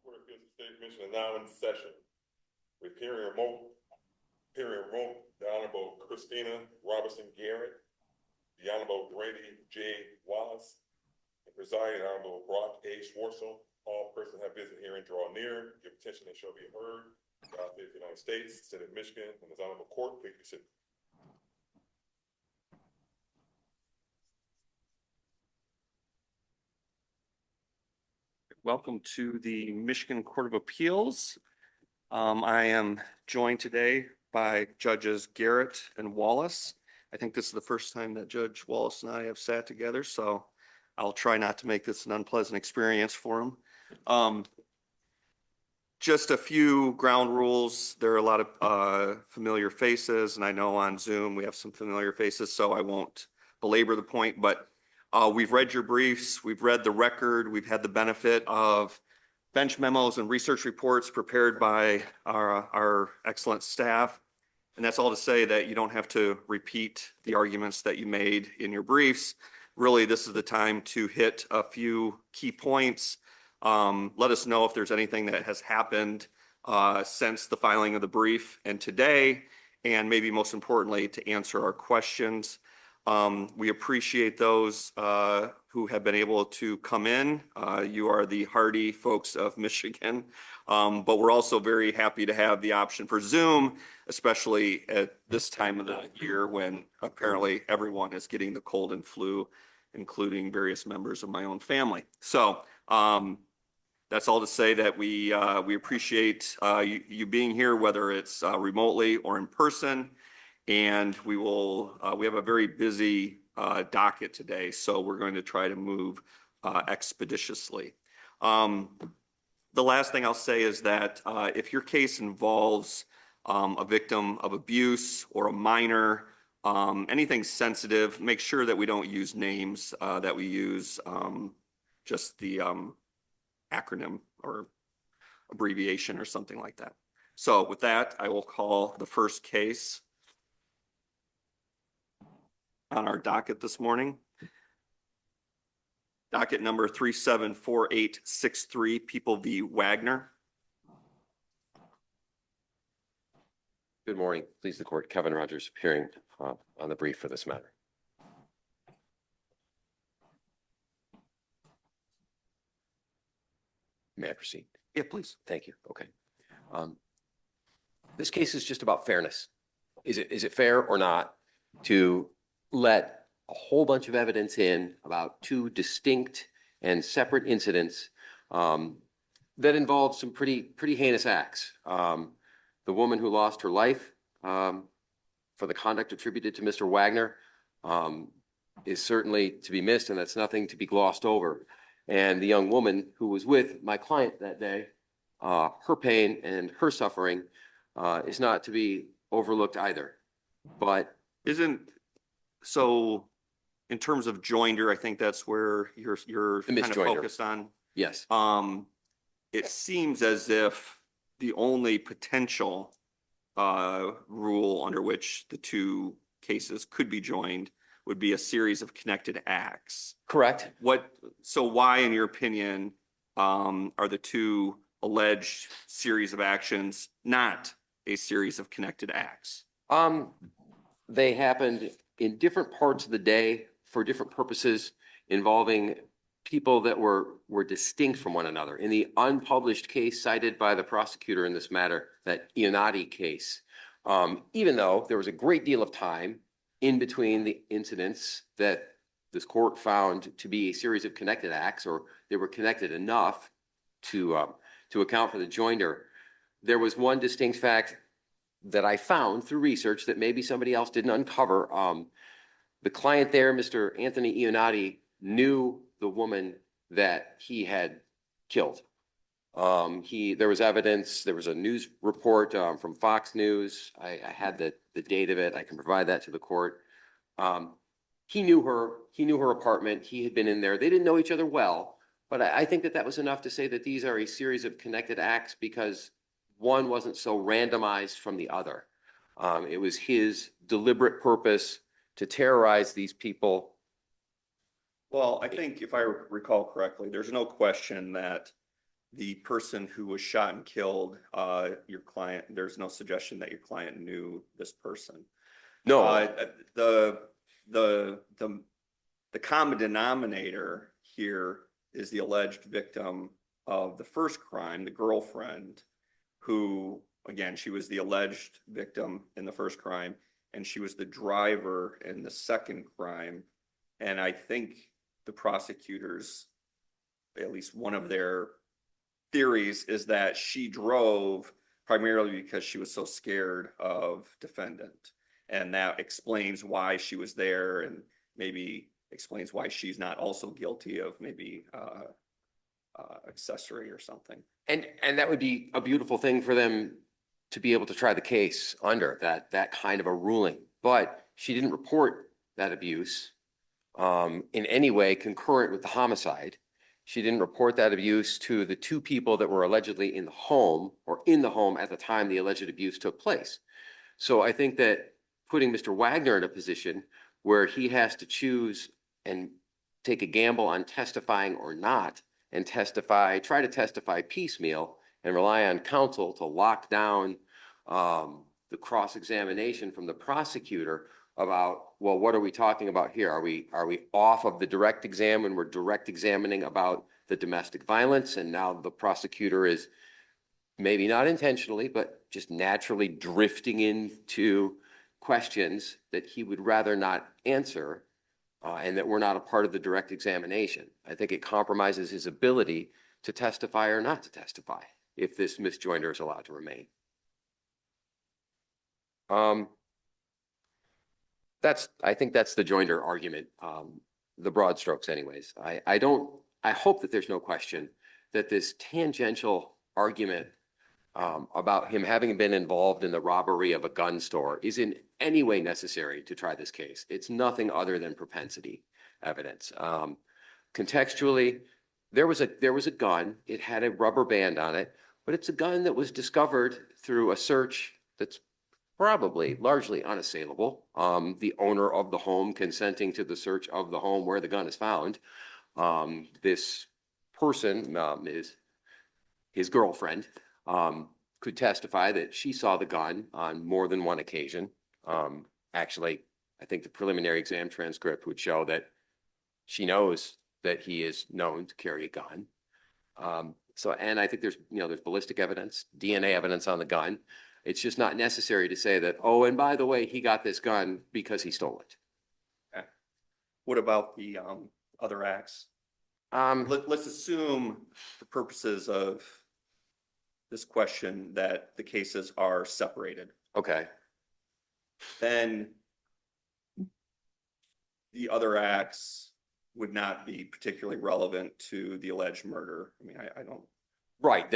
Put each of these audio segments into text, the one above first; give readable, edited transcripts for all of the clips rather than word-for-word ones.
Court of Appeals of State Commission is now in session. With hearing remote, the Honorable Christina Robertson Garrett, the Honorable Grady J. Wallace, and presiding Honorable Brock A. Schwartzel. All persons have visited hearing draw near, give attention and shall be heard. God save the United States, State of Michigan, and this Honorable Court, please be seated. Welcome to the Michigan Court of Appeals. I am joined today by Judges Garrett and Wallace. I think this is the first time that Judge Wallace and I have sat together, so I'll try not to make this an unpleasant experience for him. Just a few ground rules. There are a lot of familiar faces, and I know on Zoom we have some familiar faces, so I won't belabor the point, but we've read your briefs, we've read the record, we've had the benefit of bench memos and research reports prepared by our excellent staff. And that's all to say that you don't have to repeat the arguments that you made in your briefs. Really, this is the time to hit a few key points. Let us know if there's anything that has happened since the filing of the brief and today, and maybe most importantly, to answer our questions. We appreciate those who have been able to come in. You are the hardy folks of Michigan, but we're also very happy to have the option for Zoom, especially at this time of the year when apparently everyone is getting the cold and flu, including various members of my own family. So that's all to say that we appreciate you being here, whether it's remotely or in person. And we have a very busy docket today, so we're going to try to move expeditiously. The last thing I'll say is that if your case involves a victim of abuse or a minor, anything sensitive, make sure that we don't use names, that we use just the acronym or abbreviation or something like that. So with that, I will call the first case on our docket this morning. Docket number 374863, People v. Wagner. Good morning. Please the court. Kevin Rogers appearing on the brief for this matter. May I proceed? Yeah, please. Thank you. Okay. This case is just about fairness. Is it fair or not to let a whole bunch of evidence in about two distinct and separate incidents that involve some pretty heinous acts? The woman who lost her life for the conduct attributed to Mr. Wagner is certainly to be missed, and that's nothing to be glossed over. And the young woman who was with my client that day, her pain and her suffering is not to be overlooked either. But so in terms of joinder, I think that's where you're kind of focused on. Yes. It seems as if the only potential rule under which the two cases could be joined would be a series of connected acts. Correct. So why, in your opinion, are the two alleged series of actions not a series of connected acts? They happened in different parts of the day for different purposes involving people that were distinct from one another. In the unpublished case cited by the prosecutor in this matter, that Ionati case, even though there was a great deal of time in between the incidents that this court found to be a series of connected acts, or they were connected enough to account for the joinder, there was one distinct fact that I found through research that maybe somebody else didn't uncover. The client there, Mr. Anthony Ionati, knew the woman that he had killed. There was evidence, there was a news report from Fox News. I had the date of it. I can provide that to the court. He knew her apartment. He had been in there. They didn't know each other well, but I think that was enough to say that these are a series of connected acts because one wasn't so randomized from the other. It was his deliberate purpose to terrorize these people. Well, I think if I recall correctly, there's no question that the person who was shot and killed, your client, there's no suggestion that your client knew this person. No, The common denominator here is the alleged victim of the first crime, the girlfriend, who, again, she was the alleged victim in the first crime, and she was the driver in the second crime. And I think the prosecutors, at least one of their theories, is that she drove primarily because she was so scared of defendant. And that explains why she was there, and maybe explains why she's not also guilty of maybe accessory or something. and that would be a beautiful thing for them to be able to try the case under that kind of a ruling. But she didn't report that abuse in any way concurrent with the homicide. She didn't report that abuse to the two people that were allegedly in the home at the time the alleged abuse took place. So I think that putting Mr. Wagner in a position where he has to choose and take a gamble on testifying or not, and try to testify piecemeal and rely on counsel to lock down the cross-examination from the prosecutor about, well, what are we talking about here? Are we off of the direct exam when we're direct examining about the domestic violence? And now the prosecutor is maybe not intentionally, but just naturally drifting into questions that he would rather not answer and that were not a part of the direct examination. I think it compromises his ability to testify or not to testify if this misjoinder is allowed to remain. I think that's the joinder argument, the broad strokes anyways. I hope that there's no question that this tangential argument about him having been involved in the robbery of a gun store is in any way necessary to try this case. It's nothing other than propensity evidence. Contextually, there was a gun. It had a rubber band on it, but it's a gun that was discovered through a search that's probably largely unassailable. The owner of the home consenting to the search of the home where the gun is found. This person is his girlfriend. Could testify that she saw the gun on more than one occasion. Actually, I think the preliminary exam transcript would show that she knows that he is known to carry a gun. And I think there's ballistic evidence, DNA evidence on the gun. It's just not necessary to say that, oh, and by the way, he got this gun because he stole it. Okay. What about the other acts? Let's assume, for purposes of this question, that the cases are separated. Okay. Then the other acts would not be particularly relevant to the alleged murder. I mean, I don't. Right.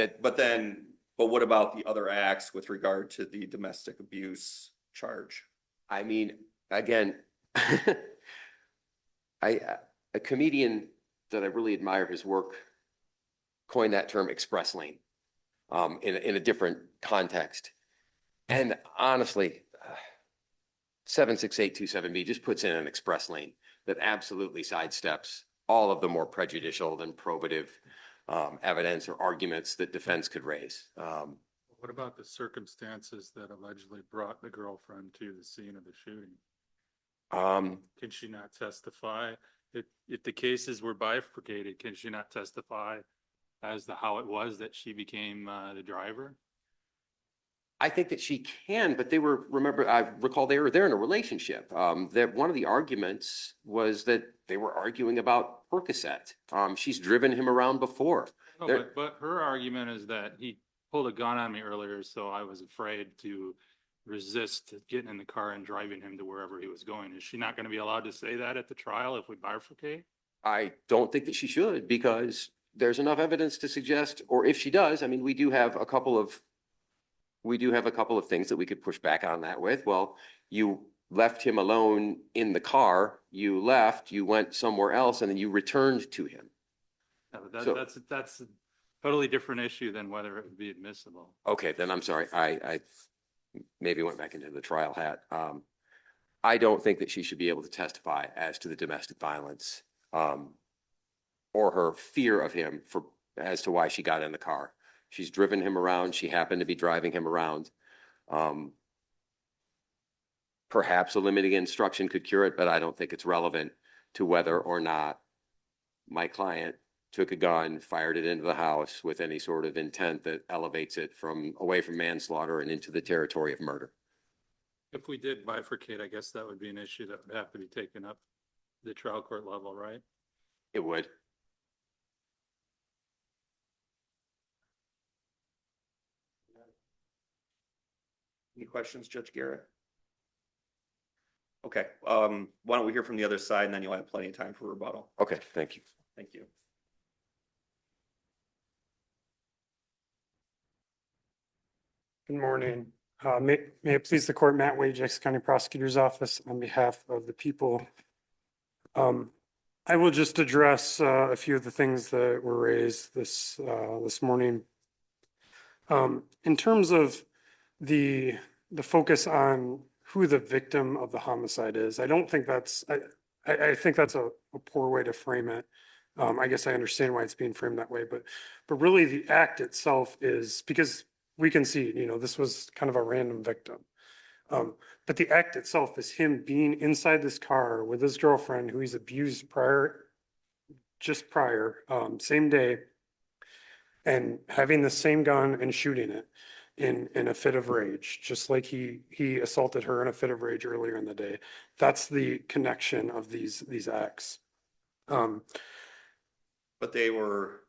But what about the other acts with regard to the domestic abuse charge? I mean, again, a comedian that I really admire his work coined that term express lane in a different context. And honestly, 76827B just puts in an express lane that absolutely sidesteps all of the more prejudicial than probative evidence or arguments that defense could raise. What about the circumstances that allegedly brought the girlfriend to the scene of the shooting? Can she not testify? If the cases were bifurcated, can she not testify as to how it was that she became the driver? I think that she can, but I recall they were there in a relationship. That one of the arguments was that they were arguing about Percocet. She's driven him around before. No, but her argument is that he pulled a gun on me earlier, so I was afraid to resist getting in the car and driving him to wherever he was going. Is she not going to be allowed to say that at the trial if we bifurcate? I don't think that she should, because there's enough evidence to suggest, or if she does, I mean, we do have a couple of things that we could push back on that with. Well, you left him alone in the car, you left, you went somewhere else, and then you returned to him. No, that's a totally different issue than whether it would be admissible. Okay, then I'm sorry. I maybe went back into the trial hat. I don't think that she should be able to testify as to the domestic violence or her fear of him for as to why she got in the car. She's driven him around. She happened to be driving him around. Perhaps a limiting instruction could cure it, but I don't think it's relevant to whether or not my client took a gun, fired it into the house with any sort of intent that elevates it from away from manslaughter and into the territory of murder. If we did bifurcate, I guess that would be an issue that would have to be taken up the trial court level, right? It would. Any questions, Judge Garrett? Okay, why don't we hear from the other side and then you'll have plenty of time for rebuttal. Okay, thank you. Thank you. Good morning. May it please the court, Matt Wade, Jackson County Prosecutor's Office, on behalf of the people. I will just address a few of the things that were raised this morning. In terms of the focus on who the victim of the homicide is, I don't think that's, I think that's a poor way to frame it. I guess I understand why it's being framed that way, but really the act itself is, because we can see, this was kind of a random victim. But the act itself is him being inside this car with his girlfriend who he's abused just prior, same day, and having the same gun and shooting it in a fit of rage, just like he assaulted her in a fit of rage earlier in the day. That's the connection of these acts. But they were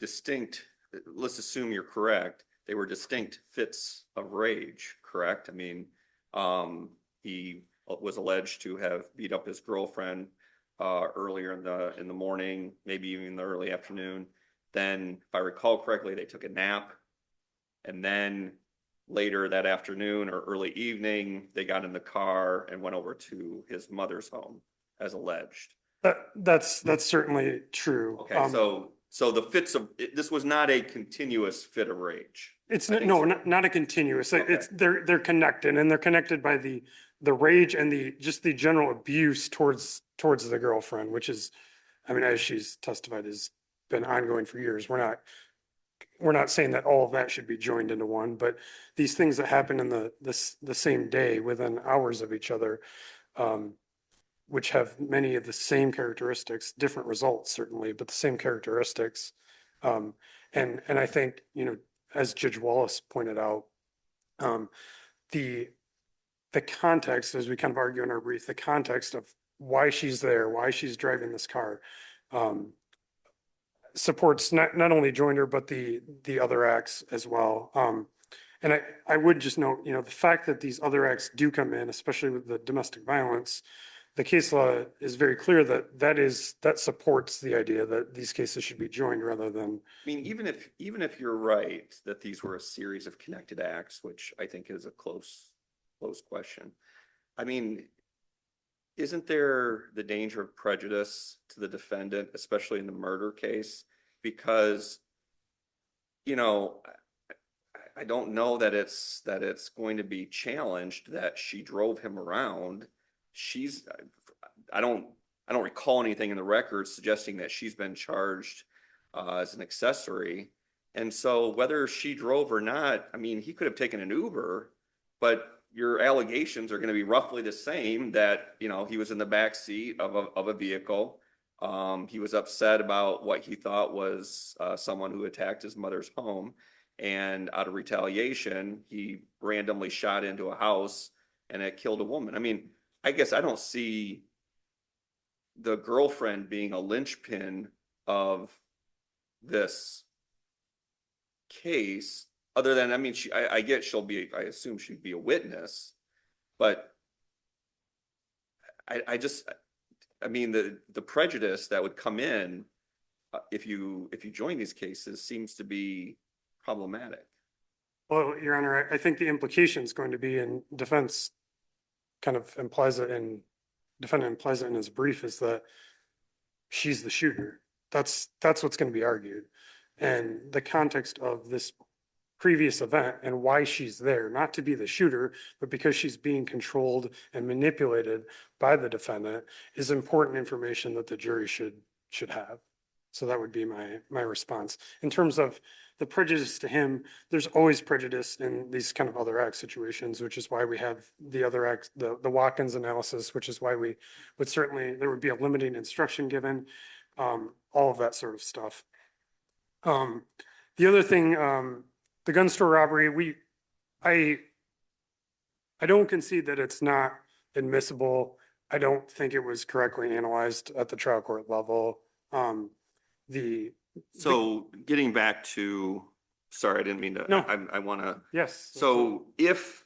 distinct, let's assume you're correct, they were distinct fits of rage, correct? I mean, he was alleged to have beat up his girlfriend earlier in the morning, maybe even in the early afternoon. Then, if I recall correctly, they took a nap. And then later that afternoon or early evening, they got in the car and went over to his mother's home as alleged. That's certainly true. Okay, so the fits of, this was not a continuous fit of rage. It's I think no, so. not a continuous. Okay. They're connected, and they're connected by the rage and the general abuse towards the girlfriend, which is, I mean, as she's testified, has been ongoing for years. We're not saying that all of that should be joined into one, but these things that happen in the same day within hours of each other, which have many of the same characteristics, different results certainly, but the same characteristics. And I think, as Judge Wallace pointed out, the context, as we kind of argue in our brief, the context of why she's there, why she's driving this car, supports not only Joyner, but the other acts as well. And I would just note, the fact that these other acts do come in, especially with the domestic violence, the case law is very clear that supports the idea that these cases should be joined rather than. I mean, even if you're right that these were a series of connected acts, which I think is a close question. I mean, isn't there the danger of prejudice to the defendant, especially in the murder case? Because, I don't know that it's going to be challenged that she drove him around. I don't recall anything in the record suggesting that she's been charged as an accessory. And so whether she drove or not, I mean, he could have taken an Uber, but your allegations are going to be roughly the same that, he was in the back seat of a vehicle. He was upset about what he thought was someone who attacked his mother's home. And out of retaliation, he randomly shot into a house and it killed a woman. I mean, I guess I don't see the girlfriend being a linchpin of this case, other than, I mean, I get I assume she'd be a witness, but I mean, the prejudice that would come in if you join these cases seems to be problematic. Well, Your Honor, I think the implication is going to be, and defense kind of implies it, and defendant implies it in his brief, is that she's the shooter. That's what's going to be argued. And the context of this previous event and why she's there, not to be the shooter, but because she's being controlled and manipulated by the defendant, is important information that the jury should have. So that would be my response. In terms of the prejudice to him, there's always prejudice in these kind of other act situations, which is why we have the other act, the Watkins analysis, which is why we would certainly, there would be a limiting instruction given, all of that sort of stuff. The other thing, the gun store robbery, I don't concede that it's not admissible. I don't think it was correctly analyzed at the trial court level. The, So getting back to, sorry, I didn't mean to, No. I want to, yes. so if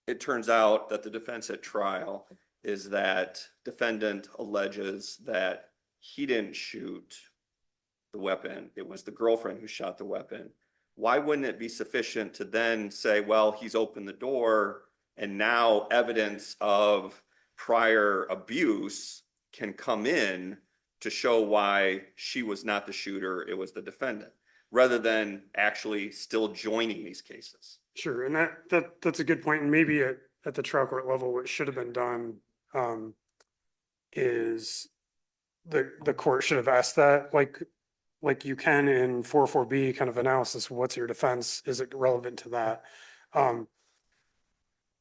it turns out that the defense at trial is that defendant alleges that he didn't shoot the weapon, it was the girlfriend who shot the weapon, why wouldn't it be sufficient to then say, well, he's opened the door and now evidence of prior abuse can come in to show why she was not the shooter, it was the defendant, rather than actually still joining these cases? Sure, and that's a good point. And maybe at the trial court level, what should have been done is the court should have asked that, like you can in 404B kind of analysis. What's your defense? Is it relevant to that?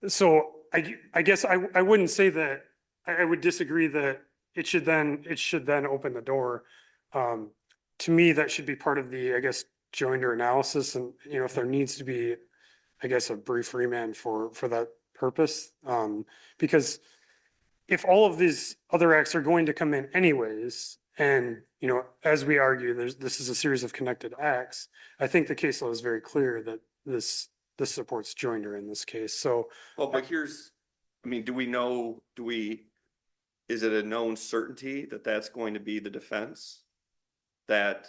So I guess I wouldn't say that. I would disagree that it should then open the door. To me, that should be part of the, I guess, joinder analysis. And, you know, if there needs to be, I guess, a brief remand for that purpose. Because if all of these other acts are going to come in anyways, and, you know, as we argue, this is a series of connected acts, I think the case law is very clear that this supports joinder in this case. So, Well, but here's, I mean, is it a known certainty that that's going to be the defense? That,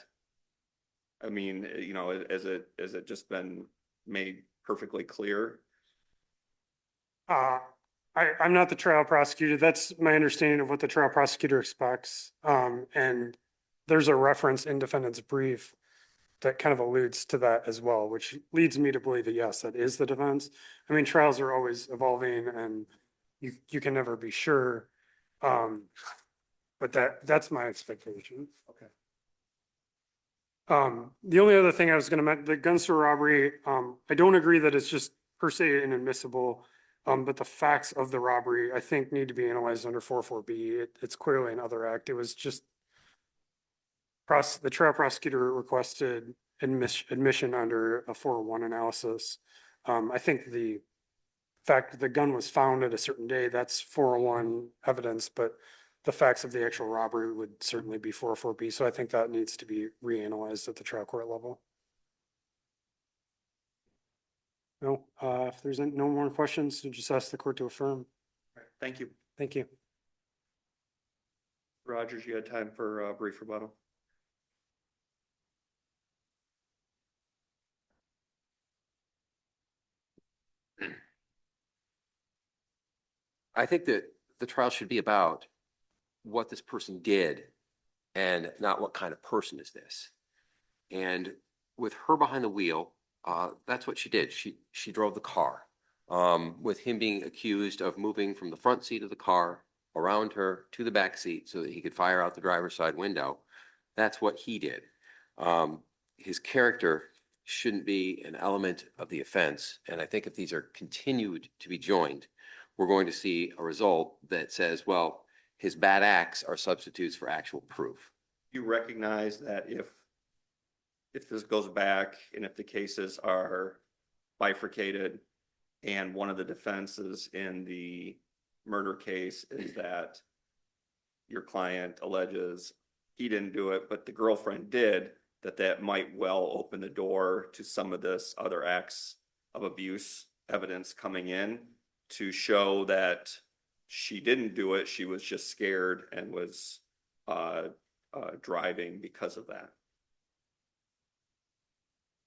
I mean, you know, has it just been made perfectly clear? I'm not the trial prosecutor. That's my understanding of what the trial prosecutor expects. And there's a reference in defendant's brief that kind of alludes to that as well, which leads me to believe that yes, that is the defense. I mean, trials are always evolving and you can never be sure. But that's my expectation. Okay. The only other thing I was gonna mention, the gun store robbery, I don't agree that it's just per se inadmissible. But the facts of the robbery, I think, need to be analyzed under 404B. It's clearly another act. It was just the trial prosecutor requested admission under a 401 analysis. I think the fact that the gun was found at a certain day, that's 401 evidence, but the facts of the actual robbery would certainly be 404B. So I think that needs to be reanalyzed at the trial court level. No, if there's no more questions, just ask the court to affirm. Thank you. Thank you. Rogers, you had time for a brief rebuttal? I think that the trial should be about what this person did and not what kind of person is this. And with her behind the wheel, that's what she did. She drove the car. With him being accused of moving from the front seat of the car around her to the back seat so that he could fire out the driver's side window. That's what he did. His character shouldn't be an element of the offense. And I think if these are continued to be joined, we're going to see a result that says, well, his bad acts are substitutes for actual proof. You recognize that if this goes back and if the cases are bifurcated and one of the defenses in the murder case is that your client alleges he didn't do it, but the girlfriend did, that might well open the door to some of this other acts of abuse evidence coming in to show that she didn't do it. She was just scared and was driving because of that.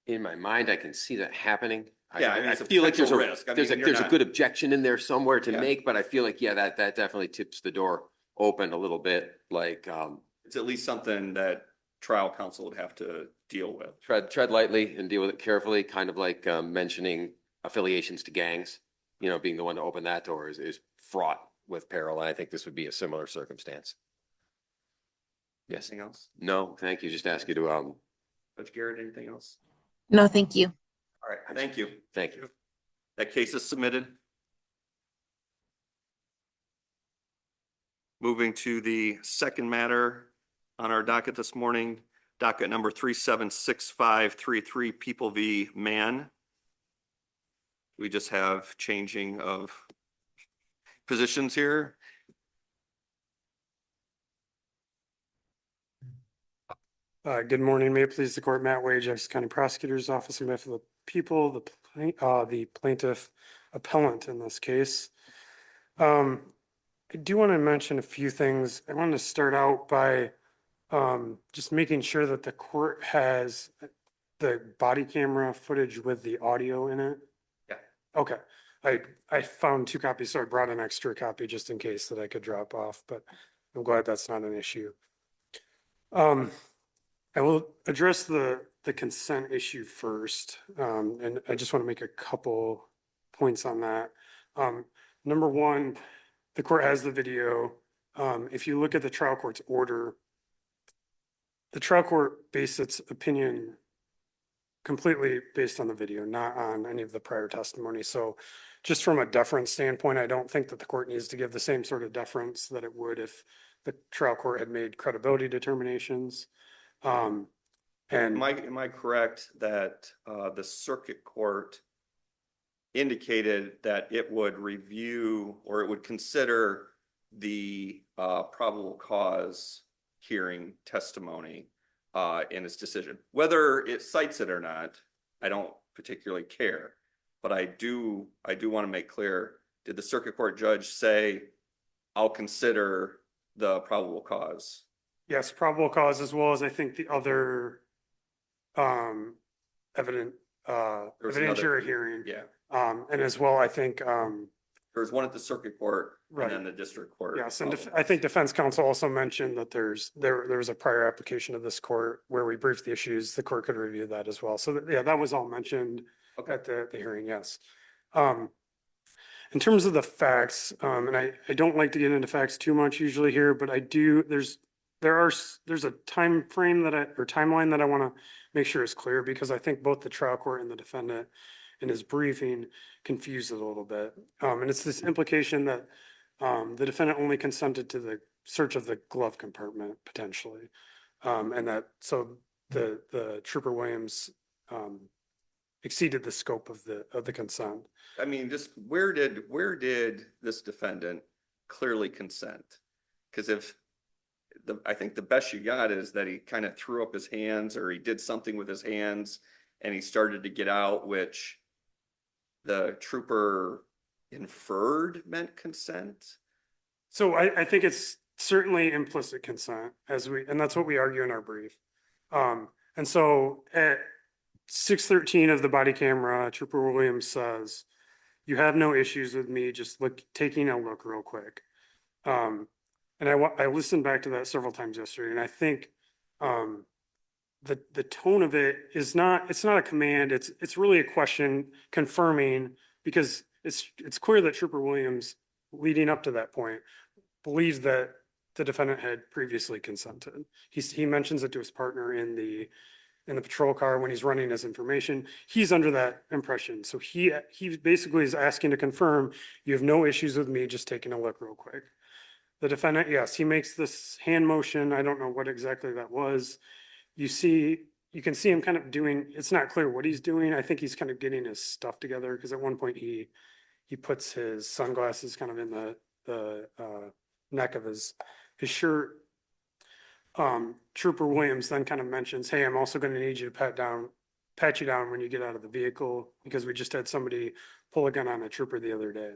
In my mind, I can see that happening. Yeah, I mean, I it's a feel like there's potential risk. I there's mean, a you're there's a not- good objection in there somewhere to Yeah. make, but I feel like, yeah, that definitely tips the door open a little bit. Like, It's at least something that trial counsel would have to deal with. tread lightly and deal with it carefully, kind of like mentioning affiliations to gangs, you know, being the one to open that door is fraught with peril. And I think this would be a similar circumstance. Yes. Anything else? No, thank you. Just ask you to, Judge Garrett, anything else? No, thank you. All right, thank you. thank you. That case is submitted. Moving to the second matter on our docket this morning, docket number 376533, People v. Mann. We just have changing of positions here. Good morning. May it please the court, Matt Wade, Jackson County Prosecutor's Office, on behalf of the people, the plaintiff appellant in this case. I do want to mention a few things. I want to start out by just making sure that the court has the body camera footage with the audio in it. Yeah. Okay. I found 2 copies, so I brought an extra copy just in case that I could drop off, but I'm glad that's not an issue. I will address the consent issue first, and I just want to make a couple points on that. Number one, the court has the video. If you look at the trial court's order, the trial court based its opinion completely based on the video, not on any of the prior testimony. So just from a deference standpoint, I don't think that the court needs to give the same sort of deference that it would if the trial court had made credibility determinations. And Am I correct that the circuit court indicated that it would review or it would consider the probable cause hearing testimony in its decision? Whether it cites it or not, I don't particularly care. But I do want to make clear, did the circuit court judge say, I'll consider the probable cause? yes, probable cause, as well as I think the other evidentiary hearing. Yeah, And as well, I think, there was one at the circuit court Right. and then the district court. yes, and I think defense counsel also mentioned that there was a prior application of this court where we briefed the issues, the court could review that as well. So yeah, that was all mentioned Okay. at the hearing, yes. In terms of the facts, and I don't like to get into facts too much usually here, but I do, there's a time frame or timeline that I want to make sure is clear, because I think both the trial court and the defendant in his briefing confused it a little bit. And it's this implication that the defendant only consented to the search of the glove compartment potentially. And that, so the Trooper Williams exceeded the scope of the consent. I mean, just where did this defendant clearly consent? Because I think the best you got is that he kind of threw up his hands or he did something with his hands and he started to get out, which the trooper inferred meant consent. So I think it's certainly implicit consent and that's what we argue in our brief. And so at 6:13 of the body camera, Trooper Williams says, "You have no issues with me just taking a look real quick." And I listened back to that several times yesterday, and I think the tone of it is it's not a command. It's really a question confirming, because it's clear that Trooper Williams, leading up to that point, believes that the defendant had previously consented. He mentions it to his partner in the patrol car when he's running his information. He's under that impression. So he basically is asking to confirm, you have no issues with me just taking a look real quick. The defendant, yes, he makes this hand motion. I don't know what exactly that was. You can see him kind of doing, it's not clear what he's doing. I think he's kind of getting his stuff together, because at one point he puts his sunglasses kind of in the neck of his shirt. Trooper Williams then kind of mentions, "Hey, I'm also going to need you to pat you down when you get out of the vehicle, because we just had somebody pull a gun on a trooper the other day."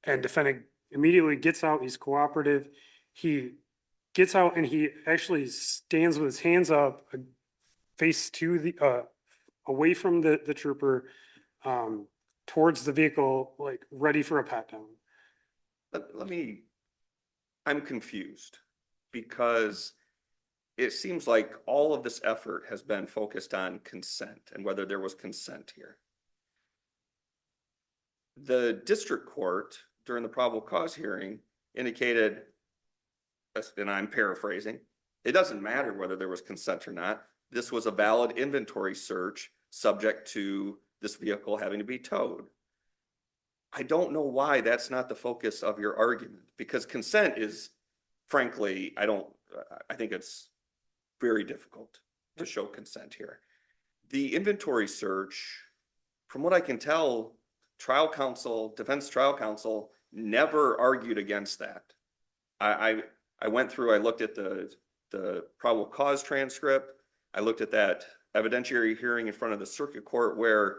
And defendant immediately gets out. He's cooperative. He gets out and he actually stands with his hands up, face to the away from the trooper, towards the vehicle, like ready for a pat down. I'm confused, because it seems like all of this effort has been focused on consent and whether there was consent here. The district court during the probable cause hearing indicated, and I'm paraphrasing, It doesn't matter whether there was consent or not. This was a valid inventory search subject to this vehicle having to be towed. I don't know why that's not the focus of your argument, because consent is, frankly, I think it's very difficult to show consent here. The inventory search, from what I can tell, defense trial counsel never argued against that. I went through, I looked at the probable cause transcript. I looked at that evidentiary hearing in front of the circuit court where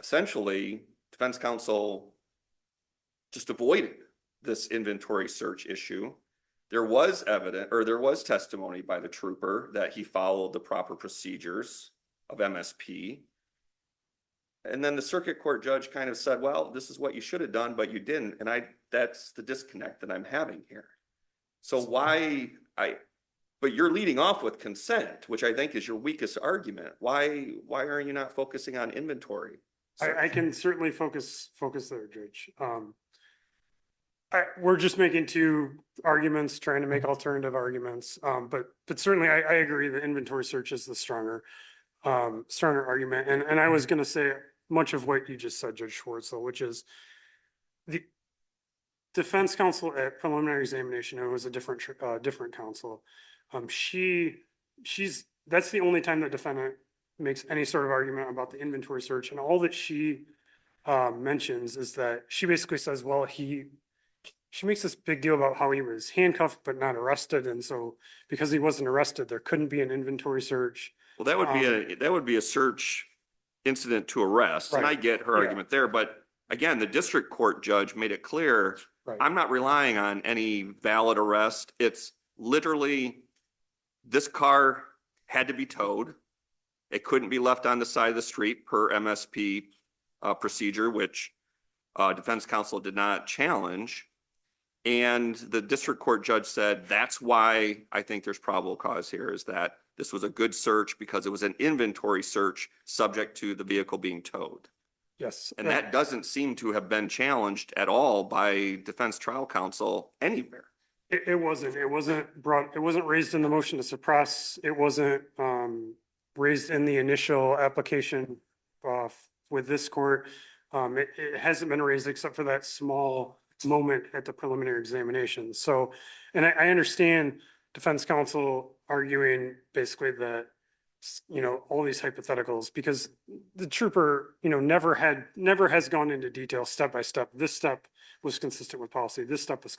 essentially defense counsel just avoided this inventory search issue. There was testimony by the trooper that he followed the proper procedures of MSP. And then the circuit court judge kind of said, well, this is what you should have done, but you didn't. And that's the disconnect that I'm having here. So but you're leading off with consent, which I think is your weakest argument. Why are you not focusing on inventory? I can certainly focus there, Judge. We're just making two arguments, trying to make alternative arguments. But certainly I agree the inventory search is the stronger argument. And I was going to say much of what you just said, Judge Schwartzel, which is the defense counsel at preliminary examination, it was a different counsel. That's the only time that defendant makes any sort of argument about the inventory search. And all that she mentions is that she basically says, well, she makes this big deal about how he was handcuffed but not arrested. And so because he wasn't arrested, there couldn't be an inventory search. Well, that would be a search incident to arrest. And I get her argument there, but again, the district court judge made it clear, I'm not relying on any valid arrest. It's literally, this car had to be towed. It couldn't be left on the side of the street per MSP procedure, which defense counsel did not challenge. And the district court judge said, that's why I think there's probable cause here, is that this was a good search because it was an inventory search subject to the vehicle being towed. Yes. And that doesn't seem to have been challenged at all by defense trial counsel anywhere. It wasn't raised in the motion to suppress. It wasn't raised in the initial application with this court. It hasn't been raised except for that small moment at the preliminary examination. So, and I understand defense counsel arguing basically that, all these hypotheticals, because the trooper, never has gone into detail step by step. This step was consistent with policy. This step was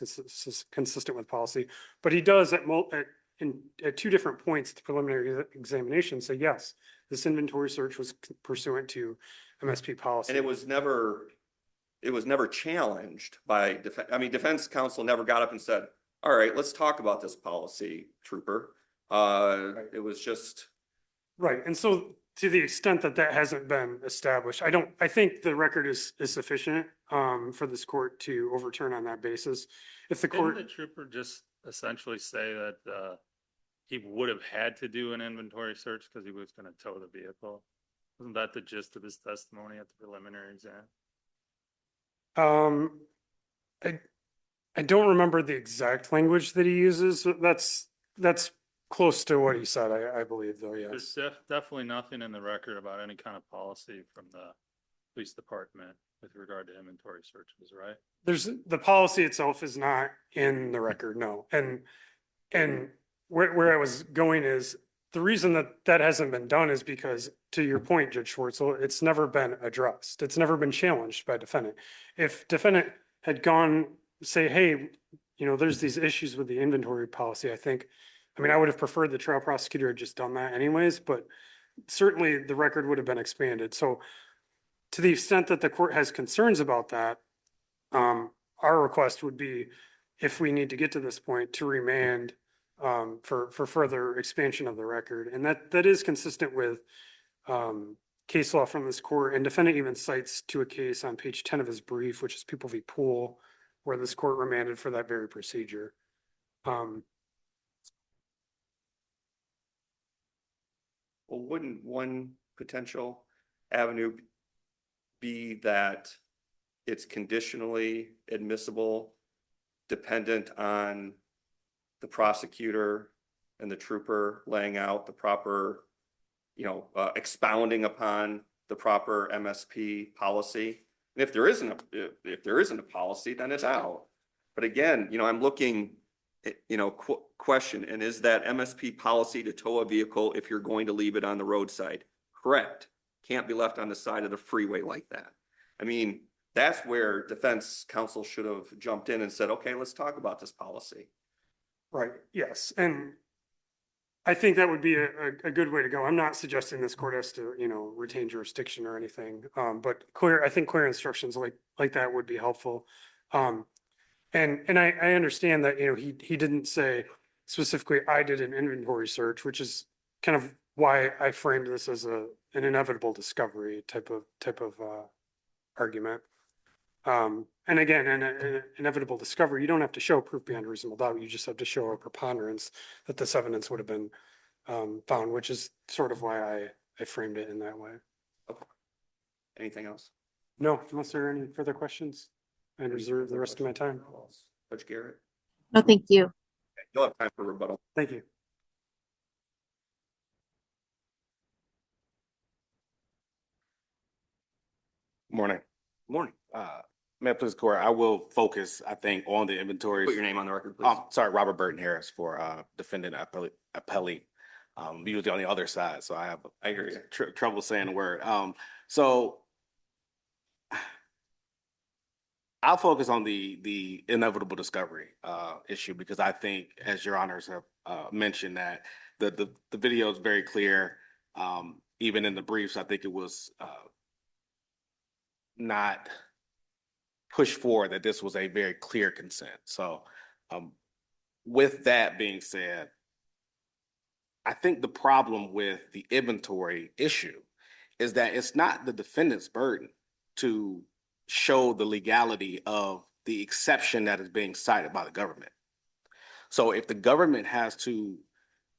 consistent with policy. But he does at two different points at the preliminary examination say, yes, this inventory search was pursuant to MSP policy. And it was never challenged by defense counsel never got up and said, all right, let's talk about this policy, trooper. It was just. Right. And so to the extent that hasn't been established, I think the record is sufficient for this court to overturn on that basis. If the court. Didn't the trooper just essentially say that he would have had to do an inventory search because he was going to tow the vehicle? Wasn't that the gist of his testimony at the preliminary exam? I don't remember the exact language that he uses. That's close to what he said, I believe, though, yes. There's definitely nothing in the record about any kind of policy from the police department with regard to inventory searches, right? The policy itself is not in the record, no. And where I was going is the reason that hasn't been done is because, to your point, Judge Schwartzel, it's never been addressed. It's never been challenged by defendant. If defendant had gone say, hey, there's these issues with the inventory policy, I would have preferred the trial prosecutor had just done that anyways, but certainly the record would have been expanded. So to the extent that the court has concerns about that, our request would be, if we need to get to this point, to remand for further expansion of the record. And that is consistent with case law from this court. And defendant even cites to a case on page 10 of his brief, which is People v. Poole, where this court remanded for that very procedure. Well, wouldn't one potential avenue be that it's conditionally admissible, dependent on the prosecutor and the trooper laying out the proper, expounding upon the proper MSP policy. And if there isn't a policy, then it's out. But again, I'm looking, question, and is that MSP policy to tow a vehicle if you're going to leave it on the roadside? Correct. Can't be left on the side of the freeway like that. I mean, that's where defense counsel should have jumped in and said, okay, let's talk about this policy. Right, yes, and I think that would be a good way to go. I'm not suggesting this court has to, retain jurisdiction or anything. But I think clear instructions like that would be helpful. And I understand that, he didn't say specifically, I did an inventory search, which is kind of why I framed this as an inevitable discovery type of argument. And again, in an inevitable discovery, you don't have to show proof beyond reasonable doubt. You just have to show a preponderance that this evidence would have been found, which is sort of why I framed it in that way. Okay. Anything else? No, unless there are any further questions, I reserve the rest of my time. Judge Garrett? No, thank you. Okay, you'll have time for rebuttal. Thank you. Morning. Morning. May it please the court, I will focus, I think, on the inventories. Put your name on the record, please. Sorry, Robert Burton Harris for defendant appellee. Usually on the other side, so I have I hear you. trouble saying the word. So I'll focus on the inevitable discovery issue because I think, as your honors have mentioned, that the video is very clear. Even in the briefs, I think it was not pushed forward that this was a very clear consent. So with that being said, I think the problem with the inventory issue is that it's not the defendant's burden to show the legality of the exception that is being cited by the government. So if the government has to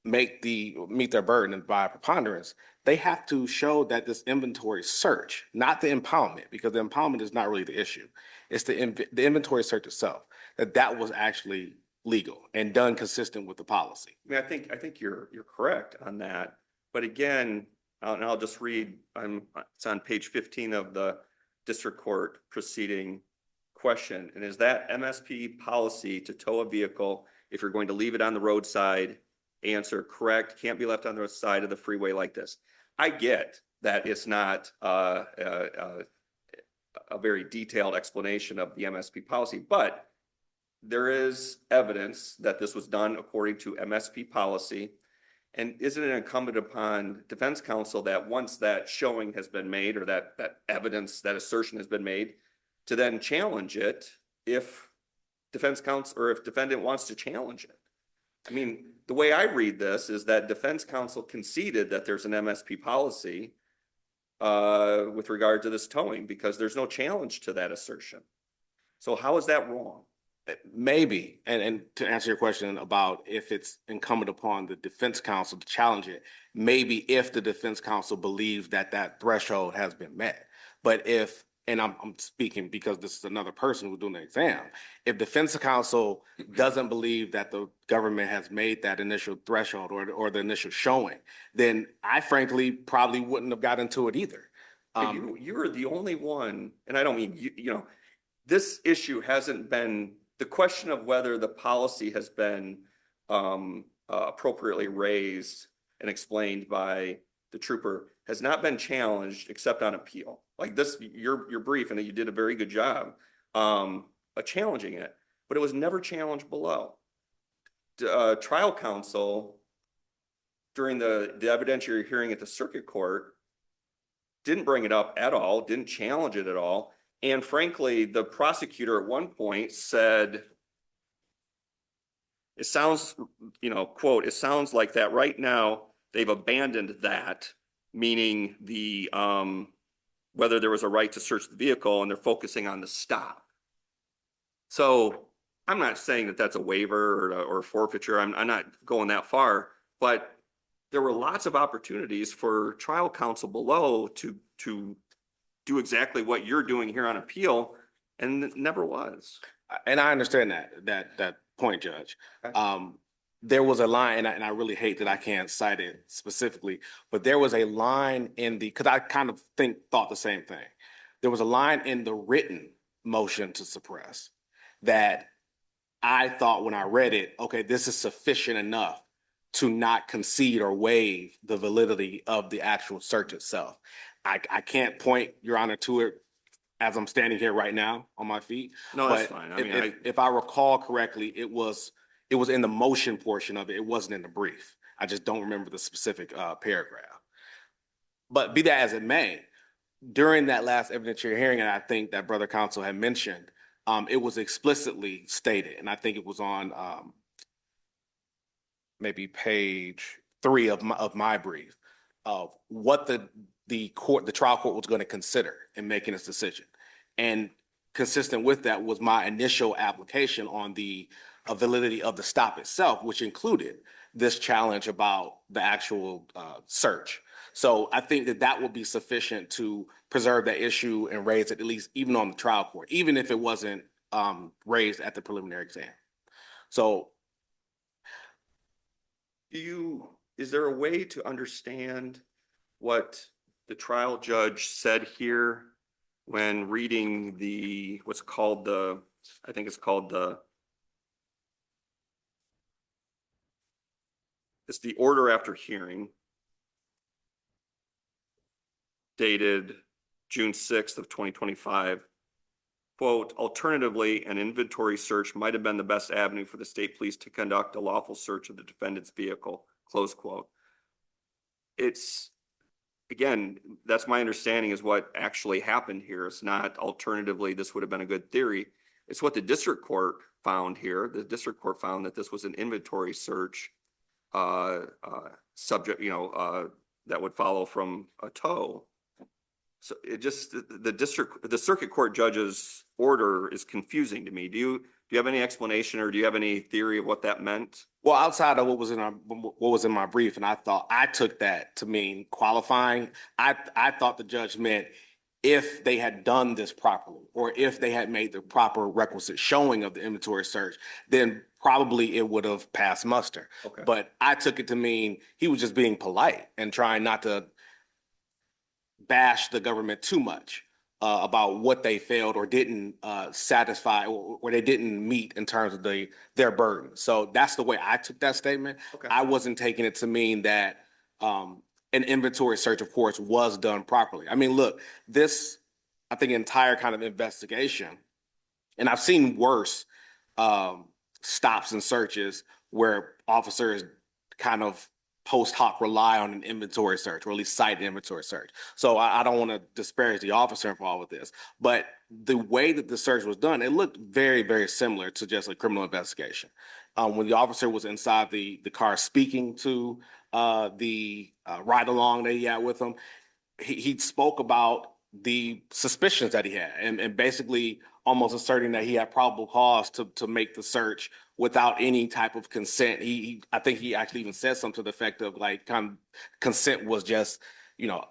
meet their burden by preponderance, they have to show that this inventory search, not the impoundment, because the impoundment is not really the issue. It's the inventory search itself, that was actually legal and done consistent with the policy. I mean, I think you're correct on that. But again, and I'll just read, it's on page 15 of the district court proceeding question. And is that MSP policy to tow a vehicle if you're going to leave it on the roadside? Answer, correct. Can't be left on the side of the freeway like this. I get that it's not a very detailed explanation of the MSP policy, but there is evidence that this was done according to MSP policy. And isn't it incumbent upon defense counsel that once that showing has been made, or that evidence, that assertion has been made, to then challenge it if defense counsel or if defendant wants to challenge it? I mean, the way I read this is that defense counsel conceded that there's an MSP policy with regard to this towing because there's no challenge to that assertion. So how is that wrong? Maybe, and to answer your question about if it's incumbent upon the defense counsel to challenge it, maybe if the defense counsel believes that threshold has been met. But if, and I'm speaking because this is another person who's doing the exam, if defense counsel doesn't believe that the government has made that initial threshold or the initial showing, then I frankly probably wouldn't have got into it either. You're the only one, and I don't mean, this issue hasn't been, the question of whether the policy has been appropriately raised and explained by the trooper has not been challenged except on appeal. Like this, your brief, and you did a very good job of challenging it, but it was never challenged below. Trial counsel during the evidentiary hearing at the circuit court didn't bring it up at all, didn't challenge it at all. And frankly, the prosecutor at one point said, it sounds, quote, it sounds like that right now they've abandoned that, meaning the, whether there was a right to search the vehicle, and they're focusing on the stop. So I'm not saying that that's a waiver or forfeiture. I'm not going that far, but there were lots of opportunities for trial counsel below to do exactly what you're doing here on appeal, and it never was. And I understand that point, Judge. Okay. there was a line, and I really hate that I can't cite it specifically, but there was a line in the, because I kind of thought the same thing. There was a line in the written motion to suppress that I thought when I read it, okay, this is sufficient enough to not concede or waive the validity of the actual search itself. I can't point, Your Honor, to it as I'm standing here right now on my feet. No, that's but fine. I if, mean, if I recall correctly, it was in the motion portion of it. It wasn't in the brief. I just don't remember the specific paragraph. But be that as it may, during that last evidentiary hearing, and I think that Brother Counsel had mentioned, it was explicitly stated, and I think it was on maybe page 3 of my brief, of what the trial court was going to consider in making its decision. And consistent with that was my initial application on the validity of the stop itself, which included this challenge about the actual search. So I think that would be sufficient to preserve that issue and raise it at least even on the trial court, even if it wasn't raised at the preliminary exam. So is there a way to understand what the trial judge said here when reading what's called I think it's called it's the order after hearing dated June 6th of 2025. Quote, alternatively, an inventory search might have been the best avenue for the state police to conduct a lawful search of the defendant's vehicle, close quote. It's, again, that's my understanding is what actually happened here. It's not alternatively, this would have been a good theory. It's what the district court found here. The district court found that this was an inventory search subject, that would follow from a tow. So it just, the circuit court judge's order is confusing to me. Do you have any explanation or do you have any theory of what that meant? well, outside of what was in my brief, and I took that to mean qualifying. I thought the judge meant if they had done this properly, or if they had made the proper requisite showing of the inventory search, then probably it would have passed muster. Okay. But I took it to mean he was just being polite and trying not to bash the government too much about what they failed or didn't satisfy or they didn't meet in terms of their burden. So that's the way I took that statement. Okay. I wasn't taking it to mean that an inventory search, of course, was done properly. I mean, look, this, I think, entire kind of investigation, and I've seen worse stops and searches where officers kind of post hoc rely on an inventory search, or at least cite an inventory search. So I don't want to disparage the officer involved with this, but the way that the search was done, it looked very, very similar to just a criminal investigation. When the officer was inside the car speaking to the ride along that he had with him, he spoke about the suspicions that he had and basically almost asserting that he had probable cause to make the search without any type of consent. I think he actually even said something to the effect of like kind of consent was just,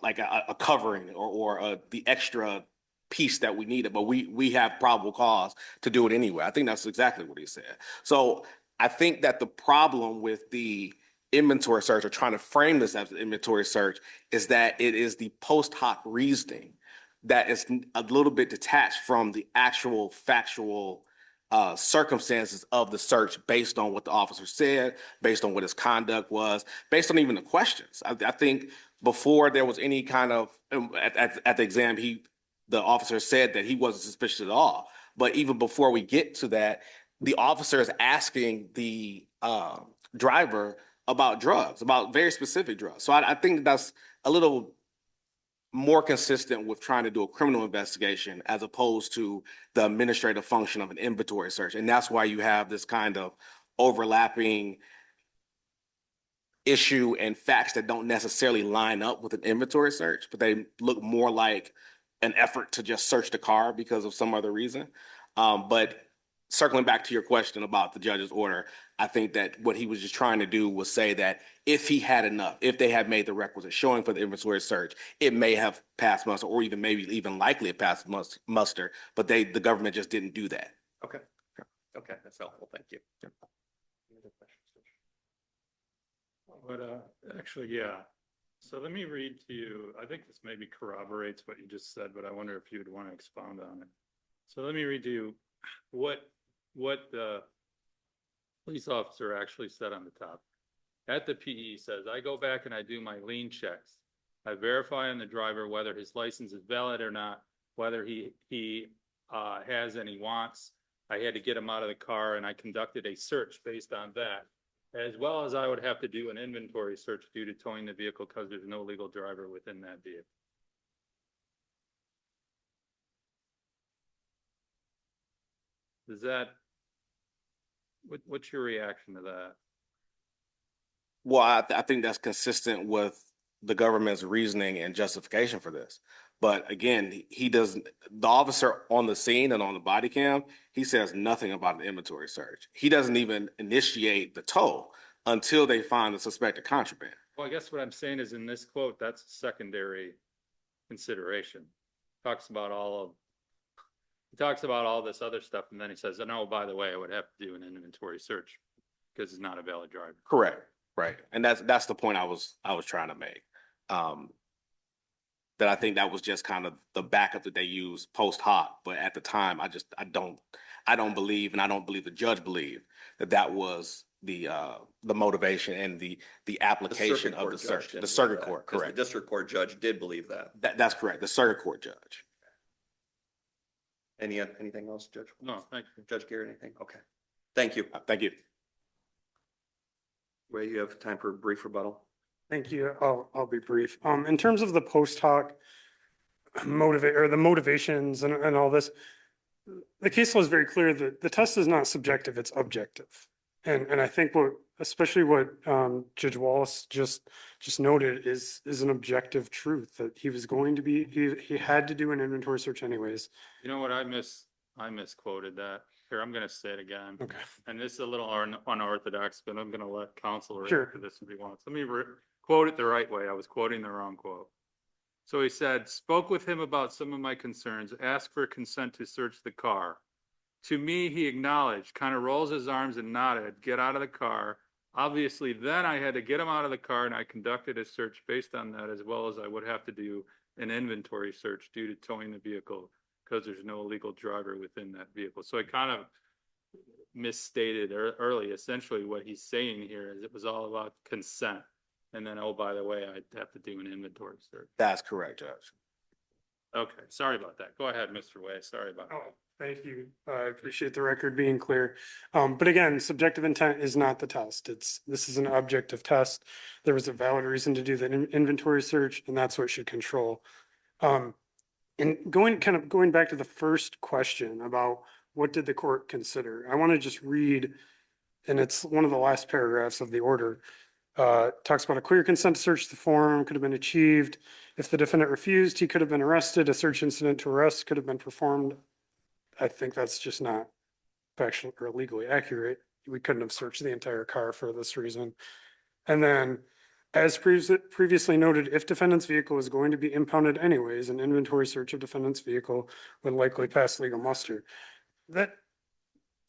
like a covering or the extra piece that we needed, but we have probable cause to do it anyway. I think that's exactly what he said. So I think that the problem with the inventory search, or trying to frame this as an inventory search, is that it is the post hoc reasoning that is a little bit detached from the actual factual circumstances of the search, based on what the officer said, based on what his conduct was, based on even the questions. I think before there was any kind of at the exam, the officer said that he wasn't suspicious at all. But even before we get to that, the officer is asking the driver about drugs, about very specific drugs. So I think that's a little more consistent with trying to do a criminal investigation as opposed to the administrative function of an inventory search. And that's why you have this kind of overlapping issue and facts that don't necessarily line up with an inventory search, but they look more like an effort to just search the car because of some other reason. But circling back to your question about the judge's order, I think that what he was just trying to do was say that if he had enough, if they had made the requisite showing for the inventory search, it may have passed muster, or maybe even likely it passed muster, but the government just didn't do that. Okay. Okay, that's helpful. Thank you. Any other questions? But, actually, yeah. So let me read to you, I think this maybe corroborates what you just said, but I wonder if you'd want to expound on it. So let me read to you what the police officer actually said on the top. At the PE says, I go back and I do my lien checks. I verify on the driver whether his license is valid or not, whether he has any wants. I had to get him out of the car and I conducted a search based on that, as well as I would have to do an inventory search due to towing the vehicle because there's no legal driver within that vehicle. Is that, what's your reaction to that? Well, I think that's consistent with the government's reasoning and justification for this. But again, he doesn't, the officer on the scene and on the body cam, he says nothing about an inventory search. He doesn't even initiate the tow until they find the suspected contraband. Well, I guess what I'm saying is in this quote, that's a secondary consideration. Talks about he talks about all this other stuff, and then he says, "No, by the way, I would have to do an inventory search because it's not a valid driver." Correct. Right. And that's the point I was trying to make. That I think that was just kind of the backup that they used post hoc. But at the time, I don't believe, and I don't believe the judge believed that was the motivation and the application of the search. The circuit court, correct. The district court judge did believe that. That's correct. The circuit court judge. Anything else, Judge? No, thank you. Judge Garrett, anything? Okay. Thank you. Thank you. Ray, you have time for a brief rebuttal? Thank you. I'll be brief. In terms of the post hoc the motivations and all this, the case law is very clear that the test is not subjective, it's objective. And I think especially what Judge Wallace just noted is an objective truth that he was going to be, he had to do an inventory search anyways. You know what? I misquoted that. Here, I'm going to say it again. Okay. And this is a little unorthodox, but I'm going to let counsel read Sure. this if he wants. Let me quote it the right way. I was quoting the wrong quote. So he said, spoke with him about some of my concerns, asked for consent to search the car. To me, he acknowledged, kind of rolls his arms and nodded, get out of the car. Obviously, then I had to get him out of the car and I conducted a search based on that, as well as I would have to do an inventory search due to towing the vehicle because there's no legal driver within that vehicle. So I kind of misstated early. Essentially what he's saying here is it was all about consent. And then, oh, by the way, I'd have to do an inventory search. That's correct, Judge. Okay, sorry about that. Go ahead, Mr. Way. Sorry about Oh, that. thank you. I appreciate the record being clear. But again, subjective intent is not the test. This is an objective test. There was a valid reason to do the inventory search, and that's what should control. And going back to the first question about what did the court consider, I want to just read, and it's one of the last paragraphs of the order. Talks about a clear consent to search the form could have been achieved. If the defendant refused, he could have been arrested. A search incident to arrest could have been performed. I think that's just not factually or legally accurate. We couldn't have searched the entire car for this reason. And then, as previously noted, if defendant's vehicle is going to be impounded anyways, an inventory search of defendant's vehicle would likely pass legal muster. That,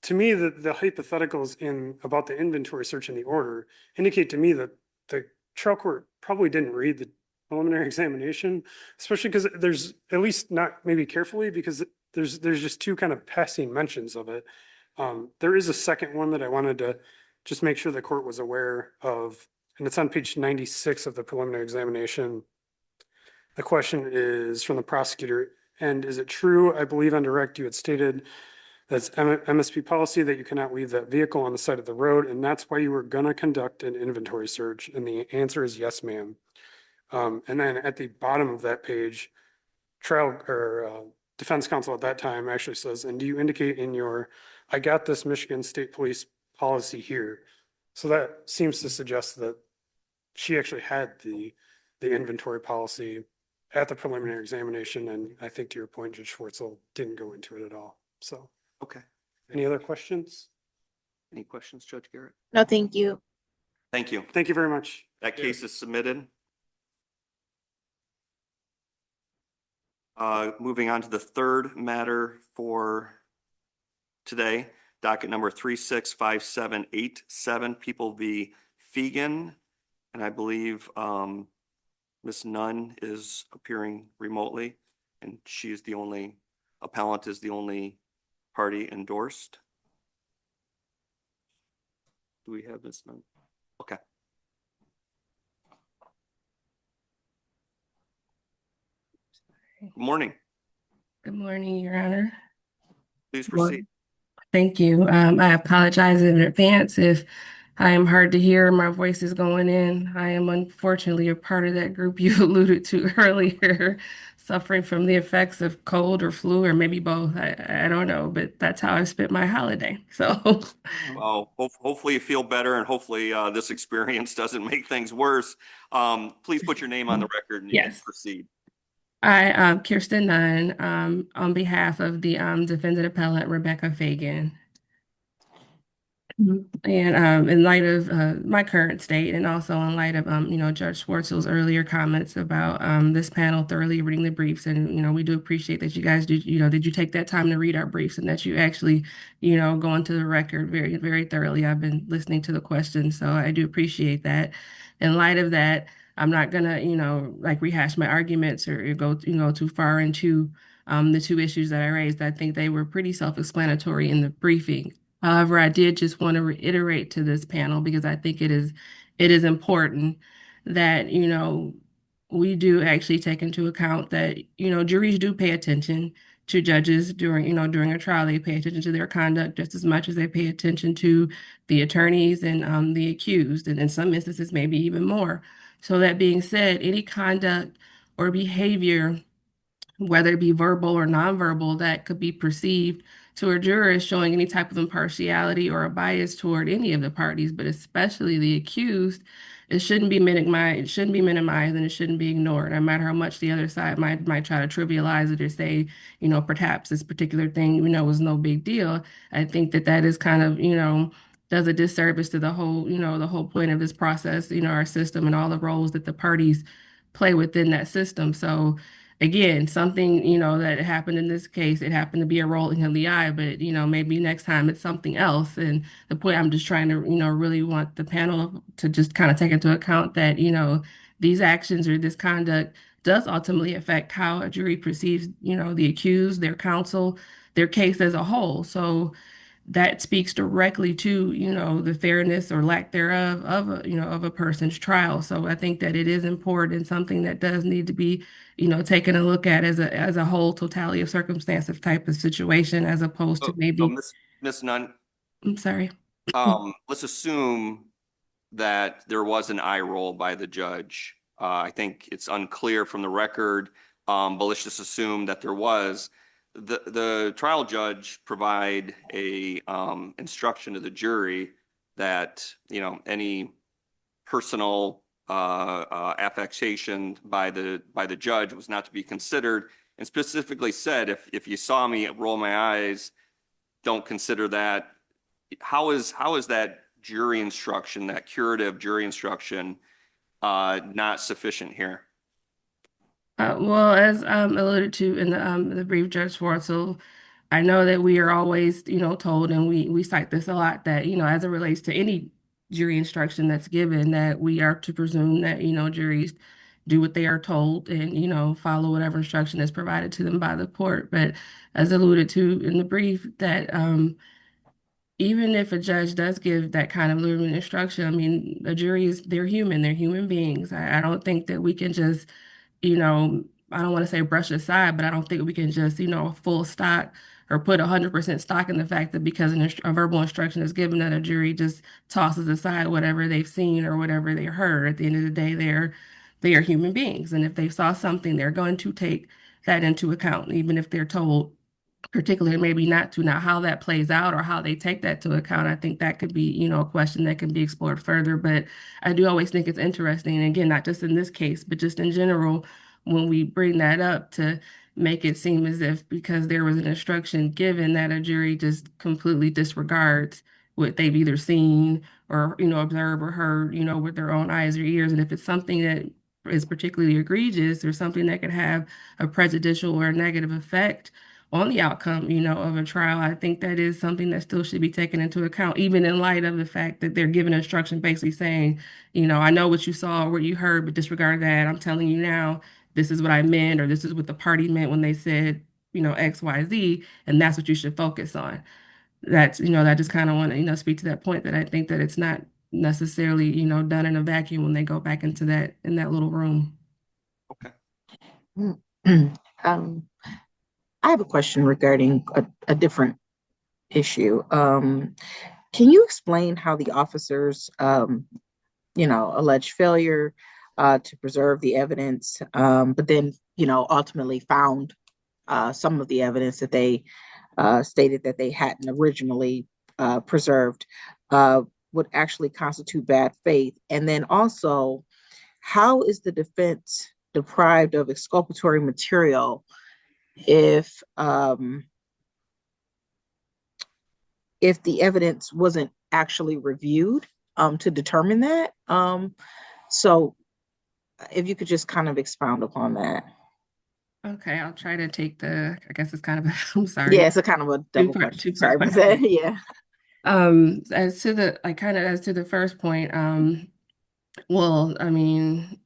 to me, the hypotheticals about the inventory search in the order indicate to me that the trial court probably didn't read the preliminary examination, especially because there's, at least not maybe carefully, because there's just two kind of passing mentions of it. There is a second one that I wanted to just make sure the court was aware of, and it's on page 96 of the preliminary examination. The question is from the prosecutor, and is it true, I believe on direct you had stated that's MSP policy that you cannot leave that vehicle on the side of the road, and that's why you were gonna conduct an inventory search? And the answer is yes, ma'am. And then at the bottom of that page, defense counsel at that time actually says, and do you indicate in your, I got this Michigan State Police policy here? So that seems to suggest that she actually had the inventory policy at the preliminary examination. And I think to your point, Judge Schwartzel didn't go into it at all. So, Okay. any other questions? Any questions, Judge Garrett? No, thank you. Thank you. Thank you very much. That case is submitted. Moving on to the third matter for today, docket number 365787, People v. Fegan. And I believe Ms. Nunn is appearing remotely, and she is the only, appellant is the only party endorsed. Do we have Ms. Nunn? Okay. Good morning. Good morning, Your Honor. Please Well, proceed. thank you. I apologize in advance if I am hard to hear, my voice is going in. I am unfortunately a part of that group you alluded to earlier, suffering from the effects of cold or flu, or maybe both. I don't know, but that's how I spent my holiday. So, Well, hopefully you feel better, and hopefully this experience doesn't make things worse. Please put your name on the record and you can yes. proceed. Kirsten Nunn, on behalf of the defendant appellant Rebecca Fagan. And in light of my current state, and also in light of Judge Schwartzel's earlier comments about this panel thoroughly reading the briefs, and we do appreciate that you guys do, did you take that time to read our briefs, and that you actually go into the record very, very thoroughly. I've been listening to the questions, so I do appreciate that. In light of that, I'm not gonna like rehash my arguments or go too far into the two issues that I raised. I think they were pretty self-explanatory in the briefing. However, I did just want to reiterate to this panel, because I think it is important that, we do actually take into account that, juries do pay attention to judges during a trial. They pay attention to their conduct just as much as they pay attention to the attorneys and the accused, and in some instances, maybe even more. So that being said, any conduct or behavior, whether it be verbal or nonverbal, that could be perceived to a juror as showing any type of impartiality or a bias toward any of the parties, but especially the accused, it shouldn't be minimized. It shouldn't be minimized, and it shouldn't be ignored, no matter how much the other side might try to trivialize it or say, perhaps this particular thing, was no big deal. I think that is kind of, does a disservice to the whole point of this process, our system, and all the roles that the parties play within that system. So again, something, that happened in this case, it happened to be a rolling of the eye, but, maybe next time it's something else. And the point I'm just trying to, really want the panel to just kind of take into account that, these actions or this conduct does ultimately affect how a jury perceives, the accused, their counsel, their case as a whole. So that speaks directly to, the fairness or lack thereof of of a person's trial. So I think that it is important, something that does need to be, taken a look at as a whole totality of circumstances type of situation, as opposed to So maybe, Ms. Nunn, I'm sorry. let's assume that there was an eye roll by the judge. I think it's unclear from the record, but let's just assume that there was. The trial judge provide a instruction to the jury that any personal affectation by the judge was not to be considered, and specifically said, if you saw me roll my eyes, don't consider that. How is that jury instruction, that curative jury instruction, not sufficient here? Well, as alluded to in the brief, Judge Schwartzel, I know that we are always, told, and we cite this a lot, that, as it relates to any jury instruction that's given, that we are to presume that, juries do what they are told and, follow whatever instruction is provided to them by the court. But as alluded to in the brief, that even if a judge does give that kind of limited instruction, I mean, the juries, they're human beings. I don't think that we can just, you know, I don't want to say brush aside, but I don't think we can just, full stock or put 100% stock in the fact that because a verbal instruction is given, that a jury just tosses aside whatever they've seen or whatever they heard. At the end of the day, they are human beings. And if they saw something, they're going to take that into account, even if they're told particularly maybe not to. Now, how that plays out or how they take that to account, I think that could be, a question that can be explored further. But I do always think it's interesting, and again, not just in this case, but just in general, when we bring that up, to make it seem as if because there was an instruction given, that a jury just completely disregards what they've either seen or, observed or heard, with their own eyes or ears. And if it's something that is particularly egregious or something that could have a prejudicial or negative effect on the outcome, of a trial. I think that is something that still should be taken into account, even in light of the fact that they're giving instruction basically saying, I know what you saw or what you heard, but disregard that. I'm telling you now, this is what I meant, or this is what the party meant when they said, X, Y, Z, and that's what you should focus on. That just kind of want to, speak to that point that I think that it's not necessarily, done in a vacuum when they go back into in that little room. Okay. Um, I have a question regarding a different issue. Can you explain how the officers, alleged failure to preserve the evidence, but then, ultimately found some of the evidence that they stated that they hadn't originally preserved would actually constitute bad faith? And then also, how is the defense deprived of exculpatory material if the evidence wasn't actually reviewed to determine that? So if you could just kind of expound upon that. Okay, I'll try to take I guess it's kind of, I'm sorry, Yeah, it's a kind of a double two-part, question. two-part Sorry about that. question. Yeah. As to the first point, well, I mean,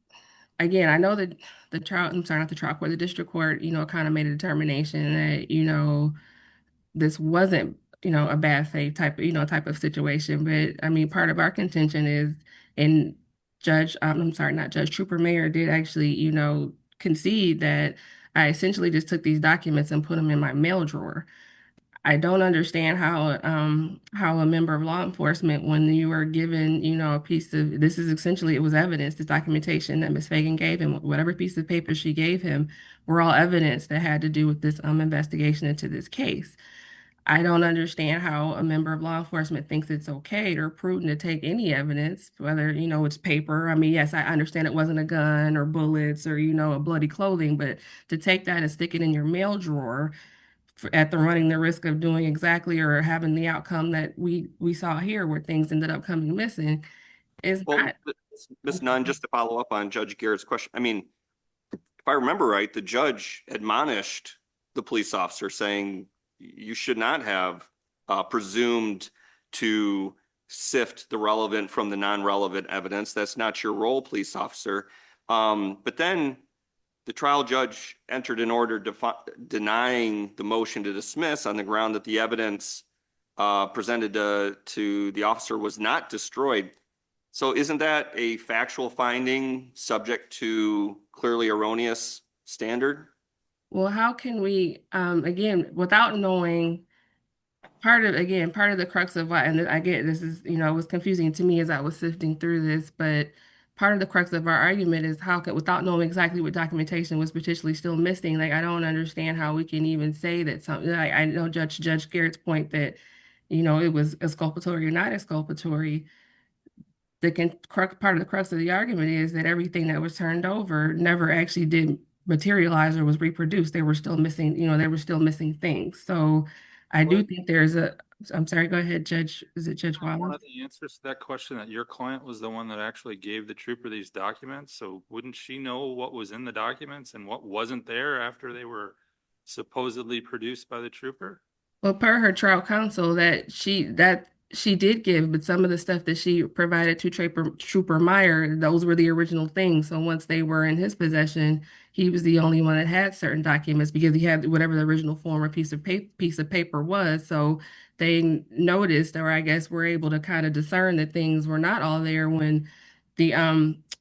again, I know that the trial, I'm sorry, not the trial court, the district court, kind of made a determination that, this wasn't, a bad faith type of situation. But I mean, part of our contention is, and I'm sorry, not Judge, Trooper Mayer did actually, concede that I essentially just took these documents and put them in my mail drawer. I don't understand how a member of law enforcement, when you are given, a piece of, this is essentially, it was evidence, this documentation that Ms. Fagan gave him, whatever piece of paper she gave him, were all evidence that had to do with this investigation into this case. I don't understand how a member of law enforcement thinks it's okay or prudent to take any evidence, whether, it's paper. I mean, yes, I understand it wasn't a gun or bullets or, a bloody clothing, but to take that and stick it in your mail drawer at the running the risk of doing exactly or having the outcome that we saw here where things ended up coming missing is Well, not. Ms. Nunn, just to follow up on Judge Garrett's question, I mean, if I remember right, the judge admonished the police officer saying you should not have presumed to sift the relevant from the non-relevant evidence. That's not your role, police officer. But then the trial judge entered an order denying the motion to dismiss on the ground that the evidence presented to the officer was not destroyed. So isn't that a factual finding subject to clearly erroneous standard? Well, how can we, again, without knowing part of the crux of why, and I get this is, it was confusing to me as I was sifting through this, but part of the crux of our argument is how can, without knowing exactly what documentation was potentially still missing, like I don't understand how we can even say that something, like I know Judge Garrett's point that, it was exculpatory or not exculpatory. Part of the crux of the argument is that everything that was turned over never actually did materialize or was reproduced. They were still missing, there were still missing things. So I do think I'm sorry, go ahead, Judge. Is it Judge One Wallace? of the answers to that question, that your client was the one that actually gave the trooper these documents. So wouldn't she know what was in the documents and what wasn't there after they were supposedly produced by the trooper? Well, per her trial counsel, that she did give, but some of the stuff that she provided to Trooper Meyer, those were the original things. So once they were in his possession, he was the only one that had certain documents because he had whatever the original form or piece of paper was. So they noticed, or I guess were able to kind of discern that things were not all there when the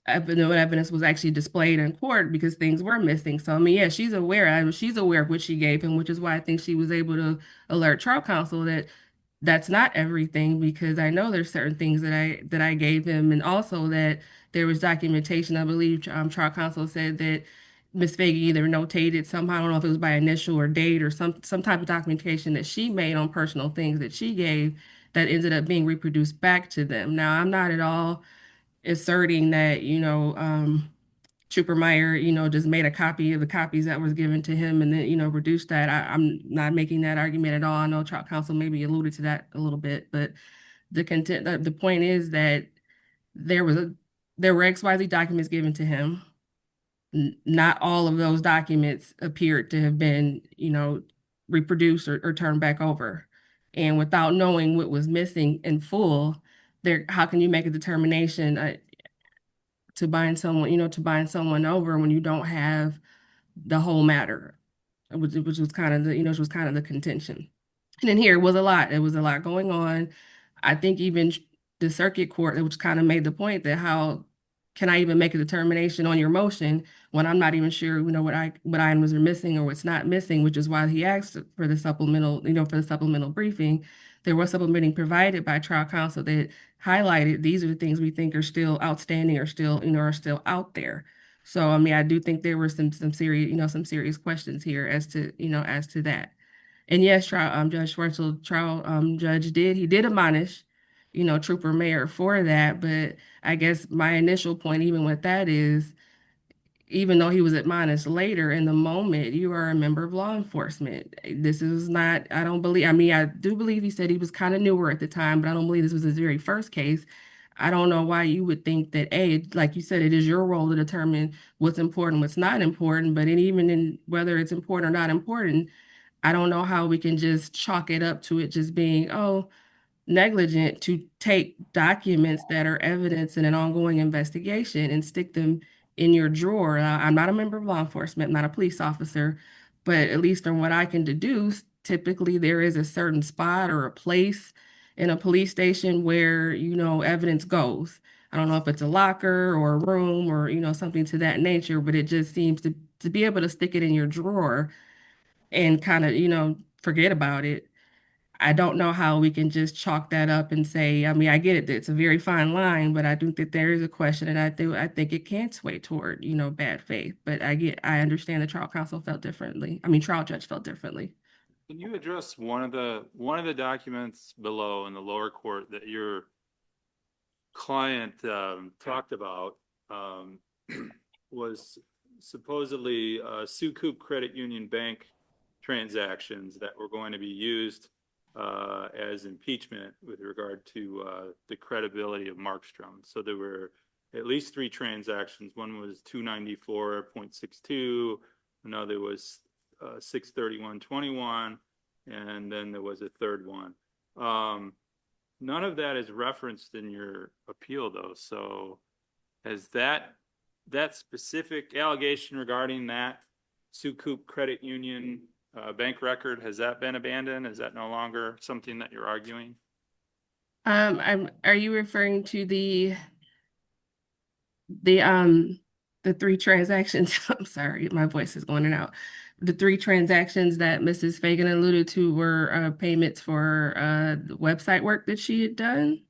evidence was actually displayed in court because things were missing. So I mean, yeah, she's aware. She's aware of what she gave him, which is why I think she was able to alert trial counsel that that's not everything because I know there's certain things that I gave him, and also that there was documentation. I believe trial counsel said that Miss Fagin either notated somehow, I don't know if it was by initial or date or some type of documentation that she made on personal things that she gave that ended up being reproduced back to them. Now, I'm not at all asserting that, Trooper Meyer, just made a copy of the copies that was given to him and then, reduced that. I'm not making that argument at all. I know trial counsel maybe alluded to that a little bit, but the point is that there was there were XYZ documents given to him. Not all of those documents appeared to have been, reproduced or turned back over. And without knowing what was missing in full, there, how can you make a determination to bind someone, to bind someone over when you don't have the whole matter, which was kind of the, which was kind of the contention. And then here was a lot. It was a lot going on. I think even the circuit court, which kind of made the point that how can I even make a determination on your motion when I'm not even sure, what items are missing or what's not missing, which is why he asked for the supplemental, for the supplemental briefing. There was supplementing provided by trial counsel that highlighted these are the things we think are still outstanding or still, are still out there. So I mean, I do think there were some serious, some serious questions here as to, as to that. And yes, Judge Schwartzel, judge he did admonish, Trooper Mayer for that. But I guess my initial point, even with that, is even though he was admonished later, in the moment, you are a member of law enforcement. This is not, I don't believe, I mean, I do believe he said he was kind of newer at the time, but I don't believe this was his very first case. I don't know why you would think that, like you said, it is your role to determine what's important, what's not important, but even in whether it's important or not important, I don't know how we can just chalk it up to it just being, oh, negligent to take documents that are evidence in an ongoing investigation and stick them in your drawer. I'm not a member of law enforcement, I'm not a police officer, but at least from what I can deduce, typically there is a certain spot or a place in a police station where, evidence goes. I don't know if it's a locker or a room or, something to that nature, but it just seems to be able to stick it in your drawer and kind of, forget about it. I don't know how we can just chalk that up and say, I mean, I get it, it's a very fine line, but I do think there is a question, and I think it can sway toward, bad faith. But I understand the trial counsel felt differently. I mean, trial judge felt differently. Can you address one of the documents below in the lower court that your client talked about was supposedly Sukuk Credit Union Bank transactions that were going to be used as impeachment with regard to the credibility of Markstrom. So there were at least 3 transactions. One was 294.62, another was 631.21, and then there was a third one. None of that is referenced in your appeal, though. So has that specific allegation regarding that Sukuk Credit Union bank record, has that been abandoned? Is that no longer something that you're arguing? Are you referring to the 3 transactions? I'm sorry, my voice is going in and out. The 3 transactions that Mrs. Fagan alluded to were payments for the website work that she had done.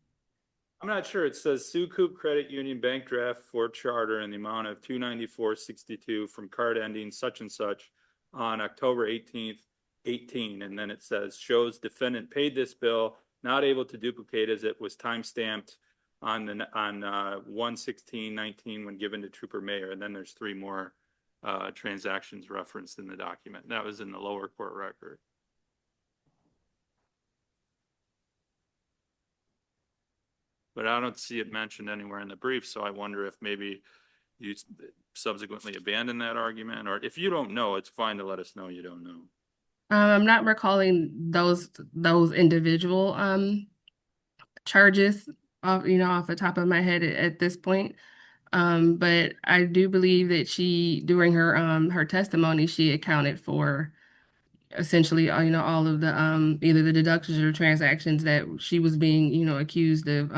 I'm not sure. It says Sukuk Credit Union bank draft for charter in the amount of $294.62 from card ending such and such on October 18th, 18. And then it says shows defendant paid this bill, not able to duplicate as it was time stamped on 1/16/19 when given to Trooper Mayer. And then there's 3 more transactions referenced in the document. That was in the lower court record. But I don't see it mentioned anywhere in the brief, so I wonder if maybe you subsequently abandoned that argument, or if you don't know, it's fine to let us know you don't know. I'm not recalling those individual charges off the top of my head at this point. But I do believe that she, during her testimony, she accounted for essentially, all of the either the deductions or transactions that she was being, accused of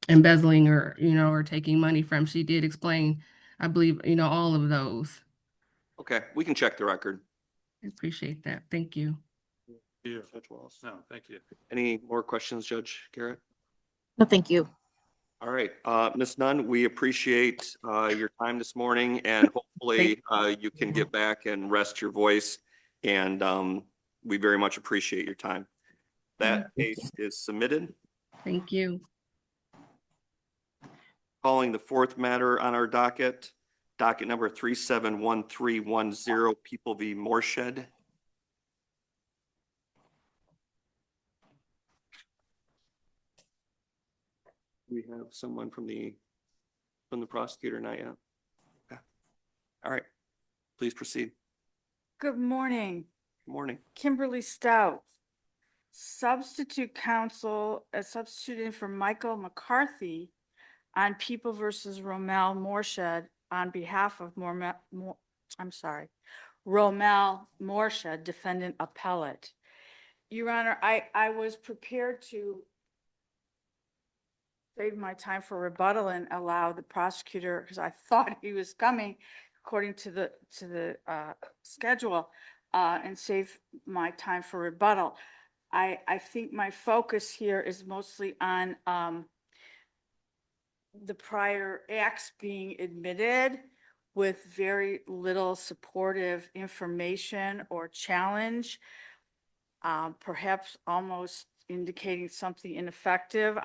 embezzling or, or taking money from. She did explain, I believe, all of those. Okay, we can check the record. I appreciate that. Thank you. Yeah. Judge Wallace. No, thank you. Any more questions, Judge Garrett? No, thank you. All right, Ms. Nunn, we appreciate your time this morning, and hopefully you can get back and rest your voice, and we very much appreciate your time. That case is submitted. Thank you. Calling the 4th matter on our docket number 371310, People v. Morshed. We have someone from the prosecutor, not yet. Okay. All right, please proceed. Good morning. Good morning. Kimberly Stout, substitute counsel, substituting for Michael McCarthy on People versus Romel Morshed on behalf of Romel Morshed, defendant appellate. Your Honor, I was prepared to save my time for rebuttal and allow the prosecutor, because I thought he was coming according to the schedule, and save my time for rebuttal. I think my focus here is mostly on the prior acts being admitted with very little supportive information or challenge, perhaps almost indicating something ineffective,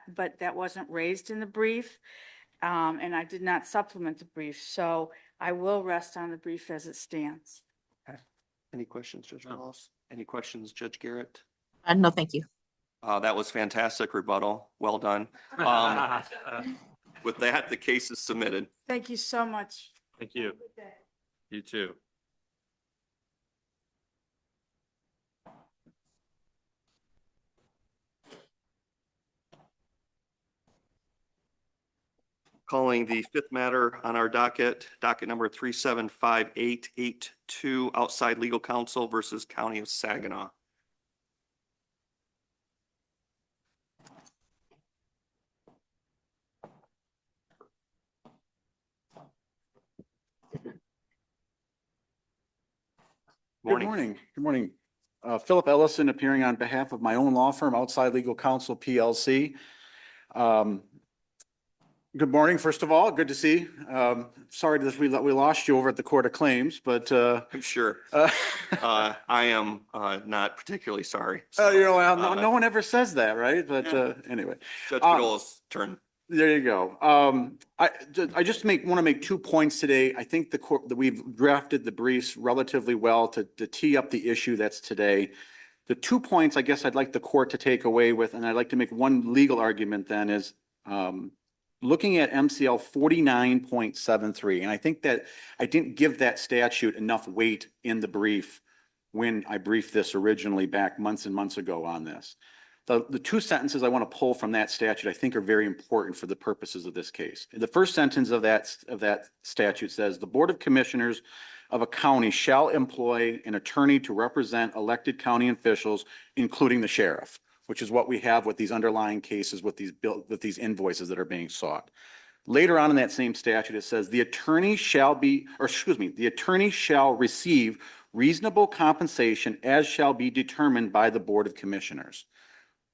but that wasn't raised in the brief, and I did not supplement the brief, so I will rest on the brief as it stands. Any questions, Judge No. Wallace? Any questions, Judge Garrett? No, thank you. That was fantastic rebuttal. Well done. With that, the case is submitted. Thank you so much. Thank you. Good day. You too. Calling the fifth matter on our docket, docket number 375882, outside legal counsel versus County of Saginaw. Good morning. Good morning. Philip Ellison appearing on behalf of my own law firm, Outside Legal Counsel PLC. Good morning, first of all. Good to see. Sorry that we lost you over at the Court of Claims, but I'm sure. I am not particularly sorry. no one ever says that, right? But anyway, Judge Goodall's turn. there you go. I just want to make 2 points today. I think the court that we've drafted the briefs relatively well to tee up the issue that's today. The 2 points I guess I'd like the court to take away with, and I'd like to make one legal argument then, is looking at MCL 49.73. And I think that I didn't give that statute enough weight in the brief when I briefed this originally back months and months ago on this. The 2 sentences I want to pull from that statute I think are very important for the purposes of this case. The first sentence of that statute says, the Board of Commissioners of a county shall employ an attorney to represent elected county officials, including the sheriff, which is what we have with these underlying cases with these invoices that are being sought. Later on in that same statute, it says the attorney shall receive reasonable compensation as shall be determined by the Board of Commissioners.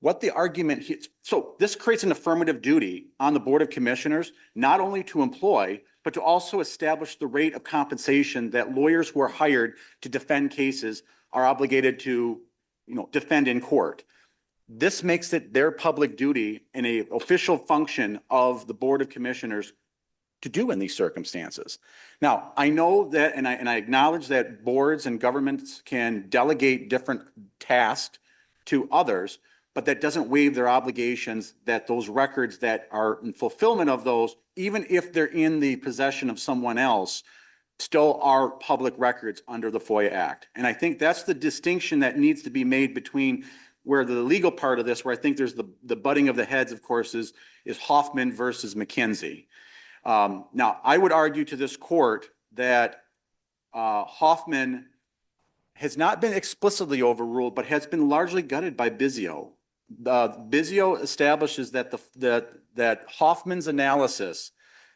What the argument here, so this creates an affirmative duty on the Board of Commissioners, not only to employ, but to also establish the rate of compensation that lawyers who are hired to defend cases are obligated to, defend in court. This makes it their public duty and an official function of the Board of Commissioners to do in these circumstances. Now, I know that, and I acknowledge that boards and governments can delegate different tasks to others, but that doesn't waive their obligations that those records that are in fulfillment of those, even if they're in the possession of someone else, still are public records under the FOIA Act. And I think that's the distinction that needs to be made between where the legal part of this, where I think there's the butting of the heads, of course, is Hoffman versus McKenzie. Now, I would argue to this court that Hoffman has not been explicitly overruled, but has been largely gutted by Bizzio. Bizzio establishes that that Hoffman's analysis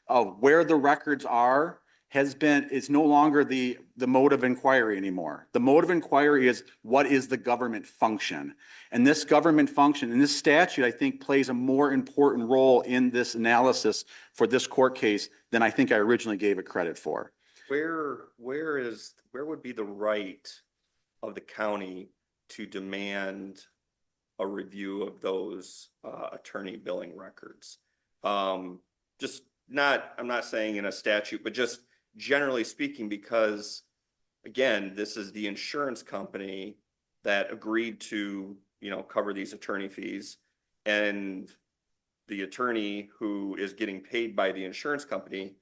of where the records are is no longer the mode of inquiry anymore. The mode of inquiry is what is the government function, and this government function in this statute I think plays a more important role in this analysis for this court case than I think I originally gave it credit for. Where would be the right of the county to demand a review of those attorney billing records? I'm not saying in a statute, but just generally speaking, because again, this is the insurance company that agreed to, cover these attorney fees, and the attorney who is getting paid by the insurance company,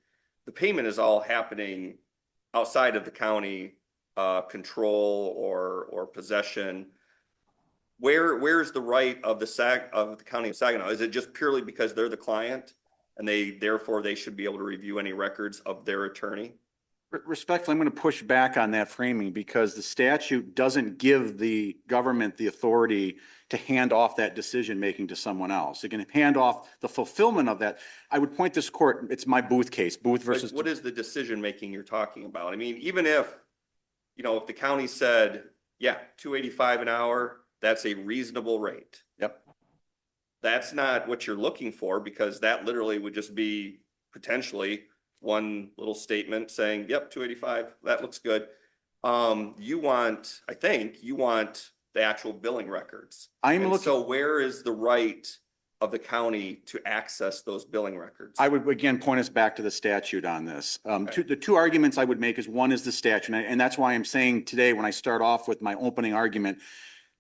the payment is all happening outside of the county control or possession, where's the right of the county of Saginaw? Is it just purely because they're the client and therefore they should be able to review any records of their attorney? Respectfully, I'm going to push back on that framing because the statute doesn't give the government the authority to hand off that decision-making to someone else. It can hand off the fulfillment of that. I would point this court, it's my Booth case, Booth versus. What is the decision-making you're talking about? I mean, even if, if the county said, yeah, 285 an hour, that's a reasonable rate. Yep. That's not what you're looking for, because that literally would just be potentially one little statement saying, yep, 285, that looks good. I think you want the actual billing records. So where is the right of the county to access those billing records? I would again point us back to the statute on this. The two arguments I would make is one is the statute, and that's why I'm saying today when I start off with my opening argument,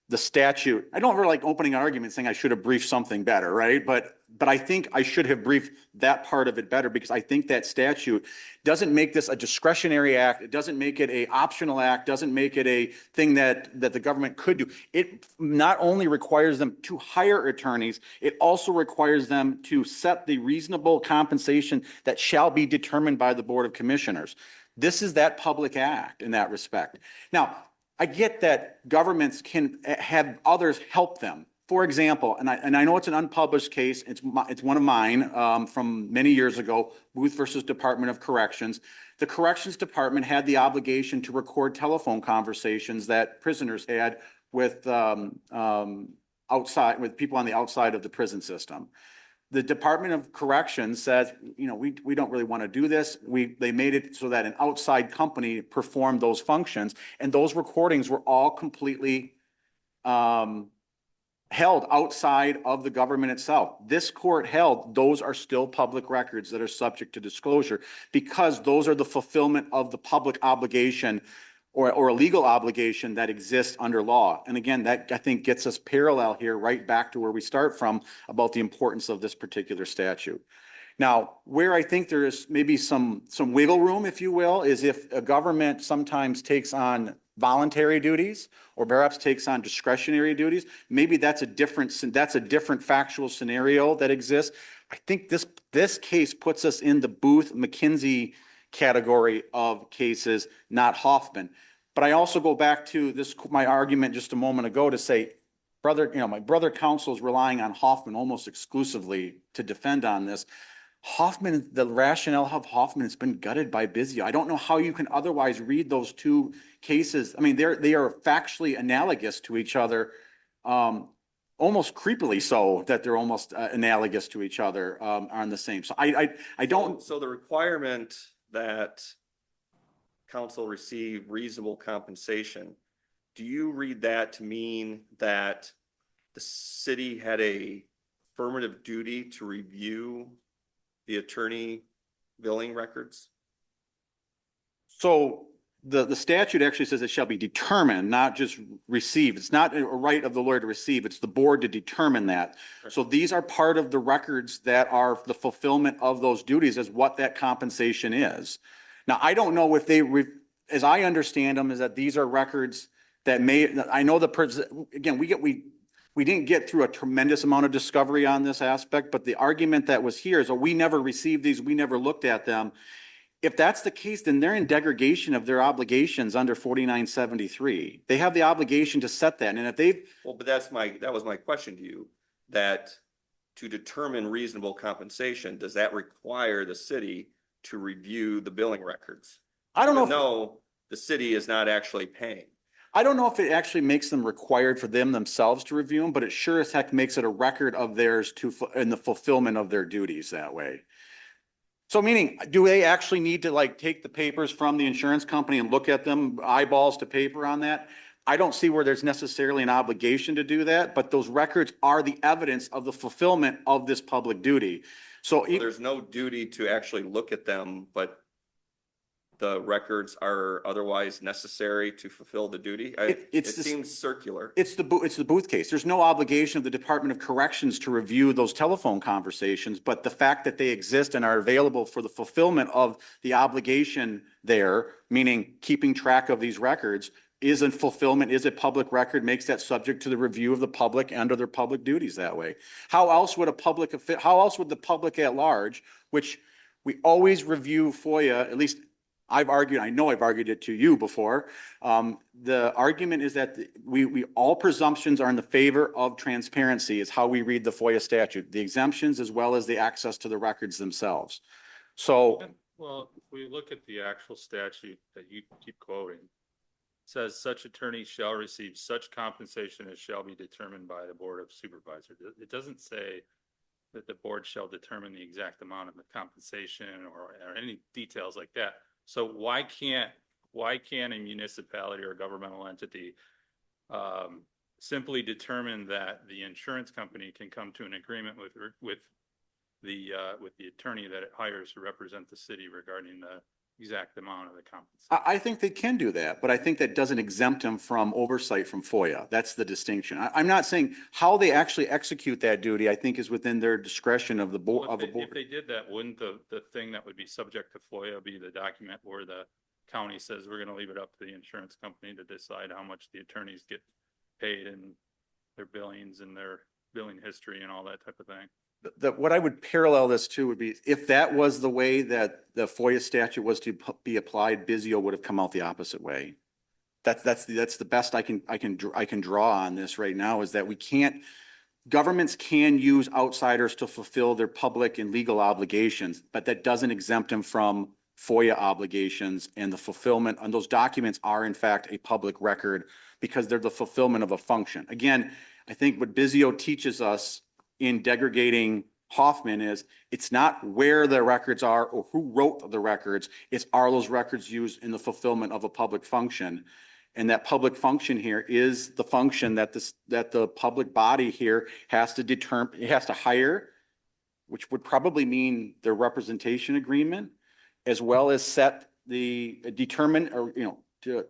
the statute, I don't really like opening an argument saying I should have briefed something better, right? But I think I should have briefed that part of it better because I think that statute doesn't make this a discretionary act. It doesn't make it a optional act, doesn't make it a thing that the government could do. It not only requires them to hire attorneys, it also requires them to set the reasonable compensation that shall be determined by the Board of Commissioners. This is that public act in that respect. Now, I get that governments can have others help them. For example, and I know it's an unpublished case, it's one of mine from many years ago, Booth versus Department of Corrections. The Corrections Department had the obligation to record telephone conversations that prisoners had with people on the outside of the prison system. The Department of Corrections says, we don't really want to do this. They made it so that an outside company performed those functions, and those recordings were all completely held outside of the government itself. This court held those are still public records that are subject to disclosure because those are the fulfillment of the public obligation or a legal obligation that exists under law. And again, that I think gets us parallel here right back to where we start from about the importance of this particular statute. Now, where I think there is maybe some wiggle room, if you will, is if a government sometimes takes on voluntary duties or perhaps takes on discretionary duties, maybe that's a different factual scenario that exists. I think this case puts us in the Booth McKinsey category of cases, not Hoffman. But I also go back to my argument just a moment ago to say, my brother counsel is relying on Hoffman almost exclusively to defend on this. Hoffman, the rationale of Hoffman has been gutted by Bizio. I don't know how you can otherwise read those two cases. I mean, they are factually analogous to each other, almost creepily so that they're almost analogous to each other on the same. So I don't. So the requirement that counsel receive reasonable compensation, do you read that to mean that the city had a affirmative duty to review the attorney billing records? So the statute actually says it shall be determined, not just received. It's not a right of the lawyer to receive. It's the board to determine that. So these are part of the records that are the fulfillment of those duties as what that compensation is. Now, I don't know if as I understand them, is that these are records that I know again, we didn't get through a tremendous amount of discovery on this aspect, but the argument that was here is, we never received these, we never looked at them. If that's the case, then they're in degradation of their obligations under 4973. They have the obligation to set that. And if but that was my question to you, that to determine reasonable compensation, does that require the city to review the billing records? I don't know. No, the city is not actually paying. I don't know if it actually makes them required for themselves to review them, but it sure as heck makes it a record of theirs in the fulfillment of their duties that way. So meaning, do they actually need to take the papers from the insurance company and look at them eyeballs to paper on that? I don't see where there's necessarily an obligation to do that, but those records are the evidence of the fulfillment of this public duty. So there's no duty to actually look at them, but the records are otherwise necessary to fulfill the duty? It It's this- seems circular. It's the Booth case. There's no obligation of the Department of Corrections to review those telephone conversations, but the fact that they exist and are available for the fulfillment of the obligation there, meaning keeping track of these records, is a fulfillment, is a public record, makes that subject to the review of the public and other public duties that way. How else would the public at large, which we always review FOIA, at least I've argued, I know I've argued it to you before. The argument is that we all presumptions are in the favor of transparency is how we read the FOIA statute, the exemptions as well as the access to the records themselves. So, Well, if we look at the actual statute that you keep quoting, it says such attorney shall receive such compensation as shall be determined by the Board of Supervisors. It doesn't say that the board shall determine the exact amount of the compensation or any details like that. So why can't a municipality or a governmental entity simply determine that the insurance company can come to an agreement with the attorney that it hires to represent the city regarding the exact amount of the compensation? I think they can do that, but I think that doesn't exempt them from oversight from FOIA. That's the distinction. I'm not saying how they actually execute that duty, I think is within their discretion of the board. If they did that, wouldn't the thing that would be subject to FOIA be the document where the county says we're gonna leave it up to the insurance company to decide how much the attorneys get paid and their billings and their billing history and all that type of thing? What I would parallel this to would be if that was the way that the FOIA statute was to be applied, Bizio would have come out the opposite way. That's the best I can draw on this right now is that governments can use outsiders to fulfill their public and legal obligations, but that doesn't exempt them from FOIA obligations, and the fulfillment on those documents are in fact a public record because they're the fulfillment of a function. Again, I think what Bizio teaches us in degrading Hoffman is it's not where the records are or who wrote the records, it's are those records used in the fulfillment of a public function. And that public function here is the function that the public body here has to determine, it has to hire, which would probably mean their representation agreement, as well as determine or, to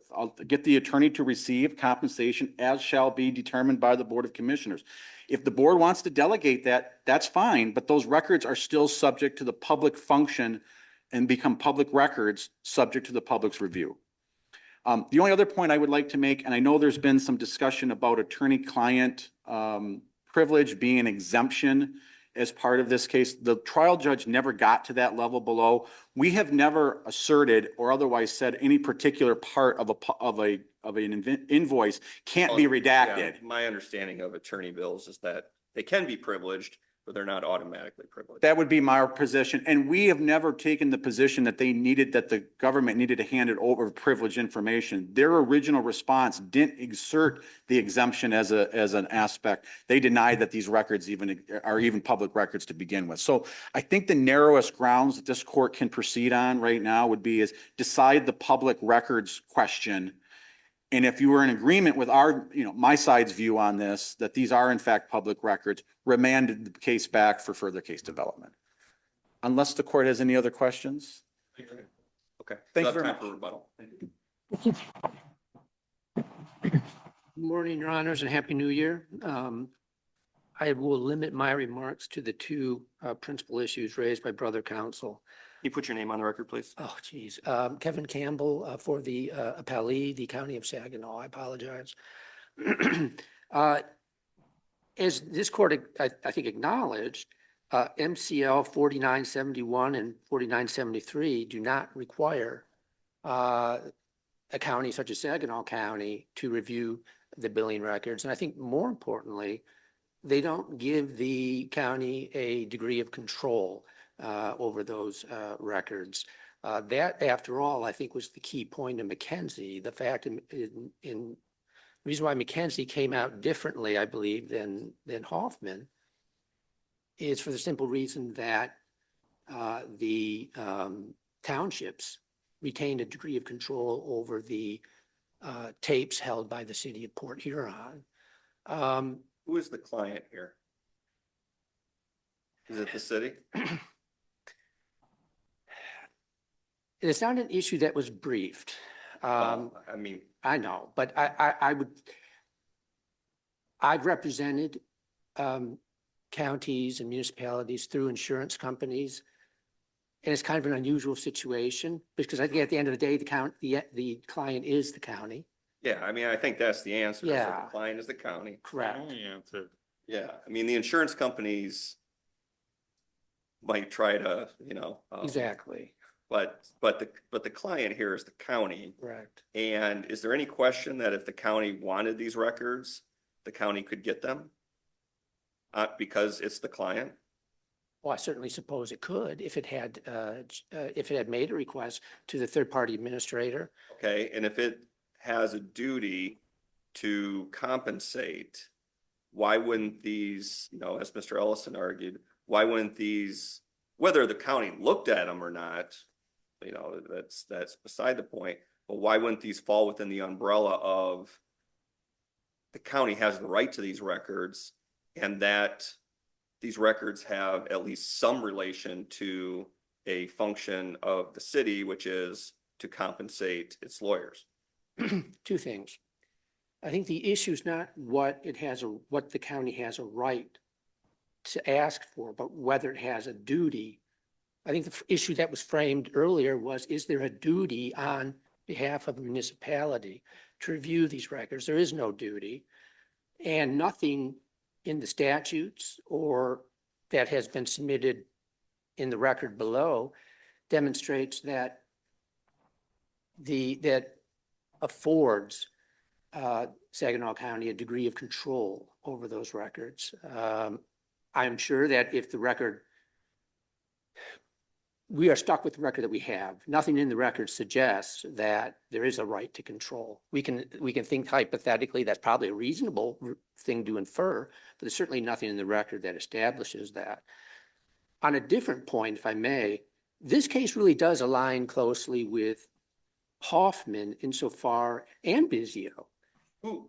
get the attorney to receive compensation as shall be determined by the Board of Commissioners. If the board wants to delegate that, that's fine, but those records are still subject to the public function and become public records subject to the public's review. The only other point I would like to make, and I know there's been some discussion about attorney-client privilege being an exemption as part of this case. The trial judge never got to that level below. We have never asserted or otherwise said any particular part of an invoice can't be redacted. Yeah, my understanding of attorney bills is that they can be privileged, but they're not automatically privileged. That would be my position. And we have never taken the position that the government needed to hand it over privileged information. Their original response didn't exert the exemption as an aspect. They denied that these records are even public records to begin with. So I think the narrowest grounds that this court can proceed on right now would be is decide the public records question. And if you were in agreement with my side's view on this, that these are in fact public records, remanded the case back for further case development. Unless the court has any other questions? Okay. Thank you We'll very have time much. for rebuttal. Good morning, Your Honors, and Happy New Year. I will limit my remarks to the two principal issues raised by brother counsel. Can you put your name on the record, please? Oh, geez. Kevin Campbell for the appellee, the County of Saginaw. I apologize. As this court, I think, acknowledged, MCL 4971 and 4973 do not require a county such as Saginaw County to review the billing records. And I think more importantly, they don't give the county a degree of control over those records. That, after all, I think was the key point of McKenzie. The fact in reason why McKenzie came out differently, I believe, than Hoffman is for the simple reason that the townships retained a degree of control over the tapes held by the city of Port Huron. Who is the client here? Is it the city? it's not an issue that was briefed. Well, I mean, I know, but I've represented counties and municipalities through insurance companies. And it's kind of an unusual situation because I think at the end of the day, the client is the county. yeah, I mean, I think that's the answer. is that Yeah. The client is the county. Correct. Only answer. Yeah, I mean, the insurance companies might try to, Exactly. but the client here is the county. Correct. And is there any question that if the county wanted these records, the county could get them? Because it's the client? Well, I certainly suppose it could if it had made a request to the third-party administrator. Okay, and if it has a duty to compensate, why wouldn't these, as Mr. Ellison argued, why wouldn't these, whether the county looked at them or not, that's beside the point, but why wouldn't these fall within the umbrella of the county has the right to these records and that these records have at least some relation to a function of the city, which is to compensate its lawyers? Two things. I think the issue is not what the county has a right to ask for, but whether it has a duty. I think the issue that was framed earlier was, is there a duty on behalf of the municipality to review these records? There is no duty, and nothing in the statutes or that has been submitted in the record below demonstrates that that affords Saginaw County a degree of control over those records. I'm sure that if the record, we are stuck with the record that we have. Nothing in the record suggests that there is a right to control. We can think hypothetically that's probably a reasonable thing to infer, but there's certainly nothing in the record that establishes that. On a different point, if I may, this case really does align closely with Hoffman insofar, and Bizio. Ooh,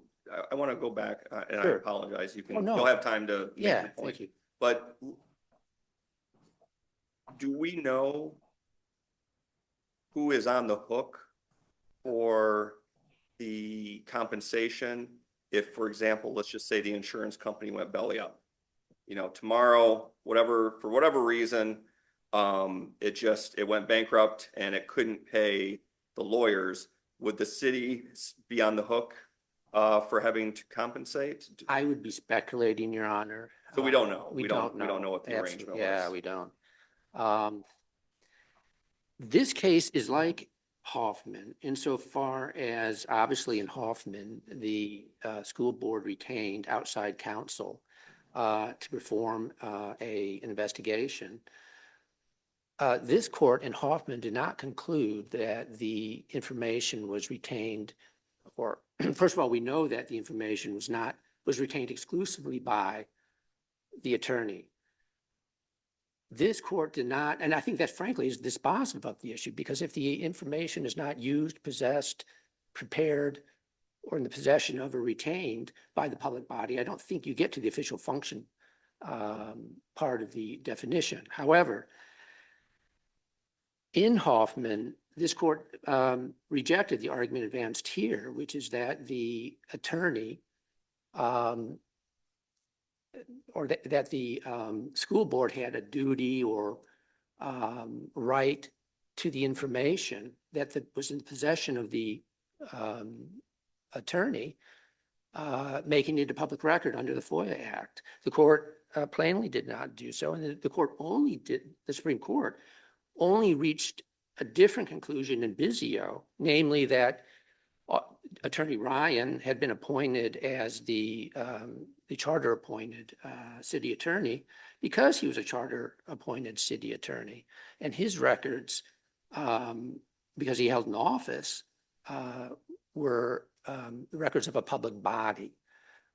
I want to go back, and I Sure. apologize. Oh, no. You'll have time to make Yeah, your point. thank you. But do we know who is on the hook for the compensation if, for example, let's just say the insurance company went belly up? Tomorrow, for whatever reason, it went bankrupt and it couldn't pay the lawyers. Would the city be on the hook for having to compensate? I would be speculating, Your Honor. So we don't know. We don't know. We don't know what the Absolutely. arrangement Yeah, was. we don't. This case is like Hoffman insofar as obviously in Hoffman, the school board retained outside counsel to perform a investigation. This court in Hoffman did not conclude that the information was retained, or first of all, we know that the information was retained exclusively by the attorney. This court did not, and I think that frankly is dispositive of the issue, because if the information is not used, possessed, prepared, or in the possession of or retained by the public body, I don't think you get to the official function part of the definition. However, in Hoffman, this court rejected the argument advanced here, which is that the attorney or that the school board had a duty or right to the information that was in possession of the attorney, making it a public record under the FOIA Act. The court plainly did not do so, and the Supreme Court only reached a different conclusion in Bizio, namely that Attorney Ryan had been appointed as the charter-appointed city attorney because he was a charter-appointed city attorney, and his records, because he held an office, were records of a public body.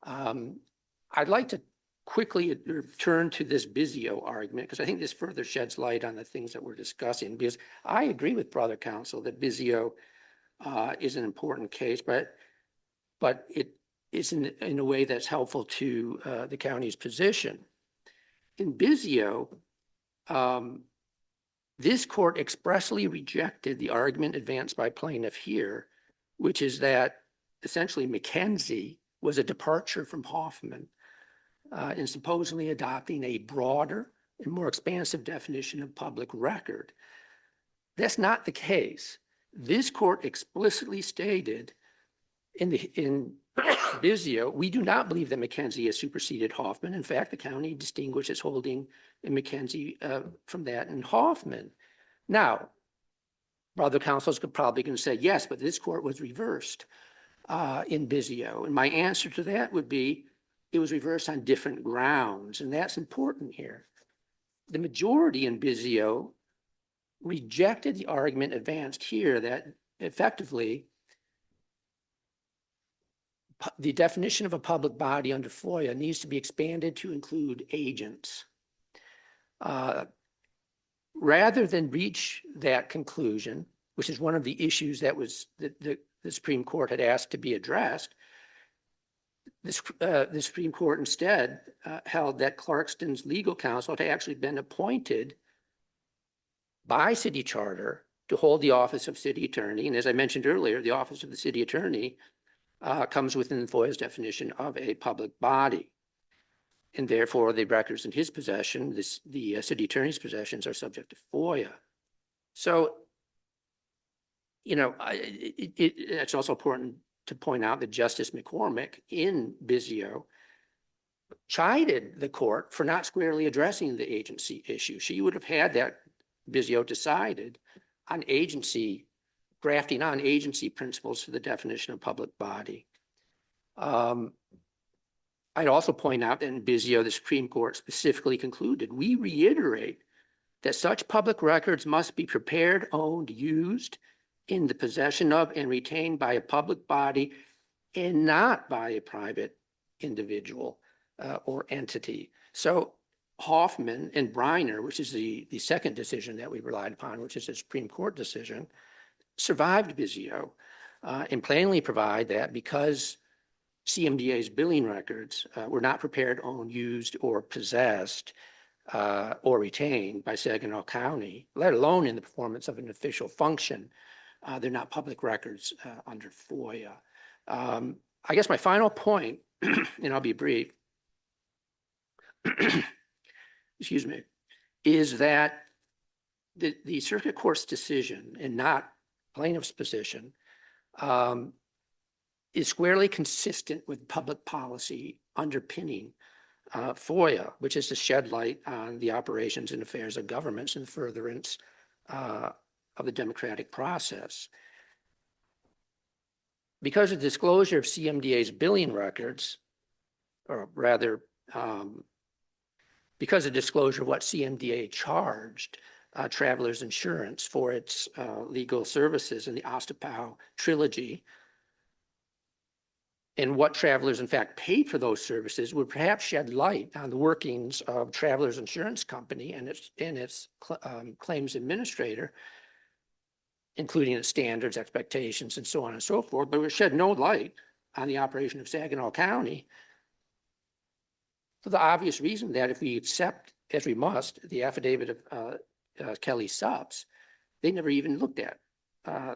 I'd like to quickly turn to this Bizio argument, because I think this further sheds light on the things that we're discussing, because I agree with Brother Counsel that Bizio is an important case, but it is in a way that's helpful to the county's position. In Bizio, This court expressly rejected the argument advanced by plaintiff here, which is that essentially McKenzie was a departure from Hoffman in supposedly adopting a broader and more expansive definition of public record. That's not the case. This court explicitly stated in Bizio, we do not believe that McKenzie has superseded Hoffman. In fact, the county distinguishes holding in McKenzie from that in Hoffman. Now, brother counsels could probably can say, yes, but this court was reversed in Bizio. And my answer to that would be, it was reversed on different grounds. And that's important here. The majority in Bizio rejected the argument advanced here that effectively the definition of a public body under FOIA needs to be expanded to include agents. Rather than reach that conclusion, which is one of the issues that the Supreme Court had asked to be addressed, the Supreme Court instead held that Clarkston's legal counsel had actually been appointed by city charter to hold the office of city attorney. And as I mentioned earlier, the office of the city attorney comes within FOIA's definition of a public body. And therefore, the records in his possession, the city attorney's possessions, are subject to FOIA. So, you know, it's also important to point out that Justice McCormick in Bizio chided the court for not squarely addressing the agency issue. She would have had that Bizio decided on agency, drafting on agency principles for the definition of public body. I'd also point out that in Bizio, the Supreme Court specifically concluded, we reiterate that such public records must be prepared, owned, used in the possession of, and retained by a public body and not by a private individual or entity. So Hoffman and Briner, which is the second decision that we relied upon, which is a Supreme Court decision, survived Bizio and plainly provide that because CMDA's billing records were not prepared, owned, used, or possessed or retained by Saginaw County, let alone in the performance of an official function. They're not public records under FOIA. I guess my final point, and I'll be brief, excuse me, is that the circuit court's decision, and not plaintiff's position, is squarely consistent with public policy underpinning FOIA, which is to shed light on the operations and affairs of governments in furtherance of the democratic process. Because of disclosure of CMDA's billing records, or rather, because of disclosure of what CMDA charged Travelers Insurance for its legal services in the Ostapow trilogy, and what Travelers in fact paid for those services, would perhaps shed light on the workings of Travelers Insurance Company and its claims administrator, including its standards, expectations, and so on and so forth, but would shed no light on the operation of Saginaw County for the obvious reason that if we accept, as we must, the affidavit of Kelly Subs, they never even looked at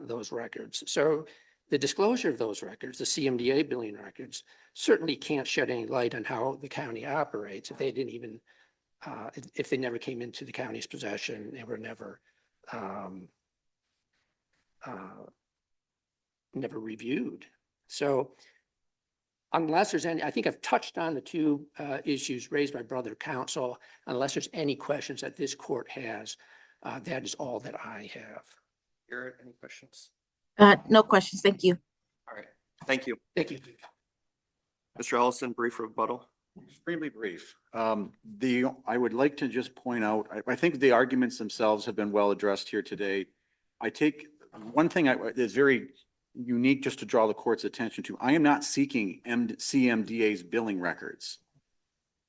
those records. So the disclosure of those records, the CMDA billing records, certainly can't shed any light on how the county operates if they didn't even, if they never came into the county's possession, they were never never reviewed. So unless there's any, I think I've touched on the two issues raised by brother counsel. Unless there's any questions that this court has, that is all that I have. Garrett, any questions? No questions. Thank you. All right, thank you. Thank you. Mr. Ellison, brief rebuttal. Extremely brief. I would like to just point out, I think the arguments themselves have been well addressed here today. I take one thing is very unique just to draw the court's attention to. I am not seeking CMDA's billing records.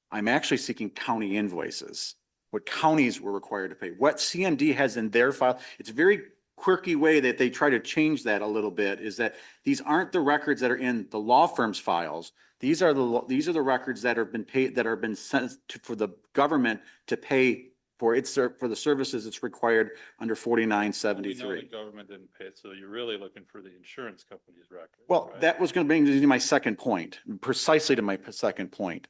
I'm actually seeking county invoices, what counties were required to pay. What CMD has in their file, it's a very quirky way that they try to change that a little bit, is that these aren't the records that are in the law firm's files. These are the records that have been paid, that have been sent for the government to pay for for the services it's required under We know the 4973. government didn't pay it, so you're really looking for the insurance company's record. Well, right? that was going to bring me to my second point, precisely to my second point.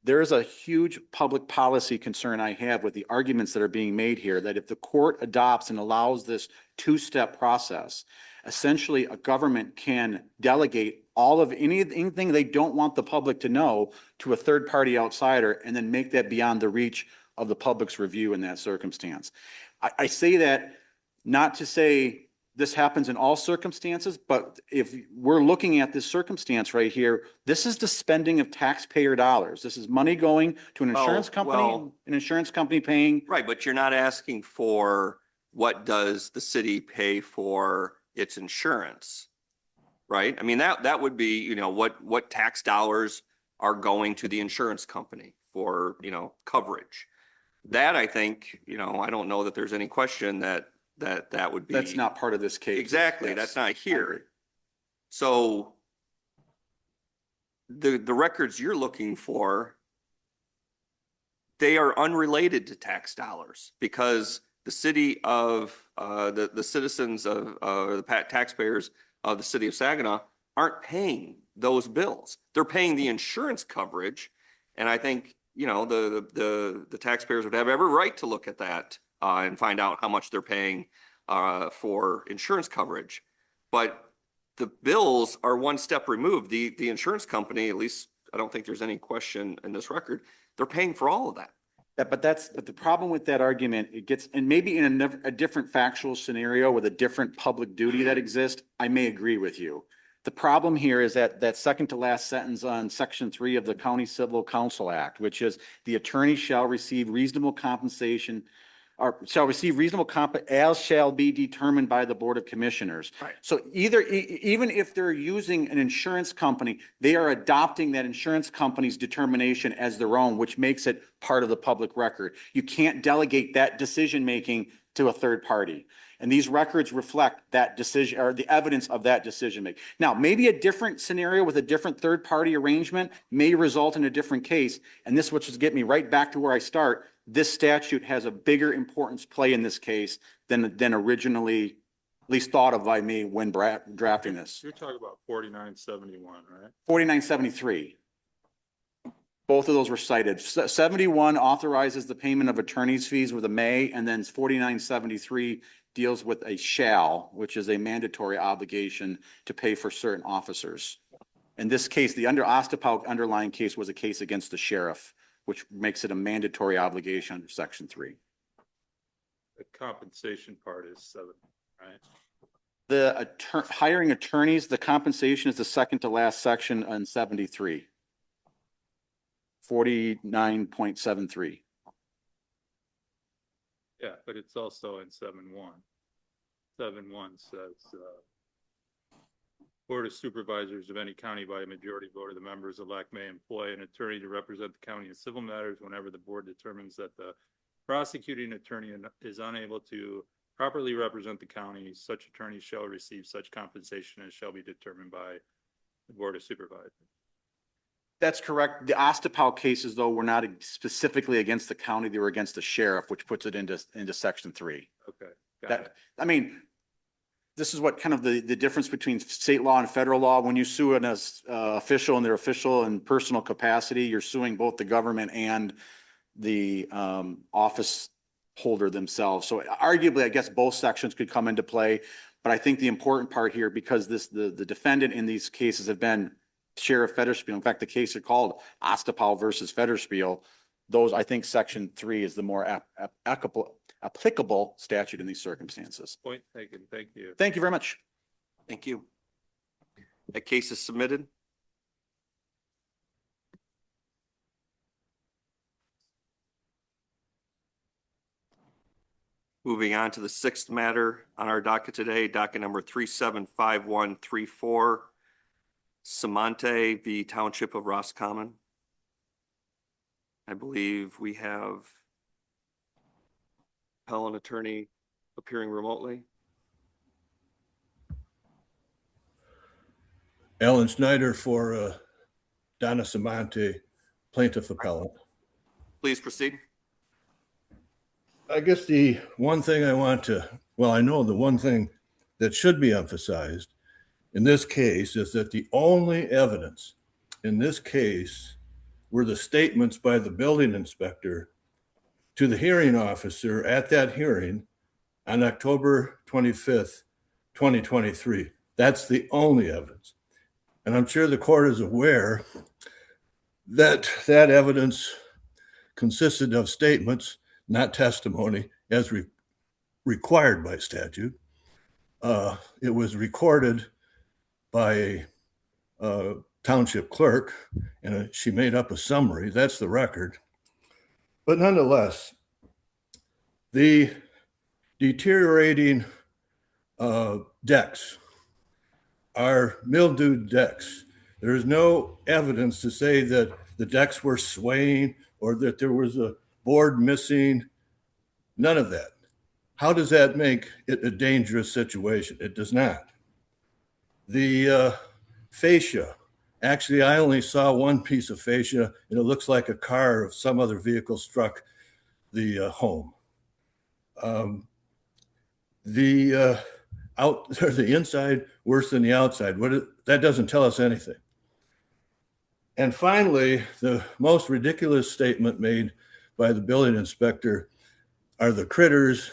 There is a huge public policy concern I have with the arguments that are being made here, that if the court adopts and allows this two-step process, essentially a government can delegate all of anything they don't want the public to know to a third-party outsider and then make that beyond the reach of the public's review in that circumstance. I say that not to say this happens in all circumstances, but if we're looking at this circumstance right here, this is the spending of taxpayer dollars. This is money going to an insurance company, an insurance company paying. Right, but you're not asking for what does the city pay for its insurance, right? I mean, that would be, you know, what tax dollars are going to the insurance company for, you know, coverage. That I think, you know, I don't know that there's any question that would be. That's not part of this case. Exactly, Yes. that's not I agree. here. So the records you're looking for, they are unrelated to tax dollars because the city of, the citizens of, the taxpayers of the city of Saginaw aren't paying those bills. They're paying the insurance coverage. And I think, you know, the taxpayers would have every right to look at that and find out how much they're paying for insurance coverage. But the bills are one step removed. The insurance company, at least I don't think there's any question in this record, they're paying for all of that. Yeah, but the problem with that argument, it gets, and maybe in a different factual scenario with a different public duty that exists, I may agree with you. The problem here is that second to last sentence on section 3 of the County Civil Council Act, which is the attorney shall receive reasonable compensation or shall receive reasonable as shall be determined by the Board of Commissioners. Right. So even if they're using an insurance company, they are adopting that insurance company's determination as their own, which makes it part of the public record. You can't delegate that decision-making to a third party. And these records reflect that decision or the evidence of that decision making. Now, maybe a different scenario with a different third party arrangement may result in a different case. And this, which is get me right back to where I start, this statute has a bigger importance play in this case than originally at least thought of by me when drafting this. You're talking about 4971, right? 4973. Both of those were cited. 71 authorizes the payment of attorney's fees with a may, and then 4973 deals with a shall, which is a mandatory obligation to pay for certain officers. In this case, the Ostapow underlying case was a case against the sheriff, which makes it a mandatory obligation under section 3. The compensation part is 7, right? The hiring attorneys, the compensation is the second to last section on 73. 49.73. Yeah, but it's also in 7.1. 7.1 says, Board of Supervisors of any county by a majority vote of the members elect may employ an attorney to represent the county in civil matters whenever the board determines that the prosecuting attorney is unable to properly represent the county. Such attorney shall receive such compensation as shall be determined by the Board of Supervisors. That's correct. The Ostapow cases, though, were not specifically against the county. They were against the sheriff, which puts it into section 3. Okay, got it. I mean, this is what kind of the difference between state law and federal law. When you sue an official in their official and personal capacity, you're suing both the government and the office holder themselves. So arguably, I guess both sections could come into play. But I think the important part here, because the defendant in these cases have been Sheriff Federspiel. In fact, the case are called Ostapow versus Federspiel. Those, I think section 3 is the more applicable statute in these circumstances. Point taken. Thank you. Thank you very much. Thank you. That case is submitted. Moving on to the 6th matter on our docket today, docket number 375134, Samante v. Township of Roscommon. I believe we have appellant attorney appearing remotely. Alan Snyder for Donna Samante, plaintiff appellant. Please proceed. I guess the one thing I know the one thing that should be emphasized in this case is that the only evidence in this case were the statements by the building inspector to the hearing officer at that hearing on October 25th, 2023. That's the only evidence. And I'm sure the court is aware that that evidence consisted of statements, not testimony, as required by statute. It was recorded by a township clerk, and she made up a summary. That's the record. But nonetheless, the deteriorating decks are mildewed decks. There is no evidence to say that the decks were swaying or that there was a board missing. None of that. How does that make it a dangerous situation? It does not. The fascia, actually, I only saw one piece of fascia, and it looks like a car of some other vehicle struck the home. The inside worse than the outside. That doesn't tell us anything. And finally, the most ridiculous statement made by the building inspector are the critters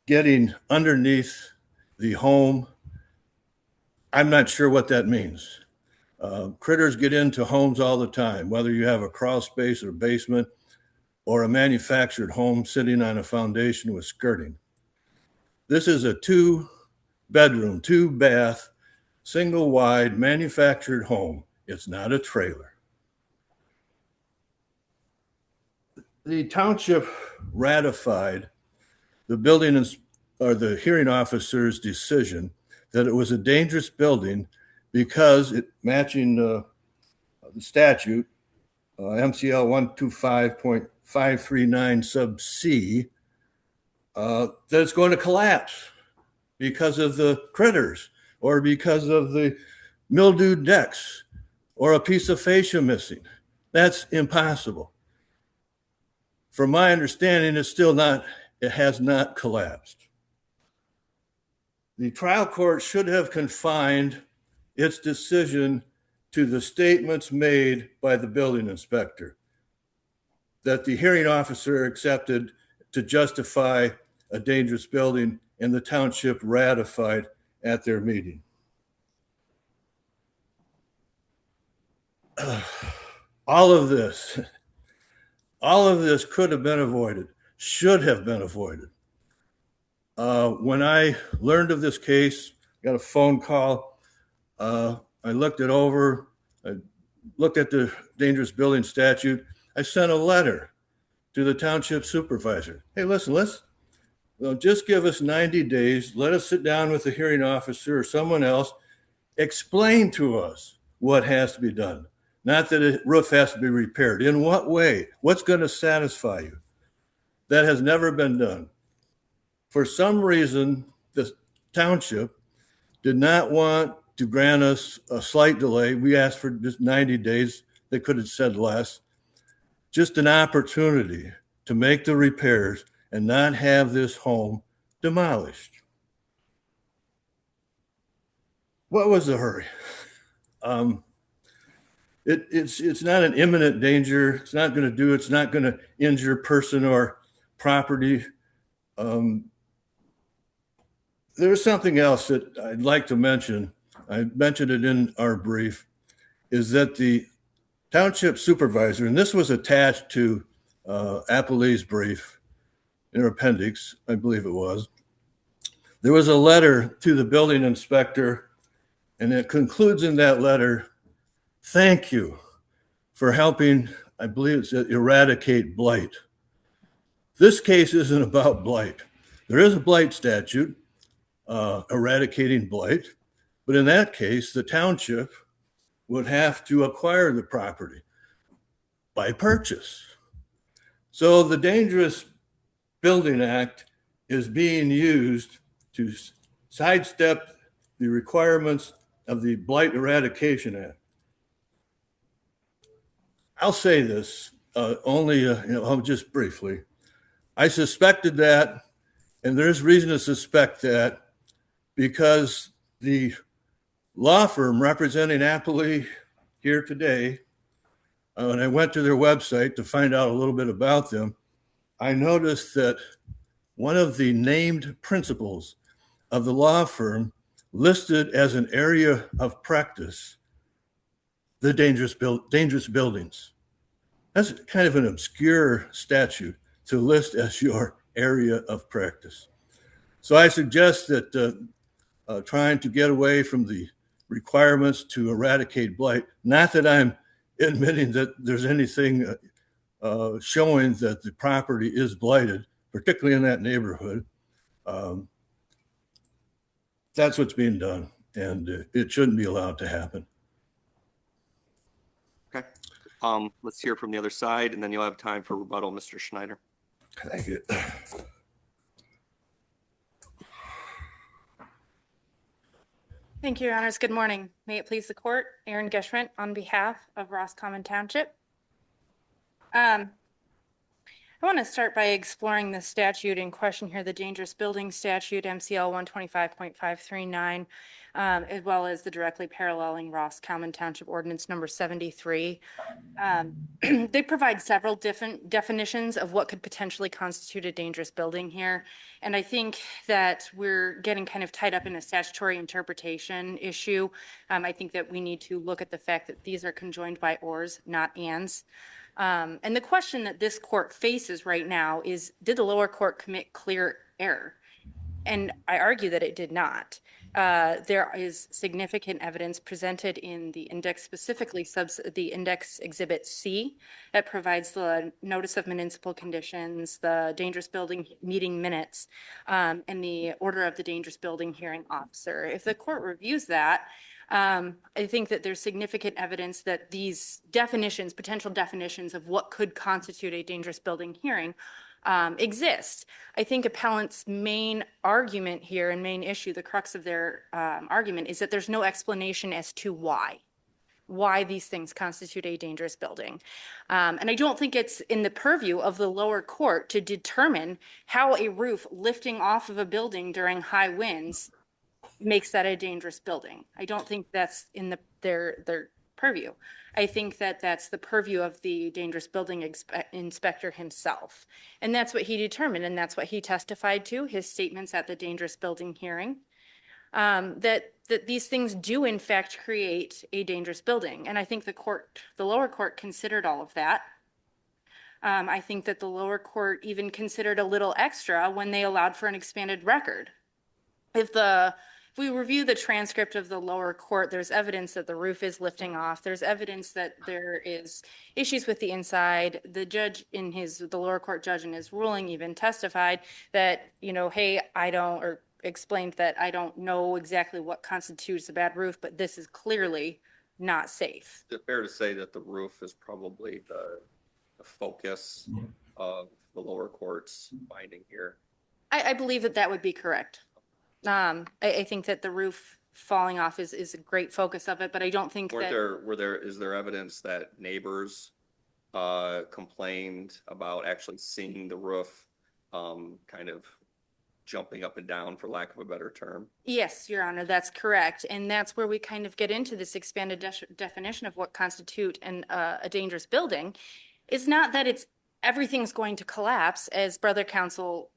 getting underneath the home. I'm not sure what that means. Critters get into homes all the time, whether you have a crawl space or basement or a manufactured home sitting on a foundation with skirting. This is a 2-bedroom, 2-bath, single-wide manufactured home. It's not a trailer. The township ratified the the hearing officer's decision that it was a dangerous building because it matching the statute, MCL 125.539 sub C, that it's going to collapse because of the critters or because of the mildewed decks or a piece of fascia missing. That's impossible. From my understanding, it has not collapsed. The trial court should have confined its decision to the statements made by the building inspector that the hearing officer accepted to justify a dangerous building and the township ratified at their meeting. All of this could have been avoided, should have been avoided. When I learned of this case, got a phone call. I looked it over. I looked at the dangerous building statute. I sent a letter to the township supervisor. Hey, listen, just give us 90 days. Let us sit down with the hearing officer or someone else. Explain to us what has to be done. Not that a roof has to be repaired. In what way? What's going to satisfy you? That has never been done. For some reason, the township did not want to grant us a slight delay. We asked for just 90 days. They could have said less. Just an opportunity to make the repairs and not have this home demolished. What was the hurry? It's not an imminent danger. It's not going to injure person or property. There's something else that I'd like to mention. I mentioned it in our brief, is that the township supervisor, and this was attached to Applee's brief in her appendix, I believe it was. There was a letter to the building inspector, and it concludes in that letter, thank you for helping, I believe it's eradicate blight. This case isn't about blight. There is a blight statute eradicating blight, but in that case, the township would have to acquire the property by purchase. So the Dangerous Building Act is being used to sidestep the requirements of the Blight Eradication Act. I'll say this only just briefly. I suspected that, and there's reason to suspect that because the law firm representing Appley here today, when I went to their website to find out a little bit about them, I noticed that one of the named principals of the law firm listed as an area of practice the dangerous buildings. That's kind of an obscure statute to list as your area of practice. So I suggest that trying to get away from the requirements to eradicate blight, not that I'm admitting that there's anything showing that the property is blighted, particularly in that neighborhood. That's what's being done, and it shouldn't be allowed to happen. Okay. Let's hear from the other side, and then you'll have time for rebuttal, Mr. Schneider. Thank you. Thank you, Your Honors. Good morning. May it please the court, Erin Geschrint on behalf of Roscommon Township. I want to start by exploring the statute in question here, the dangerous building statute, MCL 125.539, as well as the directly paralleling Roscommon Township Ordinance number 73. They provide several different definitions of what could potentially constitute a dangerous building here. And I think that we're getting kind of tied up in a statutory interpretation issue. I think that we need to look at the fact that these are conjoined by ors, not ands. And the question that this court faces right now is, did the lower court commit clear error? And I argue that it did not. There is significant evidence presented in the index, specifically the index exhibit C, that provides the notice of municipal conditions, the dangerous building meeting minutes, and the order of the dangerous building hearing officer. If the court reviews that, I think that there's significant evidence that these definitions, potential definitions of what could constitute a dangerous building hearing, exist. I think appellant's main argument here and main issue, the crux of their argument, is that there's no explanation as to why these things constitute a dangerous building. And I don't think it's in the purview of the lower court to determine how a roof lifting off of a building during high winds makes that a dangerous building. I don't think that's in their purview. I think that that's the purview of the dangerous building inspector himself. And that's what he determined, and that's what he testified to, his statements at the dangerous building hearing, that these things do in fact create a dangerous building. And I think the lower court considered all of that. I think that the lower court even considered a little extra when they allowed for an expanded record. If we review the transcript of the lower court, there's evidence that the roof is lifting off. There's evidence that there is issues with the inside. The lower court judge in his ruling even testified that, hey, explained that I don't know exactly what constitutes a bad roof, but this is clearly not safe. Is it fair to say that the roof is probably the focus of the lower court's finding here? I believe that would be correct. I think that the roof falling off is a great focus of it, but I don't think is there evidence that neighbors complained about actually seeing the roof kind of jumping up and down, for lack of a better term? Yes, Your Honor, that's correct. And that's where we kind of get into this expanded definition of what constitute a dangerous building. It's not that everything's going to collapse, as brother counsel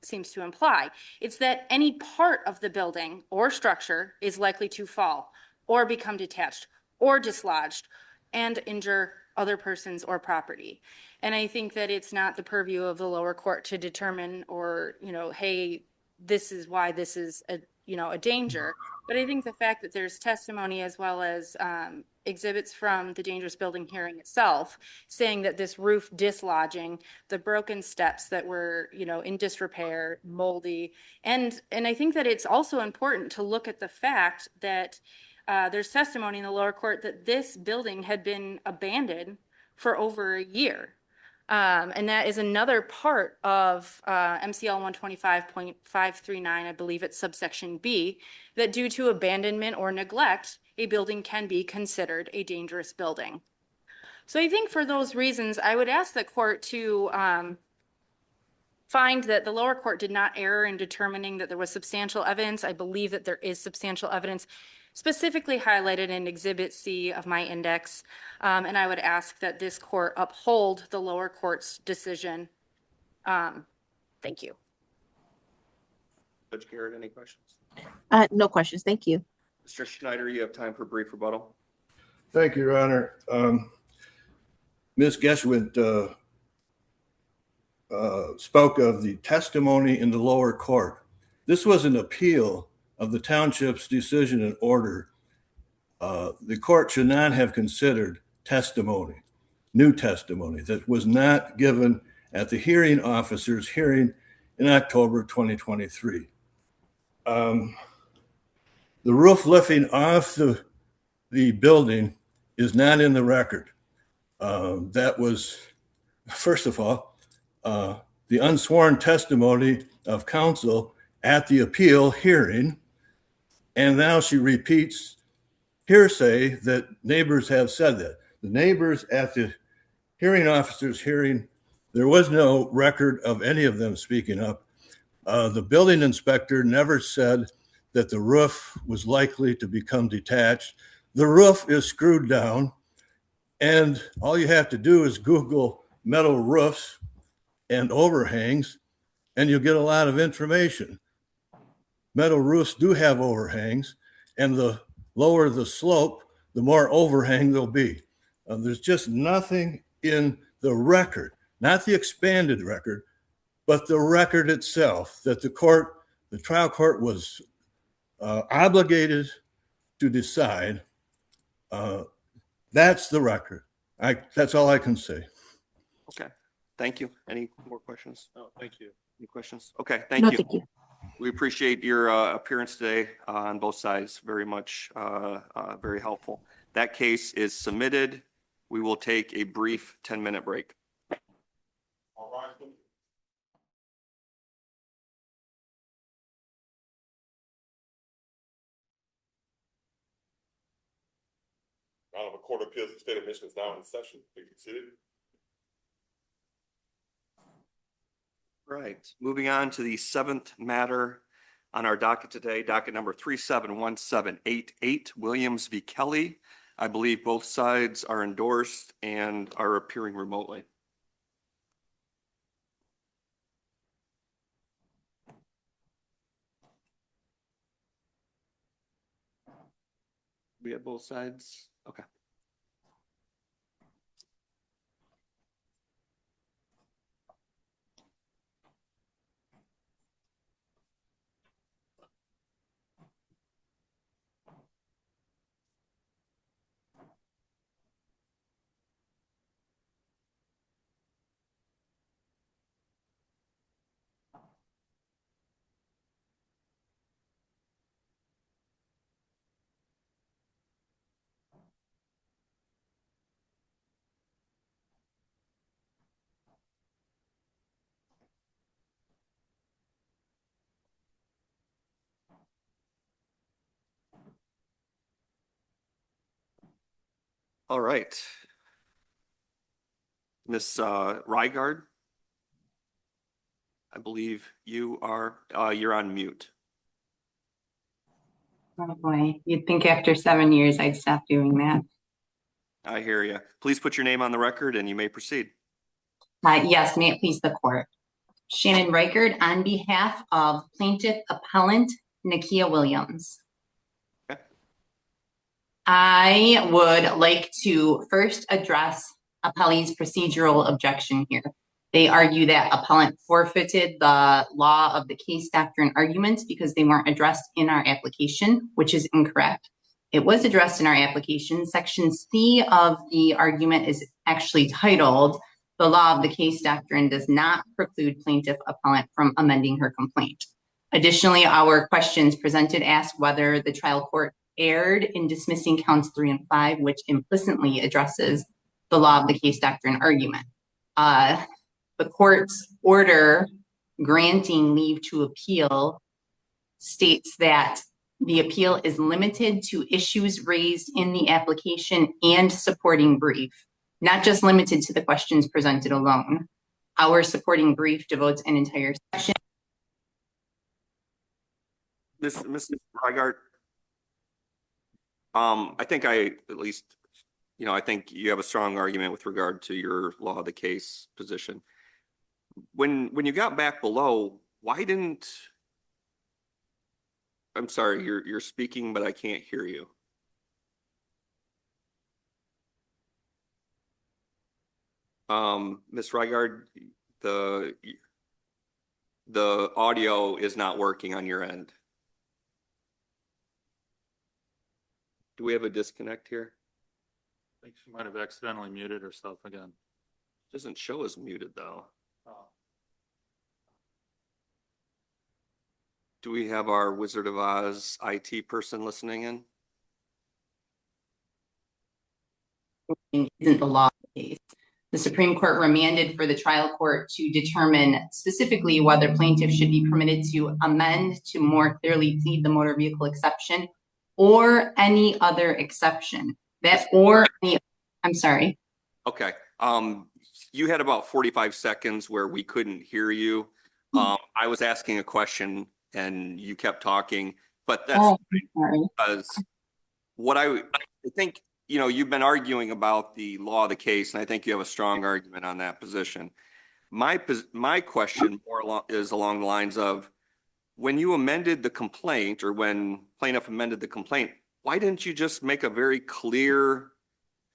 seems to imply. It's that any part of the building or structure is likely to fall or become detached or dislodged and injure other persons or property. And I think that it's not the purview of the lower court to determine hey, this is why this is a danger. But I think the fact that there's testimony as well as exhibits from the dangerous building hearing itself saying that this roof dislodging, the broken steps that were, in disrepair, moldy. And I think that it's also important to look at the fact that there's testimony in the lower court that this building had been abandoned for over a year. And that is another part of MCL 125.539, I believe it's subsection B, that due to abandonment or neglect, a building can be considered a dangerous building. So I think for those reasons, I would ask the court to find that the lower court did not err in determining that there was substantial evidence. I believe that there is substantial evidence specifically highlighted in Exhibit C of my index. And I would ask that this court uphold the lower court's decision. Thank you. Judge Garrett, any questions? No questions. Thank you. Mr. Schneider, you have time for brief rebuttal. Thank you, Your Honor. Ms. Geschwind spoke of the testimony in the lower court. This was an appeal of the township's decision and order. The court should not have considered testimony, new testimony that was not given at the hearing officer's hearing in October 2023. The roof lifting off the building is not in the record. That was, first of all, the unsworn testimony of counsel at the appeal hearing. And now she repeats hearsay that neighbors have said that. The neighbors at the hearing officer's hearing, there was no record of any of them speaking up. The building inspector never said that the roof was likely to become detached. The roof is screwed down, and all you have to do is Google metal roofs and overhangs, and you'll get a lot of information. Metal roofs do have overhangs, and the lower the slope, the more overhang there'll be. There's just nothing in the record, not the expanded record, but the record itself that the trial court was obligated to decide. That's the record. That's all I can say. Okay, thank you. Any more questions? Oh, thank you. Any questions? Okay, thank No, you. thank you. We appreciate your appearance today on both sides very much, very helpful. That case is submitted. We will take a brief 10-minute break. All right, please. Honorable Court of Appeals of the State of Michigan is now in session. Please be seated. Right, moving on to the seventh matter on our docket today, docket number 371788, Williams v. Kelly. I believe both sides are endorsed and are appearing remotely. We have both sides? Okay. All right. Ms. Rygaard, I believe you are, you're on mute. Oh boy, you'd think after 7 years I'd stop doing that. I hear you. Please put your name on the record and you may proceed. Yes, may it please the court. Shannon Reichard on behalf of plaintiff appellant Nakia Williams. Okay. I would like to first address appellee's procedural objection here. They argue that appellant forfeited the law of the case doctrine arguments because they weren't addressed in our application, which is incorrect. It was addressed in our application. Section C of the argument is actually titled, "The law of the case doctrine does not preclude plaintiff appellant from amending her complaint." Additionally, our questions presented ask whether the trial court erred in dismissing counts 3 and 5, which implicitly addresses the law of the case doctrine argument. The court's order granting leave to appeal states that the appeal is limited to issues raised in the application and supporting brief, not just limited to the questions presented alone. Our supporting brief devotes an entire section. Ms. Reigart, I think at least, I think you have a strong argument with regard to your law of the case position. When you got back below, why didn't, I'm sorry, you're speaking, but I can't hear you. Ms. Reigart, the audio is not working on your end. Do we have a disconnect here? I think she might have accidentally muted herself again. Doesn't show as muted though. Do we have our Wizard of Oz IT person listening in? Isn't the law of the case. The Supreme Court remanded for the trial court to determine specifically whether plaintiffs should be permitted to amend to more clearly plead the motor vehicle exception or any other exception. I'm sorry. Okay. You had about 45 seconds where we couldn't hear you. I was asking a question and you kept talking, but that's because what I think, you've been arguing about the law of the case, and I think you have a strong argument on that position. My question is along the lines of, when you amended the complaint, or when plaintiff amended the complaint, why didn't you just make a very clear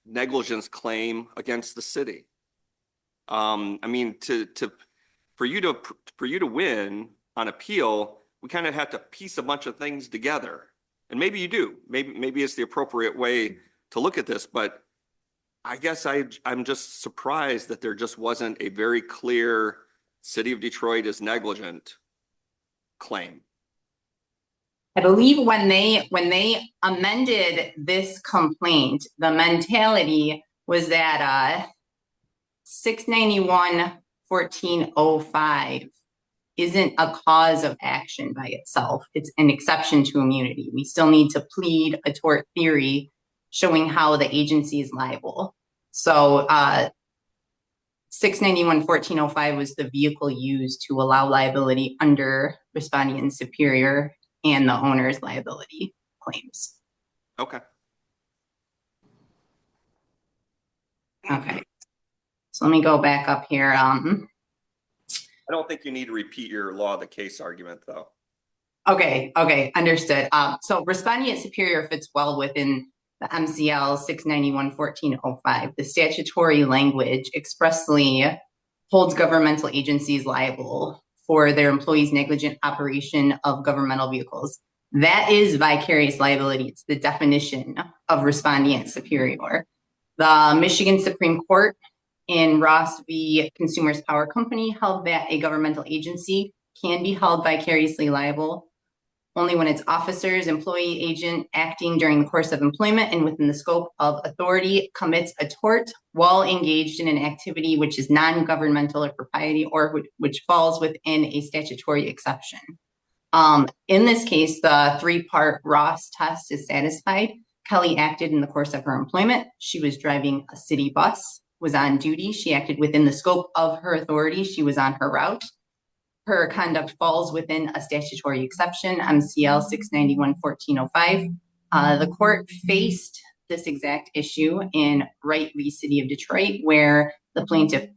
negligence claim against the city? I mean, for you to win on appeal, we kind of have to piece a bunch of things together. And maybe you do. Maybe it's the appropriate way to look at this, but I guess I'm just surprised that there just wasn't a very clear City of Detroit is negligent claim. I believe when they amended this complaint, the mentality was that 691-1405 isn't a cause of action by itself. It's an exception to immunity. We still need to plead a tort theory showing how the agency is liable. So 691-1405 was the vehicle used to allow liability under respondent superior and the owner's liability claims. Okay. Okay. So let me go back up here. I don't think you need to repeat your law of the case argument though. Okay, understood. So respondent superior fits well within the MCL 691-1405. The statutory language expressly holds governmental agencies liable for their employees' negligent operation of governmental vehicles. That is vicarious liability. It's the definition of respondent superior. The Michigan Supreme Court in Ross v. Consumers Power Company held that a governmental agency can be held vicariously liable only when its officers, employee, agent acting during the course of employment and within the scope of authority commits a tort while engaged in an activity which is non-governmental or propriety or which falls within a statutory exception. In this case, the three-part Ross test is satisfied. Kelly acted in the course of her employment. She was driving a city bus, was on duty. She acted within the scope of her authority. She was on her route. Her conduct falls within a statutory exception, MCL 691-1405. The court faced this exact issue in Wright v. City of Detroit, where the plaintiff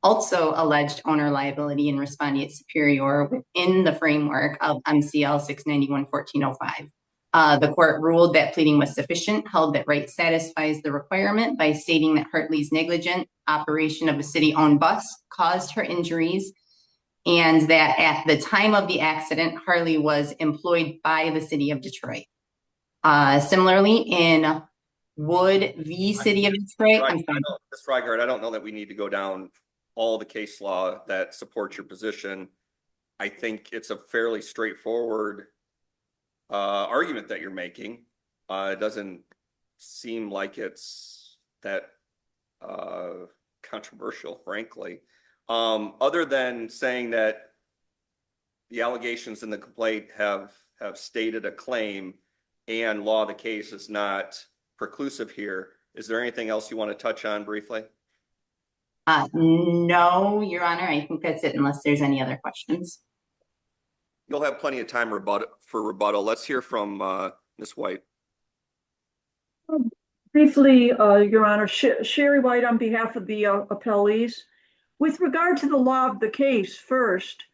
also alleged owner liability and respondent superior within the framework of MCL 691-1405. The court ruled that pleading was sufficient, held that Wright satisfies the requirement by stating that Hartley's negligent operation of a city-owned bus caused her injuries, and that at the time of the accident, Hartley was employed by the City of Detroit. Similarly, in Wood v. City of Detroit, Ms. Reigart, I don't know that we need to go down all the case law that supports your position. I think it's a fairly straightforward argument that you're making. It doesn't seem like it's that controversial, frankly. Other than saying that the allegations in the complaint have stated a claim and law of the case is not preclusive here, is there anything else you want to touch on briefly? No, Your Honor, I think that's it unless there's any other questions. You'll have plenty of time for rebuttal. Let's hear from Ms. White. Briefly, Your Honor, Sherry White on behalf of the appellees. With regard to the law of the case first,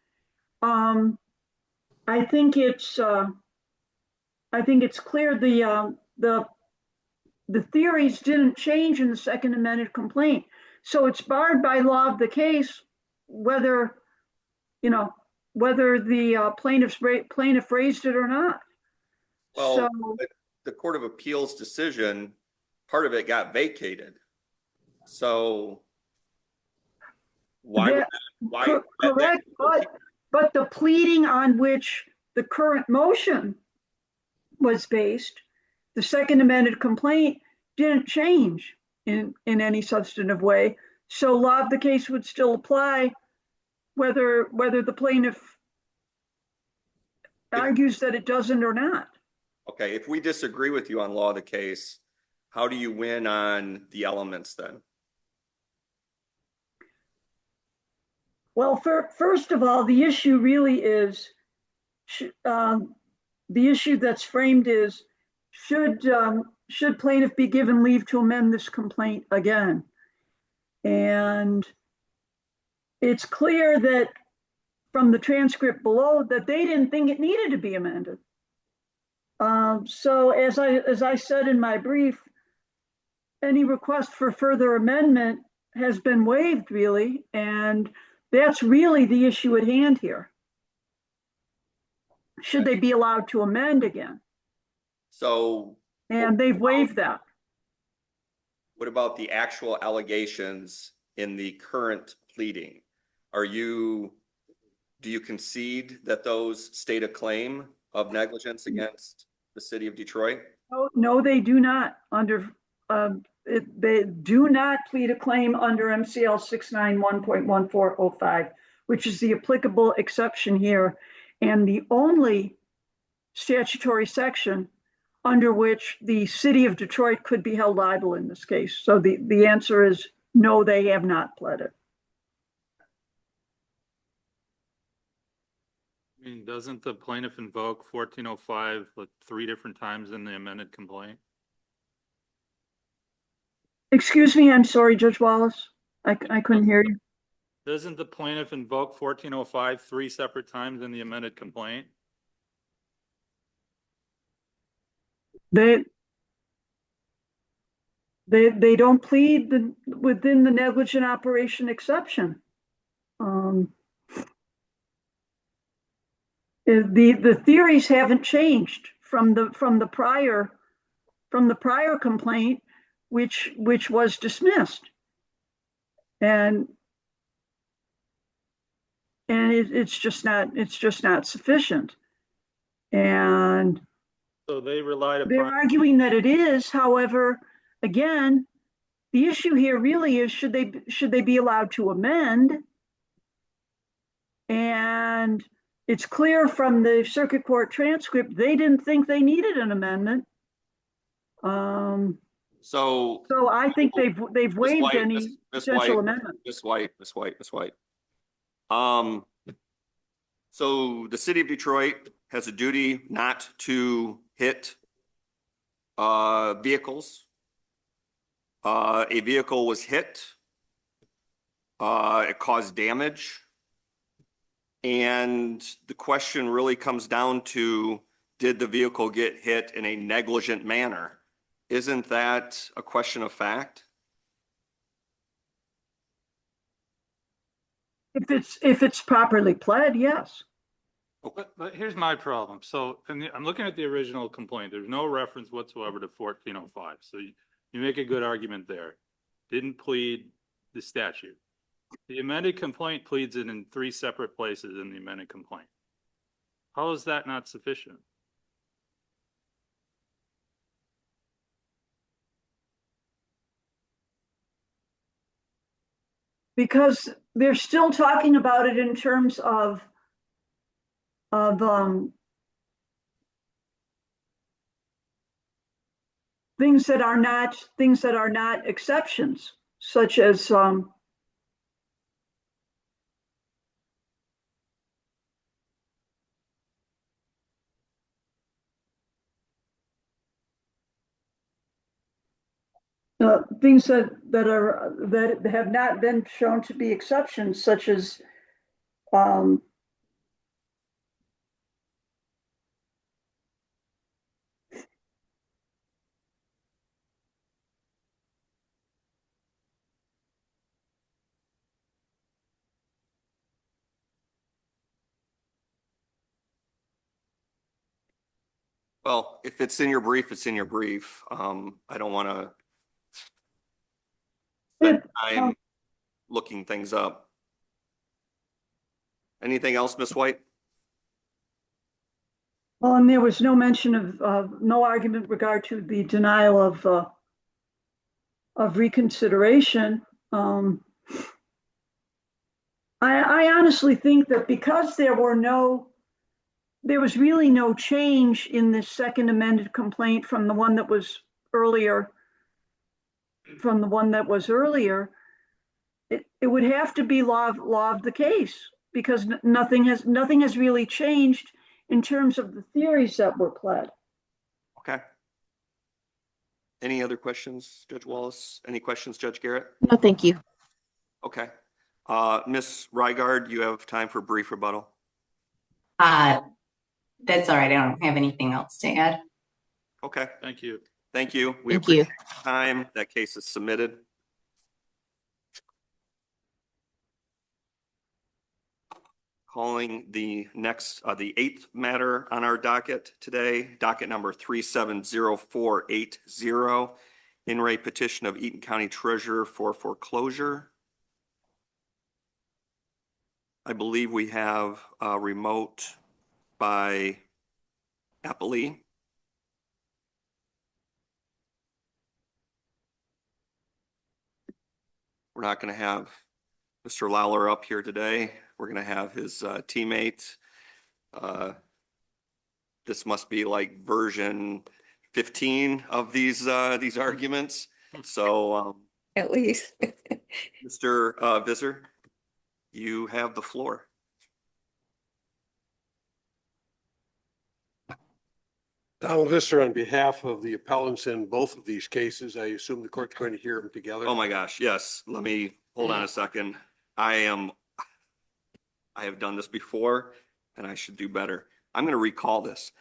I think it's clear the theories didn't change in the second amended complaint. So it's barred by law of the case, whether the plaintiff raised it or not. Well, So, the Court of Appeals decision, part of it got vacated. So why? Correct, but the pleading on which the current motion was based, the second amended complaint didn't change in any substantive way. So law of the case would still apply whether the plaintiff argues that it doesn't or not. Okay, if we disagree with you on law of the case, how do you win on the elements then? Well, first of all, the issue really is, the issue that's framed is, should plaintiff be given leave to amend this complaint again? And it's clear that from the transcript below that they didn't think it needed to be amended. So as I said in my brief, any request for further amendment has been waived, really, and that's really the issue at hand here. Should they be allowed to amend again? So, and they've waived that. What about the actual allegations in the current pleading? Do you concede that those state a claim of negligence against the city of Detroit? No, they do not. They do not plead a claim under MCL 691.1405, which is the applicable exception here, and the only statutory section under which the city of Detroit could be held liable in this case. So the answer is no, they have not pled it. I mean, doesn't the plaintiff invoke 1405 like 3 different times in the amended complaint? Excuse me, I'm sorry, Judge Wallace. I couldn't hear you. Doesn't the plaintiff invoke 1405 3 separate times in the amended complaint? They don't plead within the negligent operation exception. The theories haven't changed from the prior complaint, which was dismissed, and it's just not sufficient. And so they're arguing that it is. However, again, the issue here really is, should they be allowed to amend? And it's clear from the circuit court transcript they didn't think they needed an amendment. So I think they've waived any potential amendment. Ms. White. So the city of Detroit has a duty not to hit vehicles. A vehicle was hit. It caused damage. And the question really comes down to, did the vehicle get hit in a negligent manner? Isn't that a question of fact? If it's properly pled, yes. But here's my problem. So I'm looking at the original complaint. There's no reference whatsoever to 1405. So you make a good argument there. Didn't plead the statute. The amended complaint pleads it in 3 separate places in the amended complaint. How is that not sufficient? Because they're still talking about it in terms of things that are not exceptions, such as things that have not been shown to be exceptions, such as Well, if it's in your brief, it's in your brief. I don't want to spend time looking things up. Anything else, Ms. White? well, and there was no mention of no argument with regard to the denial of reconsideration. I honestly think that because there was really no change in the second amended complaint from the one that was earlier, it would have to be law of the case, because nothing has really changed in terms of the theories that were pled. Okay. Any other questions, Judge Wallace? Any questions, Judge Garrett? No, thank you. Okay. Ms. Reigard, you have time for brief rebuttal. That's all right. I don't have anything else to add. Okay. Thank you. Thank you. We Thank you. appreciate your time. That case is submitted. Calling the next, the eighth matter on our docket today, docket number 370480, in re petition of Eaton County Treasurer for foreclosure. I believe we have a remote by Applee. We're not going to have Mr. Lawler up here today. We're going to have his teammate. This must be like version 15 of these arguments. So At least. Mr. Visser, you have the floor. Donald Visser, on behalf of the appellants in both of these cases, I assume the court's going to hear them together. Oh my gosh, yes. Let me hold on a second. I have done this before and I should do better. I'm going to recall this.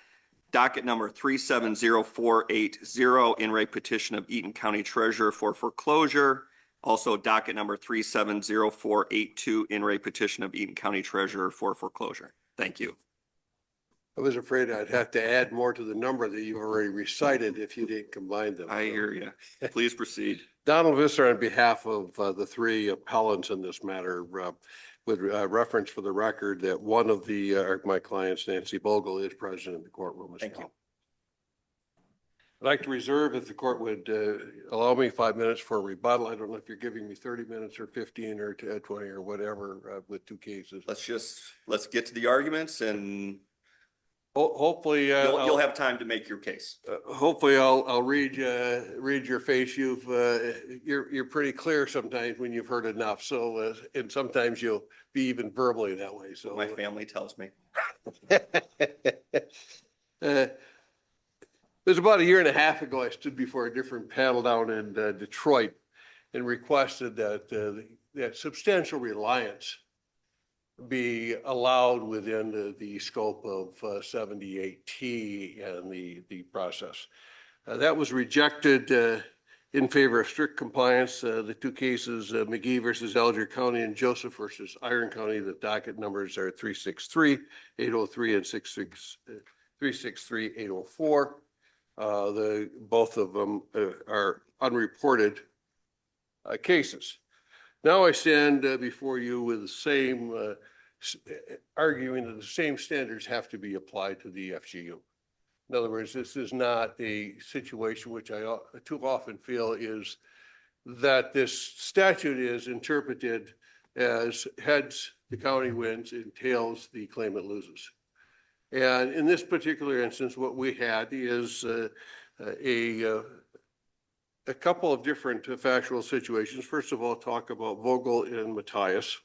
Docket number 370480, in re petition of Eaton County Treasurer for foreclosure. Also docket number 370482, in re petition of Eaton County Treasurer for foreclosure. Thank you. I was afraid I'd have to add more to the number that you already recited if you didn't combine them. I hear you. Please proceed. Donald Visser, on behalf of the three appellants in this matter, with reference for the record that one of my clients, Nancy Bogle, is present in the courtroom as Thank well. you. I'd like to reserve, if the court would allow me, 5 minutes for a rebuttal. I don't know if you're giving me 30 minutes or 15 or 20 or whatever with two cases. Let's get to the arguments and hopefully you'll have time to make your case. Hopefully I'll read your face. You're pretty clear sometimes when you've heard enough. So and sometimes you'll be even verbally that way. So my family tells me. It was about a year and a half ago, I stood before a different panel down in Detroit and requested that substantial reliance be allowed within the scope of 78T and the process. That was rejected in favor of strict compliance. The two cases, McGee versus Alger County and Joseph versus Iron County, the docket numbers are 363-803 and 363-804. Both of them are unreported cases. Now I stand before you with the same, arguing that the same standards have to be applied to the FGU. In other words, this is not a situation which I too often feel is that this statute is interpreted as heads, the county wins, and tails, the claimant loses. And in this particular instance, what we had is a couple of different factual situations. First of all, talk about Vogel and Matthias.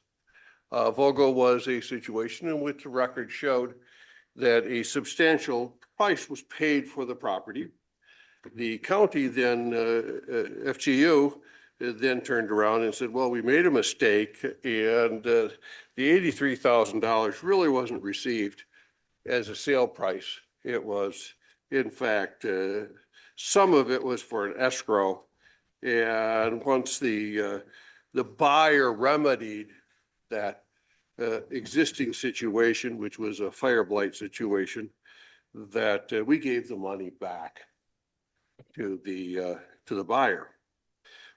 Vogel was a situation in which the record showed that a substantial price was paid for the property. The county then, FGU, then turned around and said, well, we made a mistake, and the $83,000 really wasn't received as a sale price. It was, in fact, some of it was for an escrow. And once the buyer remedied that existing situation, which was a fire blight situation, that we gave the money back to the buyer.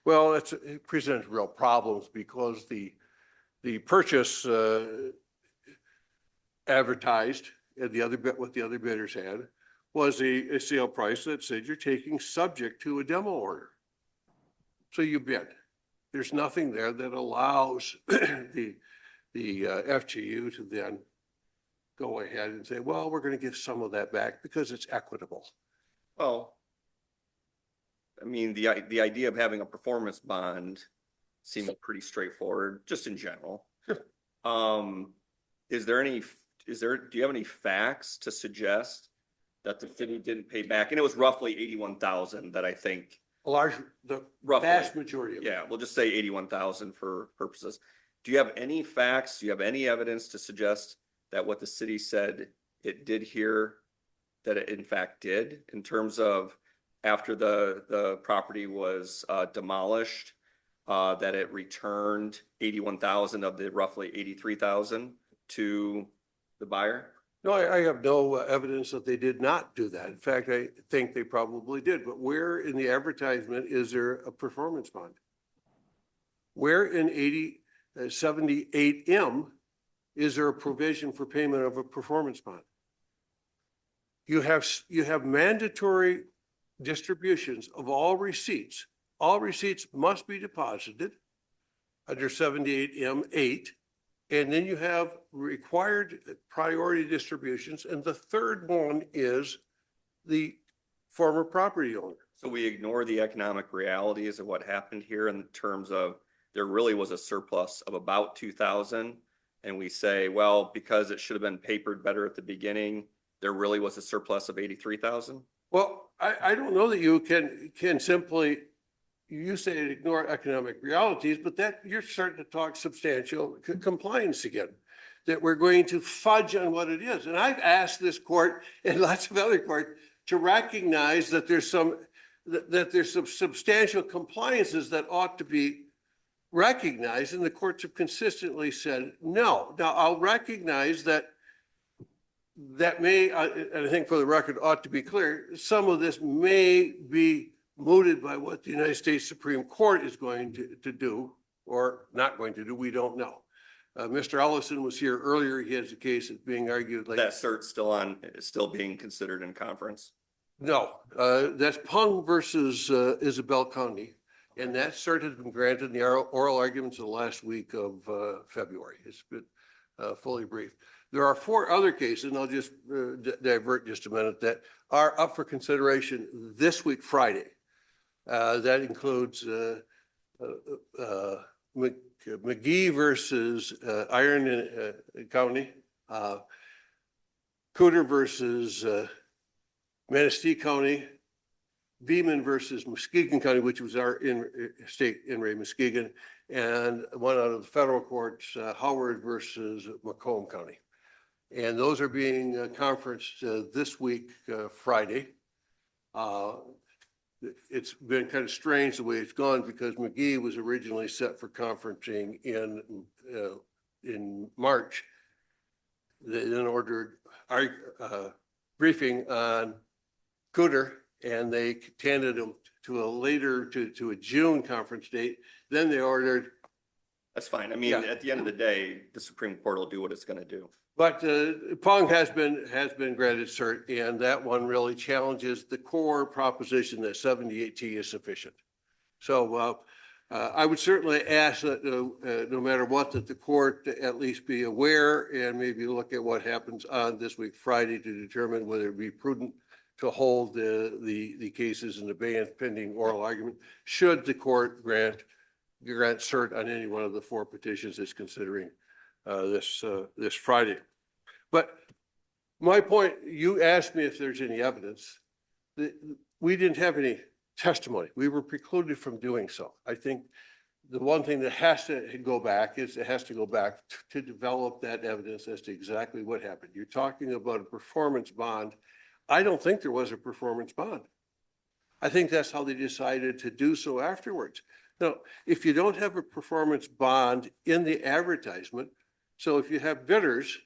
Well, it presents real problems because the purchase advertised and what the other bidders had was a sale price that said you're taking subject to a demo order. So you bid. There's nothing there that allows the FGU to then go ahead and say, well, we're going to give some of that back because it's equitable. Well, I mean, the idea of having a performance bond seems pretty straightforward, just in general. Do you have any facts to suggest that the city didn't pay back? And it was roughly 81,000 that I think. The vast majority of it. Yeah, we'll just say 81,000 for purposes. Do you have any facts? Do you have any evidence to suggest that what the city said it did here, that it in fact did, in terms of after the property was demolished, that it returned 81,000 of the roughly 83,000 to the buyer? No, I have no evidence that they did not do that. In fact, I think they probably did. But where in the advertisement is there a performance bond? Where in 78M is there a provision for payment of a performance bond? You have mandatory distributions of all receipts. All receipts must be deposited under 78M8. And then you have required priority distributions. And the third one is the former property owner. So we ignore the economic realities of what happened here in terms of there really was a surplus of about 2,000. And we say, well, because it should have been papered better at the beginning, there really was a surplus of 83,000. Well, I don't know that you can simply, you say ignore economic realities, but that you're starting to talk substantial compliance again, that we're going to fudge on what it is. And I've asked this court and lots of other courts to recognize that there's some substantial compliances that ought to be recognized, and the courts have consistently said no. Now, I'll recognize that may, and I think for the record ought to be clear, some of this may be mooted by what the United States Supreme Court is going to do or not going to do. We don't know. Mr. Ellison was here earlier. He has a case that's being argued. That cert's still being considered in conference. No, that's Pung versus Isabel County. And that cert has been granted in the oral arguments of the last week of February. It's been fully briefed. There are 4 other cases, and I'll just divert just a minute, that are up for consideration this week, Friday. That includes McGee versus Iron County, Cooter versus Manistee County, Beeman versus Muskegon County, which was our state in Ray Muskegon, and one out of the federal courts, Howard versus Macomb County. And those are being conferenced this week, Friday. It's been kind of strange the way it's gone because McGee was originally set for conferencing in March. They then ordered our briefing on Cooter, and they tended them to a June conference date. Then they ordered. That's fine. I mean, at the end of the day, the Supreme Court will do what it's going to do. But Pong has been granted cert, and that one really challenges the core proposition that 78T is sufficient. So I would certainly ask that no matter what, that the court at least be aware and maybe look at what happens on this week, Friday, to determine whether it be prudent to hold the cases in abeyance pending oral argument, should the court grant cert on any one of the 4 petitions it's considering this Friday. But my point, you asked me if there's any evidence. we didn't have any testimony. We were precluded from doing so. I think the one thing that has to go back is it has to go back to develop that evidence as to exactly what happened. You're talking about a performance bond. I don't think there was a performance bond. I think that's how they decided to do so afterwards. Now, if you don't have a performance bond in the advertisement, so if you have bidders,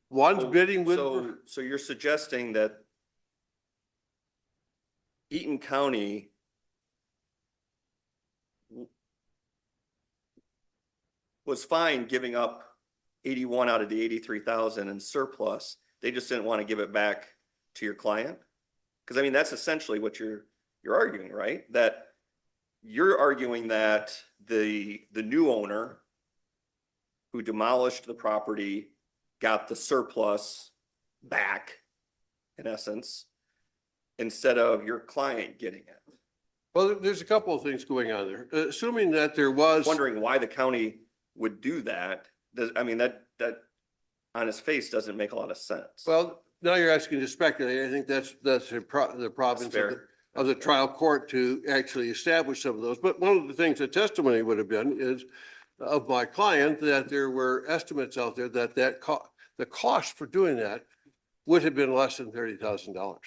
one's bidding with. So you're suggesting that Eaton County was fine giving up 81 out of the 83,000 in surplus. They just didn't want to give it back to your client? Because I mean, that's essentially what you're arguing, right? That you're arguing that the new owner who demolished the property got the surplus back, in essence, instead of your client getting it. Well, there's a couple of things going on there. Assuming that there was. Wondering why the county would do that. I mean, that on its face doesn't make a lot of sense. Well, now you're asking to speculate. I think that's the province of the trial court to actually establish some of those. But one of the things the testimony would have been is of my client that there were estimates out there that the cost for doing that would have been less than $30,000.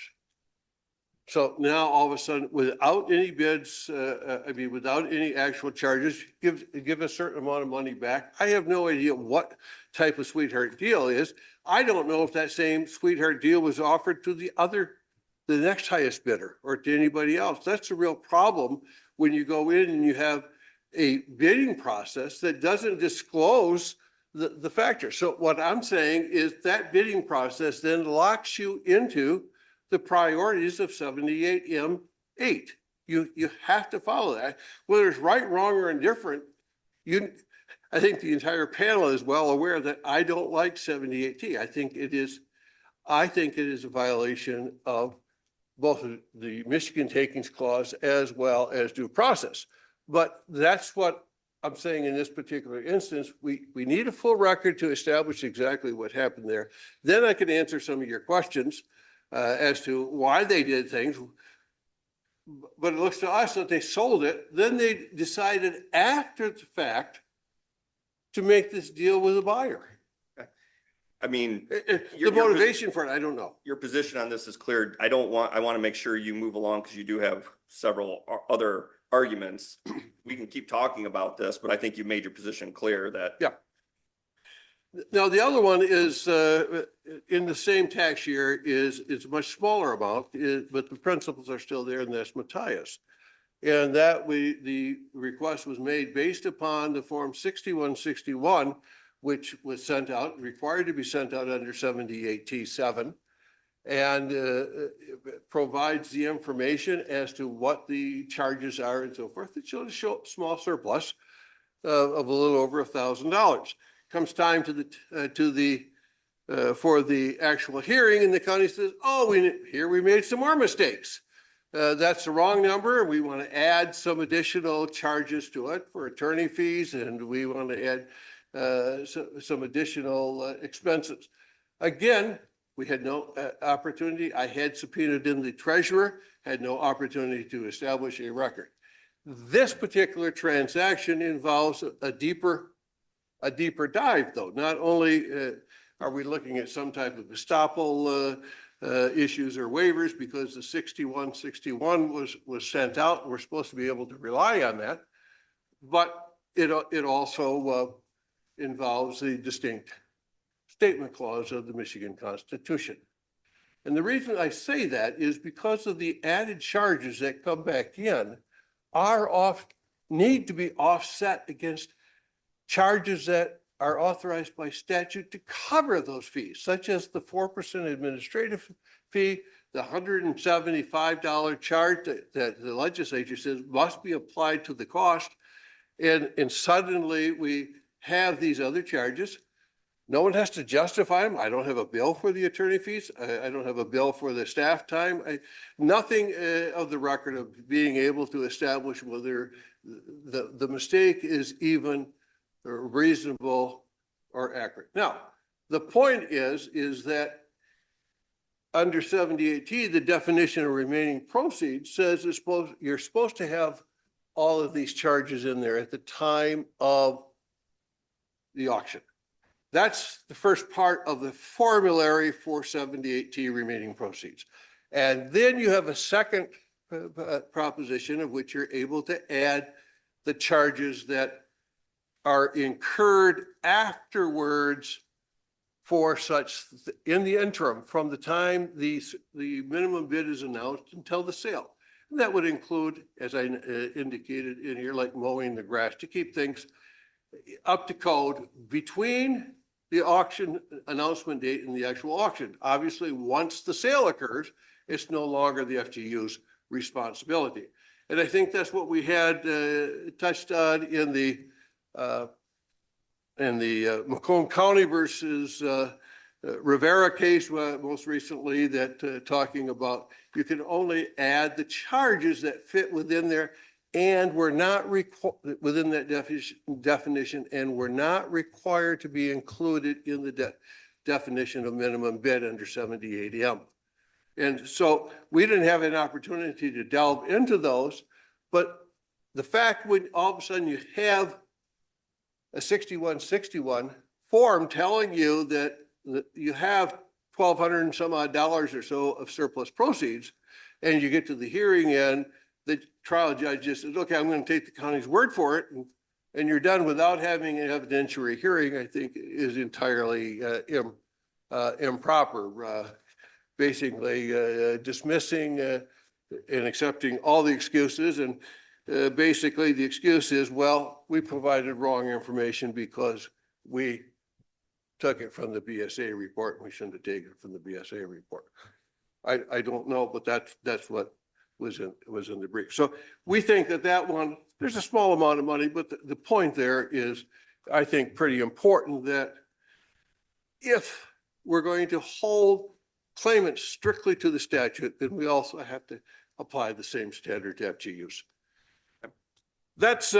So now all of a sudden, without any bids, without any actual charges, give a certain amount of money back. I have no idea what type of sweetheart deal is. I don't know if that same sweetheart deal was offered to the next highest bidder or to anybody else. That's a real problem when you go in and you have a bidding process that doesn't disclose the factors. So what I'm saying is that bidding process then locks you into the priorities of 78M8. You have to follow that. Whether it's right, wrong, or indifferent, I think the entire panel is well aware that I don't like 78T. I think it is a violation of both the Michigan Takings Clause as well as due process. But that's what I'm saying in this particular instance. We need a full record to establish exactly what happened there. Then I can answer some of your questions as to why they did things. But it looks to us that they sold it. Then they decided after the fact to make this deal with a buyer. I mean, the motivation for it, I don't know. Your position on this is clear. I want to make sure you move along because you do have several other arguments. We can keep talking about this, but I think you made your position clear that. Yeah. Now, the other one is in the same tax year is a much smaller amount, but the principles are still there, and that's Matthias. And that the request was made based upon the form 6161, which was sent out, required to be sent out under 78T7, and provides the information as to what the charges are and so forth. It shows a small surplus of a little over $1,000. Comes time for the actual hearing, and the county says, "Oh, we made some more mistakes. That's the wrong number. We want to add some additional charges to it for attorney fees, and we want to add some additional expenses." Again, we had no opportunity. I had subpoenaed in the treasurer, had no opportunity to establish a record. This particular transaction involves a deeper dive, though. Not only are we looking at some type of estoppel issues or waivers because the 6161 was sent out, and we're supposed to be able to rely on that, but it also involves the distinct statement clause of the Michigan Constitution. And the reason I say that is because of the added charges that come back in need to be offset against charges that are authorized by statute to cover those fees, such as the 4% administrative fee, the $175 charge that the legislature says must be applied to the cost. And suddenly we have these other charges. No one has to justify them. I don't have a bill for the attorney fees. I don't have a bill for the staff time. Nothing of the record of being able to establish whether the mistake is even reasonable or accurate. Now, the point is that under 78T, the definition of remaining proceeds says you're supposed to have all of these charges in there at the time of the auction. That's the first part of the formulary for 78T remaining proceeds. And then you have a second proposition of which you're able to add the charges that are incurred afterwards for such in the interim from the time the minimum bid is announced until the sale. And that would include, as I indicated in here, like mowing the grass to keep things up to code between the auction announcement date and the actual auction. Obviously, once the sale occurs, it's no longer the FGU's responsibility. And I think that's what we had touched on in the Macomb County versus Rivera case most recently, that talking about you can only add the charges that fit within there and were not within that definition and were not required to be included in the definition of minimum bid under 78M. And so we didn't have an opportunity to delve into those, but the fact when all of a sudden you have a 6161 form telling you that you have $1,200 and some odd dollars or so of surplus proceeds, and you get to the hearing and the trial judge just says, okay, I'm going to take the county's word for it, and you're done without having an evidentiary hearing, I think is entirely improper. Basically dismissing and accepting all the excuses, and basically the excuse is, well, we provided wrong information because we took it from the BSA report and we shouldn't have taken it from the BSA report. I don't know, but that's what was in the brief. So we think that one, there's a small amount of money, but the point there is, I think, pretty important, that if we're going to hold claimants strictly to the statute, then we also have to apply the same standard to FGUs. That's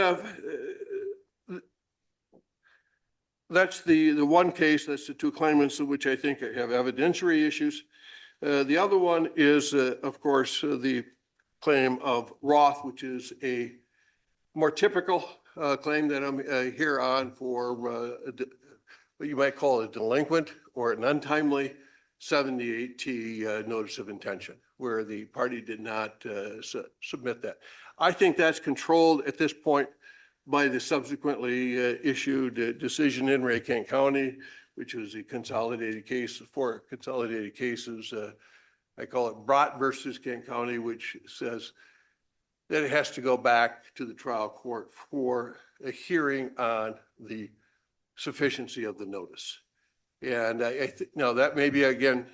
the one case. That's the two claimants of which I think have evidentiary issues. The other one is, of course, the claim of Roth, which is a more typical claim that I'm here on for what you might call a delinquent or an untimely 78T notice of intention, where the party did not submit that. I think that's controlled at this point by the subsequently issued decision in Kent County, which was a consolidated case, 4 consolidated cases. I call it Brott versus Kent County, which says that it has to go back to the trial court for a hearing on the sufficiency of the notice. And I think, now that may be, again,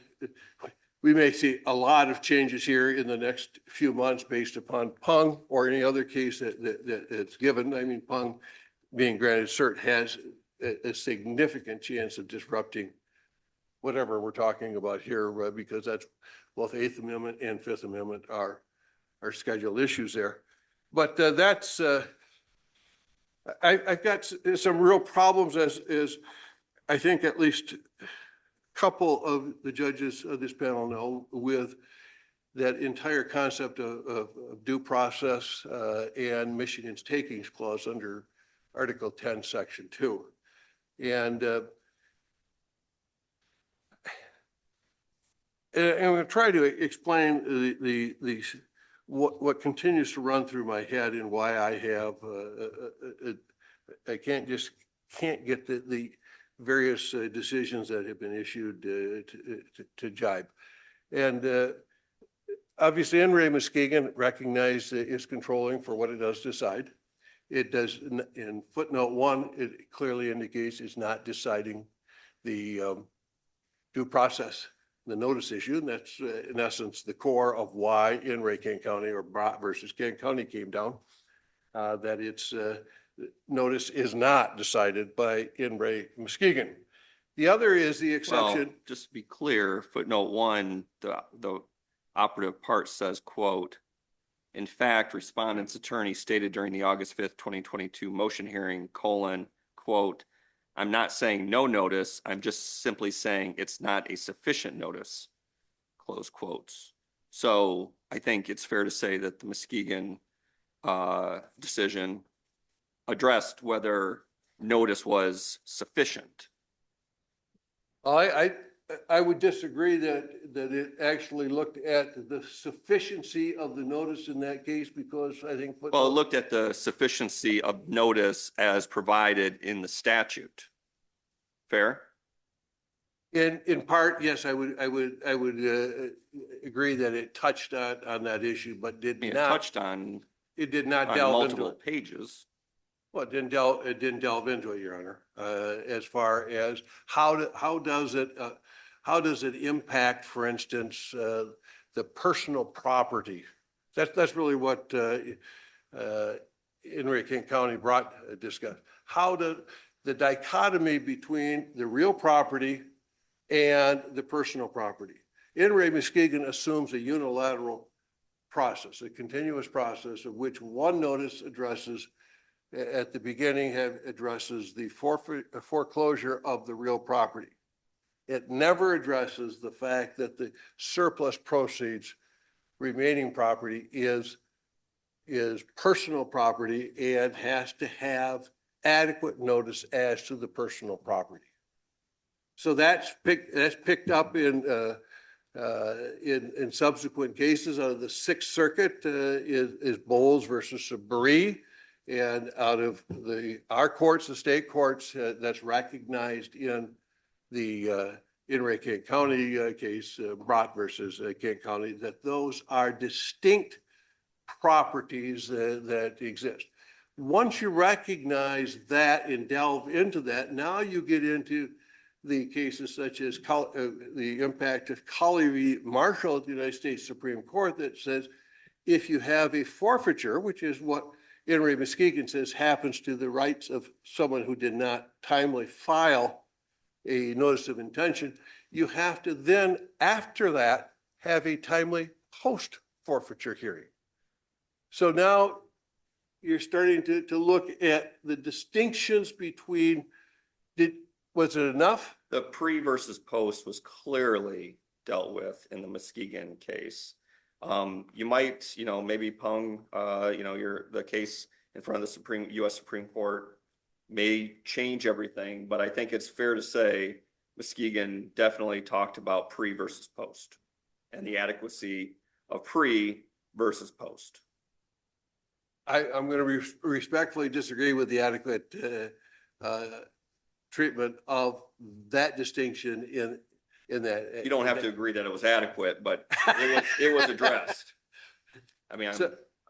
we may see a lot of changes here in the next few months based upon Pung or any other case that's given. I mean, Pung being granted cert has a significant chance of disrupting whatever we're talking about here, because that's both 8th Amendment and 5th Amendment are scheduled issues there. But that's, I've got some real problems as I think at least a couple of the judges of this panel know, with that entire concept of due process and Michigan's takings clause under Article 10, Section 2. And I'm going to try to explain what continues to run through my head and why I have I can't get the various decisions that have been issued to jibe. And obviously, NRA Muskegon recognized is controlling for what it does decide. It does, in footnote 1, it clearly indicates it's not deciding the due process, the notice issue, and that's in essence the core of why NRA Kent County or Brott versus Kent County came down, that its notice is not decided by NRA Muskegon. The other is the exception. Well, just to be clear, footnote 1, the operative part says, quote, in fact, respondent's attorney stated during the August 5th, 2022 motion hearing, colon, quote, I'm not saying no notice, I'm just simply saying it's not a sufficient notice, close quotes. So I think it's fair to say that the Muskegon decision addressed whether notice was sufficient. I would disagree that it actually looked at the sufficiency of the notice in that case, because I think. Well, it looked at the sufficiency of notice as provided in the statute. Fair? In part, yes, I would agree that it touched on that issue, but It touched on it did not on delve into multiple it. pages. Well, it didn't delve into it, Your Honor, as far as how does it impact, for instance, the personal property? That's really what King County discussed. How the dichotomy between the real property and the personal property. Muskegon assumes a unilateral process, a continuous process of which one notice addresses at the beginning addresses the foreclosure of the real property. It never addresses the fact that the surplus proceeds, remaining property is personal property and has to have adequate notice as to the personal property. So that's picked up in subsequent cases. Out of the Sixth Circuit is Bowles versus Sabri, and out of our courts, the state courts, that's recognized in the King County case, Brott versus King County, that those are distinct properties that exist. Once you recognize that and delve into that, now you get into the cases such as the impact of Colley v. Marshall at the United States Supreme Court that says if you have a forfeiture, which is what Muskegon says happens to the rights of someone who did not timely file a notice of intention, you have to then, after that, have a timely post-forfeiture hearing. So now you're starting to look at the distinctions between, was it enough? The pre versus post was clearly dealt with in the Muskegon case. You might, maybe Pung, the case in front of the U.S. Supreme Court may change everything, but I think it's fair to say Muskegon definitely talked about pre versus post and the adequacy of pre versus post. I'm going to respectfully disagree with the adequate treatment of that distinction in that. You don't have to agree that it was adequate, but it was addressed. I mean,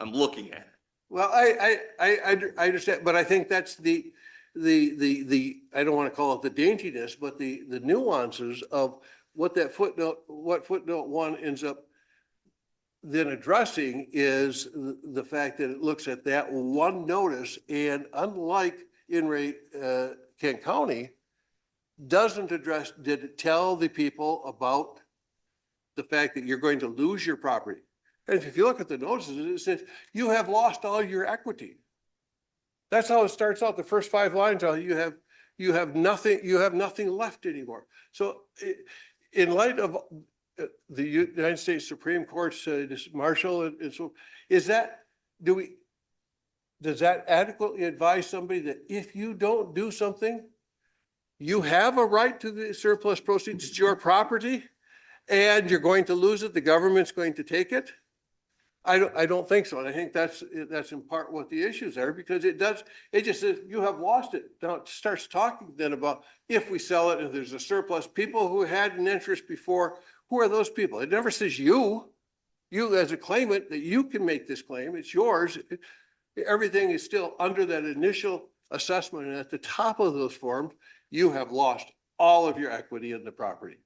I'm looking at it. Well, I understand, but I think that's the I don't want to call it the daintiness, but the nuances of what footnote 1 ends up then addressing is the fact that it looks at that one notice, and unlike King County, did it tell the people about the fact that you're going to lose your property. And if you look at the notices, it says you have lost all your equity. That's how it starts out. The first 5 lines are you have nothing left anymore. So in light of the United States Supreme Court's Marshall, and so does that adequately advise somebody that if you don't do something, you have a right to the surplus proceeds, it's your property, and you're going to lose it, the government's going to take it? I don't think so. And I think that's in part what the issues are, because it just says you have lost it. Now it starts talking then about if we sell it and there's a surplus, people who had an interest before, who are those people? It never says you as a claimant that you can make this claim. It's yours. Everything is still under that initial assessment. And at the top of those forms, you have lost all of your equity in the property.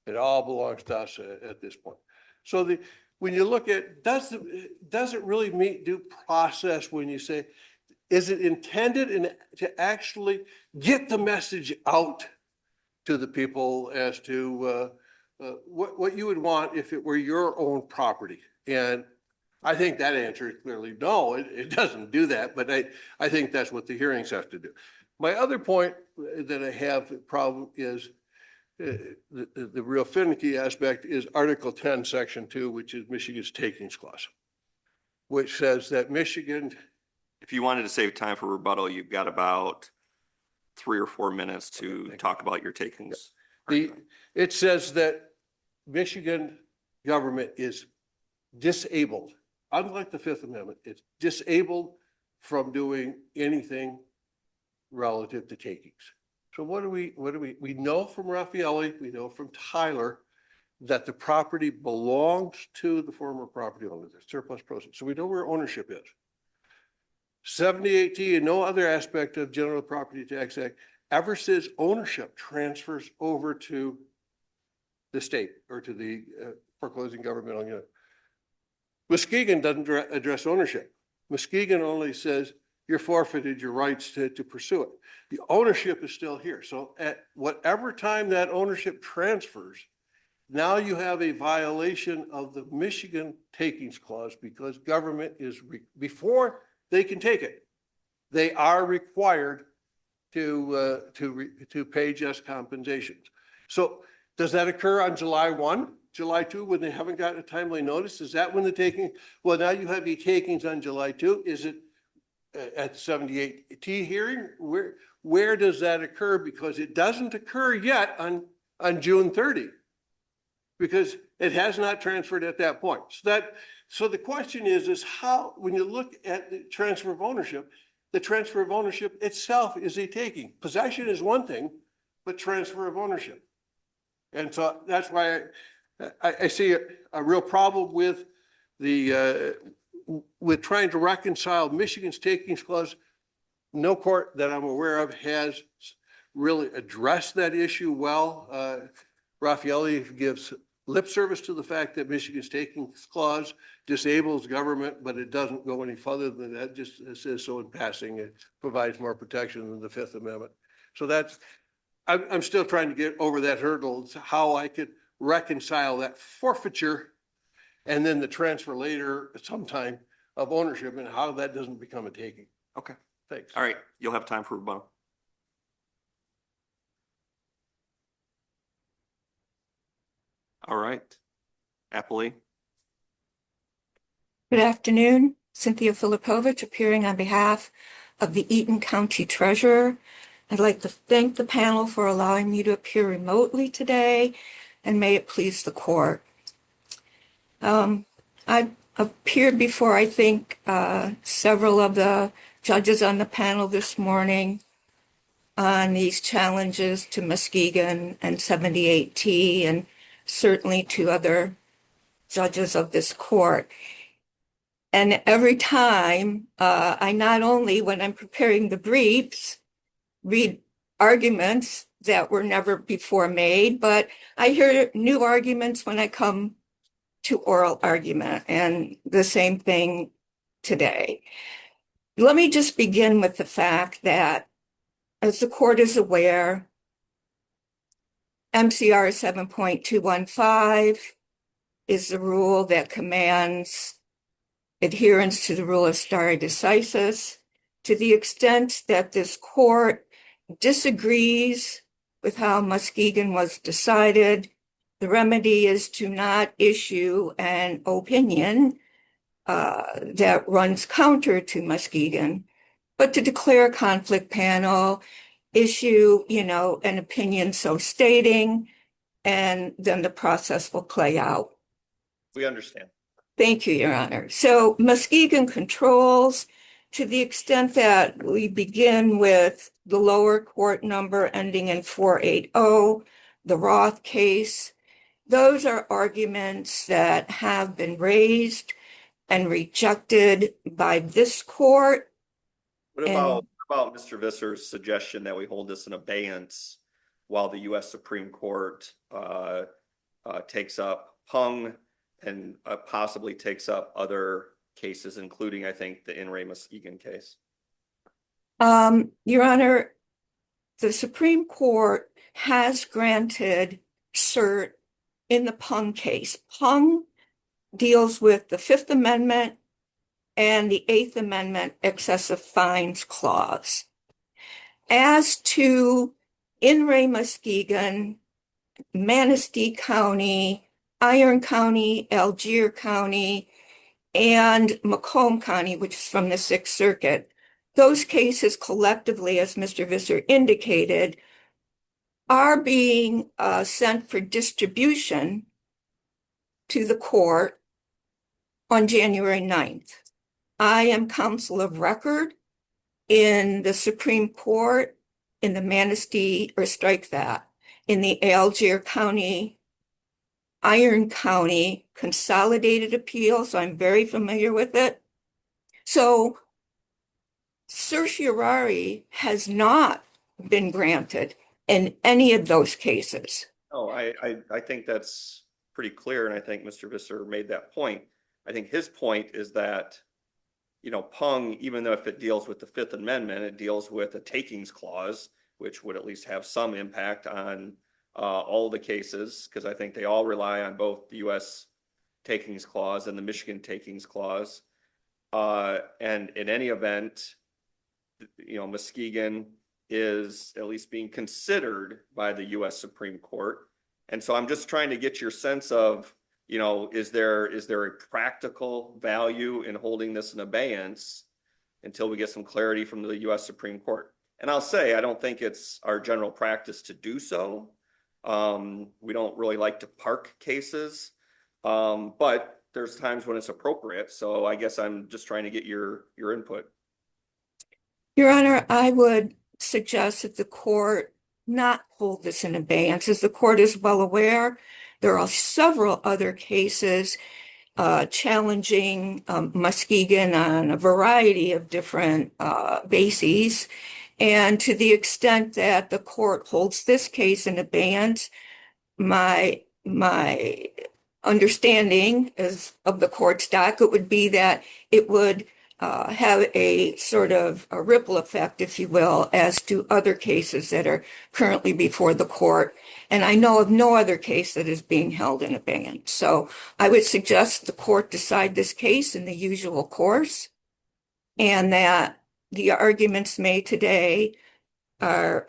It all belongs to us at this point. So when you look at, does it really meet due process when you say, is it intended to actually get the message out to the people as to what you would want if it were your own property? And I think that answer is clearly no, it doesn't do that, but I think that's what the hearings have to do. My other point that I have a problem is the real finicky aspect is Article 10, Section 2, which is Michigan's takings clause, which says that Michigan. If you wanted to save time for rebuttal, you've got about 3 or 4 minutes to talk about your takings. It says that Michigan government is disabled, unlike the Fifth Amendment, it's disabled from doing anything relative to takings. So we know from Raffaelli, we know from Tyler that the property belongs to the former property owner, the surplus proceeds. So we know where ownership is. 78T and no other aspect of General Property Tax Act ever says ownership transfers over to the state or to the foreclosing governmental unit. Muskegon doesn't address ownership. Muskegon only says you're forfeited your rights to pursue it. The ownership is still here. So at whatever time that ownership transfers, now you have a violation of the Michigan takings clause because government is, before they can take it, they are required to pay just compensations. So does that occur on July 1, July 2, when they haven't gotten a timely notice? Is that when the taking? Well, now you have the takings on July 2. Is it at the 78T hearing? Where does that occur? Because it doesn't occur yet on June 30, because it has not transferred at that point. So the question is how, when you look at the transfer of ownership, the transfer of ownership itself is a taking. Possession is one thing, but transfer of ownership. And so that's why I see a real problem with with trying to reconcile Michigan's takings clause. No court that I'm aware of has really addressed that issue well. Raffaelli gives lip service to the fact that Michigan's takings clause disables government, but it doesn't go any further than that. Just says so in passing. It provides more protection than the Fifth Amendment. So I'm still trying to get over that hurdle. It's how I could reconcile that forfeiture and then the transfer later sometime of ownership and how that doesn't become a taking. Okay. Thanks. All right. You'll have time for rebuttal. All right. Appley. Good afternoon. Cynthia Filipovich, appearing on behalf of the Eaton County Treasurer. I'd like to thank the panel for allowing me to appear remotely today, and may it please the court. I appeared before, I think, several of the judges on the panel this morning on these challenges to Muskegon and 78T, and certainly to other judges of this court. And every time, I not only, when I'm preparing the briefs, read arguments that were never before made, but I hear new arguments when I come to oral argument, and the same thing today. Let me just begin with the fact that, as the court is aware, MCR 7.215 is the rule that commands adherence to the rule of stare decisis. To the extent that this court disagrees with how Muskegon was decided, the remedy is to not issue an opinion that runs counter to Muskegon, but to declare a conflict panel, issue, an opinion so stating, and then the process will play out. We understand. Thank you, Your Honor. So Muskegon controls, to the extent that we begin with the lower court number ending in 480, the Roth case. Those are arguments that have been raised and rejected by this court. What about Mr. Visser's suggestion that we hold this in abeyance while the U.S. Supreme Court takes up Pung and possibly takes up other cases, including, I think, the In re Muskegon case? Your Honor, the Supreme Court has granted cert in the Pung case. Pung deals with the Fifth Amendment and the Eighth Amendment excessive fines clause. As to In re Muskegon, Manistee County, Iron County, Algier County, and Macomb County, which is from the Sixth Circuit. Those cases collectively, as Mr. Visser indicated, are being sent for distribution to the court on January 9th. I am counsel of record in the Supreme Court, in the Manistee, or strike that, in the Algier County, Iron County Consolidated Appeal, so I'm very familiar with it. So certiorari has not been granted in any of those cases. Oh, I think that's pretty clear, and I think Mr. Visser made that point. I think his point is that, you know, Pung, even though if it deals with the Fifth Amendment, it deals with a takings clause, which would at least have some impact on all the cases, because I think they all rely on both the U.S. takings clause and the Michigan takings clause. And in any event, you know, Muskegon is at least being considered by the U.S. Supreme Court. And so I'm just trying to get your sense of, you know, is there a practical value in holding this in abeyance until we get some clarity from the U.S. Supreme Court? And I'll say, I don't think it's our general practice to do so. We don't really like to park cases, but there's times when it's appropriate. So I guess I'm just trying to get your input. Your Honor, I would suggest that the court not hold this in abeyance. As the court is well aware, there are several other cases challenging Muskegon on a variety of different bases. And to the extent that the court holds this case in abeyance, my understanding of the court's docket would be that it would have a sort of a ripple effect, if you will, as to other cases that are currently before the court. And I know of no other case that is being held in abeyance. So I would suggest the court decide this case in the usual course, and that the arguments made today are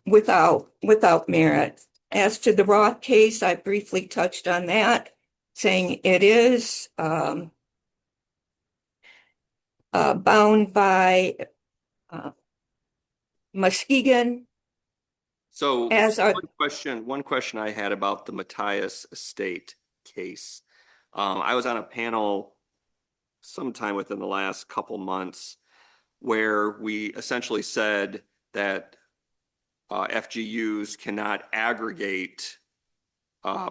without merit. As to the Roth case, I briefly touched on that, saying it is bound by Muskegon. So As one question I had about the Matthias estate case. I was on a panel sometime within the last couple months where we essentially said that FGUs cannot aggregate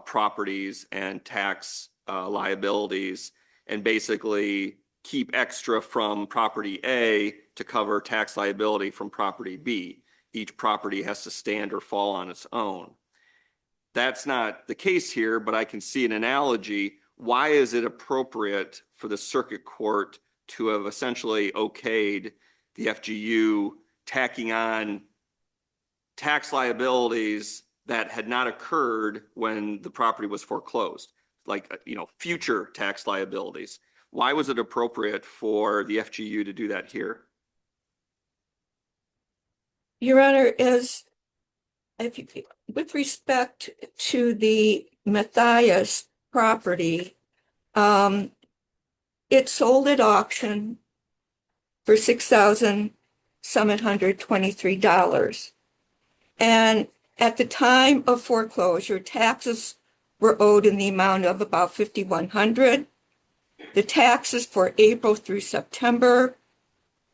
properties and tax liabilities and basically keep extra from property A to cover tax liability from property B. Each property has to stand or fall on its own. That's not the case here, but I can see an analogy. Why is it appropriate for the circuit court to have essentially okayed the FGU tacking on tax liabilities that had not occurred when the property was foreclosed, like, you know, future tax liabilities? Why was it appropriate for the FGU to do that here? Your Honor, with respect to the Matthias property, it sold at auction for $6,723. And at the time of foreclosure, taxes were owed in the amount of about $5,100. The taxes for April through September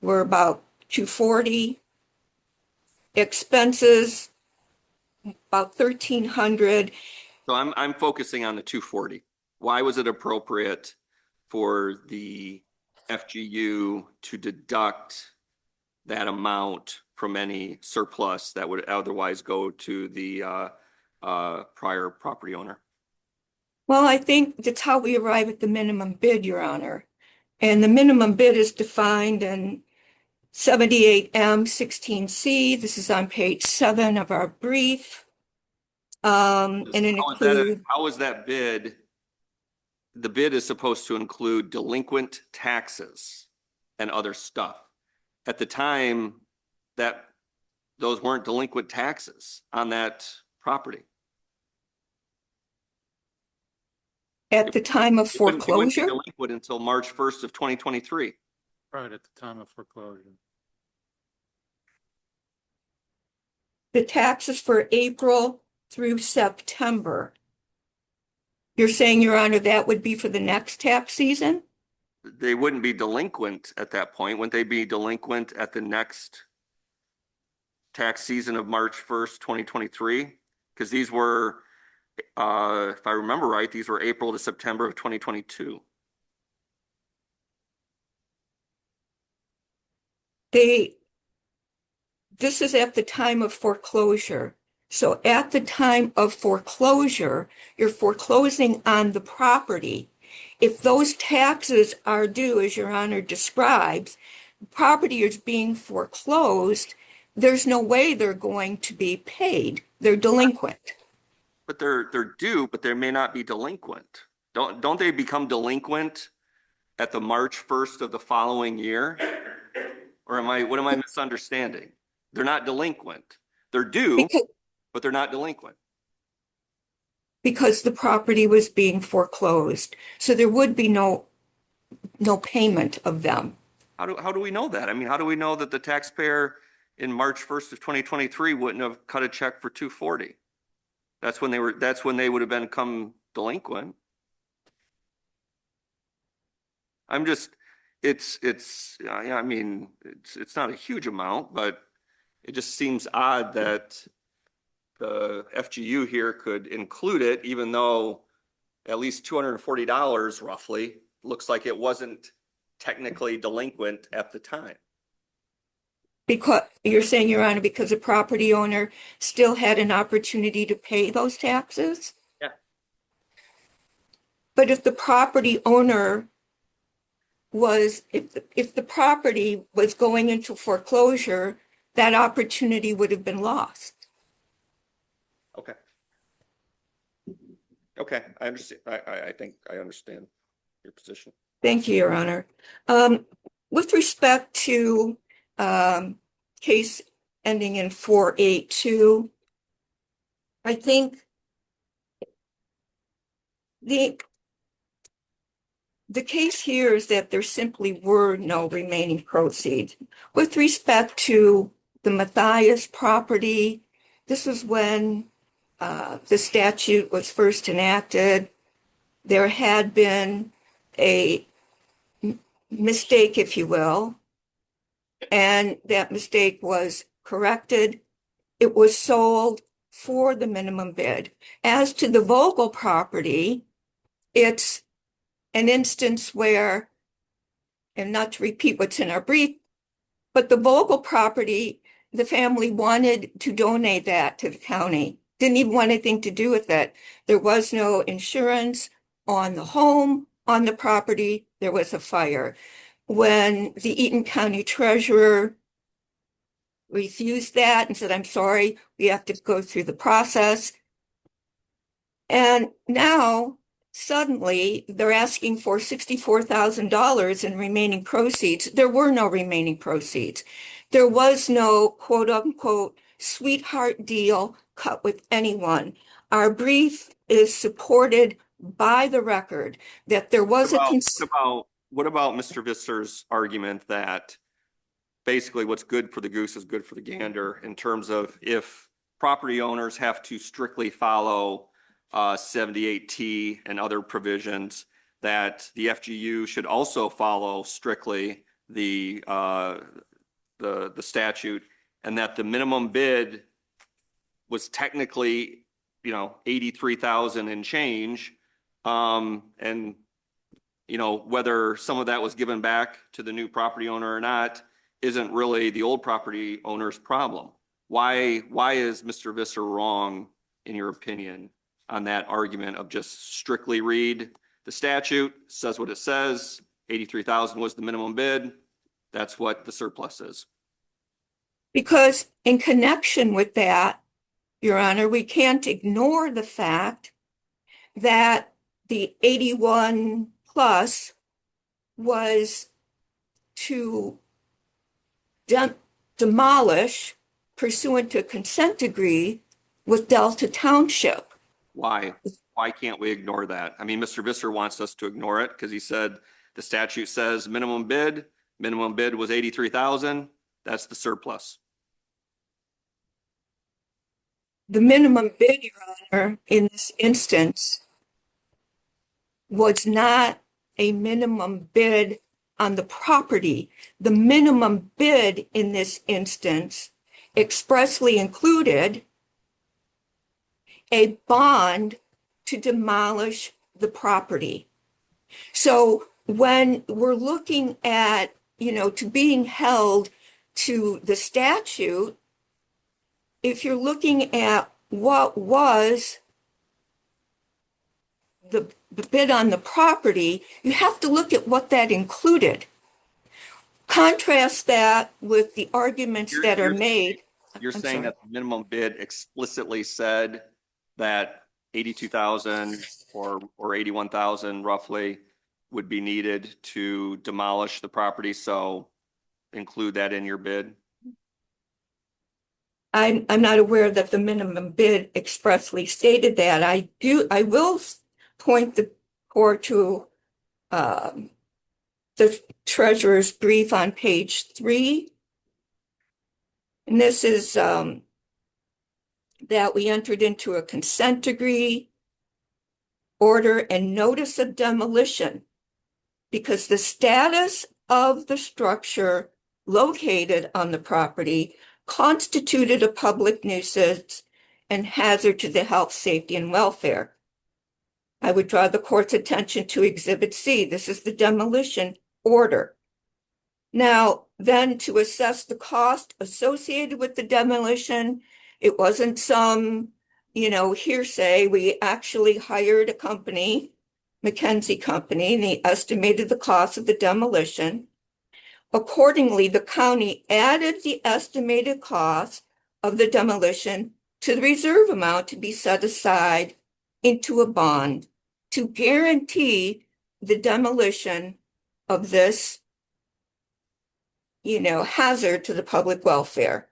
were about $240. Expenses about $1,300. So I'm focusing on the 240. Why was it appropriate for the FGU to deduct that amount from any surplus that would otherwise go to the prior property owner? Well, I think that's how we arrive at the minimum bid, Your Honor. And the minimum bid is defined in 78M 16C. This is on page 7 of our brief. And it includes. How is that bid? The bid is supposed to include delinquent taxes and other stuff. At the time, that those weren't delinquent taxes on that property. At the time of It wouldn't be foreclosure? delinquent until March 1st of 2023. Right at the time of foreclosure. The taxes for April through September. You're saying, Your Honor, that would be for the next tax season? They wouldn't be delinquent at that point. Wouldn't they be delinquent at the next tax season of March 1st, 2023? Because these were, if I remember right, these were April to September of 2022. This is at the time of foreclosure. So at the time of foreclosure, you're foreclosing on the property. If those taxes are due, as Your Honor describes, property is being foreclosed, there's no way they're going to be paid. They're delinquent. But they're due, but they may not be delinquent. Don't they become delinquent at the March 1st of the following year? Or what am I misunderstanding? They're not delinquent. They're due, but they're not delinquent. Because the property was being foreclosed. So there would be no payment of them. How do we know that? I mean, how do we know that the taxpayer in March 1st of 2023 wouldn't have cut a check for $240? That's when they would have become delinquent. It's not a huge amount, but it just seems odd that the FGU here could include it, even though at least $240 roughly looks like it wasn't technically delinquent at the time. Because you're saying, Your Honor, because the property owner still had an opportunity to pay those taxes? Yeah. But if the property owner if the property was going into foreclosure, that opportunity would have been lost. Okay. Okay, I understand. I think I understand your position. Thank you, Your Honor. With respect to case ending in 482, I think the case here is that there simply were no remaining proceeds. With respect to the Matthias property, this is when the statute was first enacted. There had been a mistake, if you will, and that mistake was corrected. It was sold for the minimum bid. As to the Vogel property, it's an instance where, and not to repeat what's in our brief, but the Vogel property, the family wanted to donate that to the county. Didn't even want anything to do with it. There was no insurance on the home, on the property. There was a fire. When the Eaton County Treasurer refused that and said, I'm sorry, we have to go through the process. And now suddenly they're asking for $64,000 in remaining proceeds. There were no remaining proceeds. There was no quote unquote sweetheart deal cut with anyone. Our brief is supported by the record that there was what about Mr. Visser's argument that basically what's good for the goose is good for the gander, in terms of if property owners have to strictly follow 78T and other provisions, that the FGU should also follow strictly the statute, and that the minimum bid was technically, 83,000 and change. And, whether some of that was given back to the new property owner or not isn't really the old property owner's problem. Why is Mr. Visser wrong, in your opinion, on that argument of just strictly read the statute, says what it says, 83,000 was the minimum bid, that's what the surplus is? Because in connection with that, Your Honor, we can't ignore the fact that the 81 plus was to demolish pursuant to a consent decree with Delta Township. Why? Why can't we ignore that? I mean, Mr. Visser wants us to ignore it because he said the statute says minimum bid was 83,000. That's the surplus. The minimum bid, Your Honor, in this instance was not a minimum bid on the property. The minimum bid in this instance expressly included a bond to demolish the property. So when we're looking at, to being held to the statute, if you're looking at what was the bid on the property, you have to look at what that included. Contrast that with the arguments that are made. You're I'm saying sorry. that the minimum bid explicitly said that 82,000 or 81,000 roughly would be needed to demolish the property. So include that in your bid. I'm not aware that the minimum bid expressly stated that. I will point the court to the treasurer's brief on page 3. And this is that we entered into a consent decree, order, and notice of demolition because the status of the structure located on the property constituted a public nuisance and hazard to the health, safety, and welfare. I would draw the court's attention to Exhibit C. This is the demolition order. Now, then to assess the cost associated with the demolition, it wasn't some, hearsay. We actually hired a company, McKinsey Company, and they estimated the cost of the demolition. Accordingly, the county added the estimated cost of the demolition to the reserve amount to be set aside into a bond to guarantee the demolition of this, hazard to the public welfare.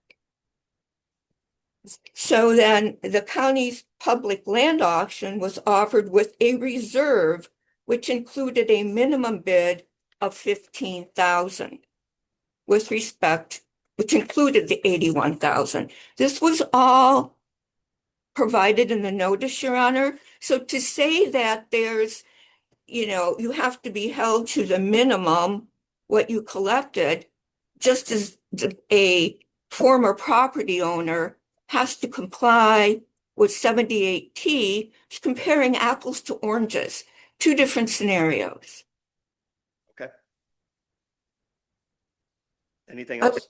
So then the county's public land auction was offered with a reserve, which included a minimum bid of 15,000 with respect, which included the 81,000. This was all provided in the notice, Your Honor. So to say that there's, you have to be held to the minimum, what you collected, just as a former property owner has to comply with 78T, comparing apples to oranges, two different scenarios. Okay. Anything else?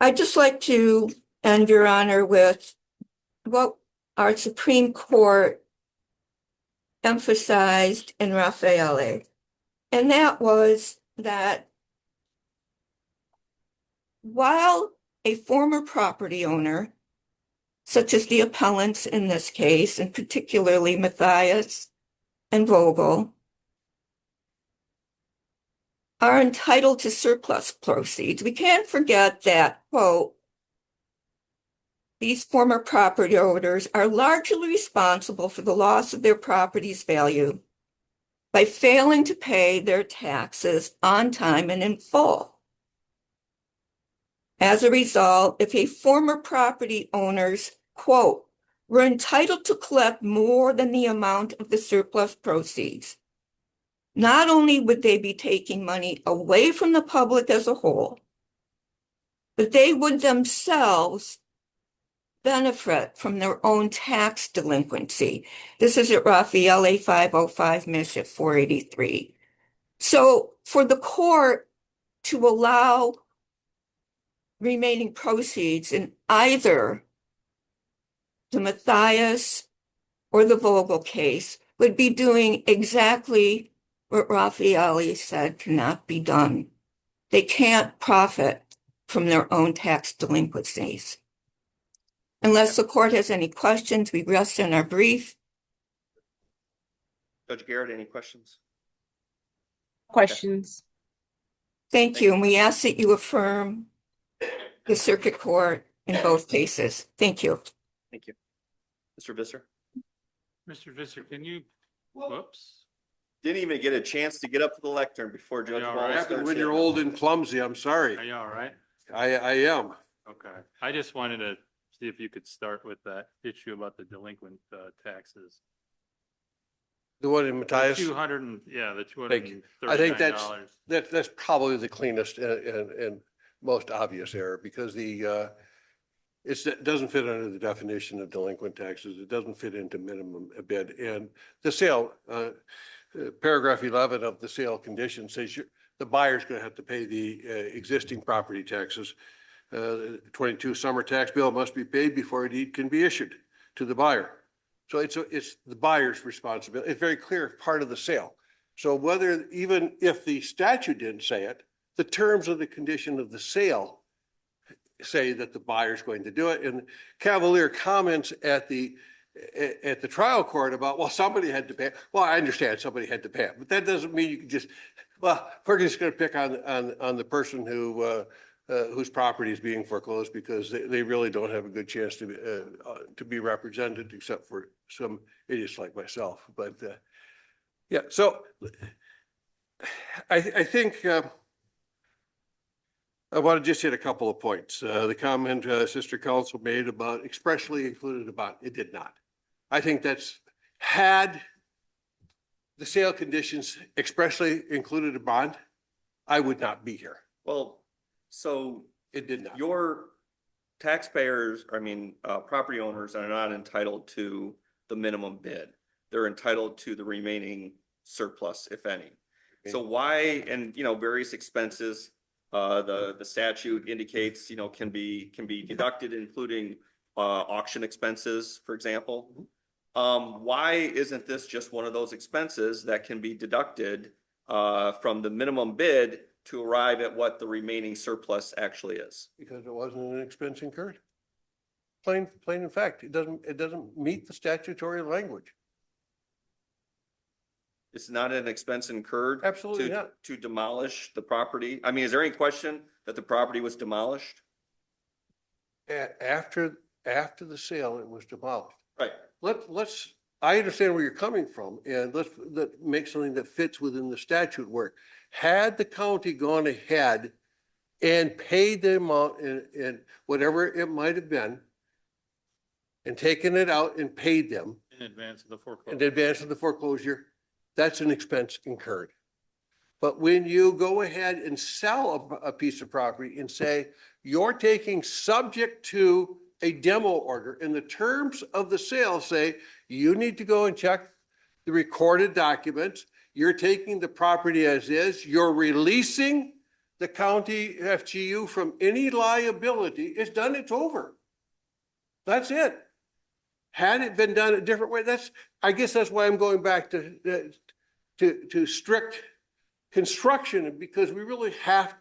I'd just like to end, Your Honor, with what our Supreme Court emphasized in Raffaele, and that was that while a former property owner, such as the appellants in this case, and particularly Matthias and Vogel, are entitled to surplus proceeds, we can't forget that, quote, these former property owners are largely responsible for the loss of their property's value by failing to pay their taxes on time and in full. As a result, if a former property owner's, quote, were entitled to collect more than the amount of the surplus proceeds, not only would they be taking money away from the public as a whole, but they would themselves benefit from their own tax delinquency. This is at Raffaele 505 Mish at 483. So for the court to allow remaining proceeds in either the Matthias or the Vogel case would be doing exactly what Raffaele said cannot be done. They can't profit from their own tax delinquencies. Unless the court has any questions, we rest in our brief. Judge Garrett, any questions? Questions? Thank you, and we ask that you affirm the circuit court in both cases. Thank you. Thank you. Mr. Visser? Mr. Visser, can you, whoops. Didn't even get a chance to get up to the lectern before Judge all Wallace right? starts When you're hitting. old and clumsy, I'm sorry. Are you all right? I am. Okay. I just wanted to see if you could start with that issue about the delinquent taxes. The one in Matthias? The $200 Thank you. and I think $239. that's probably the cleanest and most obvious error because it doesn't fit under the definition of delinquent taxes. It doesn't fit into minimum bid. And the sale, paragraph 11 of the sale condition says the buyer's going to have to pay the existing property taxes. 22 summer tax bill must be paid before a deed can be issued to the buyer. So it's the buyer's responsibility. It's very clear part of the sale. So even if the statute didn't say it, the terms of the condition of the sale say that the buyer's going to do it. And cavalier comments at the trial court about, well, somebody had to pay. Well, I understand somebody had to pay it, but that doesn't mean you can just, well, we're just going to pick on the person whose property is being foreclosed because they really don't have a good chance to be represented except for some idiots like myself. But yeah, so I think I want to just hit a couple of points. The comment Sister Counsel made about expressly included a bond, it did not. I think had the sale conditions expressly included a bond, I would not be here. Well, so it did not. Your taxpayers, property owners are not entitled to the minimum bid. They're entitled to the remaining surplus, if any. Okay. So why, and various expenses, the statute indicates, can be deducted, including auction expenses, for example. Why isn't this just one of those expenses that can be deducted from the minimum bid to arrive at what the remaining surplus actually is? Because it wasn't an expense incurred. Plain in fact, it doesn't meet the statutory language. It's not an expense incurred? Absolutely not. To demolish the property? Is there any question that the property was demolished? After the sale, it was demolished. Right. I understand where you're coming from, and let's make something that fits within the statute work. Had the county gone ahead and paid the amount in whatever it might have been, and taken it out and paid them In advance of the foreclosure. in advance of the foreclosure, that's an expense incurred. But when you go ahead and sell a piece of property and say, you're taking subject to a demo order, and the terms of the sale say, you need to go and check the recorded documents, you're taking the property as is, you're releasing the county FGU from any liability, it's done, it's over. That's it. Had it been done a different way, I guess that's why I'm going back to strict construction, because we really have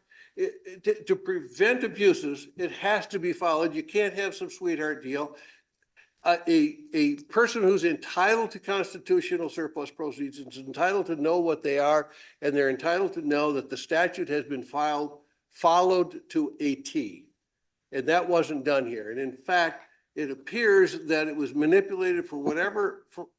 to prevent abuses. It has to be followed. You can't have some sweetheart deal. A person who's entitled to constitutional surplus proceeds is entitled to know what they are, and they're entitled to know that the statute has been followed to a T. And that wasn't done here. And in fact, it appears that it was manipulated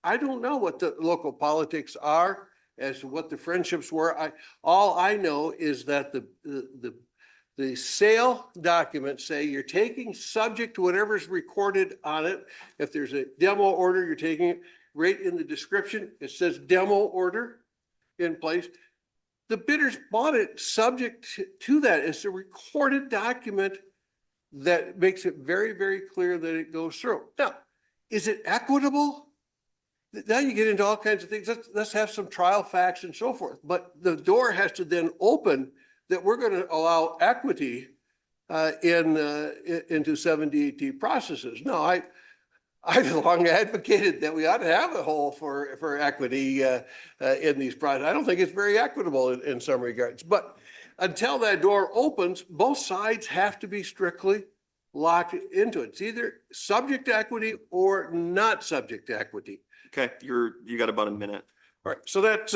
I don't know what the local politics are as to what the friendships were. All I know is that the sale documents say you're taking subject to whatever's recorded on it. If there's a demo order, you're taking it right in the description. It says demo order in place. The bidders bought it subject to that. It's a recorded document that makes it very, very clear that it goes through. Now, is it equitable? Now you get into all kinds of things. Let's have some trial facts and so forth. But the door has to then open that we're going to allow equity into 78T processes. No, I've long advocated that we ought to have a hole for equity in these processes. I don't think it's very equitable in some regards. But until that door opens, both sides have to be strictly locked into it. It's either subject to equity or not subject to equity. Okay, you got about a minute. All right, so that's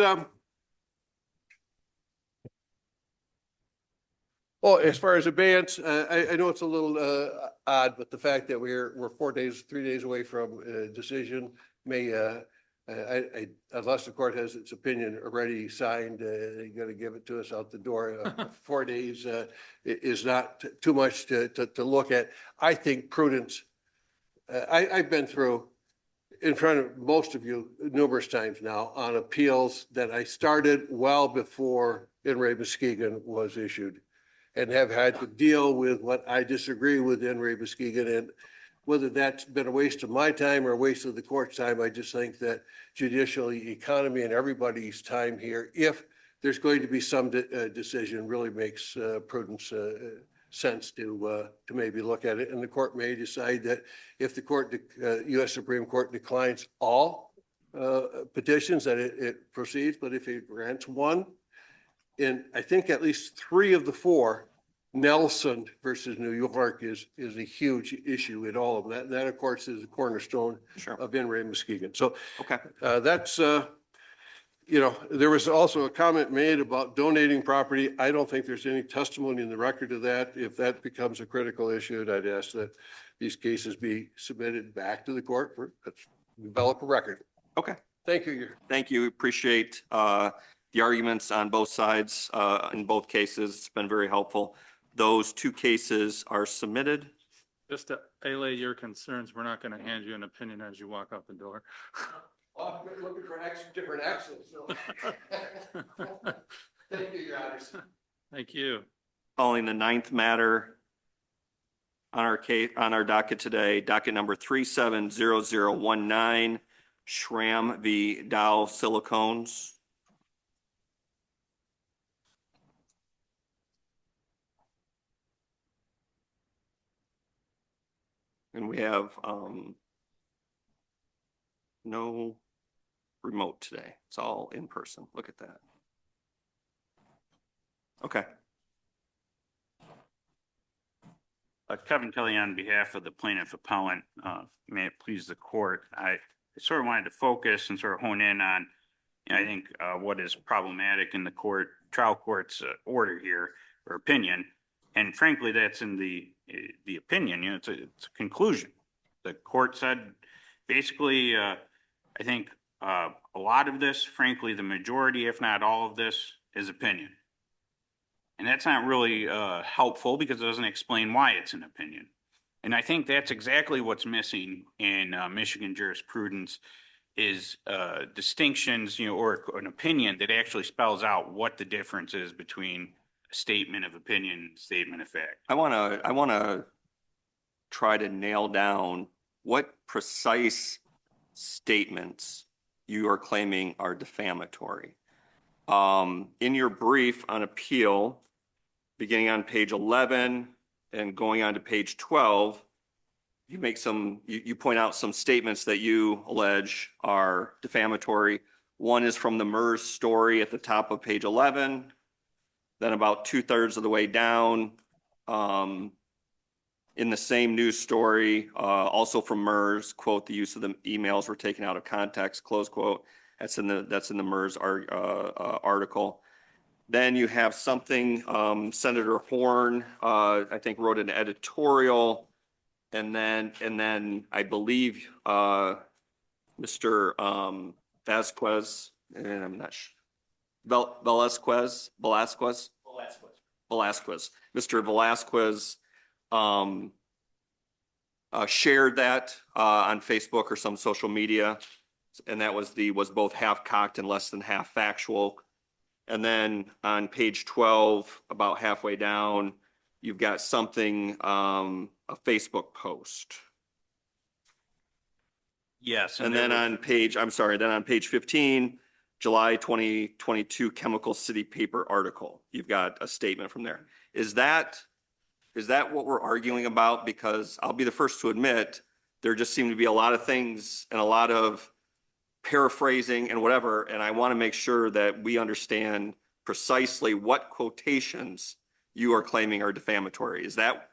well, as far as abeyance, I know it's a little odd, but the fact that we're 3 days away from a decision may unless the court has its opinion already signed, you got to give it to us out the door. 4 days is not too much to look at. I think prudence. I've been through in front of most of you numerous times now on appeals that I started well before In re Muskegon was issued, and have had to deal with what I disagree with In re Muskegon. And whether that's been a waste of my time or a waste of the court's time, I just think that judicial economy and everybody's time here, if there's going to be some decision, really makes prudence sense to maybe look at it. And the court may decide that if the court, U.S. Supreme Court declines all petitions, that it proceeds. But if it grants one, and I think at least 3 of the 4, Nelson versus New York is a huge issue in all of them. That of course is a cornerstone of In re Muskegon. So Okay. That's you know, there was also a comment made about donating property. I don't think there's any testimony in the record of that. If that becomes a critical issue, I'd ask that these cases be submitted back to the court for develop a record. Okay. Thank you. Thank you. Appreciate the arguments on both sides in both cases. It's been very helpful. Those 2 cases are submitted. Just to allay your concerns, we're not going to hand you an opinion as you walk out the door. Oh, I'm looking for different accents. So. Thank you, Your Honors. Thank you. Calling the 9th matter on our docket today, docket number 370019, Schramm v. Dow Silicones. And we have no remote today. It's all in person. Look at that. Okay. Kevin Kelly on behalf of the plaintiff appellant, may it please the court. I sort of wanted to focus and sort of hone in on, you know, I think what is problematic in the trial court's order here or opinion. And frankly, that's in the opinion, you know, it's a conclusion. The court said basically, I think a lot of this, frankly, the majority, if not all of this, is opinion. And that's not really helpful because it doesn't explain why it's an opinion. And I think that's exactly what's missing in Michigan jurisprudence is distinctions, you know, or an opinion that actually spells out what the difference is between a statement of opinion and statement of fact. I want to try to nail down what precise statements you are claiming are defamatory. In your brief on appeal, beginning on page 11 and going on to page 12, you make you point out some statements that you allege are defamatory. One is from the MERS story at the top of page 11, then about 2/3 of the way down, in the same news story, also from MERS, quote, the use of the emails were taken out of context, close quote. That's in the MERS article. Then you have something, Senator Horn, I think wrote an editorial, and then I believe Mr. Vasquez, and I'm not sure, Velasquez. Mr. Velasquez shared that on Facebook or some social media, and that was both half cocked and less than half factual. And then on page 12, about halfway down, you've got something, a Facebook post. Yes. And then on page 15, July 2022 Chemical City paper article, you've got a statement from there. Is that what we're arguing about? Because I'll be the first to admit, there just seem to be a lot of things and a lot of paraphrasing and whatever, and I want to make sure that we understand precisely what quotations you are claiming are defamatory. Is that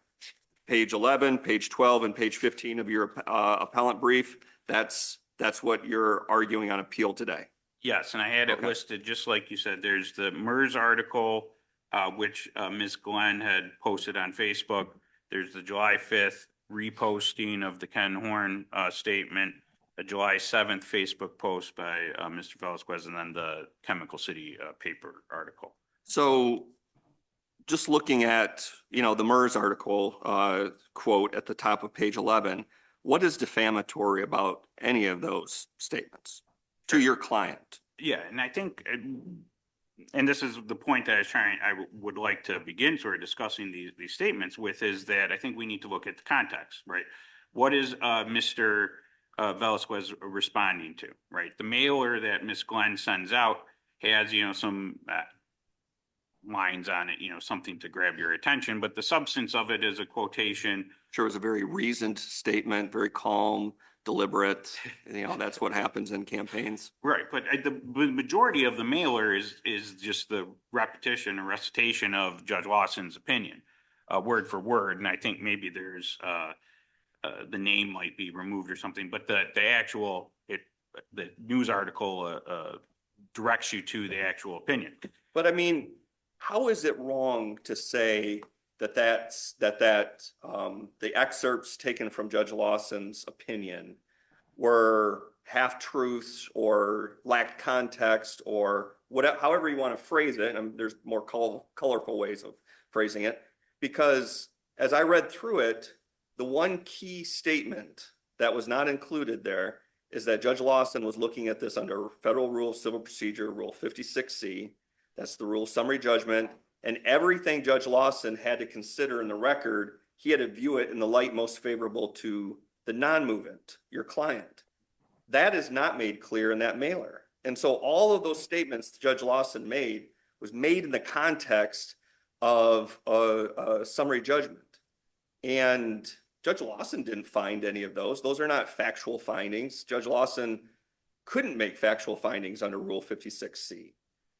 page 11, page 12, and page 15 of your appellant brief? That's what you're arguing on appeal today? Yes, and I had it listed, just like you said. There's the MERS article, which Ms. Glenn had posted on Facebook. There's the July 5th reposting of the Ken Horn statement. a July 7th Facebook post by Mr. Velasquez, and then the Chemical City paper article. So just looking at, the MERS article, quote at the top of page 11, what is defamatory about any of those statements to your client? Yeah, and I think, and this is the point that I would like to begin sort of discussing these statements with, is that I think we need to look at the context, right? What is Mr. Velasquez responding to, right? The mailer that Ms. Glenn sends out has, some lines on it, something to grab your attention, but the substance of it is a quotation. Sure, it was a very reasoned statement, very calm, deliberate. That's what happens in campaigns. Right, but the majority of the mailer is just the repetition or recitation of Judge Lawson's opinion, word for word. And I think maybe there's the name might be removed or something, but the the news article directs you to the actual opinion. But I mean, how is it wrong to say that the excerpts taken from Judge Lawson's opinion were half truths or lacked context or whatever, however you want to phrase it? And there's more colorful ways of phrasing it, because as I read through it, the one key statement that was not included there is that Judge Lawson was looking at this under Federal Rule of Civil Procedure, Rule 56C. That's the rule of summary judgment. And everything Judge Lawson had to consider in the record, he had to view it in the light most favorable to the non-movement, your client. That is not made clear in that mailer. And so all of those statements Judge Lawson made was made in the context of a summary judgment. And Judge Lawson didn't find any of those. Those are not factual findings. Judge Lawson couldn't make factual findings under Rule 56C.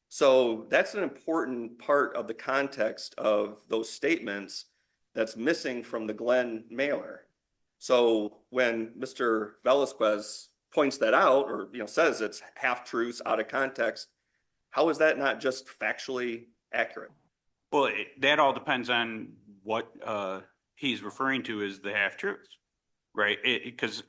So that's an important part of the context of those statements that's missing from the Glenn mailer. So when Mr. Velasquez points that out, or says it's half truths out of context, how is that not just factually accurate? Well, that all depends on what he's referring to as the half truths, right? Because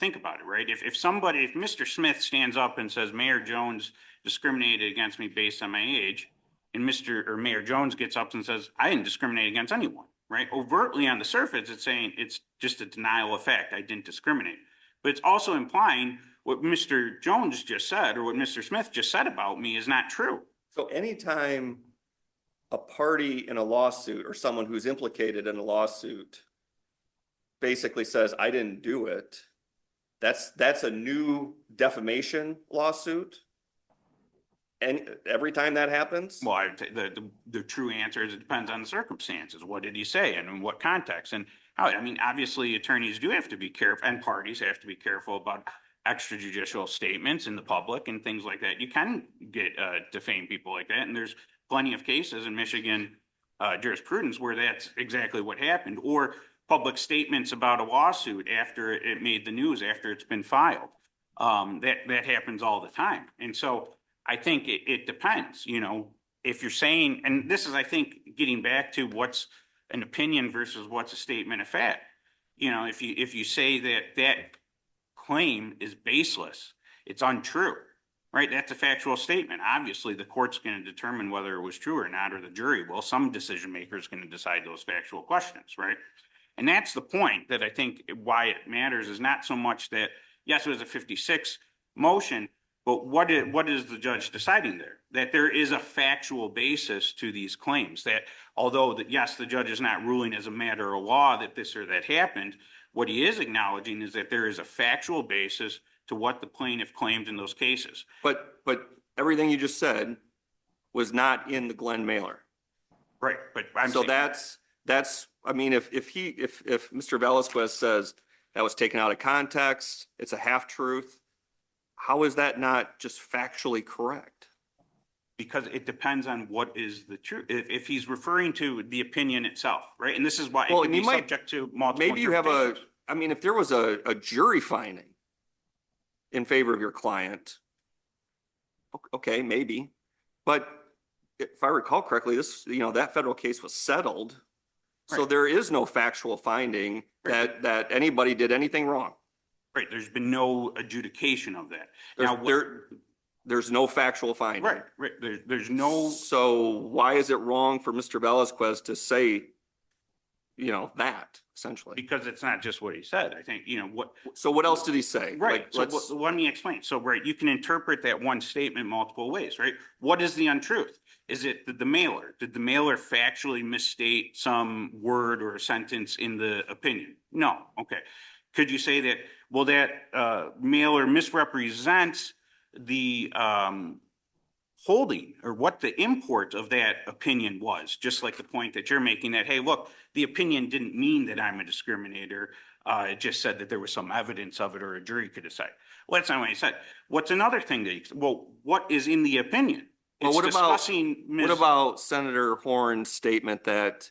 think about it, right? If Mr. Smith stands up and says Mayor Jones discriminated against me based on my age, and Mayor Jones gets up and says I didn't discriminate against anyone, right? Overtly on the surface, it's saying it's just a denial of fact. I didn't discriminate, but it's also implying what Mr. Jones just said or what Mr. Smith just said about me is not true. So anytime a party in a lawsuit or someone who's implicated in a lawsuit basically says I didn't do it, that's a new defamation lawsuit. And every time that happens? Well, the true answer is it depends on the circumstances. What did he say and in what context? And how, obviously attorneys do have to be careful, and parties have to be careful about extrajudicial statements in the public and things like that. You can get defame people like that. And there's plenty of cases in Michigan jurisprudence where that's exactly what happened, or public statements about a lawsuit after it made the news, after it's been filed. That happens all the time. And so I think it depends, if you're saying, and this is, I think, getting back to what's an opinion versus what's a statement of fact. If you say that claim is baseless, it's untrue, right? That's a factual statement. Obviously, the court's going to determine whether it was true or not, or the jury will. Some decision maker is going to decide those factual questions, right? And that's the point that I think why it matters is not so much that, yes, it was a 56 motion, but what is the judge deciding there? That there is a factual basis to these claims, that although yes, the judge is not ruling as a matter of law that this or that happened, what he is acknowledging is that there is a factual basis to what the plaintiff claimed in those cases. But everything you just said was not in the Glenn mailer. Right, but if Mr. Velasquez says that was taken out of context, it's a half truth, how is that not just factually correct? Because it depends on what is the truth. If he's referring to the opinion itself, right? And this is why it could be subject to multiple maybe you have if there was a jury finding in favor of your client, okay, maybe. But if I recall correctly, that federal case was settled. So there is no factual finding that anybody did anything wrong. Right, there's been no adjudication of that. There's, Now, there's no factual finding. right, there's no, So why is it wrong for Mr. Velasquez to say, that essentially? because it's not just what he said. I think, what. So what else did he say? Right, Like, so let me explain. So, right, you can interpret that one statement multiple ways, right? What is the untruth? Is it did the mailer factually misstate some word or a sentence in the opinion? No, okay. Could you say that, well, that mailer misrepresents the holding or what the import of that opinion was, just like the point that you're making that, hey, look, the opinion didn't mean that I'm a discriminator. It just said that there was some evidence of it or a jury could decide. Well, that's not what he said. What's another thing that what is in the opinion? well, What about Senator Horn's statement that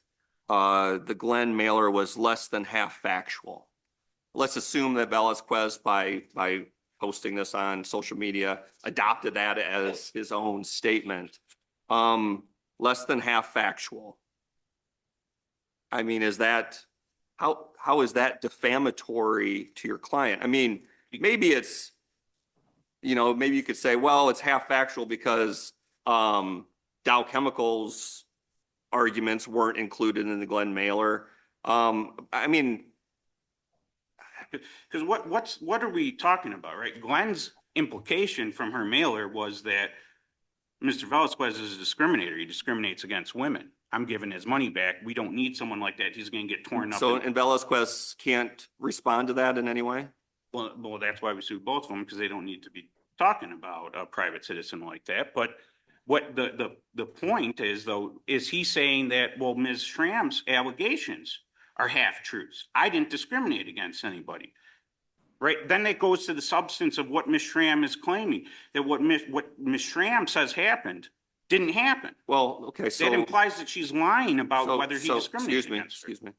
the Glenn mailer was less than half factual? Let's assume that Velasquez, by posting this on social media, adopted that as his own statement. Less than half factual. I mean, how is that defamatory to your client? I mean, maybe it's, maybe you could say, well, it's half factual because Dow Chemicals arguments weren't included in the Glenn mailer. I mean, because what are we talking about, right? Glenn's implication from her mailer was that Mr. Velasquez is a discriminator. He discriminates against women. I'm giving his money back. We don't need someone like that. He's going to get torn up. So, and Velasquez can't respond to that in any way? Well, that's why we sued both of them, because they don't need to be talking about a private citizen like that. But what the point is, though, is he saying that, well, Ms. Schramm's allegations are half truths. I didn't discriminate against anybody. Right? Then it goes to the substance of what Ms. Schramm is claiming, that what Ms. Schramm says happened didn't happen. Well, okay, so that implies that she's lying about whether he discriminated against her. Excuse me.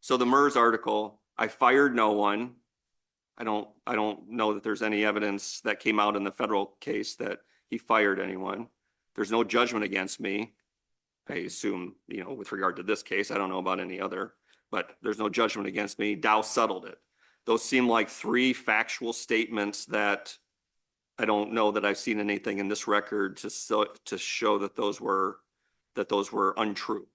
So the MERS article, I fired no one. I don't know that there's any evidence that came out in the federal case that he fired anyone. There's no judgment against me. I assume, with regard to this case, I don't know about any other, but there's no judgment against me. Dow settled it. Those seem like three factual statements that I don't know that I've seen anything in this record to show that those were untrue.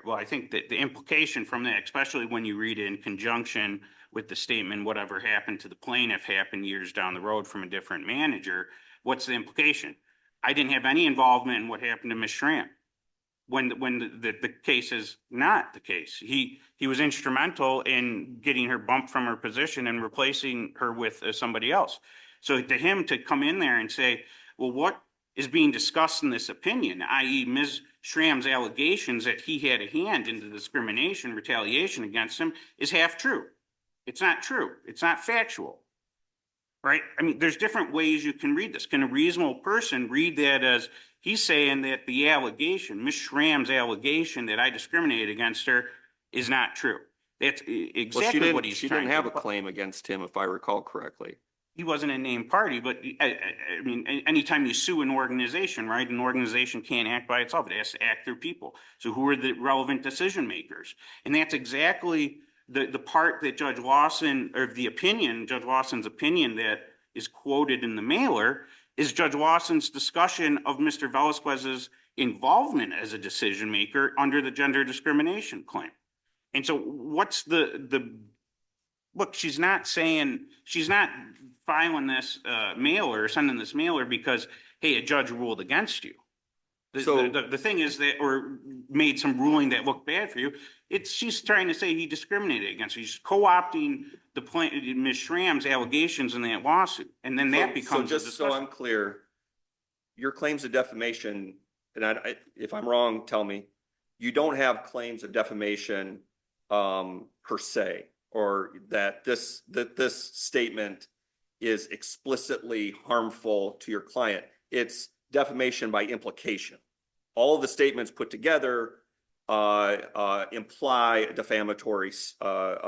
Well, I think that the implication from that, especially when you read it in conjunction with the statement, whatever happened to the plaintiff happened years down the road from a different manager, what's the implication? I didn't have any involvement in what happened to Ms. Schramm. When the case is not the case. He was instrumental in getting her bumped from her position and replacing her with somebody else. So to him to come in there and say, well, what is being discussed in this opinion, i.e. Ms. Schramm's allegations that he had a hand in the discrimination, retaliation against him, is half true. It's not true. It's not factual. Right? I mean, there's different ways you can read this. Can a reasonable person read that as he's saying that the allegation, Ms. Schramm's allegation that I discriminated against her is not true? That's exactly what he's trying to do. She didn't have a claim against him, if I recall correctly. He wasn't a named party, but I mean, anytime you sue an organization, right, an organization can't act by itself. It has to act through people. So who are the relevant decision makers? And that's exactly the part that Judge Lawson, or the opinion, Judge Lawson's opinion that is quoted in the mailer is Judge Lawson's discussion of Mr. Velasquez's involvement as a decision maker under the gender discrimination claim. And so what's look, she's not filing this mailer, sending this mailer because, hey, a judge ruled against you. The thing is that, or made some ruling that looked bad for you. She's trying to say he discriminated against you. She's co-opting Ms. Schramm's allegations in that lawsuit. And then that becomes so just so I'm clear, your claims of defamation, and if I'm wrong, tell me, you don't have claims of defamation per se, or that this statement is explicitly harmful to your client. It's defamation by implication. All of the statements put together imply a defamatory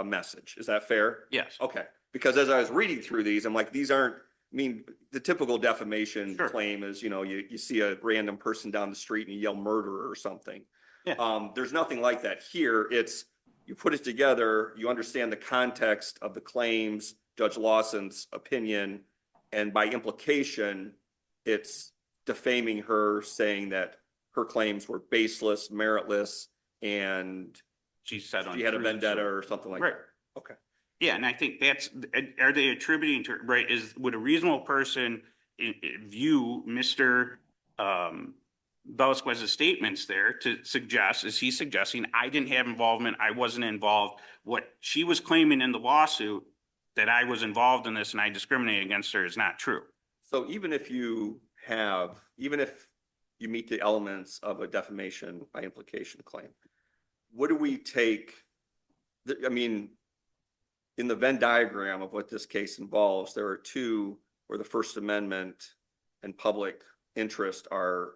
message. Is that fair? Yes. Okay. Because as I was reading through these, I'm like, these aren't, I mean, the typical defamation claim is, you see a random person down the street and you yell murderer or something. Yeah. There's nothing like that here. It's, you put it together, you understand the context of the claims, Judge Lawson's opinion, and by implication, it's defaming her, saying that her claims were baseless, meritless, and She said she had a untruths vendetta or something like Right. that. Okay. Yeah, and I think that's, are they attributing to, right, would a reasonable person view Mr. Velasquez's statements there to suggest, is he suggesting, I didn't have involvement, I wasn't involved, what she was claiming in the lawsuit, that I was involved in this and I discriminated against her, is not true? So even if you meet the elements of a defamation by implication claim, what do we take, I mean, in the Venn diagram of what this case involves, there are two where the First Amendment and public interest are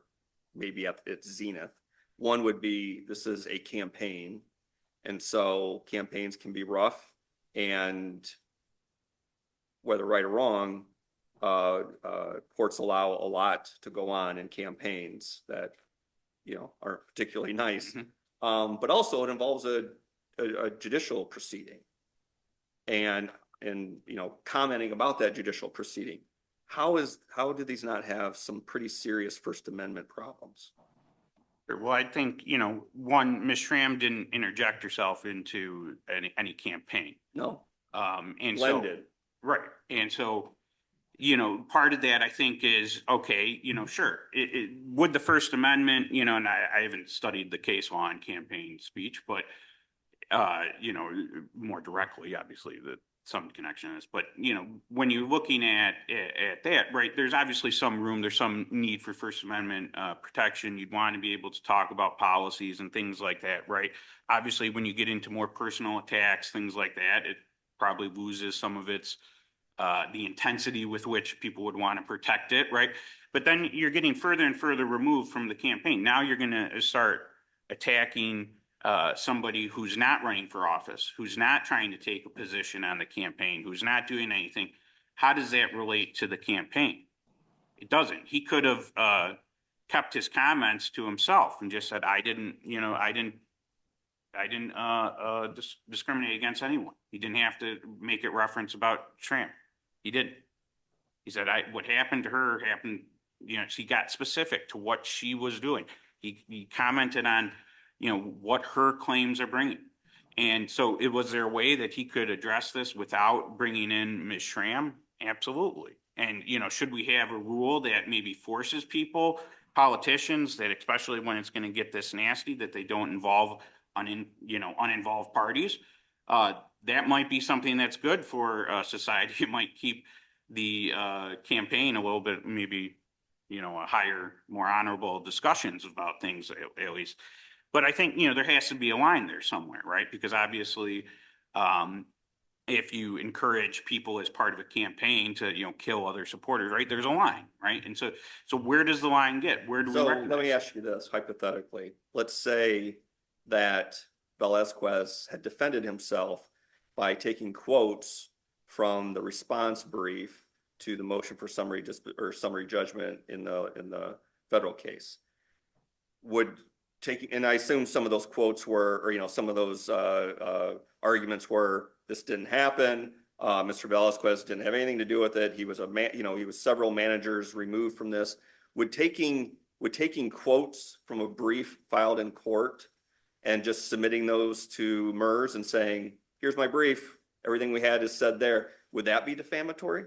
maybe at its zenith. One would be, this is a campaign, and so campaigns can be rough, and whether right or wrong, courts allow a lot to go on in campaigns that, aren't particularly nice. But also it involves a judicial proceeding and commenting about that judicial proceeding. How do these not have some pretty serious First Amendment problems? Well, I think, one, Ms. Schramm didn't interject herself into any campaign. No. And Blended. so, right. And so, part of that I think is, okay, sure. Would the First Amendment, and I haven't studied the case law on campaign speech, but, more directly, obviously, some connection is, but, when you're looking at that, right, there's obviously some room, there's some need for First Amendment protection. You'd want to be able to talk about policies and things like that, right? Obviously, when you get into more personal attacks, things like that, it probably loses some of its the intensity with which people would want to protect it, right? But then you're getting further and further removed from the campaign. Now you're going to start attacking somebody who's not running for office, who's not trying to take a position on the campaign, who's not doing anything. How does that relate to the campaign? It doesn't. He could have kept his comments to himself and just said, I didn't discriminate against anyone. He didn't have to make it reference about Schramm. He didn't. He said, what happened to her happened, she got specific to what she was doing. He commented on, what her claims are bringing. And so was there a way that he could address this without bringing in Ms. Schramm? Absolutely. And, should we have a rule that maybe forces people, politicians, that especially when it's going to get this nasty, that they don't involve uninvolved parties? That might be something that's good for society. It might keep the campaign a little bit, maybe, a higher, more honorable discussions about things at least. But I think, there has to be a line there somewhere, right? Because obviously, if you encourage people as part of a campaign to, kill other supporters, right? There's a line, right? And so where does the line get? Where do we recognize? Let me ask you this hypothetically. Let's say that Velasquez had defended himself by taking quotes from the response brief to the motion for summary judgment in the federal case. And I assume some of those quotes were, or some of those arguments were, this didn't happen. Mr. Velasquez didn't have anything to do with it. He was he was several managers removed from this. Would taking quotes from a brief filed in court and just submitting those to MERS and saying, here's my brief, everything we had is said there, would that be defamatory?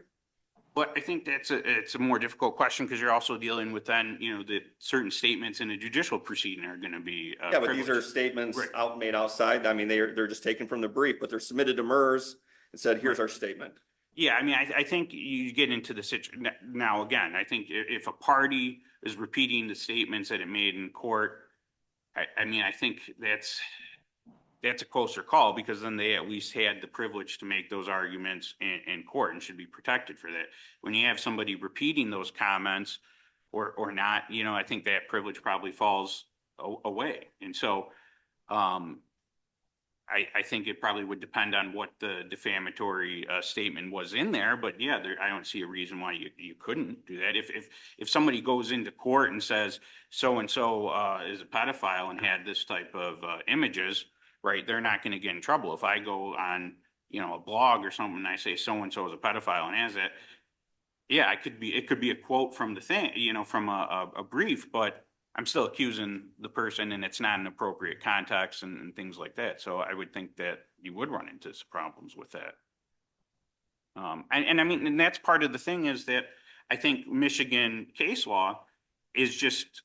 But I think it's a more difficult question because you're also dealing with then, that certain statements in a judicial proceeding are going to be yeah, but these are statements made outside. I mean, they're just taken from the brief, but they're submitted to MERS and said, here's our statement. Yeah, I mean, I think you get into the situation now. Again, I think if a party is repeating the statements that it made in court, I mean, I think that's a closer call because then they at least had the privilege to make those arguments in court and should be protected for that. When you have somebody repeating those comments or not, I think that privilege probably falls away. And so I think it probably would depend on what the defamatory statement was in there. But yeah, I don't see a reason why you couldn't do that. If somebody goes into court and says so-and-so is a pedophile and had this type of images, right, they're not going to get in trouble. If I go on, a blog or something, and I say so-and-so is a pedophile and has that, yeah, it could be a quote from the thing, from a brief, but I'm still accusing the person and it's not an appropriate context and things like that. So I would think that you would run into some problems with that. And I mean, and that's part of the thing is that I think Michigan case law is just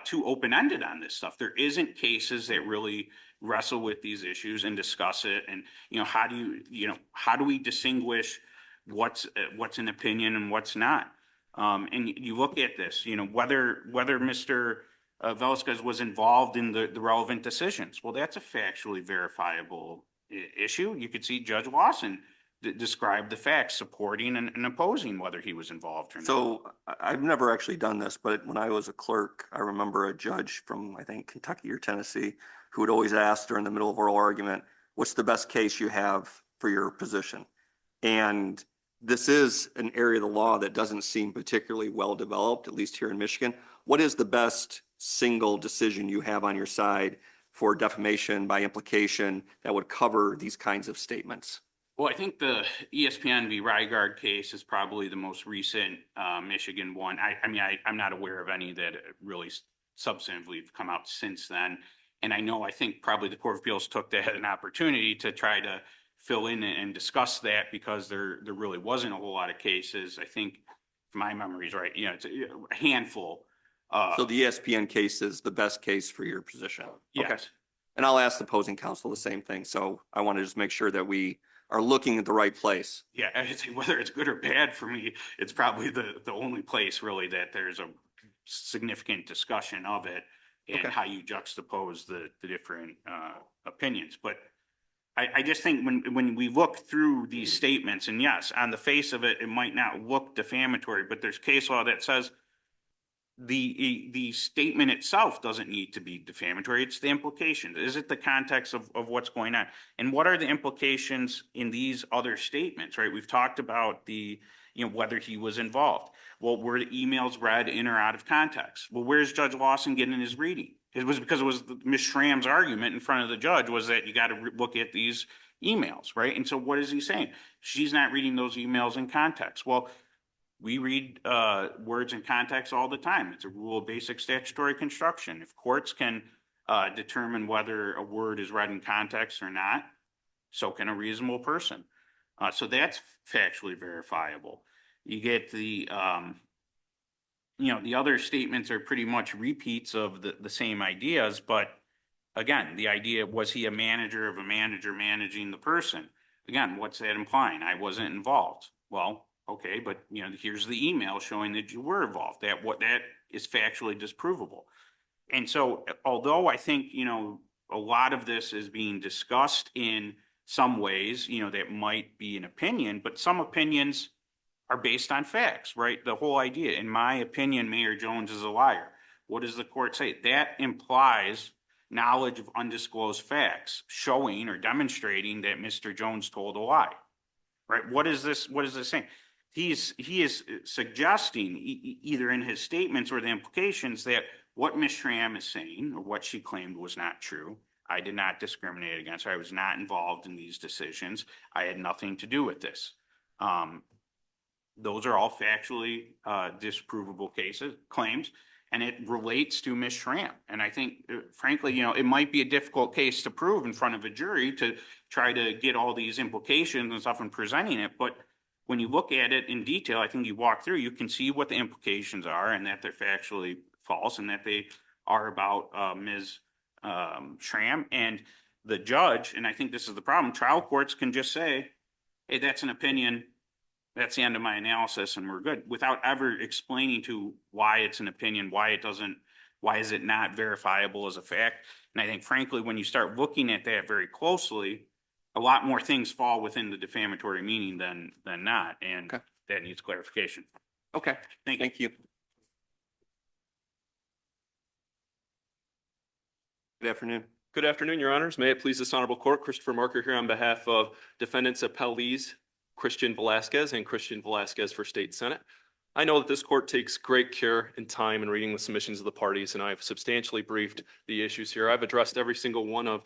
too open-ended on this stuff. There isn't cases that really wrestle with these issues and discuss it. And, how do we distinguish what's an opinion and what's not? And you look at this, whether Mr. Velasquez was involved in the relevant decisions. Well, that's a factually verifiable issue. You could see Judge Lawson describe the facts supporting and opposing whether he was involved or not. So I've never actually done this, but when I was a clerk, I remember a judge from, I think, Kentucky or Tennessee, who would always ask during the middle of oral argument, what's the best case you have for your position? And this is an area of the law that doesn't seem particularly well developed, at least here in Michigan. What is the best single decision you have on your side for defamation by implication that would cover these kinds of statements? Well, I think the ESPN v. Rygaard case is probably the most recent Michigan one. I'm not aware of any that really substantively have come out since then. And I think probably the Court of Appeals took that as an opportunity to try to fill in and discuss that because there really wasn't a whole lot of cases. I think, if my memory is right, it's a handful. So the ESPN case is the best case for your position? Yes. Okay. And I'll ask the opposing counsel the same thing. So I want to just make sure that we are looking at the right place. Yeah, I'd say whether it's good or bad for me, it's probably the only place really that there's a significant discussion of it and how you juxtapose the different opinions. But I just think when we look through these statements, and yes, on the face of it, it might not look defamatory, but there's case law that says the statement itself doesn't need to be defamatory. It's the implications. Is it the context of what's going on? And what are the implications in these other statements, right? We've talked about whether he was involved. Well, were the emails read in or out of context? Well, where's Judge Lawson getting his reading? It was because it was Ms. Schramm's argument in front of the judge was that you got to look at these emails, right? And so what is he saying? She's not reading those emails in context. Well, we read words in context all the time. It's a rule of basic statutory construction. If courts can determine whether a word is read in context or not, so can a reasonable person. So that's factually verifiable. You get the other statements are pretty much repeats of the same ideas, but again, the idea, was he a manager of a manager managing the person? Again, what's that implying? I wasn't involved. Well, okay, but here's the email showing that you were involved. That is factually disprovable. And so, although I think a lot of this is being discussed in some ways, that might be an opinion, but some opinions are based on facts, right? The whole idea, in my opinion, Mayor Jones is a liar. What does the court say? That implies knowledge of undisclosed facts, showing or demonstrating that Mr. Jones told a lie, right? What is this saying? He is suggesting either in his statements or the implications that what Ms. Schramm is saying or what she claimed was not true. I did not discriminate against her. I was not involved in these decisions. I had nothing to do with this. Those are all factually disprovable claims, and it relates to Ms. Schramm. And I think, frankly, it might be a difficult case to prove in front of a jury to try to get all these implications and stuff and presenting it. But when you look at it in detail, I think you walk through, you can see what the implications are and that they're factually false and that they are about Ms. Schramm. And the judge, and I think this is the problem, trial courts can just say, hey, that's an opinion. That's the end of my analysis and we're good, without ever explaining to why it's an opinion, why is it not verifiable as a fact. And I think, frankly, when you start looking at that very closely, a lot more things fall within the defamatory meaning than not, and that needs clarification. Okay, thank you. Good afternoon. Good afternoon, Your Honors. May it please this honorable court, Christopher Marker here on behalf of defendants appellees Christian Velasquez and Christian Velasquez for State Senate. I know that this court takes great care and time in reading the submissions of the parties, and I've substantially briefed the issues here. I've addressed every single one of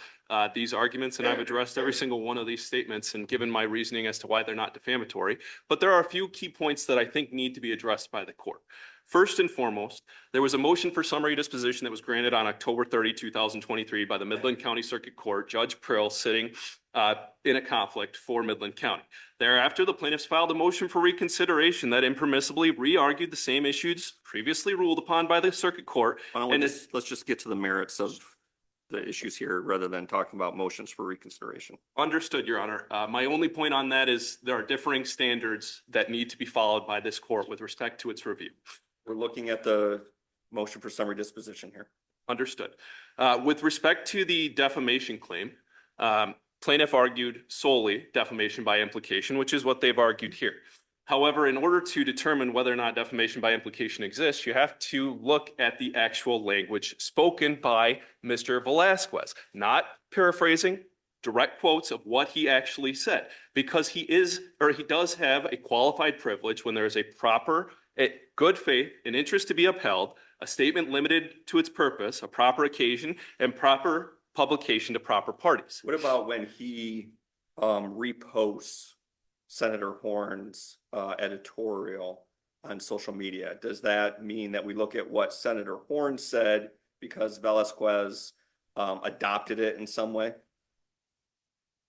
these arguments, and I've addressed every single one of these statements and given my reasoning as to why they're not defamatory. But there are a few key points that I think need to be addressed by the court. First and foremost, there was a motion for summary disposition that was granted on October 30, 2023 by the Midland County Circuit Court, Judge Prill sitting in a conflict for Midland County. Thereafter, the plaintiffs filed a motion for reconsideration that impermissibly re-argued the same issues previously ruled upon by the Circuit Court. Let's just get to the merits of the issues here rather than talking about motions for reconsideration. Understood, Your Honor. My only point on that is there are differing standards that need to be followed by this court with respect to its review. We're looking at the motion for summary disposition here. Understood. With respect to the defamation claim, plaintiff argued solely defamation by implication, which is what they've argued here. However, in order to determine whether or not defamation by implication exists, you have to look at the actual language spoken by Mr. Velasquez, not paraphrasing, direct quotes of what he actually said, because he does have a qualified privilege when there is a proper, good faith, an interest to be upheld, a statement limited to its purpose, a proper occasion, and proper publication to proper parties. What about when he reposts Senator Horn's editorial on social media? Does that mean that we look at what Senator Horn said because Velasquez adopted it in some way?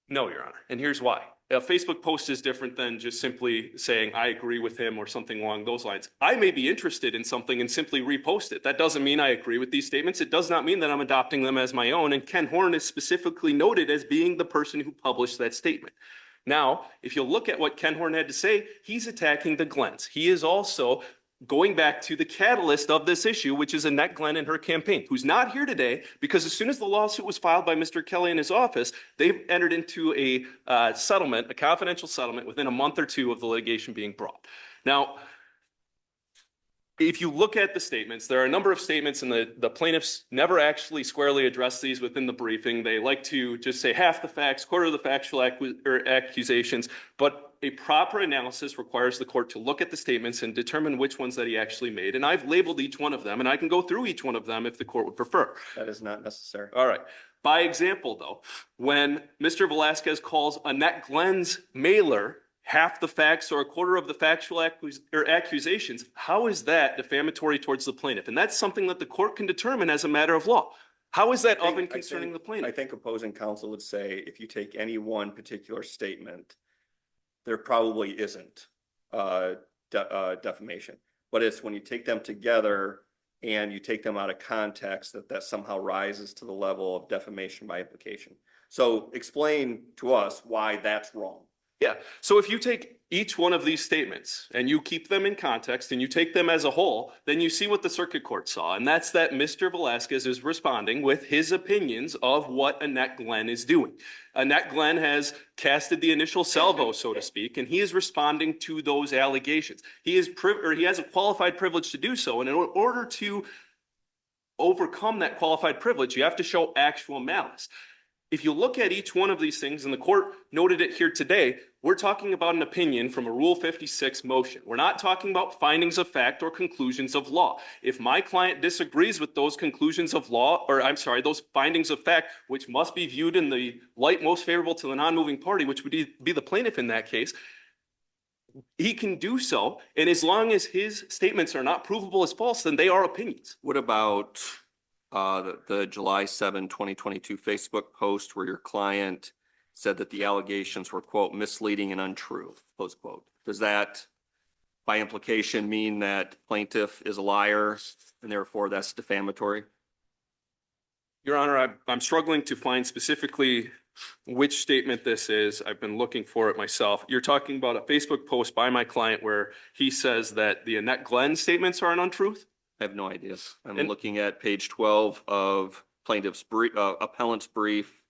No, Your Honor, and here's why. A Facebook post is different than just simply saying, I agree with him or something along those lines. I may be interested in something and simply repost it. That doesn't mean I agree with these statements. It does not mean that I'm adopting them as my own. And Ken Horn is specifically noted as being the person who published that statement. Now, if you look at what Ken Horn had to say, he's attacking the Glens. He is also going back to the catalyst of this issue, which is Annette Glenn and her campaign, who's not here today because as soon as the lawsuit was filed by Mr. Kelly in his office, they've entered into a settlement, a confidential settlement within a month or two of the litigation being brought. Now, if you look at the statements, there are a number of statements and the plaintiffs never actually squarely address these within the briefing. They like to just say half the facts, quarter of the factual accusations, but a proper analysis requires the court to look at the statements and determine which ones that he actually made. And I've labeled each one of them, and I can go through each one of them if the court would prefer. That is not necessary. All right. By example, though, when Mr. Velasquez calls Annette Glenn's mailer half the facts or a quarter of the factual accusations, how is that defamatory towards the plaintiff? And that's something that the court can determine as a matter of law. How is that of and concerning the plaintiff? I think opposing counsel would say if you take any one particular statement, there probably isn't defamation. But it's when you take them together and you take them out of context that somehow rises to the level of defamation by implication. So explain to us why that's wrong. Yeah. So if you take each one of these statements and you keep them in context and you take them as a whole, then you see what the circuit court saw. And that's that Mr. Velasquez is responding with his opinions of what Annette Glenn is doing. Annette Glenn has casted the initial salvo, so to speak, and he is responding to those allegations. He has a qualified privilege to do so. And in order to overcome that qualified privilege, you have to show actual malice. If you look at each one of these things, and the court noted it here today, we're talking about an opinion from a Rule 56 motion. We're not talking about findings of fact or conclusions of law. If my client disagrees with those conclusions of law, or I'm sorry, those findings of fact, which must be viewed in the light most favorable to the non-moving party, which would be the plaintiff in that case, he can do so. And as long as his statements are not provable as false, then they are opinions. What about the July 7, 2022 Facebook post where your client said that the allegations were, quote, misleading and untrue, close quote? Does that, by implication, mean that plaintiff is a liar and therefore that's defamatory? Your Honor, I'm struggling to find specifically which statement this is. I've been looking for it myself. You're talking about a Facebook post by my client where he says that the Annette Glenn statements are an untruth? I have no idea. I'm looking at page 12 of plaintiff's brief, appellant's brief.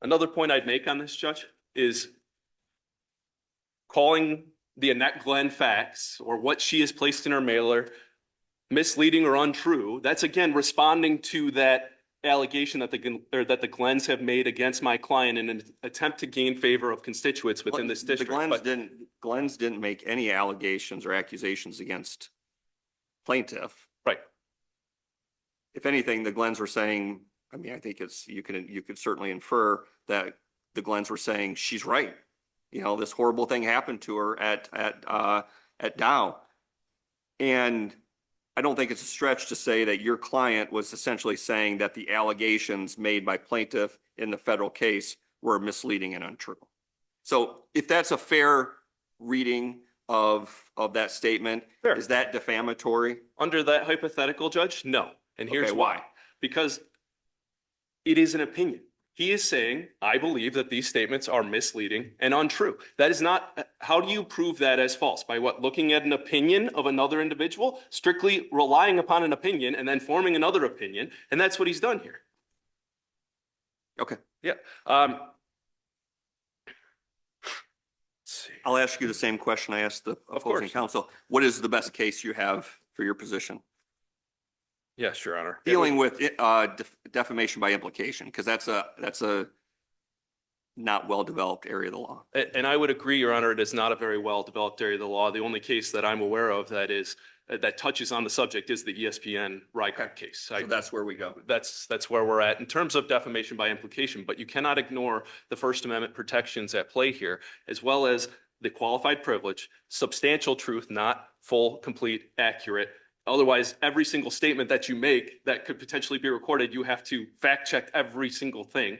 Another point I'd make on this, Judge, is calling the Annette Glenn facts or what she has placed in her mailer misleading or untrue. That's again responding to that allegation that the Glens have made against my client in an attempt to gain favor of constituents within this district. The Glens didn't make any allegations or accusations against plaintiff. Right. If anything, the Glens were saying, I mean, I think you could certainly infer that the Glens were saying she's right. You know, this horrible thing happened to her at Dow. And I don't think it's a stretch to say that your client was essentially saying that the allegations made by plaintiff in the federal case were misleading and untrue. So if that's a fair reading of that statement, Fair. Is that defamatory? Under that hypothetical, Judge, no. And here's Okay, why. Because it is an opinion. He is saying, I believe that these statements are misleading and untrue. That is not, how do you prove that as false? By what? Looking at an opinion of another individual, strictly relying upon an opinion and then forming another opinion. And that's what he's done here. Okay. Yeah. I'll ask you the same question I asked the opposing course. counsel. What is the best case you have for your position? Yes, Your Honor. Dealing with defamation by implication, because that's a not well-developed area of the law. And I would agree, Your Honor, it is not a very well-developed area of the law. The only case that I'm aware of that touches on the subject is the ESPN Rycott case. So that's where we go. That's where we're at in terms of defamation by implication. But you cannot ignore the First Amendment protections at play here, as well as the qualified privilege, substantial truth, not full, complete, accurate. Otherwise, every single statement that you make that could potentially be recorded, you have to fact check every single thing.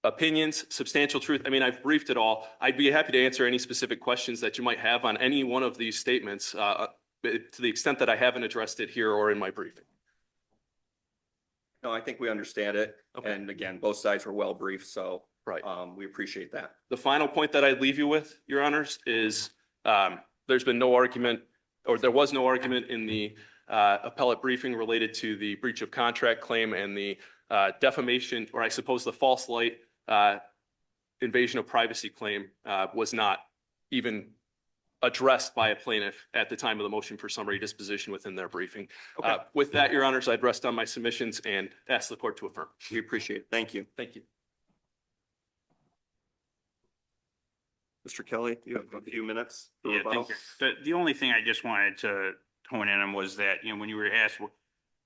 Opinions, substantial truth. I mean, I've briefed it all. I'd be happy to answer any specific questions that you might have on any one of these statements to the extent that I haven't addressed it here or in my briefing. No, I think we understand it. Okay. And again, both sides were well briefed, so Right. We appreciate that. The final point that I'd leave you with, Your Honors, is there's been no argument, or there was no argument in the appellate briefing related to the breach of contract claim and the defamation, or I suppose the false light invasion of privacy claim was not even addressed by a plaintiff at the time of the motion for summary disposition within their briefing. Okay. With that, Your Honors, I'd rest on my submissions and ask the court to affirm. We appreciate it. Thank you. Thank you. Mr. Kelly, you have a few minutes. for Yeah, rebuttal. thank you. The only thing I just wanted to hone in on was that, when you were asked,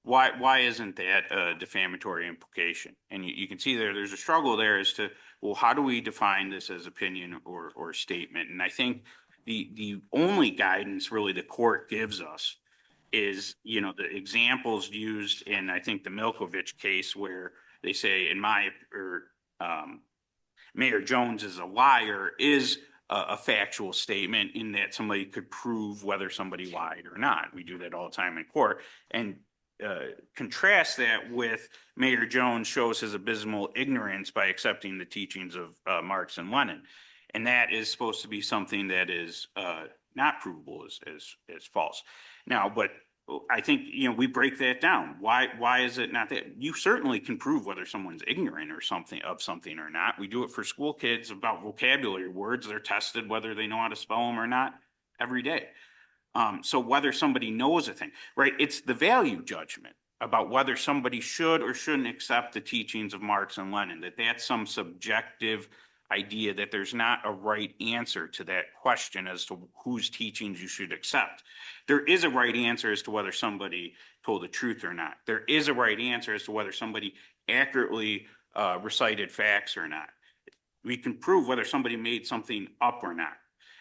why isn't that a defamatory implication? And you can see there's a struggle there as to, well, how do we define this as opinion or statement? And I think the only guidance really the court gives us is, the examples used in, I think, the Milkovich case where they say, Mayor Jones is a liar is a factual statement in that somebody could prove whether somebody lied or not. We do that all the time in court. And contrast that with Mayor Jones shows his abysmal ignorance by accepting the teachings of Marx and Lenin. And that is supposed to be something that is not provable as false. Now, but I think, we break that down. Why is it not that? You certainly can prove whether someone's ignorant or something or not. We do it for school kids about vocabulary words. They're tested whether they know how to spell them or not every day. So whether somebody knows a thing, right? It's the value judgment about whether somebody should or shouldn't accept the teachings of Marx and Lenin, that's some subjective idea that there's not a right answer to that question as to whose teachings you should accept. There is a right answer as to whether somebody told the truth or not. There is a right answer as to whether somebody accurately recited facts or not. We can prove whether somebody made something up or not.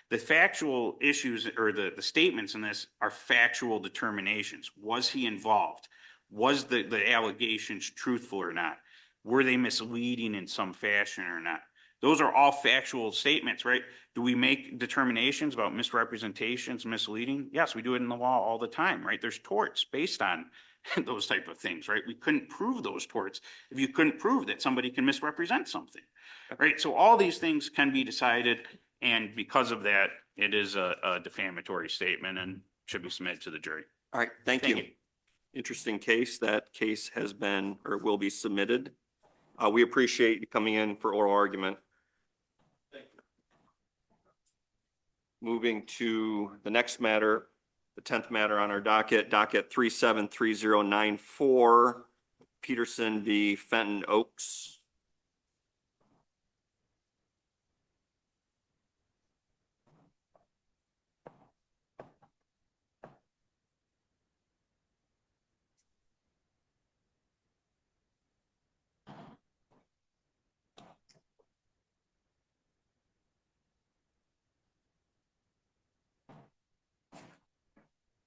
The factual issues or the statements in this are factual determinations. Was he involved? Was the allegations truthful or not? Were they misleading in some fashion or not? Those are all factual statements, right? Do we make determinations about misrepresentations, misleading? Yes, we do it in the law all the time, right? There's torts based on those type of things, right? We couldn't prove those torts if you couldn't prove that somebody can misrepresent something, right? So all these things can be decided, and because of that, it is a defamatory statement and should be submitted to the jury. All right, thank you. Interesting case. That case has been or will be submitted. We appreciate you coming in for oral argument. Moving to the next matter, The 10th matter on our docket, docket 373094, Peterson v. Fenton Oaks.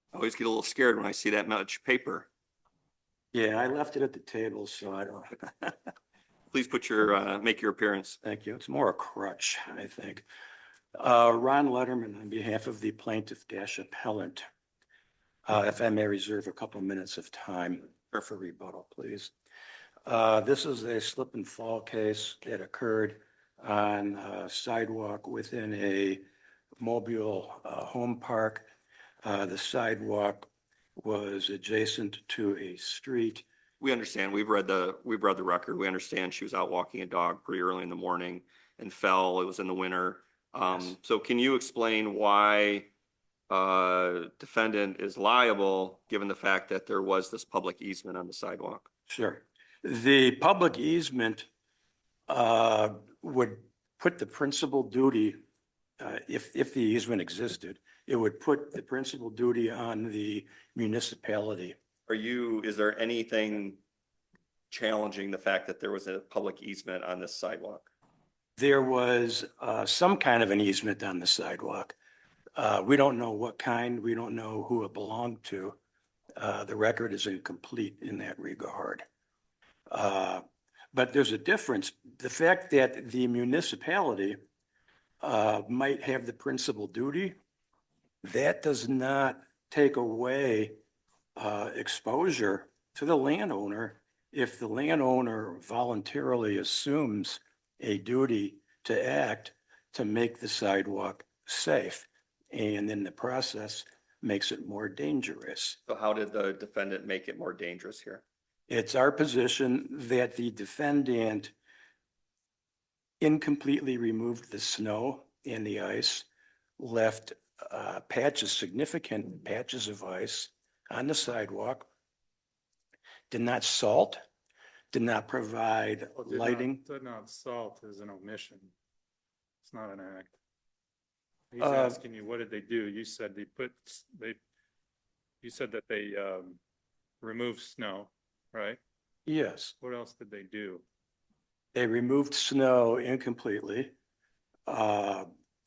I always get a little scared when I see that much paper. Yeah, I left it at the table, so I don't. Please put your, make your appearance. Thank you. It's more a crutch, I think. Ron Letterman on behalf of the plaintiff dash appellant. If I may reserve a couple minutes of time for rebuttal, please. This is a slip and fall case that occurred on a sidewalk within a Mobile home park. The sidewalk was adjacent to a street. We understand. We've read the record. We understand she was out walking a dog pretty early in the morning and fell. It was in the winter. Yes. So can you explain why defendant is liable given the fact that there was this public easement on the sidewalk? Sure. The public easement would put the principal duty, if the easement existed, it would put the principal duty on the municipality. Is there anything challenging the fact that there was a public easement on this sidewalk? There was some kind of an easement on the sidewalk. We don't know what kind, we don't know who it belonged to. The record is incomplete in that regard. But there's a difference. The fact that the municipality might have the principal duty, that does not take away exposure to the landowner if the landowner voluntarily assumes a duty to act to make the sidewalk safe, and in the process makes it more dangerous. So how did the defendant make it more dangerous here? It's our position that the defendant incompletely removed the snow and the ice, left significant patches of ice on the sidewalk, did not salt, did not provide lighting. Did not salt is an omission. It's not an act. He's asking you, what did they do? You said you said that they removed snow, right? Yes. What else did they do? They removed snow incompletely.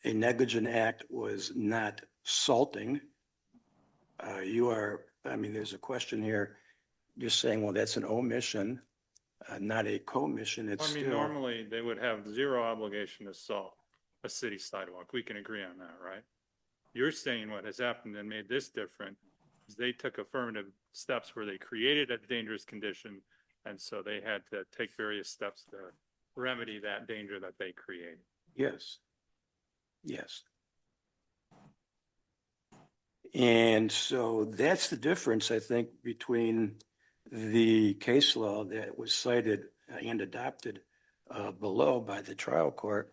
A negligent act was not salting. There's a question here. You're saying, well, that's an omission, not a commission. It's still. Normally they would have zero obligation to salt a city sidewalk. We can agree on that, right? You're saying what has happened and made this different is they took affirmative steps where they created a dangerous condition, and so they had to take various steps to remedy that danger that they created. Yes. Yes. And so that's the difference, I think, between the case law that was cited and adopted below by the trial court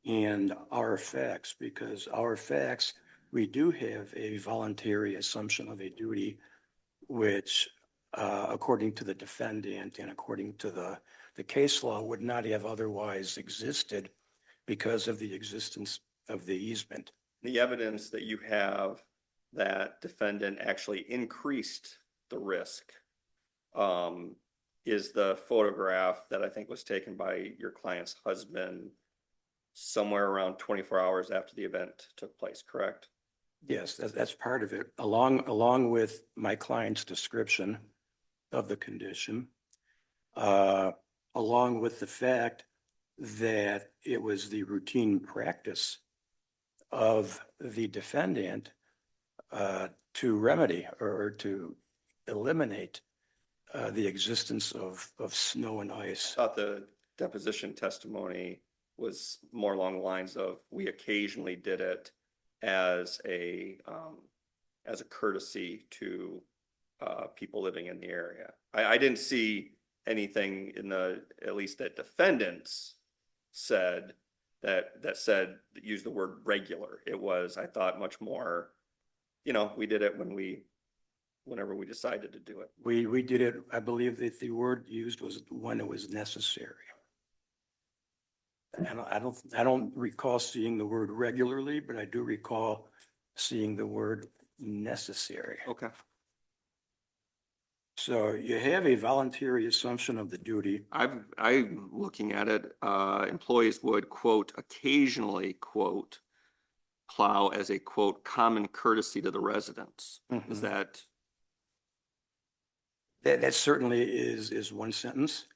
and our facts, because our facts, we do have a voluntary assumption of a duty, which according to the defendant and according to the case law would not have otherwise existed because of the existence of the easement. The evidence that you have that defendant actually increased the risk is the photograph that I think was taken by your client's husband somewhere around 24 hours after the event took place, correct? Yes, that's part of it, along with my client's description of the condition, along with the fact that it was the routine practice of the defendant to remedy or to eliminate the existence of snow and ice. I thought the deposition testimony was more along the lines of we occasionally did it as a courtesy to people living in the area. I didn't see anything in at least that defendants said that used the word regular. It was, I thought, much more we did it whenever we decided to do it. We did it, I believe that the word used was when it was necessary. And I don't recall seeing the word regularly, but I do recall seeing the word necessary. Okay. So you have a voluntary assumption of the duty. I'm looking at it, employees would quote, occasionally quote, plow as a quote, common courtesy to the residents. Is that? That certainly is one sentence.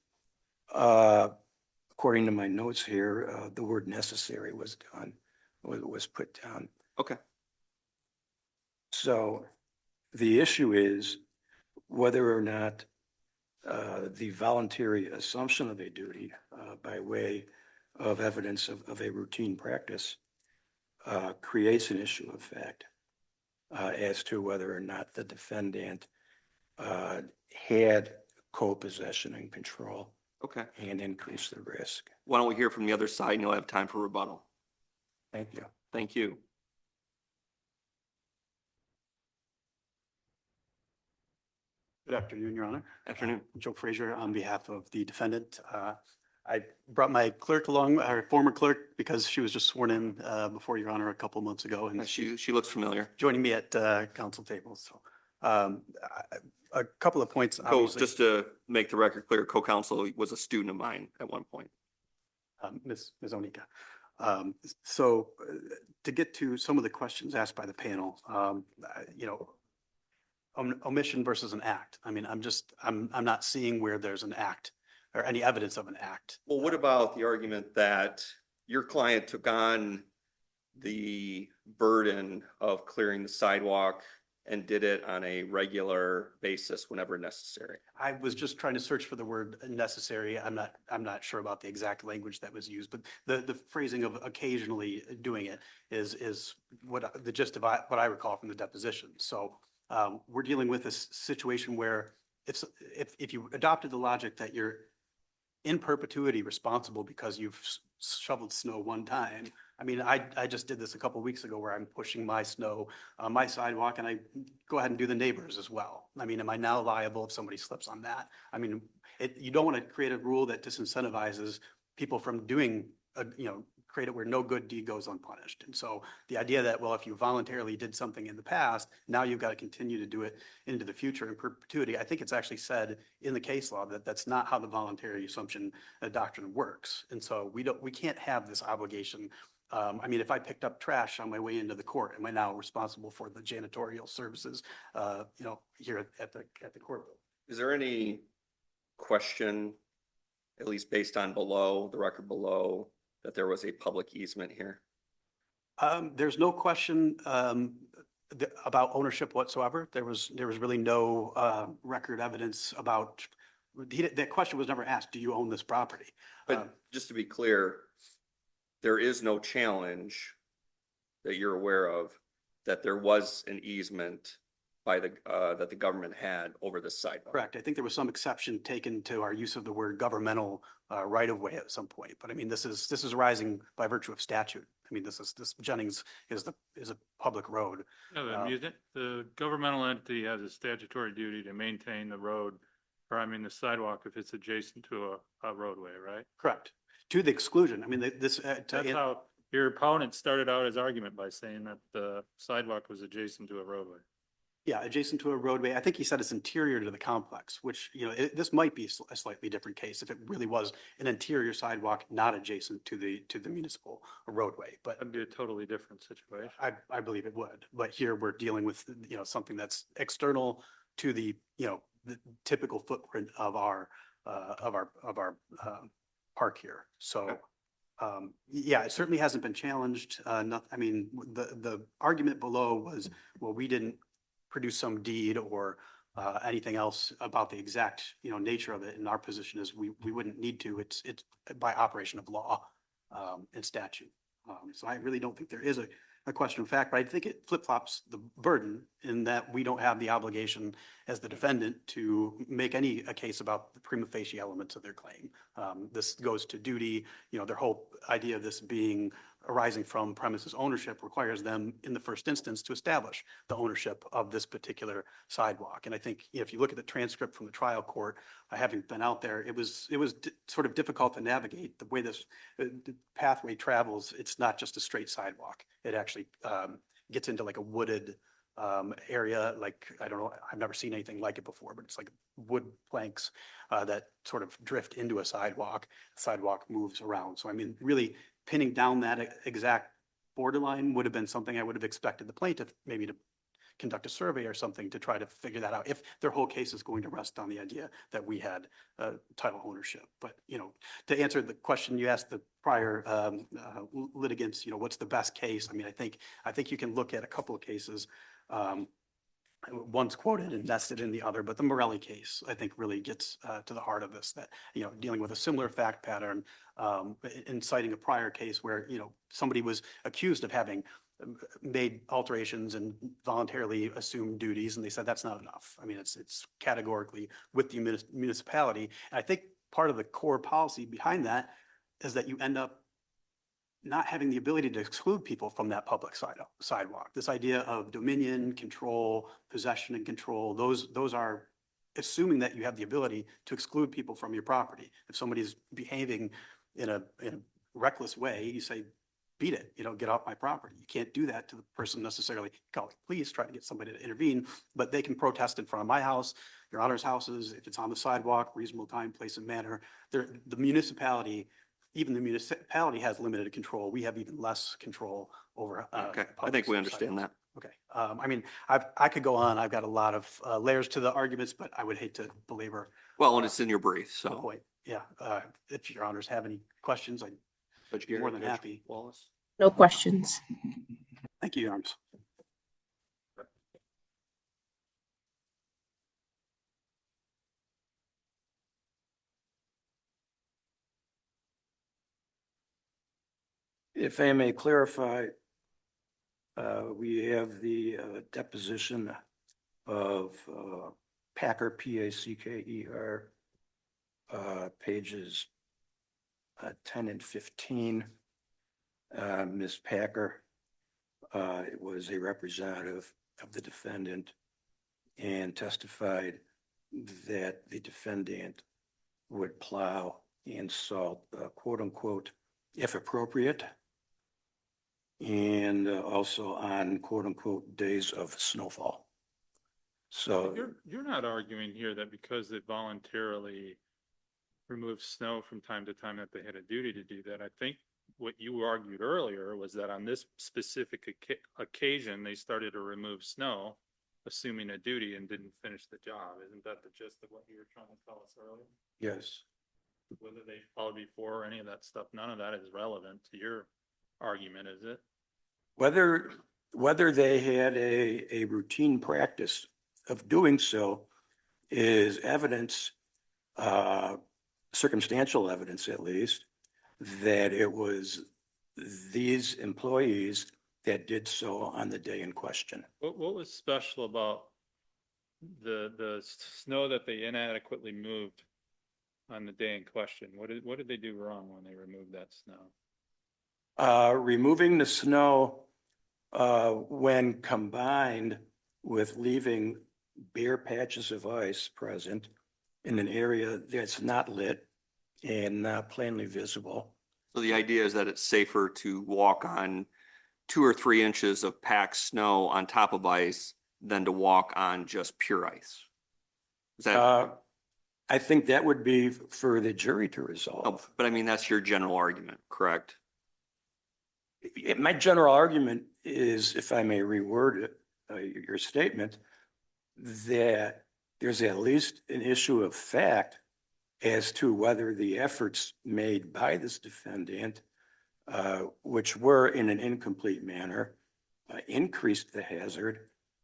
According to my notes here, the word necessary was put down. Okay. So the issue is whether or not the voluntary assumption of a duty by way of evidence of a routine practice creates an issue of fact as to whether or not the defendant had co-possession and control. Okay. And increase the risk. Why don't we hear from the other side and you'll have time for rebuttal. Thank you. Thank you. Good afternoon, Your Honor. Afternoon. Joe Frazier on behalf of the defendant. I brought my clerk along, our former clerk, because she was just sworn in before Your Honor a couple months ago. And she looks familiar. Joining me at council table. So a couple of points. Just to make the record clear, co-counsel was a student of mine at one point. Ms. Onika. So to get to some of the questions asked by the panel, omission versus an act. I mean, I'm not seeing where there's an act or any evidence of an act. Well, what about the argument that your client took on the burden of clearing the sidewalk and did it on a regular basis whenever necessary? I was just trying to search for the word necessary. I'm not sure about the exact language that was used, but the phrasing of occasionally doing it is what the gist of what I recall from the deposition. So we're dealing with a situation where if you adopted the logic that you're in perpetuity responsible because you've shoveled snow one time. I mean, I just did this a couple of weeks ago where I'm pushing my snow on my sidewalk and I go ahead and do the neighbors as well. I mean, am I now liable if somebody slips on that? I mean, you don't want to create a rule that disincentivizes people from doing, create it where no good deed goes unpunished. And so the idea that, well, if you voluntarily did something in the past, now you've got to continue to do it into the future in perpetuity. I think it's actually said in the case law that that's not how the voluntary assumption doctrine works. And so we can't have this obligation. I mean, if I picked up trash on my way into the court, am I now responsible for the janitorial services, here at the court? Is there any question, at least based on the record below, that there was a public easement here? There's no question about ownership whatsoever. There was really no record evidence about, that question was never asked, do you own this property? But just to be clear, there is no challenge that you're aware of that there was an easement by that the government had over the sidewalk. Correct. I think there was some exception taken to our use of the word governmental right of way at some point. But I mean, this is arising by virtue of statute. I mean, this Jennings is a public road. The governmental entity has a statutory duty to maintain the road, the sidewalk if it's adjacent to a roadway, right? Correct. To the exclusion. I mean, That's how your opponent started out his argument by saying that the sidewalk was adjacent to a roadway. Yeah, adjacent to a roadway. I think he said it's interior to the complex, which, this might be a slightly different case if it really was an interior sidewalk, not adjacent to the municipal roadway. But that'd be a totally different situation. I believe it would. But here we're dealing with, something that's external to the typical footprint of our park here. So, yeah, it certainly hasn't been challenged. The argument below was, well, we didn't produce some deed or anything else about the exact, nature of it. And our position is we wouldn't need to. It's by operation of law and statute. So I really don't think there is a question of fact, but I think it flip-flops the burden in that we don't have the obligation as the defendant to make a case about the prima facie elements of their claim. This goes to duty, their whole idea of this being arising from premises ownership requires them in the first instance to establish the ownership of this particular sidewalk. And I think if you look at the transcript from the trial court, having been out there, it was sort of difficult to navigate the way this the pathway travels. It's not just a straight sidewalk. It actually gets into like a wooded area. Like, I don't know, I've never seen anything like it before, but it's like wood planks that sort of drift into a sidewalk. The sidewalk moves around. So I mean, really pinning down that exact borderline would have been something I would have expected the plaintiff maybe to conduct a survey or something to try to figure that out, if their whole case is going to rest on the idea that we had title ownership. But, you know, to answer the question you asked the prior litigants, you know, what's the best case? I mean, I think you can look at a couple of cases. One's quoted and nested in the other, but the Morelli case, I think, really gets to the heart of this, that, you know, dealing with a similar fact pattern, in citing a prior case where, you know, somebody was accused of having made alterations and voluntarily assumed duties, and they said that's not enough. I mean, it's categorically with the municipality. And I think part of the core policy behind that is that you end up not having the ability to exclude people from that public sidewalk. This idea of dominion, control, possession and control, those are assuming that you have the ability to exclude people from your property. If somebody's behaving in a reckless way, you say, beat it, you know, get off my property. You can't do that to the person necessarily. Call the police, try to get somebody to intervene, but they can protest in front of my house, your honor's houses, if it's on the sidewalk, reasonable time, place and manner. The municipality, even the municipality has limited control. We have even less control over. Okay, I think we understand that. Okay. I mean, I could go on. I've got a lot of layers to the arguments, but I would hate to belabor. Well, and it's in your brief, the so. point. Yeah. If your honors have any questions, I'd Judge be more Garrett, than Judge happy. Wallace. No questions. Thank you, your honors. If I may clarify, we have the deposition of Packer, P-A-C-K-E-R, pages 10 and 15. Ms. Packer was a representative of the defendant and testified that the defendant would plow and salt, quote unquote, if appropriate, and also on quote unquote days of snowfall. So You're not arguing here that because they voluntarily removed snow from time to time that they had a duty to do that. I think what you argued earlier was that on this specific occasion, they started to remove snow, assuming a duty, and didn't finish the job. Isn't that the gist of what you were trying to tell us earlier? yes, Whether they followed before or any of that stuff, none of that is relevant to your argument, is it? whether they had a routine practice of doing so is evidence, circumstantial evidence at least, that it was these employees that did so on the day in question. What was special about the snow that they inadequately moved on the day in question? What did they do wrong when they removed that snow? Removing the snow when combined with leaving bare patches of ice present in an area that's not lit and not plainly visible. So the idea is that it's safer to walk on 2 or 3 inches of packed snow on top of ice than to walk on just pure ice. Is that? I think that would be for the jury to resolve. Oh, but I mean, that's your general argument, correct? My general argument is, if I may reword it, your statement, that there's at least an issue of fact as to whether the efforts made by this defendant, which were in an incomplete manner, increased the hazard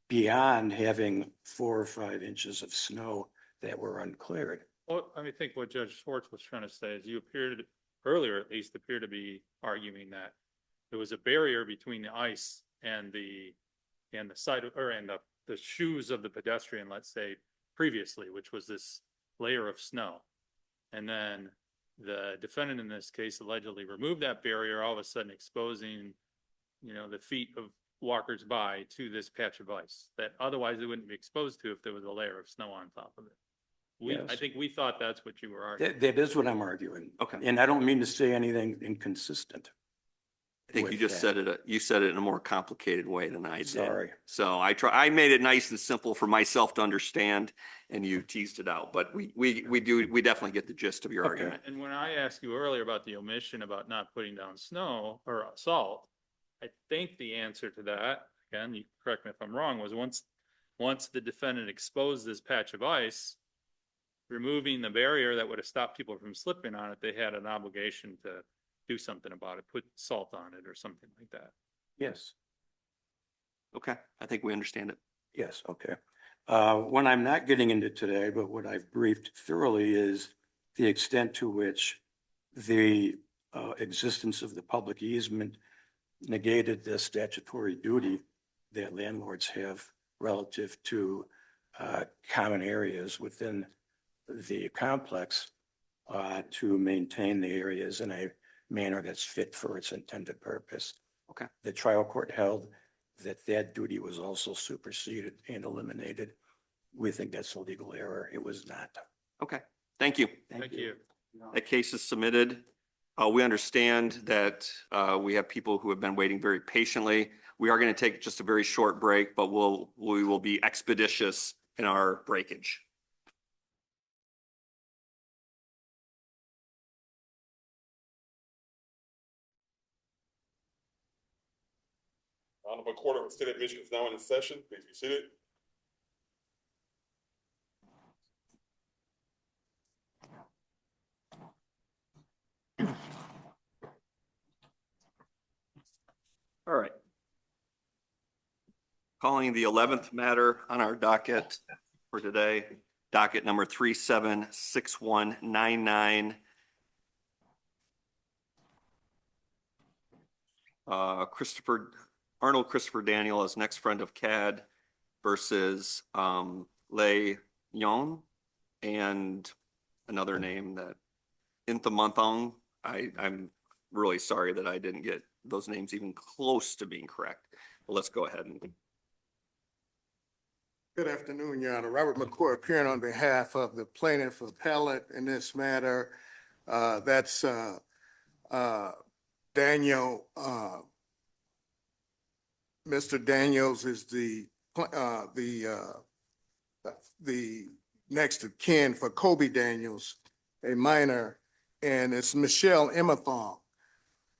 beyond having 4 or 5 inches of snow that were uncleared. Well, I think what Judge Schwartz was trying to say is you appeared, earlier at least, appear to be arguing that there was a barrier between the ice and the side, or and the shoes of the pedestrian, let's say previously, which was this layer of snow. And then the defendant in this case allegedly removed that barrier, all of a sudden exposing, the feet of walkers by to this patch of ice that otherwise they wouldn't be exposed to if there was a layer of snow on top of it. I Yes. think we thought that's what you were arguing. That is what I'm arguing. Okay. And I don't mean to say anything inconsistent. I think you with just that. said it, you said it in a more complicated way than I did. Sorry. So I made it nice and simple for myself to understand and you teased it out, but we definitely get the gist of your argument. And when I asked you earlier about the omission about not putting down snow or salt, I think the answer to that, again, you correct me if I'm wrong, was once the defendant exposed this patch of ice, removing the barrier that would have stopped people from slipping on it, they had an obligation to do something about it, put salt on it or something like that. Yes. Okay, I think we understand it. Yes, okay. What I'm not getting into today, but what I've briefed thoroughly is the extent to which the existence of the public easement negated the statutory duty that landlords have relative to common areas within the complex to maintain the areas in a manner that's fit for its intended purpose. Okay. The trial court held that duty was also superseded and eliminated. We think that's a legal error. It was not. Okay, thank you. Thank you. That case is submitted. We understand that we have people who have been waiting very patiently. We are going to take just a very short break, but we will be expeditious in our breakage. Honorable Court of the State of Michigan is now in session. Please be seated. All right. Calling the 11th matter on our docket for today, docket number 376199. Arnold Christopher Daniel as next friend of CAD versus Lei Yon and another name that Inthamonthong. I'm really sorry that I didn't get those names even close to being correct. But let's go ahead and. Good afternoon, Your Honor. Robert McCoy appearing on behalf of the plaintiff appellate in this matter. That's Daniel. Mr. Daniels is the next of kin for Kobe Daniels, a minor, and it's Michelle Emmathong.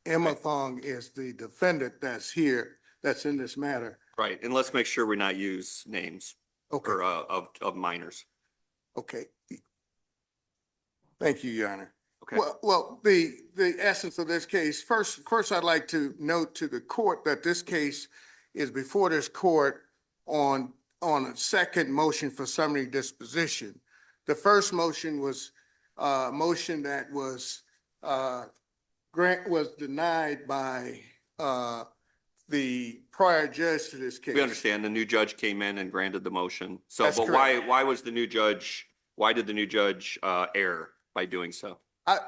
Emmathong is the defendant that's here, that's in this matter. Right, and let's make sure we not use names or of minors. Okay. Thank you, Your Honor. Okay. Well, the essence of this case, first I'd like to note to the court that this case is before this court on a second motion for summary disposition. The first motion was a motion that was denied by the prior judge to this case. We understand the new judge came in and granted the motion. So, That's but correct. why did the new judge err by doing so?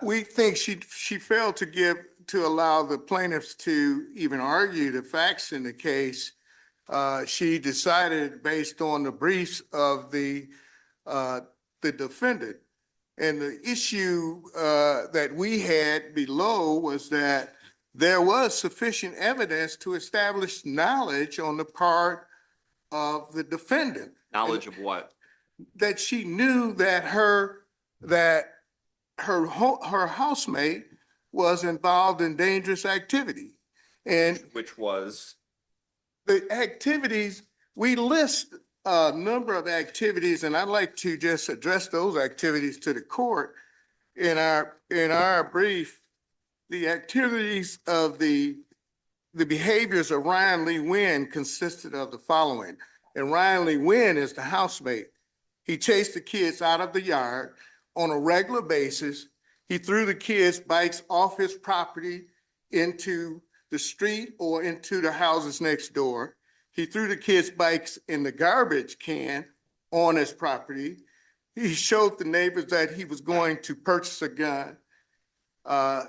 We think she failed to allow the plaintiffs to even argue the facts in the case. She decided based on the briefs of the defendant. And the issue that we had below was that there was sufficient evidence to establish knowledge on the part of the defendant. Knowledge of what? That she knew that her housemate was involved in dangerous activity. And which was? The activities, we list a number of activities, and I'd like to just address those activities to the court. In our brief, the activities of the behaviors of Ryan Lee Wynn consisted of the following. And Ryan Lee Wynn is the housemate. He chased the kids out of the yard on a regular basis. He threw the kids' bikes off his property into the street or into the houses next door. He threw the kids' bikes in the garbage can on his property. He showed the neighbors that he was going to purchase a gun.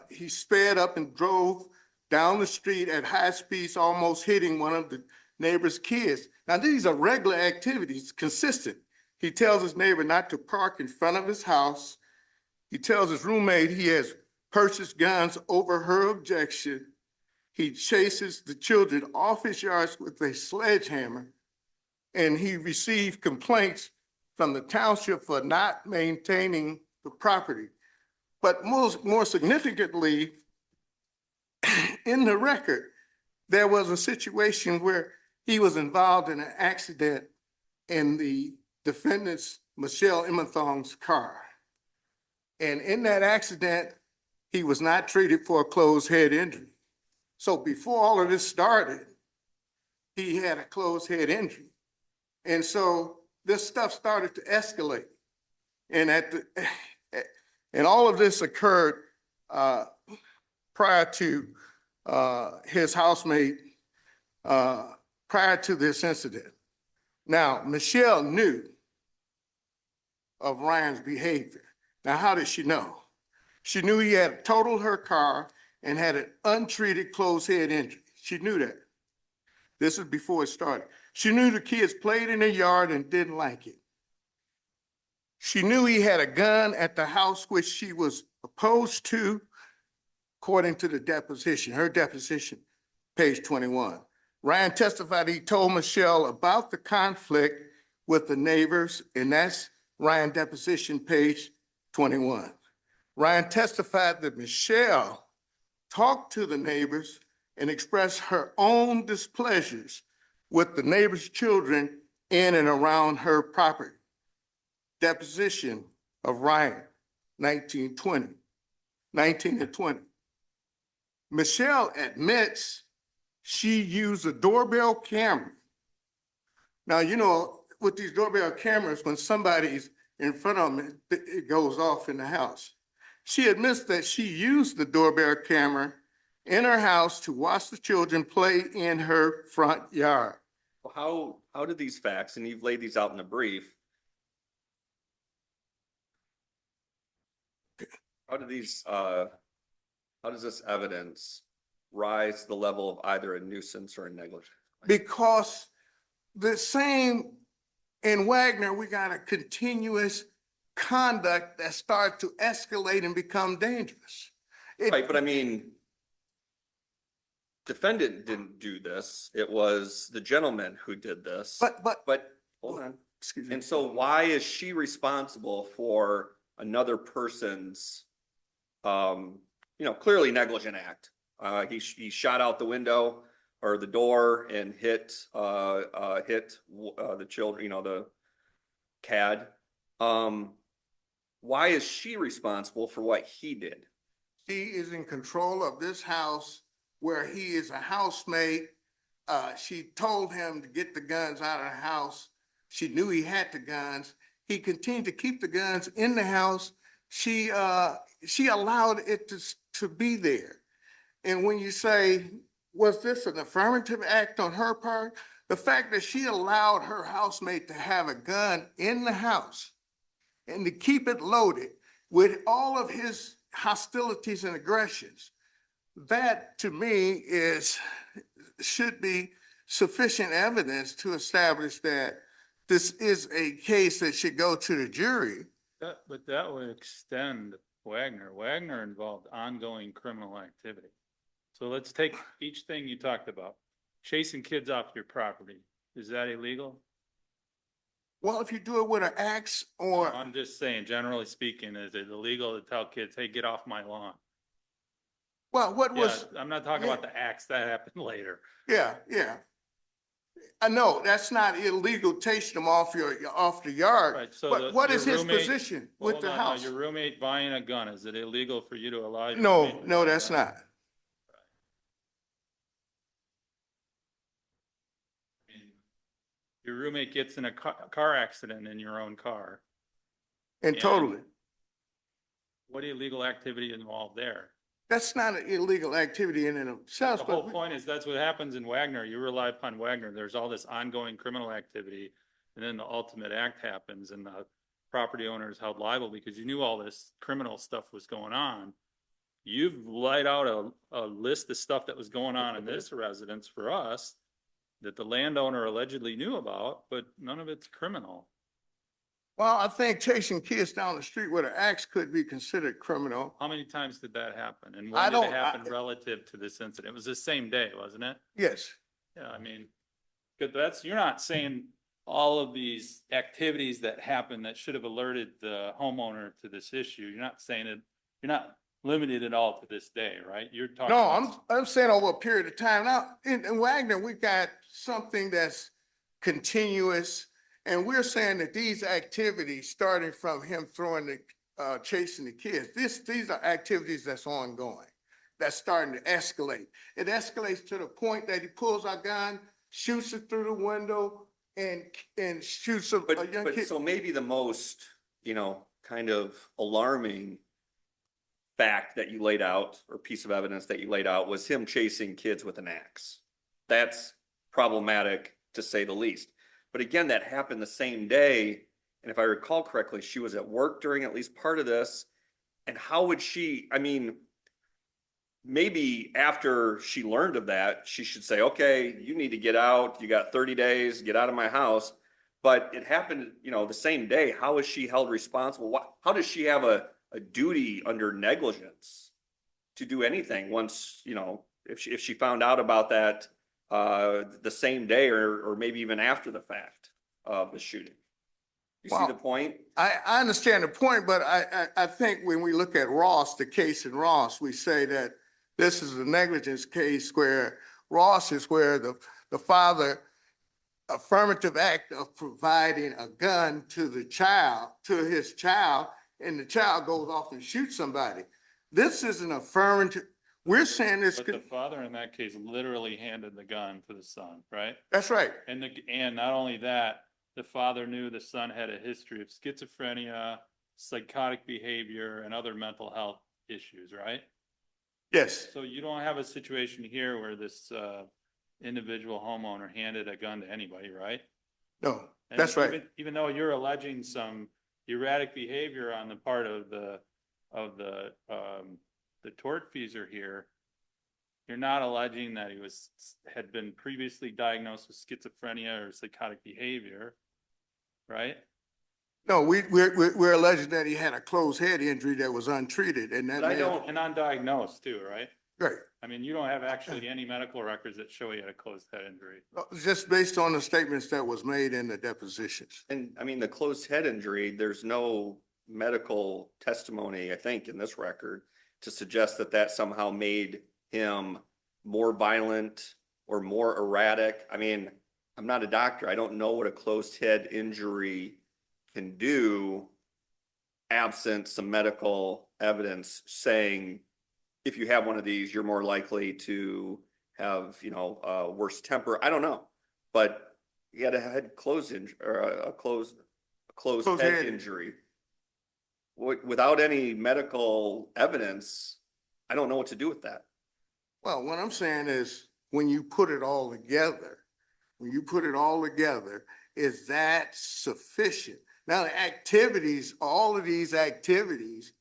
He sped up and drove down the street at high speeds, almost hitting one of the neighbor's kids. Now, these are regular activities, consistent. He tells his neighbor not to park in front of his house. He tells his roommate he has purchased guns over her objection. He chases the children off his yards with a sledgehammer, and he received complaints from the township for not maintaining the property. But more significantly, in the record, there was a situation where he was involved in an accident in the defendant's, Michelle Immenthong's, car. And in that accident, he was not treated for a closed head injury. So before all of this started, he had a closed head injury. And so this stuff started to escalate. And and all of this occurred prior to his housemate, prior to this incident. Now, Michelle knew of Ryan's behavior. Now, how did she know? She knew he had totaled her car and had an untreated closed head injury. She knew that. This is before it started. She knew the kids played in the yard and didn't like it. She knew he had a gun at the house, which she was opposed to, according to the deposition, her deposition, page 21. Ryan testified he told Michelle about the conflict with the neighbors, and that's Ryan deposition, page 21. Ryan testified that Michelle talked to the neighbors and expressed her own displeasures with the neighbors' children in and around her property. Deposition of Ryan, 19 and 20. Michelle admits she used a doorbell camera. Now, you know, with these doorbell cameras, when somebody's in front of them, it goes off in the house. She admits that she used the doorbell camera in her house to watch the children play in her front yard. Well, how did these facts, and you've laid these out in the brief, how does this evidence rise to the level of either a nuisance or a negligence? Because the same in Wagner, we got a continuous conduct that started to escalate and become dangerous. Right, but I mean, defendant didn't do this. It was the gentleman who did this. But hold on. Excuse me. And so why is she responsible for another person's, clearly negligent act? He shot out the window or the door and hit the children, the CAD. Why is she responsible for what he did? She is in control of this house where he is a housemate. She told him to get the guns out of the house. She knew he had the guns. He continued to keep the guns in the house. She allowed it to be there. And when you say, was this an affirmative act on her part? The fact that she allowed her housemate to have a gun in the house and to keep it loaded with all of his hostilities and aggressions, that to me should be sufficient evidence to establish that this is a case that should go to the jury. But that would extend Wagner. Wagner involved ongoing criminal activity. So let's take each thing you talked about. Chasing kids off your property. Is that illegal? Well, if you do it with an axe or... I'm just saying, generally speaking, is it illegal to tell kids, hey, get off my lawn? Well, what was... I'm not talking about the axe. That happened later. Yeah. I know that's not illegal. Chasing them off the yard. Right. So but what is his position with the house? Your roommate buying a gun, is it illegal for you to allow your No, that's not. Your roommate gets in a car accident in your own car. And totally. What illegal activity involved there? That's not an illegal activity in and of itself. The whole point is that's what happens in Wagner. You rely upon Wagner. There's all this ongoing criminal activity, and then the ultimate act happens, and the property owner is held liable because you knew all this criminal stuff was going on. you've laid out a list of stuff that was going on in this residence for us that the landowner allegedly knew about, but none of it's criminal. Well, I think chasing kids down the street with an axe could be considered criminal. How many times did that happen? And I when did it don't- happen relative to this incident? It was the same day, wasn't it? Yes. Yeah, I mean, good, you're not saying all of these activities that happened that should have alerted the homeowner to this issue. You're not saying it, you're not limited at all to this day, right? You're talking. No, I'm saying over a period of time. Now, in Wagner, we got something that's continuous. And we're saying that these activities, starting from him chasing the kids, these are activities that's ongoing. That's starting to escalate. It escalates to the point that he pulls a gun, shoots it through the window, and shoots a young But kid. so maybe the most, kind of alarming fact that you laid out, or piece of evidence that you laid out, was him chasing kids with an axe. That's problematic, to say the least. But again, that happened the same day. And if I recall correctly, she was at work during at least part of this. And how would she, maybe after she learned of that, she should say, okay, you need to get out. You got 30 days, get out of my house. But it happened, the same day. How is she held responsible? How does she have a duty under negligence to do anything once, if she found out about that the same day, or maybe even after the fact of the shooting? You see the point? I understand the point, but I think when we look at Ross, the case in Ross, we say that this is a negligence case where Ross is where the father affirmative act of providing a gun to his child, and the child goes off and shoots somebody. This is an affirmative. We're saying this. But the father in that case literally handed the gun to the son, right? That's right. And not only that, the father knew the son had a history of schizophrenia, psychotic behavior, and other mental health issues, right? Yes. So you don't have a situation here where this individual homeowner handed a gun to anody, right? No, And that's right. Even though you're alleging some erratic behavior on the part of the tortfeasor here, you're not alleging that he had been previously diagnosed with schizophrenia or psychotic behavior, right? No, we're alleging that he had a closed head injury that was untreated, and that. And undiagnosed too, right? Right. I mean, you don't have actually any medical records that show he had a closed head injury. Just based on the statements that was made in the depositions. And the closed head injury, there's no medical testimony, I think, in this record to suggest that somehow made him more violent or more erratic. I'm not a doctor. I don't know what a closed head injury can do absent some medical evidence saying if you have one of these, you're more likely to have, worse temper. I don't know, but he had a head closed injury, or a closed head injury. Without any medical evidence, I don't know what to do with that. Well, what I'm saying is when you put it all together, is that sufficient? Now, the activities, all of these activities,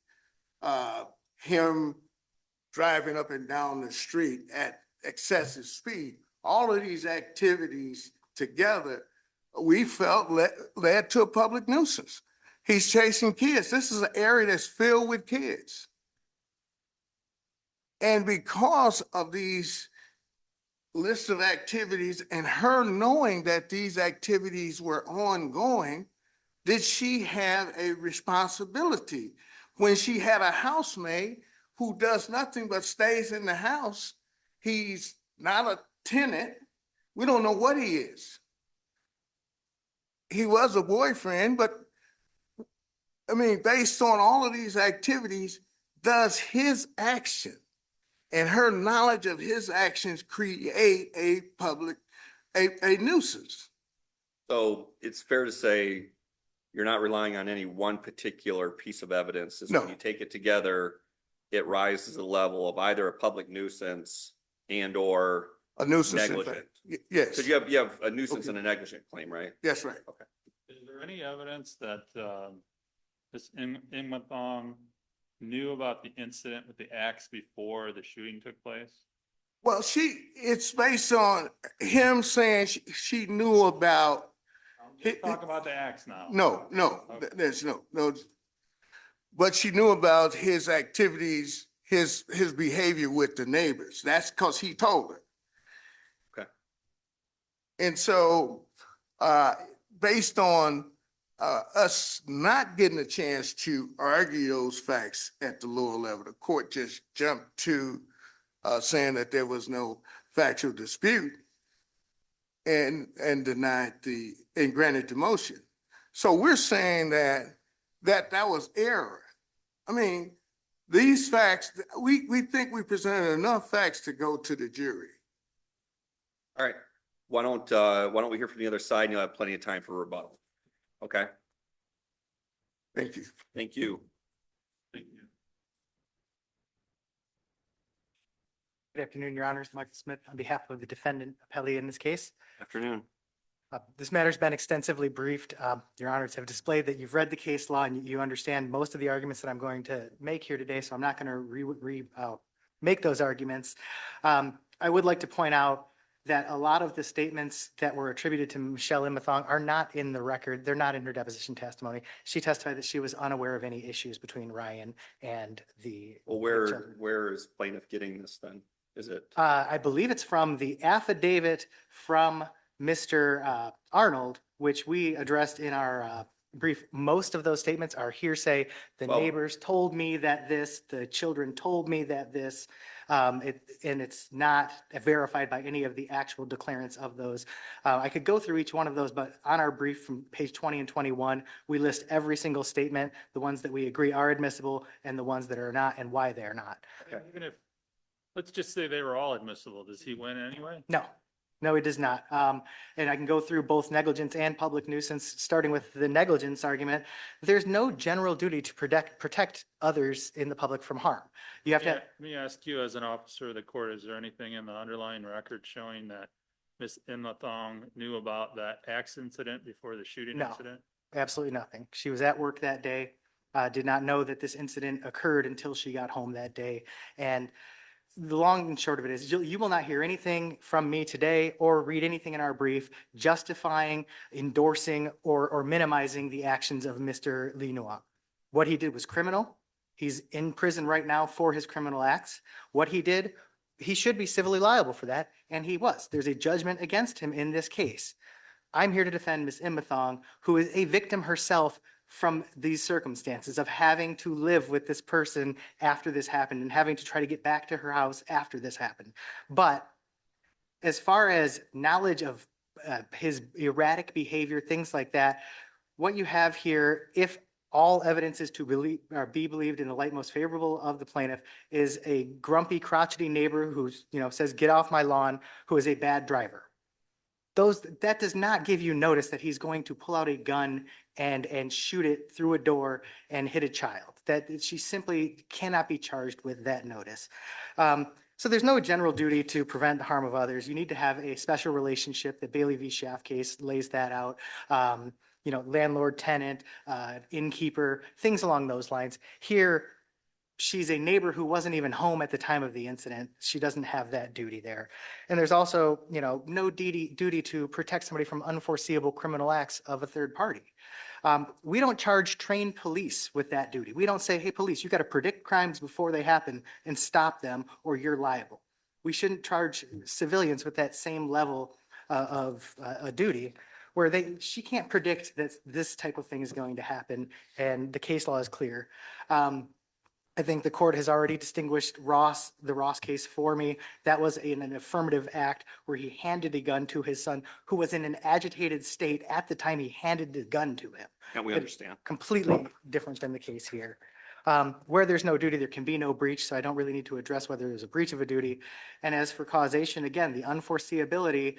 him driving up and down the street at excessive speed, all of these activities together, we felt led to a public nuisance. He's chasing kids. This is an area that's filled with kids. And because of these lists of activities and her knowing that these activities were ongoing, did she have a responsibility? When she had a housemaid who does nothing but stays in the house, he's not a tenant. We don't know what he is. He was a boyfriend, but based on all of these activities, does his action and her knowledge of his actions create a nuisance? So it's fair to say you're not relying on any one particular piece of evidence. No. When you take it together, it rises to the level of either a public nuisance and or a nuisance. Negligent. Yes. Because you have a nuisance and a negligent claim, right? Yes, right. Okay. Is there any evidence that this Inmathong knew about the incident with the axe before the shooting took place? Well, it's based on him saying she knew about. Let's talk about the axe now. No, there's no. But she knew about his activities, his behavior with the neighbors. That's because he told her. Okay. And so, based on us not getting a chance to argue those facts at the lower level, the court just jumped to saying that there was no factual dispute and denied and granted the motion. So we're saying that was error. I mean, these facts, we think we presented enough facts to go to the jury. All right. Why don't we hear from the other side and you'll have plenty of time for rebuttal. Okay. Thank you. Thank you. Good afternoon, Your Honors. Michael Smith on behalf of the defendant appellee in this case. Afternoon. This matter's been extensively briefed. Your Honors have displayed that you've read the case law and you understand most of the arguments that I'm going to make here today, so I'm not going to make those arguments. I would like to point out that a lot of the statements that were attributed to Michelle Imethong are not in the record. They're not in her deposition testimony. She testified that she was unaware of any issues between Ryan and the. Well, where is plaintiff getting this then? Is it? I believe it's from the affidavit from Mr. Arnold, which we addressed in our brief. Most of those statements are hearsay. The neighbors told me that this, the children told me that this, and it's not verified by any of the actual declarants of those. I could go through each one of those, but on our brief from page 20 and 21, we list every single statement, the ones that we agree are admissible and the ones that are not and why they're not. Okay. Even if, let's just say they were all admissible, does he win anyway? No, it does not. And I can go through both negligence and public nuisance, starting with the negligence argument. There's no general duty to protect others in the public from harm. You have to. Let me ask you, as an officer of the court, is there anything in the underlying record showing that Ms. Imethong knew about that axe incident before the shooting incident? Absolutely nothing. She was at work that day, did not know that this incident occurred until she got home that day. And the long and short of it is you will not hear anything from me today or read anything in our brief justifying, endorsing, or minimizing the actions of Mr. Linua. What he did was criminal. He's in prison right now for his criminal acts. What he did, he should be civilly liable for that, and he was. There's a judgment against him in this case. I'm here to defend Ms. Imethong, who is a victim herself from these circumstances of having to live with this person after this happened and having to try to get back to her house after this happened. But as far as knowledge of his erratic behavior, things like that, what you have here, if all evidence is to be believed in the light most favorable of the plaintiff, is a grumpy, crotchety neighbor who says, "Get off my lawn," who is a bad driver. That does not give you notice that he's going to pull out a gun and shoot it through a door and hit a child. That she simply cannot be charged with that notice. So there's no general duty to prevent the harm of others. You need to have a special relationship. The Bailey v. Schaff case lays that out. Landlord, tenant, innkeeper, things along those lines. Here, she's a neighbor who wasn't even home at the time of the incident. She doesn't have that duty there. And there's also, no duty to protect somebody from unforeseeable criminal acts of a third party. We don't charge trained police with that duty. We don't say, "Hey, police, you got to predict crimes before they happen and stop them, or you're liable." We shouldn't charge civilians with that same level of a duty, where she can't predict that this type of thing is going to happen, and the case law is clear. I think the court has already distinguished the Ross case for me. That was an affirmative act where he handed a gun to his son, who was in an agitated state at the time he handed the gun to him. And we understand. Completely different than the case here. Where there's no duty, there can be no breach, so I don't really need to address whether there's a breach of a duty. And as for causation, again, the unforeseeability,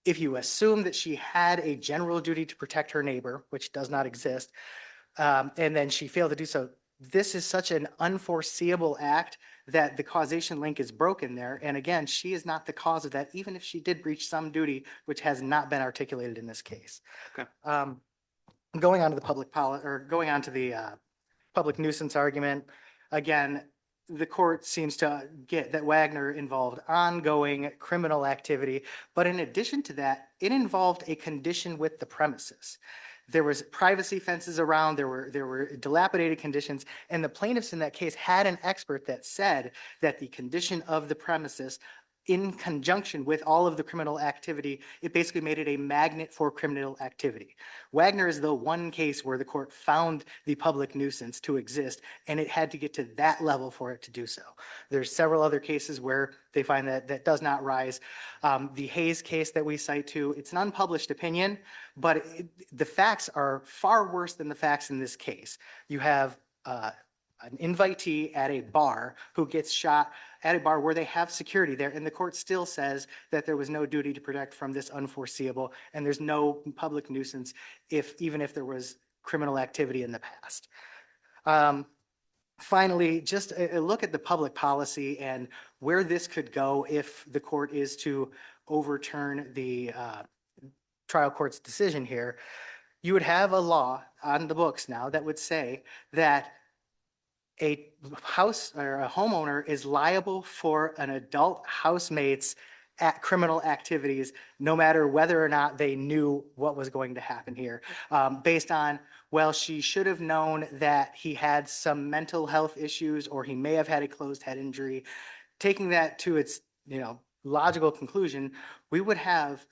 if you assume that she had a general duty to protect her neighbor, which does not exist, and then she failed to do so, this is such an unforeseeable act that the causation link is broken there. And again, she is not the cause of that, even if she did breach some duty, which has not been articulated in this case. Okay. Going on to the public policy, or going on to the public nuisance argument, again, the court seems to get that Wagner involved ongoing criminal activity. But in addition to that, it involved a condition with the premises. There was privacy fences around, there were dilapidated conditions, and the plaintiffs in that case had an expert that said that the condition of the premises in conjunction with all of the criminal activity, it basically made it a magnet for criminal activity. Wagner is the one case where the court found the public nuisance to exist, and it had to get to that level for it to do so. There's several other cases where they find that that does not rise. The Hayes case that we cite to, it's an unpublished opinion, but the facts are far worse than the facts in this case. You have an invitee at a bar who gets shot at a bar where they have security there, and the court still says that there was no duty to protect from this unforeseeable, and there's no public nuisance even if there was criminal activity in the past. Finally, just a look at the public policy and where this could go if the court is to overturn the trial court's decision here. You would have a law on the books now that would say that a house or a homeowner is liable for an adult housemate's criminal activities, no matter whether or not they knew what was going to happen here, based on, well, she should have known that he had some mental health issues, or he may have had a closed head injury. Taking that to its, logical conclusion, we would have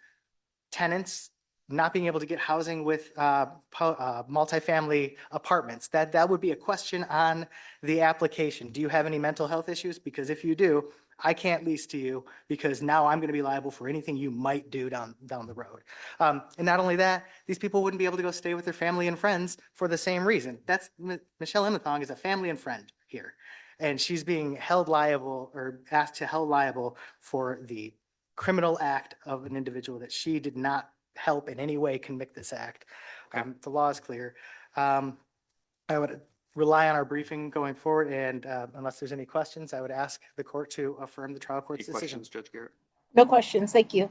tenants not being able to get housing with multifamily apartments. That would be a question on the application. Do you have any mental health issues? Because if you do, I can't lease to you because now I'm going to be liable for anything you might do down the road. And not only that, these people wouldn't be able to go stay with their family and friends for the same reason. That's Michelle Imethong is a family and friend here, and she's being held liable or asked to held liable for the criminal act of an individual that she did not help in any way convict this act. The law is clear. I would rely on our briefing going forward, and unless there's any questions, I would ask the court to affirm the trial court's Any decision. questions, Judge Garrett? No questions. Thank you.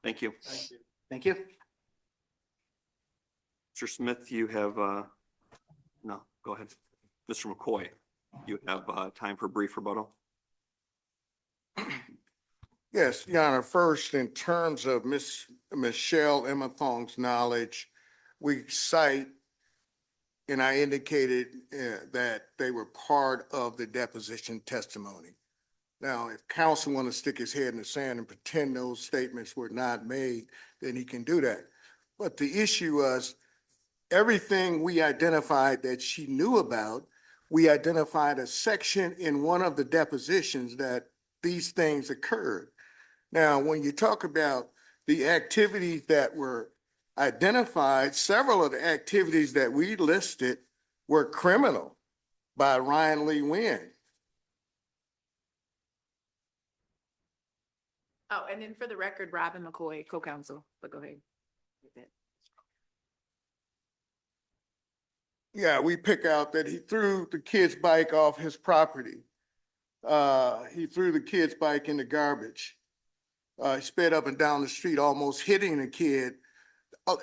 Thank you. Thank you. Mr. Smith, you have, no, go ahead. Mr. McCoy, you have time for a brief rebuttal. Yes, Your Honor. First, in terms of Miss Michelle Imethong's knowledge, we cite, and I indicated that they were part of the deposition testimony. Now, if counsel want to stick his head in the sand and pretend those statements were not made, then he can do that. But the issue was everything we identified that she knew about, we identified a section in one of the depositions that these things occurred. Now, when you talk about the activities that were identified, several of the activities that we listed were criminal by Ryan Lee Wynn. Oh, and then for the record, Robin McCoy, co-counsel, but go ahead. Yeah, we pick out that he threw the kid's bike off his property. He threw the kid's bike in the garbage. He sped up and down the street, almost hitting the kid.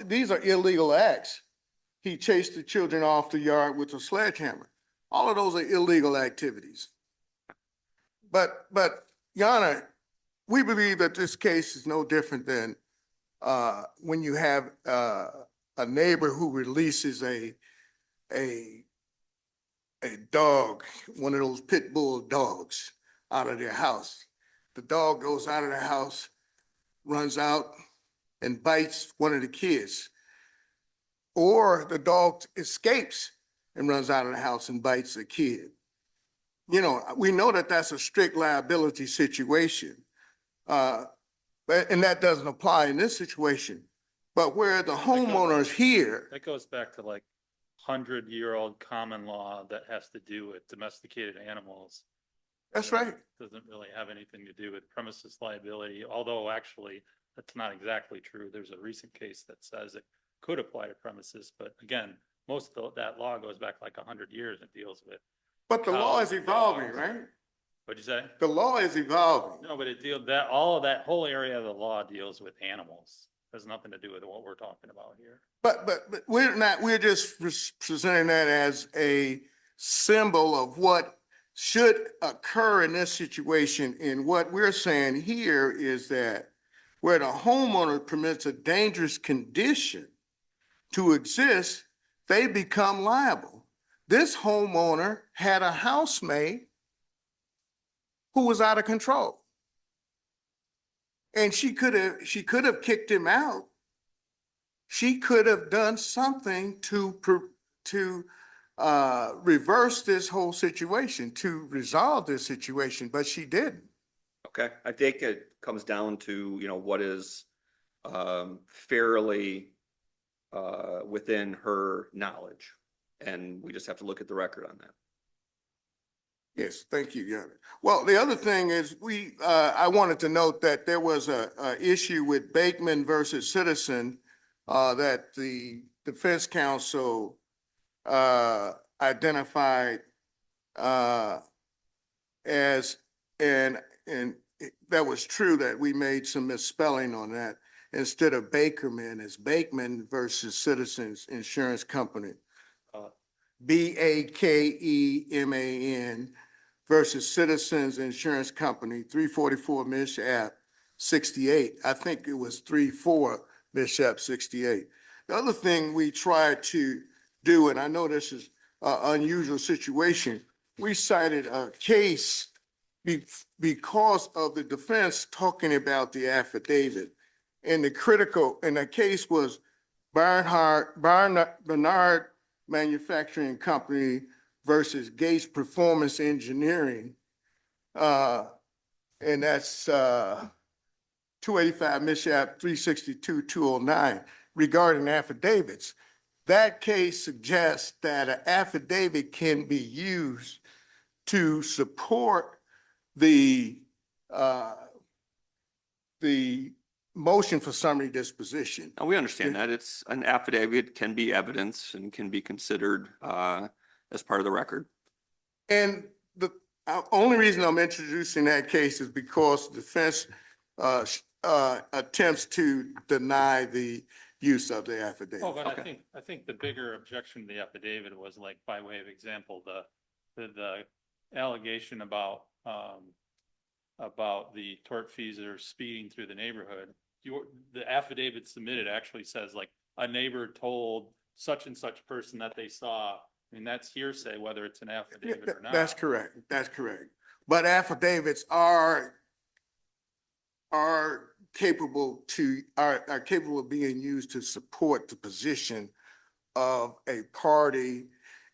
These are illegal acts. He chased the children off the yard with a sledgehammer. All of those are illegal activities. But Your Honor, we believe that this case is no different than when you have a neighbor who releases a dog, one of those pit bull dogs, out of their house. The dog goes out of the house, runs out and bites one of the kids. Or the dog escapes and runs out of the house and bites a kid. We know that that's a strict liability situation. And that doesn't apply in this situation. But where the homeowners here. That goes back to like 100-year-old common law that has to do with domesticated animals. That's right. Doesn't really have anything to do with premises liability, although actually that's not exactly true. There's a recent case that says it could apply to premises, but again, most of that law goes back like 100 years and deals with. But the law is evolving, right? What'd you say? The law is evolving. No, but all of that whole area of the law deals with animals. Has nothing to do with what we're talking about here. But we're just presenting that as a symbol of what should occur in this situation. And what we're saying here is that where the homeowner permits a dangerous condition to exist, they become liable. This homeowner had a housemate who was out of control. And she could have kicked him out. She could have done something to reverse this whole situation, to resolve this situation, but she didn't. Okay, I think it comes down to, what is fairly within her knowledge. And we just have to look at the record on that. Yes, thank you, Your Honor. Well, the other thing is I wanted to note that there was a issue with Bakeman versus Citizen that the defense counsel identified as, and that was true that we made some misspelling on that. Instead of Bakerman, it's Bakeman versus Citizens Insurance Company. BAKEMAN versus Citizens Insurance Company, 344 Mishap 68. I think it was 34 Mishap 68. The other thing we tried to do, and I know this is an unusual situation, we cited a case because of the defense talking about the affidavit. And the case was Bernard Manufacturing Company versus Gates Performance Engineering. And that's 285 Mishap 362 209 regarding affidavits. That case suggests that an affidavit can be used to support the motion for summary disposition. Now, we understand that it's an affidavit, can be evidence and can be considered as part of the record. And the only reason I'm introducing that case is because the defense attempts to deny the use of the affidavit. Oh, but I think the bigger objection to the affidavit was, like, by way of example, the allegation about the tortfeasor speeding through the neighborhood. The affidavit submitted actually says, like, a neighbor told such and such person that they saw. I mean, that's hearsay, whether it's an affidavit or not. That's correct. That's correct. But affidavits are capable of being used to support the position of a party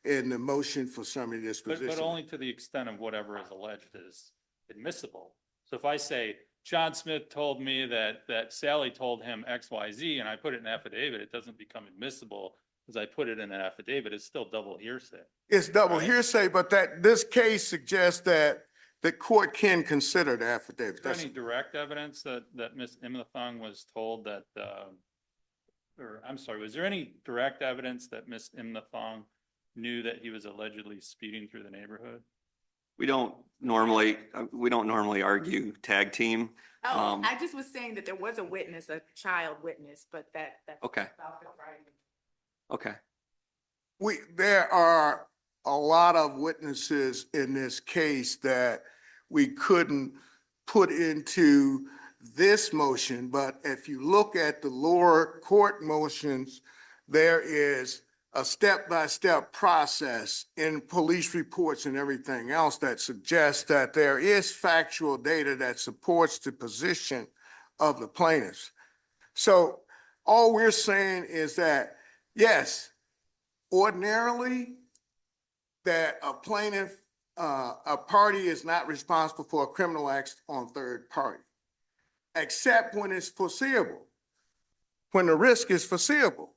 in the motion for summary disposition. But only to the extent of whatever is alleged is admissible. So if I say John Smith told me that Sally told him X, Y, Z, and I put it in an affidavit, it doesn't become admissible because I put it in an affidavit. It's still double hearsay. It's double hearsay, but this case suggests that the court can consider the affidavit. Is there any direct evidence that Ms. Imlathong was told that, was there any direct evidence that Ms. Imlathong knew that he was allegedly speeding through the neighborhood? We don't normally argue tag team. Oh, I just was saying that there was a witness, a child witness, but that's okay. Okay. There are a lot of witnesses in this case that we couldn't put into this motion, but if you look at the lower court motions, there is a step-by-step process in police reports and everything else that suggests that there is factual data that supports the position of the plaintiffs. So all we're saying is that, yes, ordinarily that a plaintiff, a party is not responsible for a criminal act on third party, except when it's foreseeable, when the risk is foreseeable.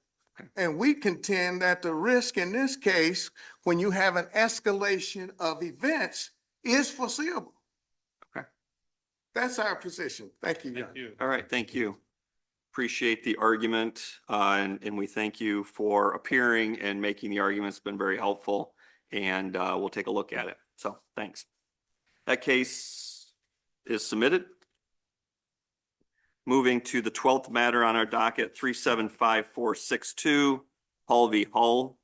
And we contend that the risk in this case, when you have an escalation of events, is foreseeable. Okay. That's our position. Thank you. Thank you. All right. Thank you. Appreciate the argument, and we thank you for appearing and making the argument. It's been very helpful, and we'll take a look at it. So thanks. That case is submitted. Moving to the 12th matter on our docket, 375462, Hull v. Hull.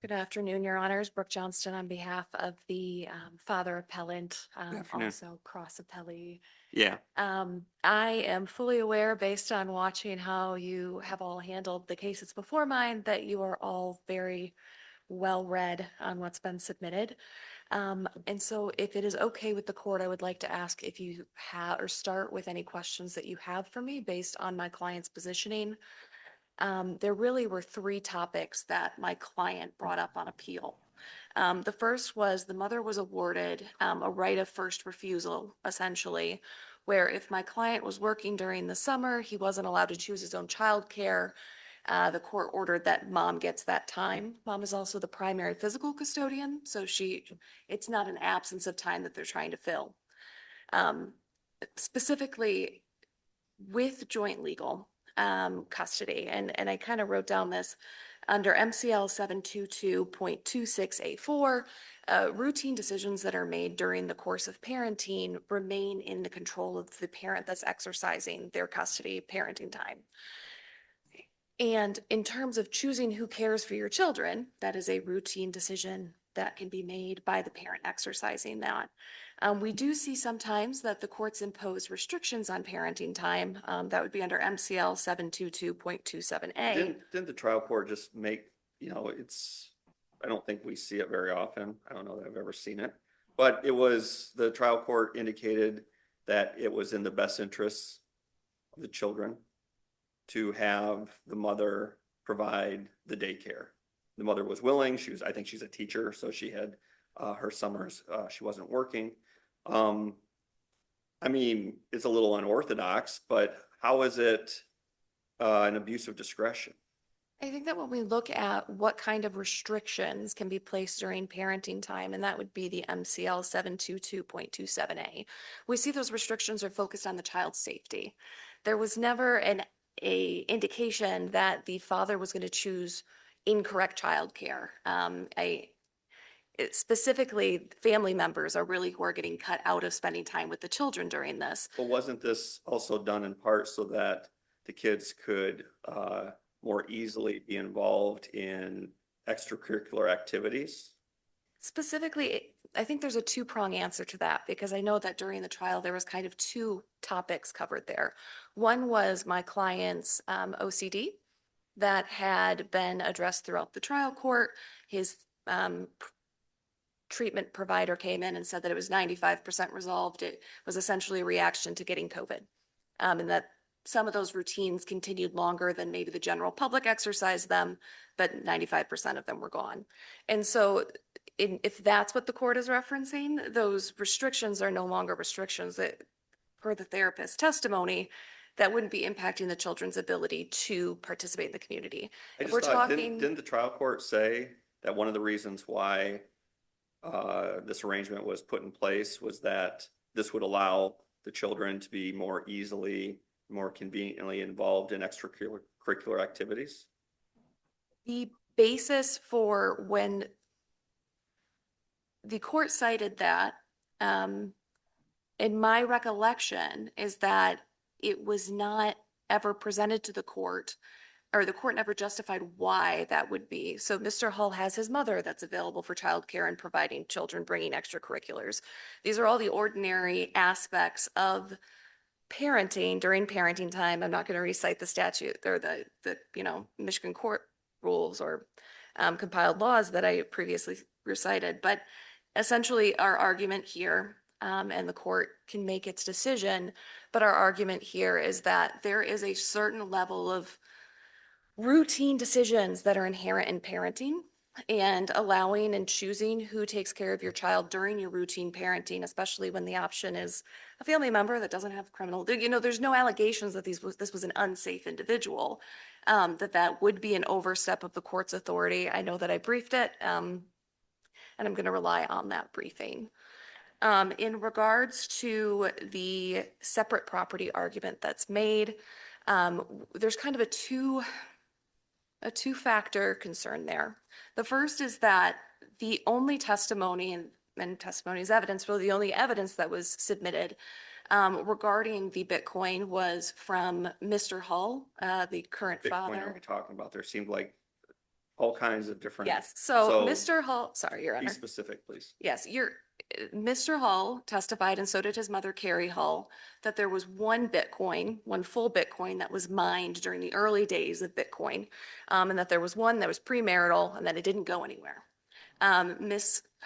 Good afternoon, Your Honors. Brooke Johnston on behalf of the father appellant, afternoon. also cross appellee. Yeah. I am fully aware, based on watching how you have all handled the cases before mine, that you are all very well read on what's been submitted. And so if it is okay with the court, I would like to ask if you have or start with any questions that you have for me based on my client's positioning. There really were three topics that my client brought up on appeal. The first was the mother was awarded a right of first refusal, essentially, where if my client was working during the summer, he wasn't allowed to choose his own childcare. The court ordered that mom gets that time. Mom is also the primary physical custodian, so it's not an absence of time that they're trying to fill. Specifically with joint legal custody, and I kind of wrote down this under MCL 722.26A4, routine decisions that are made during the course of parenting remain in the control of the parent that's exercising their custody parenting time. And in terms of choosing who cares for your children, that is a routine decision that can be made by the parent exercising that. We do see sometimes that the courts impose restrictions on parenting time. That would be under MCL 722.27A. Didn't the trial court just make, I don't think we see it very often. I don't know that I've ever seen it. But the trial court indicated that it was in the best interests of the children to have the mother provide the daycare. The mother was willing. I think she's a teacher, so she had her summers. She wasn't working. I mean, it's a little unorthodox, but how is it an abuse of discretion? I think that when we look at what kind of restrictions can be placed during parenting time, and that would be the MCL 722.27A, we see those restrictions are focused on the child's safety. There was never an indication that the father was going to choose incorrect childcare. Specifically, family members are really who are getting cut out of spending time with the children during this. But wasn't this also done in part so that the kids could more easily be involved in extracurricular activities? Specifically, I think there's a two-prong answer to that, because I know that during the trial there was kind of two topics covered there. One was my client's OCD that had been addressed throughout the trial court. His treatment provider came in and said that it was 95% resolved. It was essentially a reaction to getting COVID, and that some of those routines continued longer than maybe the general public exercised them, but 95% of them were gone. And so if that's what the court is referencing, those restrictions are no longer restrictions that, per the therapist's testimony, that wouldn't be impacting the children's ability to participate in the community. If we're talking, didn't the trial court say that one of the reasons why this arrangement was put in place was that this would allow the children to be more easily, more conveniently involved in extracurricular activities? The basis for when the court cited that, in my recollection, is that it was not ever presented to the court, or the court never justified why that would be. So Mr. Hull has his mother that's available for childcare and providing children, bringing extracurriculars. These are all the ordinary aspects of parenting during parenting time. I'm not going to recite the statute or the Michigan court rules or compiled laws that I previously recited, but essentially our argument here, and the court can make its decision, but our argument here is that there is a certain level of routine decisions that are inherent in parenting, and allowing and choosing who takes care of your child during your routine parenting, especially when the option is a family member that doesn't have criminal, there's no allegations that this was an unsafe individual, that would be an overstep of the court's authority. I know that I briefed it, and I'm going to rely on that briefing. In regards to the separate property argument that's made, there's kind of a two-factor concern there. The first is that the only testimony, and testimony is evidence, well, the only evidence that was submitted regarding the Bitcoin was from Mr. Hull, the current Bitcoin father. are we talking about? There seemed like all kinds of different. Yes, so Mr. Hull, sorry, Your Be Honor. specific, please. Yes, Mr. Hull testified, and so did his mother, Carrie Hull, that there was one full Bitcoin that was mined during the early days of Bitcoin, and that there was one that was premarital and that it didn't go anywhere.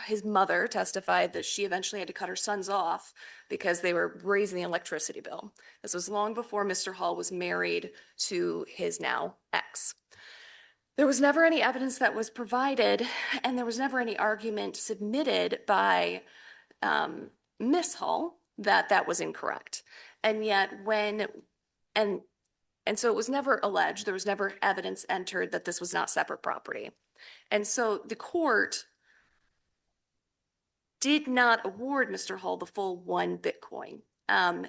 His mother testified that she eventually had to cut her sons off because they were raising the electricity bill. This was long before Mr. Hull was married to his now ex. There was never any evidence that was provided, and there was never any argument submitted by Miss Hull that that was incorrect. And yet and so it was never alleged, there was never evidence entered that this was not separate property. And so the court did not award Mr. Hull the full 1 Bitcoin.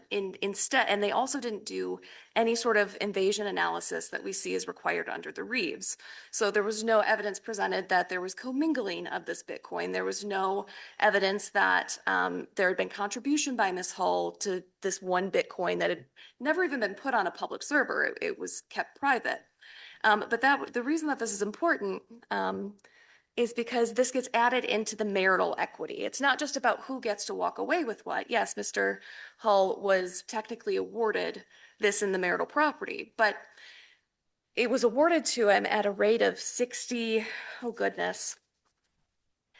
Instead, and they also didn't do any sort of invasion analysis that we see is required under the Reeves. So there was no evidence presented that there was commingling of this Bitcoin. There was no evidence that there had been contribution by Ms. Hull to this 1 Bitcoin that had never even been put on a public server. It was kept private. But the reason that this is important is because this gets added into the marital equity. It's not just about who gets to walk away with what. Yes, Mr. Hull was technically awarded this in the marital property, but it was awarded to him at a rate of 60, oh goodness,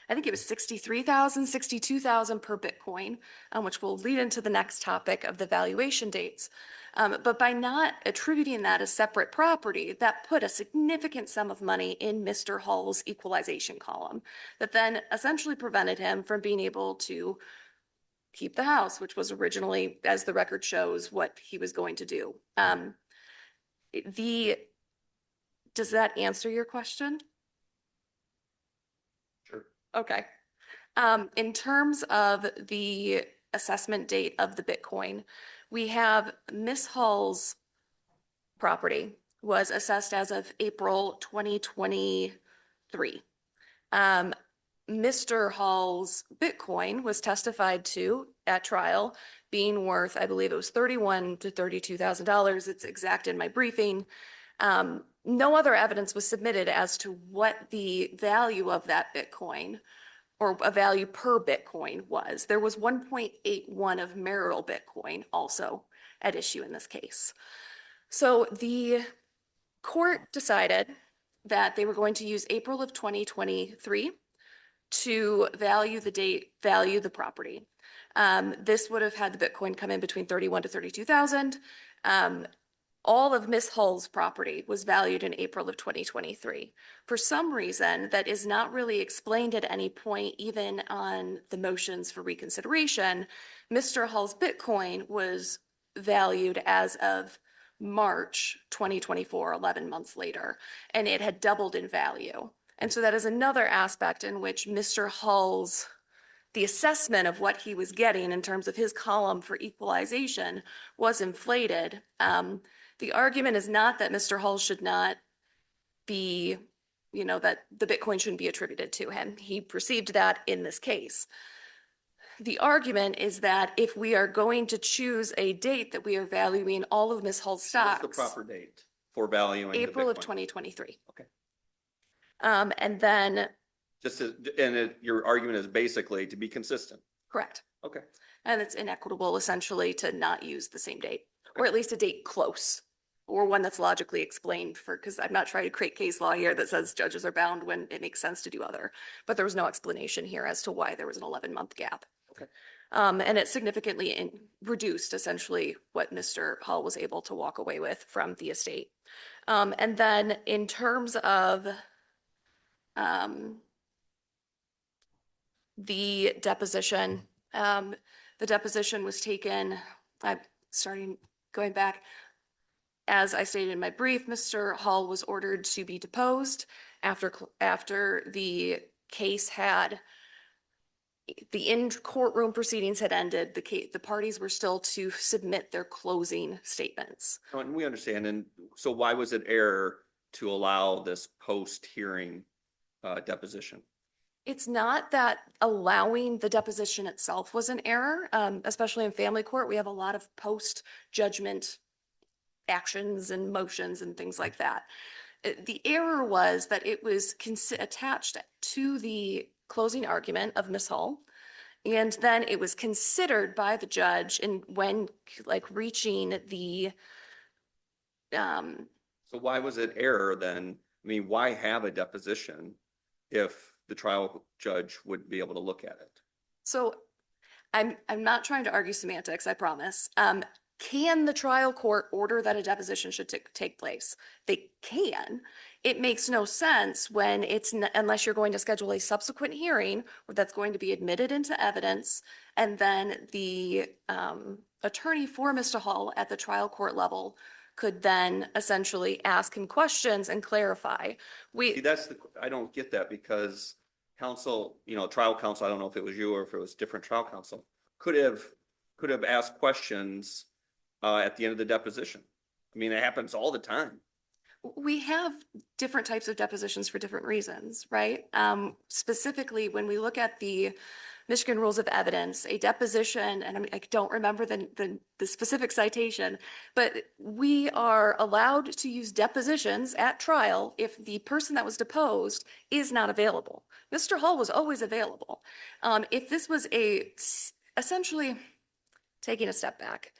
I think it was 63,000, 62,000 per Bitcoin, which will lead into the next topic of the valuation dates. But by not attributing that as separate property, that put a significant sum of money in Mr. Hull's equalization column that then essentially prevented him from being able to keep the house, which was originally, as the record shows, what he was going to do. Does that answer your question? Sure. Okay. In terms of the assessment date of the Bitcoin, we have Miss Hull's property was assessed as of April 2023. Mr. Hull's Bitcoin was testified to at trial being worth, I believe it was $31,000 to $32,000. It's exact in my briefing. No other evidence was submitted as to what the value of that Bitcoin or a value per Bitcoin was. There was 1.81 of marital Bitcoin also at issue in this case. So the court decided that they were going to use April of 2023 to value the property. This would have had the Bitcoin come in between 31 to 32,000. All of Miss Hull's property was valued in April of 2023. For some reason that is not really explained at any point, even on the motions for reconsideration, Mr. Hull's Bitcoin was valued as of March 2024, 11 months later, and it had doubled in value. And so that is another aspect in which Mr. Hull's the assessment of what he was getting in terms of his column for equalization was inflated. The argument is not that Mr. Hull should not be, that the Bitcoin shouldn't be attributed to him. He perceived that in this case. The argument is that if we are going to choose a date that we are valuing all of Ms. Hull's stocks. What's the proper date for valuing April the of Bitcoin? 2023. Okay. And then. Your argument is basically to be consistent. Correct. Okay. And it's inequitable essentially to not use the same date, or at least a date close, or one that's logically explained because I'm not trying to create case law here that says judges are bound when it makes sense to do other, but there was no explanation here as to why there was an 11-month gap. Okay. And it significantly reduced essentially what Mr. Hull was able to walk away with from the estate. And then in terms of the deposition was taken, going back, as I stated in my brief, Mr. Hull was ordered to be deposed after the case the in-courtroom proceedings had ended. The parties were still to submit their closing statements. And we understand. And so why was it error to allow this post-hearing deposition? It's not that allowing the deposition itself was an error, especially in family court. We have a lot of post-judgment actions and motions and things like that. The error was that it was attached to the closing argument of Ms. Hull. And then it was considered by the judge in when like reaching the, So why was it error then? I mean, why have a deposition if the trial judge would be able to look at it? so I'm not trying to argue semantics, I promise. Can the trial court order that a deposition should take place? They can. It makes no sense when unless you're going to schedule a subsequent hearing where that's going to be admitted into evidence, and then the attorney for Mr. Hall at the trial court level could then essentially ask him questions and clarify. See, I don't get that because counsel, trial counsel, I don't know if it was you or if it was different trial counsel, could have asked questions at the end of the deposition. I mean, it happens all the time. We have different types of depositions for different reasons, right? Specifically, when we look at the Michigan Rules of Evidence, a deposition, and I don't remember the specific citation, but we are allowed to use depositions at trial if the person that was deposed is not available. Mr. Hall was always available. If this was essentially taking a step back,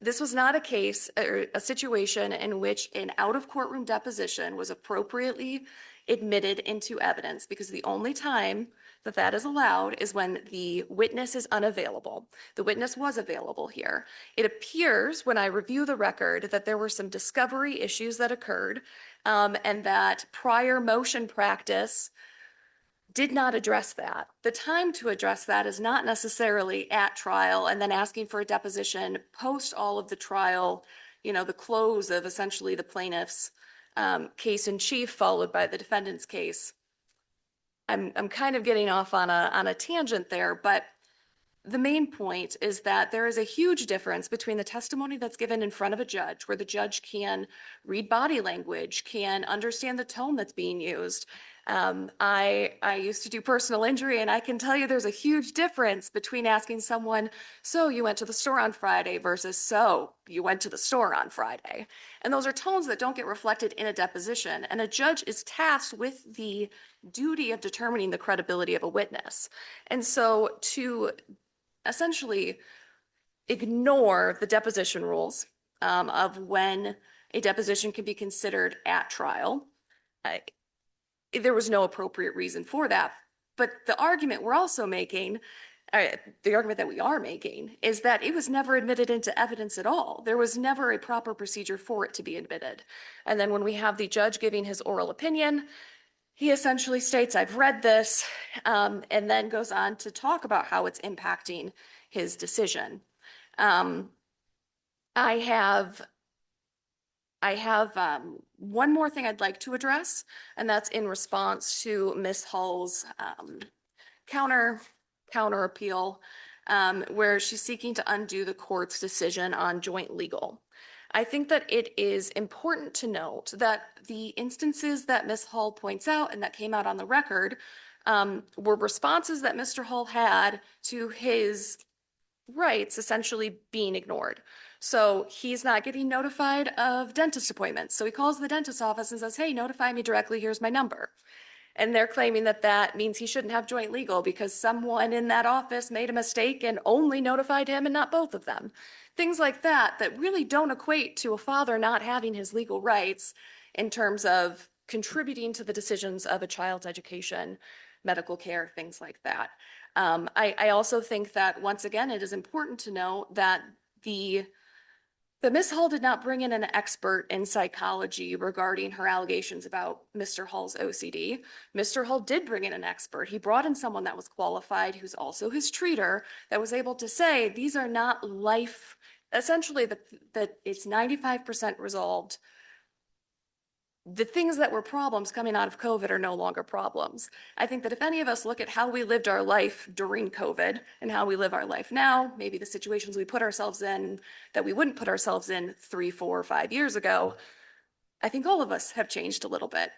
this was not a case or a situation in which an out-of-courtroom deposition was appropriately admitted into evidence, because the only time that is allowed is when the witness is unavailable. The witness was available here. It appears when I review the record that there were some discovery issues that occurred, and that prior motion practice did not address that. The time to address that is not necessarily at trial and then asking for a deposition post all of the trial, the close of essentially the plaintiff's case in chief followed by the defendant's case. I'm kind of getting off on a tangent there, but the main point is that there is a huge difference between the testimony that's given in front of a judge, where the judge can read body language, can understand the tone that's being used. I used to do personal injury, and I can tell you there's a huge difference between asking someone, so you went to the store on Friday versus so you went to the store on Friday. And those are tones that don't get reflected in a deposition. And a judge is tasked with the duty of determining the credibility of a witness. And so to essentially ignore the deposition rules of when a deposition can be considered at trial, there was no appropriate reason for that. But the argument we're also making, the argument that we are making, is that it was never admitted into evidence at all. There was never a proper procedure for it to be admitted. And then when we have the judge giving his oral opinion, he essentially states, I've read this, and then goes on to talk about how it's impacting his decision. I have one more thing I'd like to address, and that's in response to Ms. Hull's counter appeal, where she's seeking to undo the court's decision on joint legal. I think that it is important to note that the instances that Ms. Hull points out and that came out on the record were responses that Mr. Hull had to his rights essentially being ignored. So he's not getting notified of dentist appointments. So he calls the dentist's office and says, hey, notify me directly, here's my number. And they're claiming that that means he shouldn't have joint legal because someone in that office made a mistake and only notified him and not both of them. Things like that really don't equate to a father not having his legal rights in terms of contributing to the decisions of a child's education, medical care, things like that. I also think that, once again, it is important to note that the Ms. Hull did not bring in an expert in psychology regarding her allegations about Mr. Hull's OCD. Mr. Hull did bring in an expert. He brought in someone that was qualified, who's also his treater, that was able to say these are not life, essentially that it's 95% resolved. The things that were problems coming out of COVID are no longer problems. I think that if any of us look at how we lived our life during COVID and how we live our life now, maybe the situations we put ourselves in that we wouldn't put ourselves in 3, 4, 5 years ago, I think all of us have changed a little bit.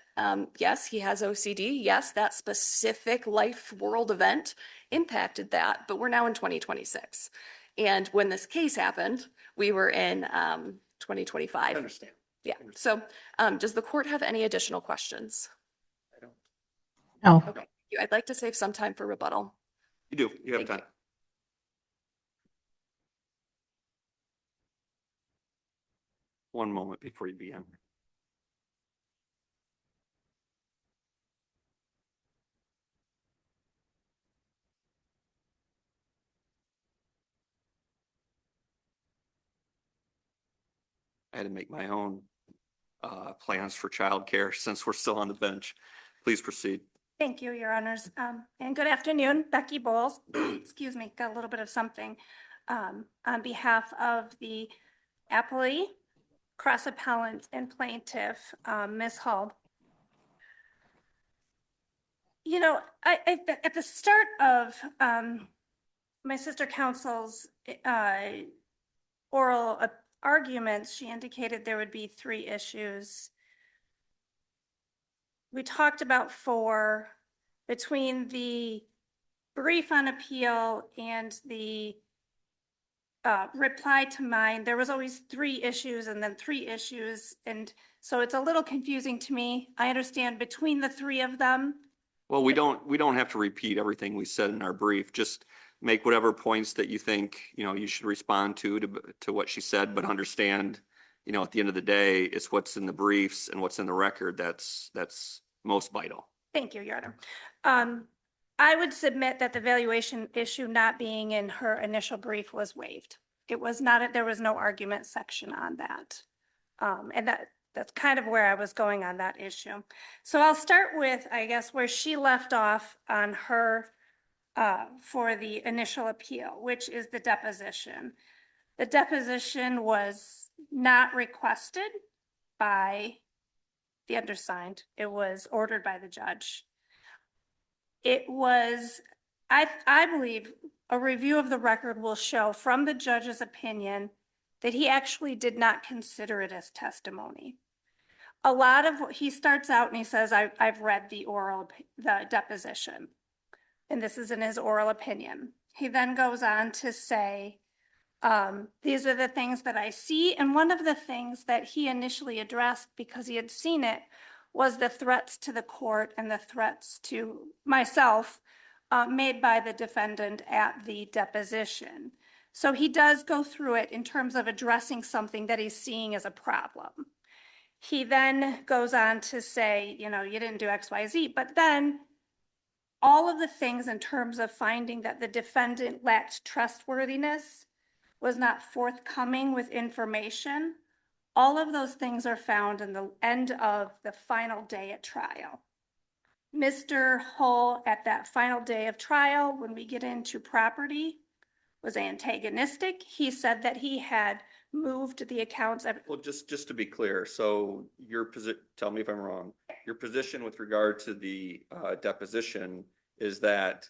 Yes, he has OCD. Yes, that specific life world event impacted that, but we're now in 2026. And when this case happened, we were in 2025. I understand. Yeah, so does the court have any additional questions? No. Okay, I'd like to save some time for rebuttal. You do, you have Thank time. One moment before you begin. I had to make my own plans for childcare since we're still on the bench. Please proceed. Thank you, Your Honors. And good afternoon, Becky Bowles. Excuse me, got a little bit of something. On behalf of the appellee, cross appellant, and plaintiff, Ms. Hull. You know, at the start of my sister counsel's oral arguments, she indicated there would be 3 issues. We talked about 4. Between the brief on appeal and the reply to mine, there was always 3 issues and then 3 issues. And so it's a little confusing to me. I understand between the 3 of them. Well, we don't have to repeat everything we said in our brief. Just make whatever points that you think, you should respond to what she said, but understand, at the end of the day, it's what's in the briefs and what's in the record that's most vital. Thank you, Your Honor. I would submit that the valuation issue not being in her initial brief was waived. It was not, there was no argument section on that. And that's kind of where I was going on that issue. So I'll start with, I guess, where she left off on her for the initial appeal, which is the deposition. The deposition was not requested by the undersigned. It was ordered by the judge. It was, I believe, a review of the record will show from the judge's opinion that he actually did not consider it as testimony. A lot of what he starts out and he says, I've read the deposition, and this is in his oral opinion. He then goes on to say, these are the things that I see. And one of the things that he initially addressed, because he had seen it, was the threats to the court and the threats to myself made by the defendant at the deposition. So he does go through it in terms of addressing something that he's seeing as a problem. He then goes on to say, you didn't do X, Y, Z, but then all of the things in terms of finding that the defendant lacked trustworthiness, was not forthcoming with information, all of those things are found in the end of the final day at trial. Mr. Hull, at that final day of trial, when we get into property, was antagonistic. He said that he had moved the accounts. Well, just to be clear, so tell me if I'm wrong, your position with regard to the deposition is that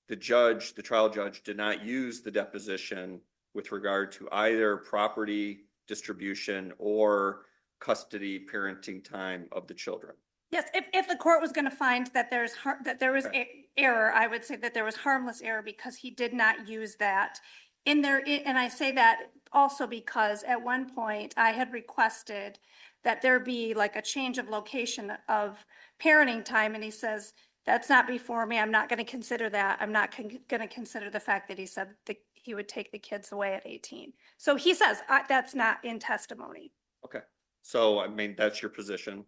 the trial judge did not use the deposition with regard to either property distribution or custody parenting time of the children. Yes, if the court was going to find that there was error, I would say that there was harmless error because he did not use that in there. And I say that also because at one point I had requested that there be like a change of location of parenting time. And he says, that's not before me. I'm not going to consider that. I'm not going to consider the fact that he said that he would take the kids away at 18. So he says that's not in testimony. Okay. So, that's your position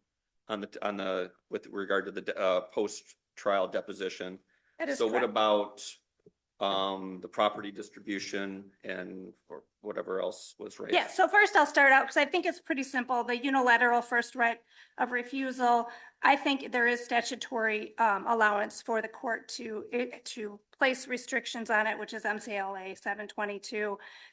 with regard to the post-trial deposition. That is so correct. What about the property distribution or whatever else was raised? Yeah, so first I'll start out because I think it's pretty simple. The unilateral first right of refusal, I think there is statutory allowance for the court to place restrictions on it, which is MCOA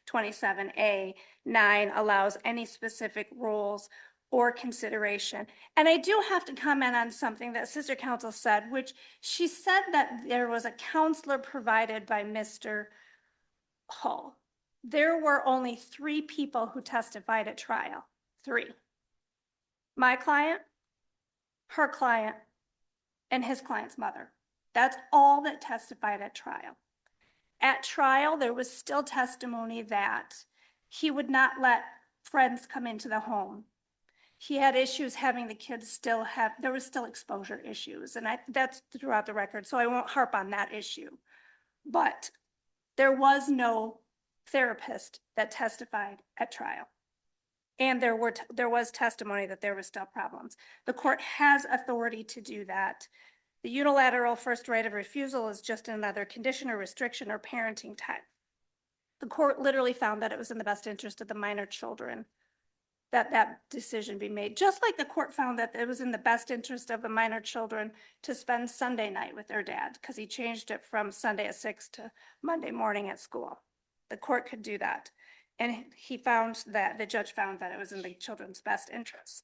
722-27A. 9 allows any specific rules or consideration. And I do have to comment on something that Sister Counsel said, which she said that there was a counselor provided by Mr. Hull. There were only 3 people who testified at trial. 3. My client, her client, and his client's mother. That's all that testified at trial. At trial, there was still testimony that he would not let friends come into the home. he had issues having the kids still have, there was still exposure issues, and that's throughout the record, so I won't harp on that issue. But there was no therapist that testified at trial. And there was testimony that there were still problems. The court has authority to do that. The unilateral first right of refusal is just another condition or restriction or parenting time. The court literally found that it was in the best interest of the minor children that decision be made, just like the court found that it was in the best interest of the minor children to spend Sunday night with their dad, because he changed it from Sunday at 6 to Monday morning at school. The court could do that. And he found that, the judge found that it was in the children's best interest.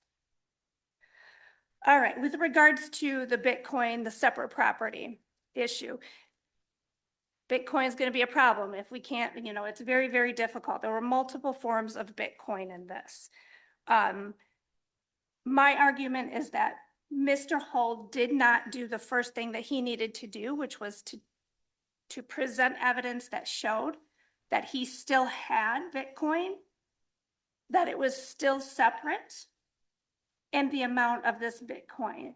All right, with regards to the Bitcoin, the separate property issue, Bitcoin is going to be a problem if we can't, it's very, very difficult. There were multiple forms of Bitcoin in this. My argument is that Mr. Hull did not do the first thing that he needed to do, which was to present evidence that showed that he still had Bitcoin, that it was still separate, and the amount of this Bitcoin.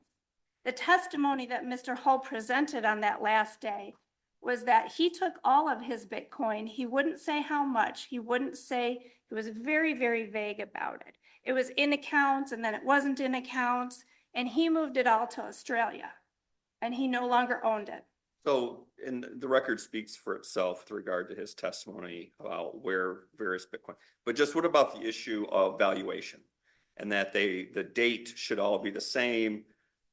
The testimony that Mr. Hull presented on that last day was that he took all of his Bitcoin. He wouldn't say how much. He wouldn't say, it was very, very vague about it. It was in accounts and then it wasn't in accounts, and he moved it all to Australia and he no longer owned it. So, and the record speaks for itself with regard to his testimony about where various Bitcoin, but just what about the issue of valuation? And that the date should all be the same,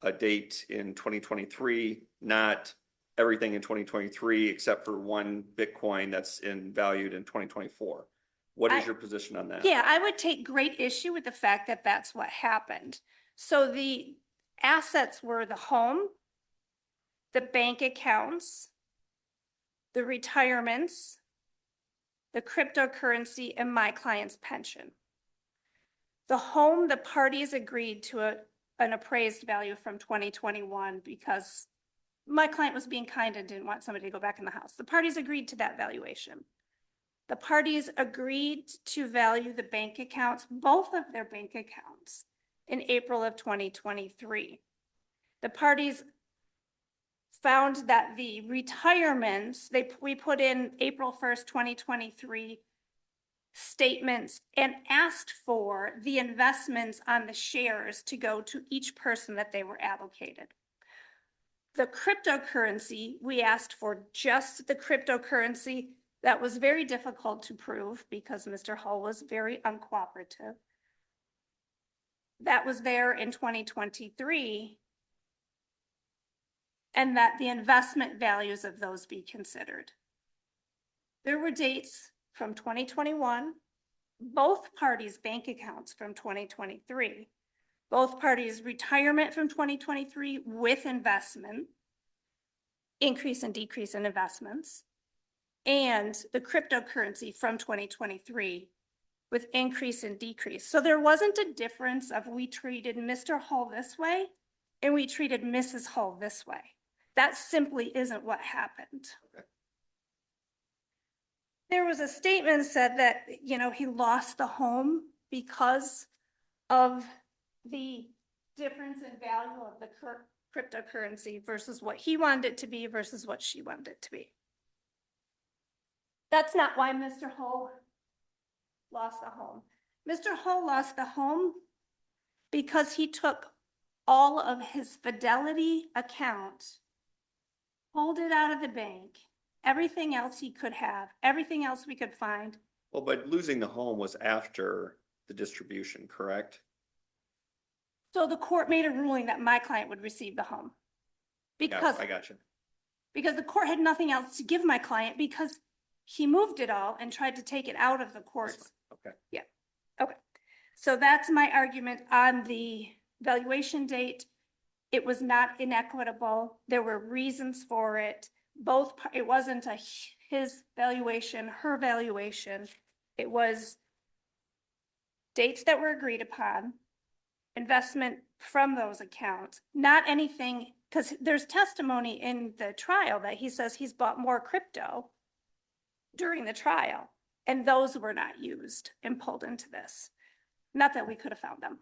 a date in 2023, not everything in 2023 except for one Bitcoin that's valued in 2024. What is your position on that? Yeah, I would take great issue with the fact that that's what happened. So the assets were the home, the bank accounts, the retirements, the cryptocurrency, and my client's pension. The home, the parties agreed to an appraised value from 2021 because my client was being kind and didn't want somebody to go back in the house. The parties agreed to that valuation. The parties agreed to value the bank accounts, both of their bank accounts, in April of 2023. The parties found that the retirements, we put in April 1st, 2023 statements and asked for the investments on the shares to go to each person that they were allocated. The cryptocurrency, we asked for just the cryptocurrency. That was very difficult to prove because Mr. Hull was very uncooperative. That was there in 2023, and that the investment values of those be considered. There were dates from 2021, both parties' bank accounts from 2023, both parties' retirement from 2023 with investment, increase and decrease in investments, and the cryptocurrency from 2023 with increase and decrease. So there wasn't a difference of we treated Mr. Hull this way and we treated Mrs. Hull this way. That simply isn't what happened. Okay. There was a statement said that, he lost the home because of the difference in value of the cryptocurrency versus what he wanted it to be versus what she wanted it to be. That's not why Mr. Hull lost the home. Mr. Hull lost the home because he took all of his Fidelity account, pulled it out of the bank, everything else he could have, everything else we could find. Well, but losing the home was after the distribution, correct? So the court made a ruling that my client would receive the home. Because yeah, I got you. Because the court had nothing else to give my client because he moved it all and tried to take it out of the courts. Okay. Yeah. Okay. So that's my argument on the valuation date. It was not inequitable. There were reasons for it. It wasn't his valuation, her valuation. It was dates that were agreed upon, investment from those accounts, not anything, because there's testimony in the trial that he says he's bought more crypto during the trial, and those were not used and pulled into this. Not that we could have found them,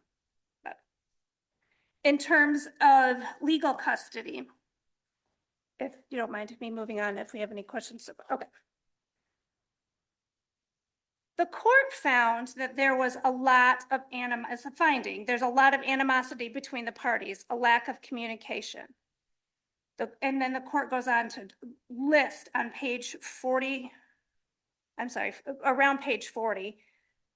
in terms of legal custody, if you don't mind me moving on, if we have any questions. Okay. The court found that there was a lot of as a finding, there's a lot of animosity between the parties, a lack of communication. And then the court goes on to list on page 40, I'm sorry, around page 40,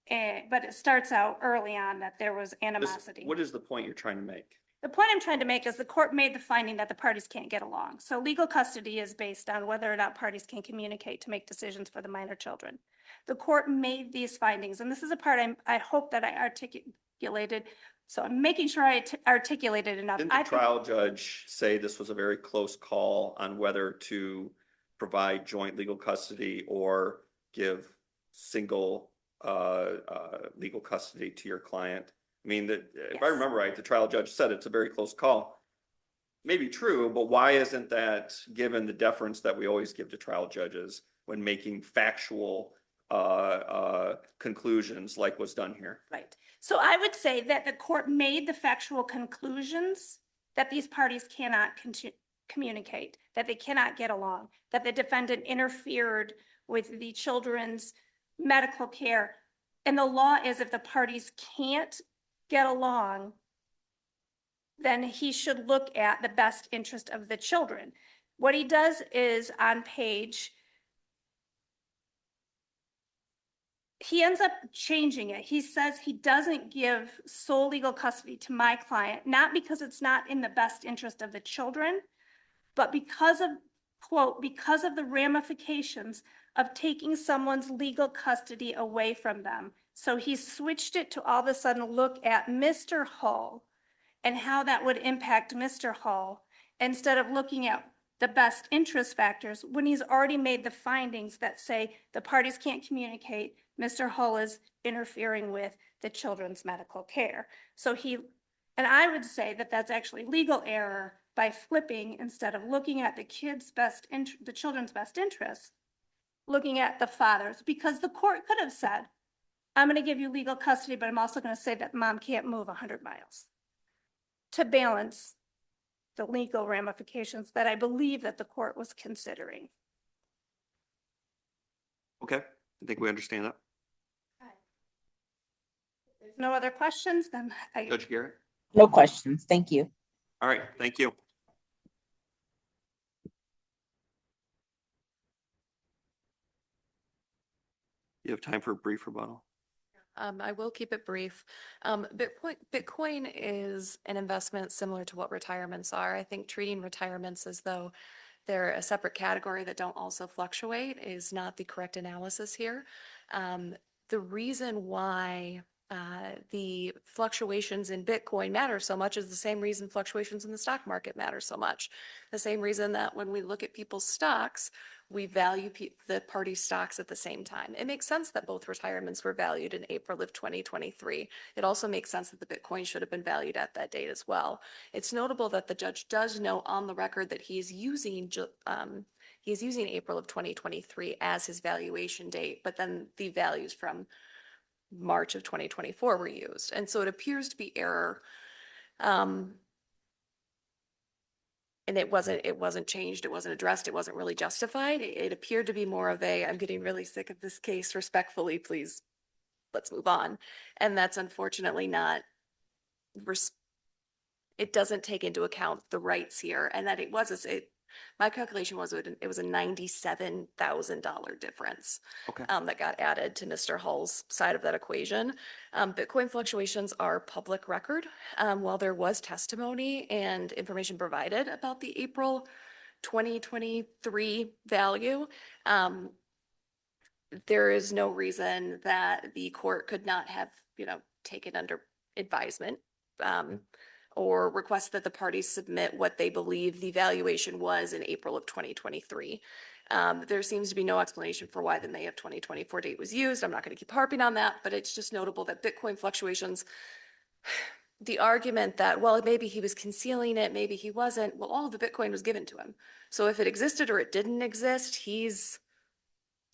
but it starts out early on that there was animosity. What is the point you're trying to make? The point I'm trying to make is the court made the finding that the parties can't get along. So legal custody is based on whether or not parties can communicate to make decisions for the minor children. The court made these findings, and this is a part I hope that I articulated. So I'm making sure I articulated enough. Didn't the trial judge say this was a very close call on whether to provide joint legal custody or give single legal custody to your client? I mean, if I remember right, the trial judge said it's a very close call. Maybe true, but why isn't that given the deference that we always give to trial judges when making factual conclusions like was done here? Right. So I would say that the court made the factual conclusions that these parties cannot communicate, that they cannot get along, that the defendant interfered with the children's medical care. And the law is if the parties can't get along, then he should look at the best interest of the children. What he does is on page, he ends up changing it. He says he doesn't give sole legal custody to my client, not because it's not in the best interest of the children, but because of, quote, because of the ramifications of taking someone's legal custody away from them. So he switched it to all of a sudden look at Mr. Hull and how that would impact Mr. Hull instead of looking at the best interest factors when he's already made the findings that say the parties can't communicate, Mr. Hull is interfering with the children's medical care. So and I would say that that's actually legal error by flipping, instead of looking at the children's best interests, looking at the father's, because the court could have said, I'm going to give you legal custody, but I'm also going to say that mom can't move 100 miles to balance the legal ramifications that I believe that the court was considering. Okay, I think we understand that. If there's no other questions, then Judge Garrett? No questions. Thank you. All right, thank you. You have time for a brief rebuttal? I will keep it brief. Bitcoin is an investment similar to what retirements are. I think treating retirements as though they're a separate category that don't also fluctuate is not the correct analysis here. The reason why the fluctuations in Bitcoin matter so much is the same reason fluctuations in the stock market matter so much. The same reason that when we look at people's stocks, we value the party stocks at the same time. It makes sense that both retirements were valued in April of 2023. It also makes sense that the Bitcoin should have been valued at that date as well. It's notable that the judge does note on the record that he's using April of 2023 as his valuation date, but then the values from March of 2024 were used. And so it appears to be error. And it wasn't changed, it wasn't addressed, it wasn't really justified. It appeared to be more of a, I'm getting really sick of this case, respectfully, please, let's move on. And that's unfortunately not, it doesn't take into account the rights here, and that my calculation was it was a $97,000 difference. Okay. That got added to Mr. Hull's side of that equation. Bitcoin fluctuations are public record. While there was testimony and information provided about the April 2023 value, there is no reason that the court could not have, taken under advisement or request that the parties submit what they believe the valuation was in April of 2023. There seems to be no explanation for why the May of 2024 date was used. I'm not going to keep harping on that, but it's just notable that Bitcoin fluctuations, the argument that, well, maybe he was concealing it, maybe he wasn't, well, all of the Bitcoin was given to him. So if it existed or it didn't exist, he's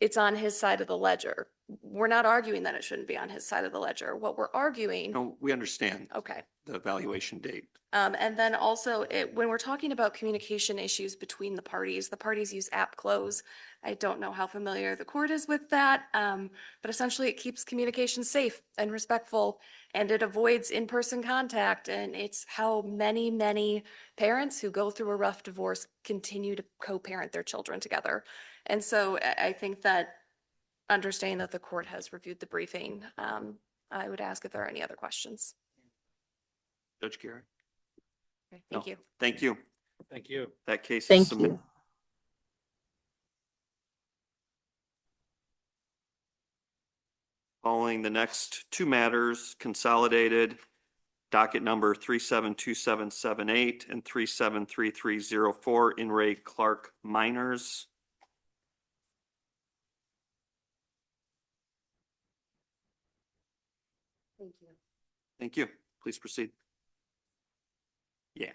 it's on his side of the ledger. We're not arguing that it shouldn't be on his side of the ledger. What we're arguing, No, we understand okay. the evaluation date. And then also, when we're talking about communication issues between the parties use app close. I don't know how familiar the court is with that, but essentially it keeps communication safe and respectful, and it avoids in-person contact. And it's how many, many parents who go through a rough divorce continue to co-parent their children together. And so I think that understanding that the court has reviewed the briefing, I would ask if there are any other questions. Judge Garrett? Okay, thank No. you. Thank you. Thank you. That case is Thank submitted. you. Following the next two matters, consolidated docket number 372778 and 373304 in Ray Clark Minors. Thank you. Thank you. Please proceed. Yeah.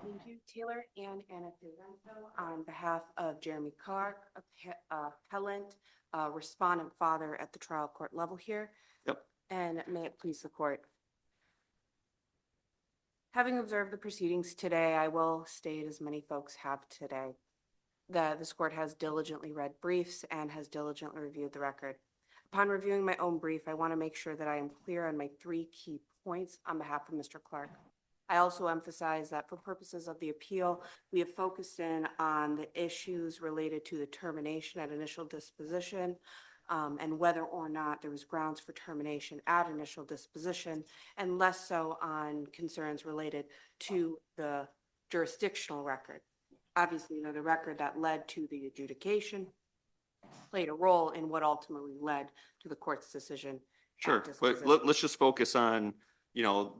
Thank you, Taylor and Anna Firenzo, on behalf of Jeremy Clark, appellant, respondent father at the trial court level here. Yep. And may it please the court. Having observed the proceedings today, I will state, as many folks have today, that this court has diligently read briefs and has diligently reviewed the record. Upon reviewing my own brief, I want to make sure that I am clear on my three key points on behalf of Mr. Clark. I also emphasize that for purposes of the appeal, we have focused in on the issues related to the termination at initial disposition, and whether or not there was grounds for termination at initial disposition, and less so on concerns related to the jurisdictional record. Obviously, the record that led to the adjudication played a role in what ultimately led to the court's decision. Sure, but let's just focus on,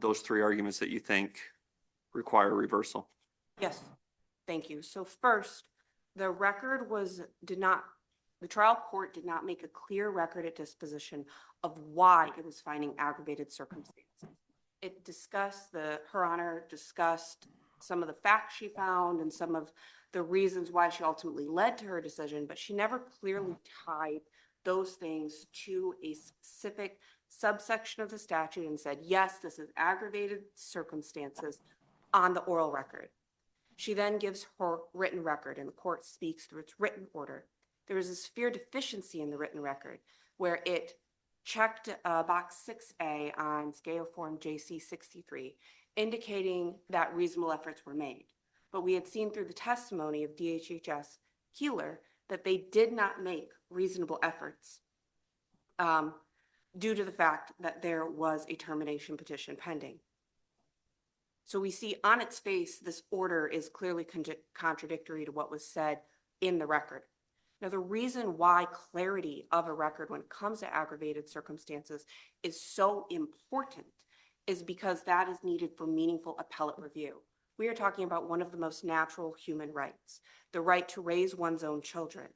those three arguments that you think require reversal. Yes, thank you. So first, the trial court did not make a clear record at disposition of why it was finding aggravated circumstances. It discussed, Her Honor discussed some of the facts she found and some of the reasons why she ultimately led to her decision, but she never clearly tied those things to a specific subsection of the statute and said, yes, this is aggravated circumstances on the oral record. She then gives her written record, and the court speaks through its written order. There is a severe deficiency in the written record where it checked box 6A on scale form JC 63, indicating that reasonable efforts were made. But we had seen through the testimony of DHHS Keeler that they did not make reasonable efforts due to the fact that there was a termination petition pending. So we see on its face, this order is clearly contradictory to what was said in the record. Now, the reason why clarity of a record when it comes to aggravated circumstances is so important is because that is needed for meaningful appellate review. We are talking about one of the most natural human rights, the right to raise one's own children.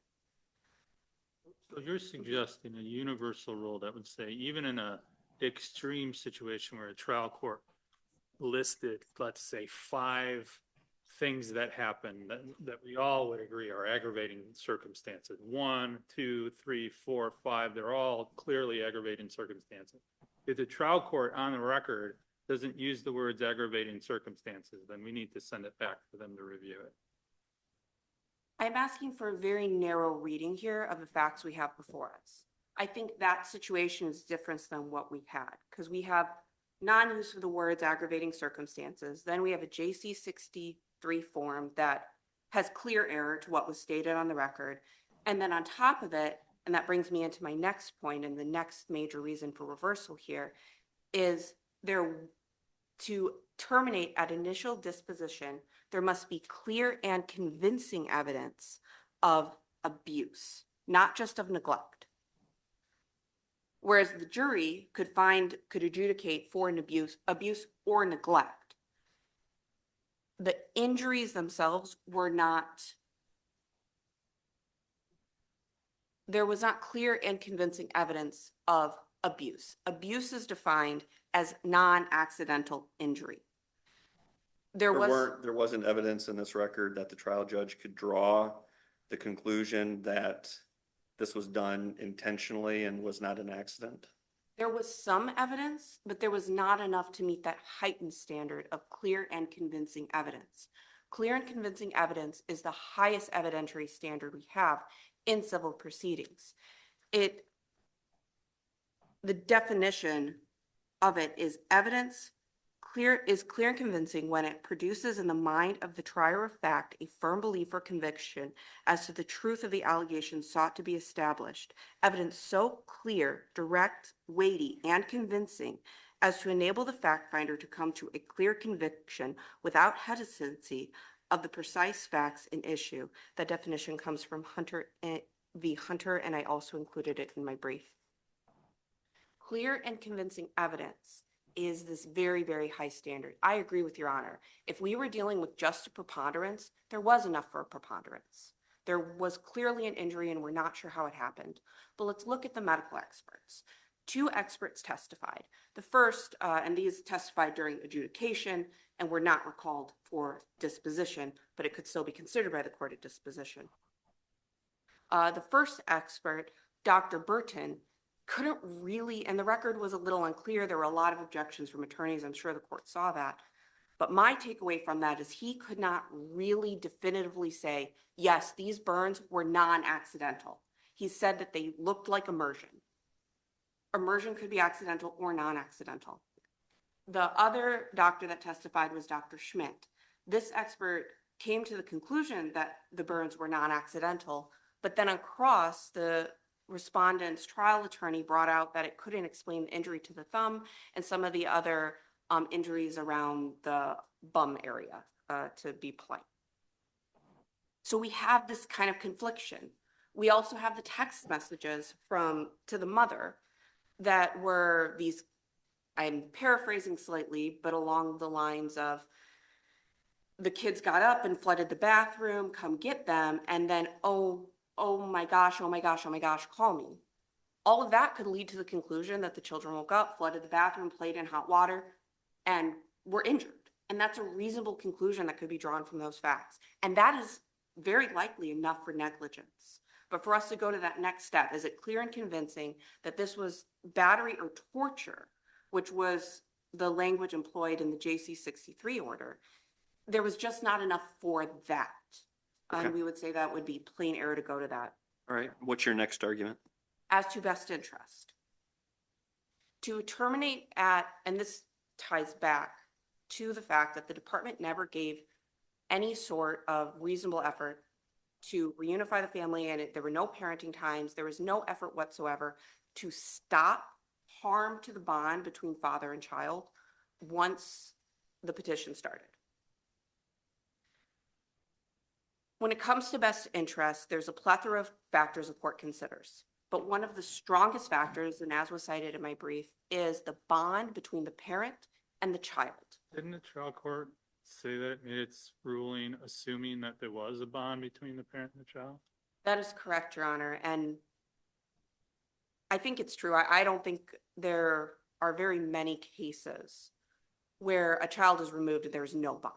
So you're suggesting a universal rule that would say, even in an extreme situation where a trial court listed, let's say, 5 things that happened that we all would agree are aggravating circumstances. 1, 2, 3, 4, 5, they're all clearly aggravating circumstances. If the trial court on the record doesn't use the words aggravating circumstances, then we need to send it back for them to review it. I'm asking for a very narrow reading here of the facts we have before us. I think that situation is different than what we had, because we have non-use of the words aggravating circumstances. Then we have a JC 63 form that has clear error to what was stated on the record. And then on top of it, and that brings me into my next point, and the next major reason for reversal here, is to terminate at initial disposition, there must be clear and convincing evidence of abuse, not just of neglect. Whereas the jury could adjudicate for an abuse or neglect. The injuries themselves there was not clear and convincing evidence of abuse. Abuse is defined as non-accidental injury. There wasn't evidence in this record that the trial judge could draw the conclusion that this was done intentionally and was not an accident? There was some evidence, but there was not enough to meet that heightened standard of clear and convincing evidence. Clear and convincing evidence is the highest evidentiary standard we have in civil proceedings. The definition of it is evidence clear and convincing when it produces in the mind of the trier of fact a firm belief or conviction as to the truth of the allegations sought to be established. Evidence so clear, direct, weighty, and convincing as to enable the fact finder to come to a clear conviction without hesitancy of the precise facts in issue. That definition comes from Hunter v. Hunter, and I also included it in my brief. Clear and convincing evidence is this very, very high standard. I agree with Your Honor. If we were dealing with just a preponderance, there was enough for a preponderance. There was clearly an injury and we're not sure how it happened. But let's look at the medical experts. 2 experts testified. The first, and these testified during adjudication and were not recalled for disposition, but it could still be considered by the court at disposition. The first expert, Dr. Burton, couldn't really, and the record was a little unclear. There were a lot of objections from attorneys. I'm sure the court saw that. But my takeaway from that is he could not really definitively say, yes, these burns were non-accidental. He said that they looked like immersion. Immersion could be accidental or non-accidental. The other doctor that testified was Dr. Schmidt. This expert came to the conclusion that the burns were non-accidental, but then on cross, the respondent's trial attorney brought out that it couldn't explain the injury to the thumb and some of the other injuries around the bum area, to be polite. So we have this kind of confliction. We also have the text messages to the mother that were these, I'm paraphrasing slightly, but along the lines of, the kids got up and flooded the bathroom, come get them, and then, oh my gosh, call me. All of that could lead to the conclusion that the children woke up, flooded the bathroom, played in hot water, and were injured. And that's a reasonable conclusion that could be drawn from those facts. And that is very likely enough for negligence. But for us to go to that next step, is it clear and convincing that this was battery or torture, which was the language employed in the JC 63 order? There was just not enough for that. Okay. And we would say that would be plain error to go to that. All right. What's your next argument? As to best interest. To terminate at, and this ties back to the fact that the department never gave any sort of reasonable effort to reunify the family, and there were no parenting times. There was no effort whatsoever to stop harm to the bond between father and child once the petition started. When it comes to best interest, there's a plethora of factors the court considers. But one of the strongest factors, and as was cited in my brief, is the bond between the parent and the child. Didn't the trial court say that in its ruling, assuming that there was a bond between the parent and the child? That is correct, Your Honor. And I think it's true. I don't think there are very many cases where a child is removed and there's no bond.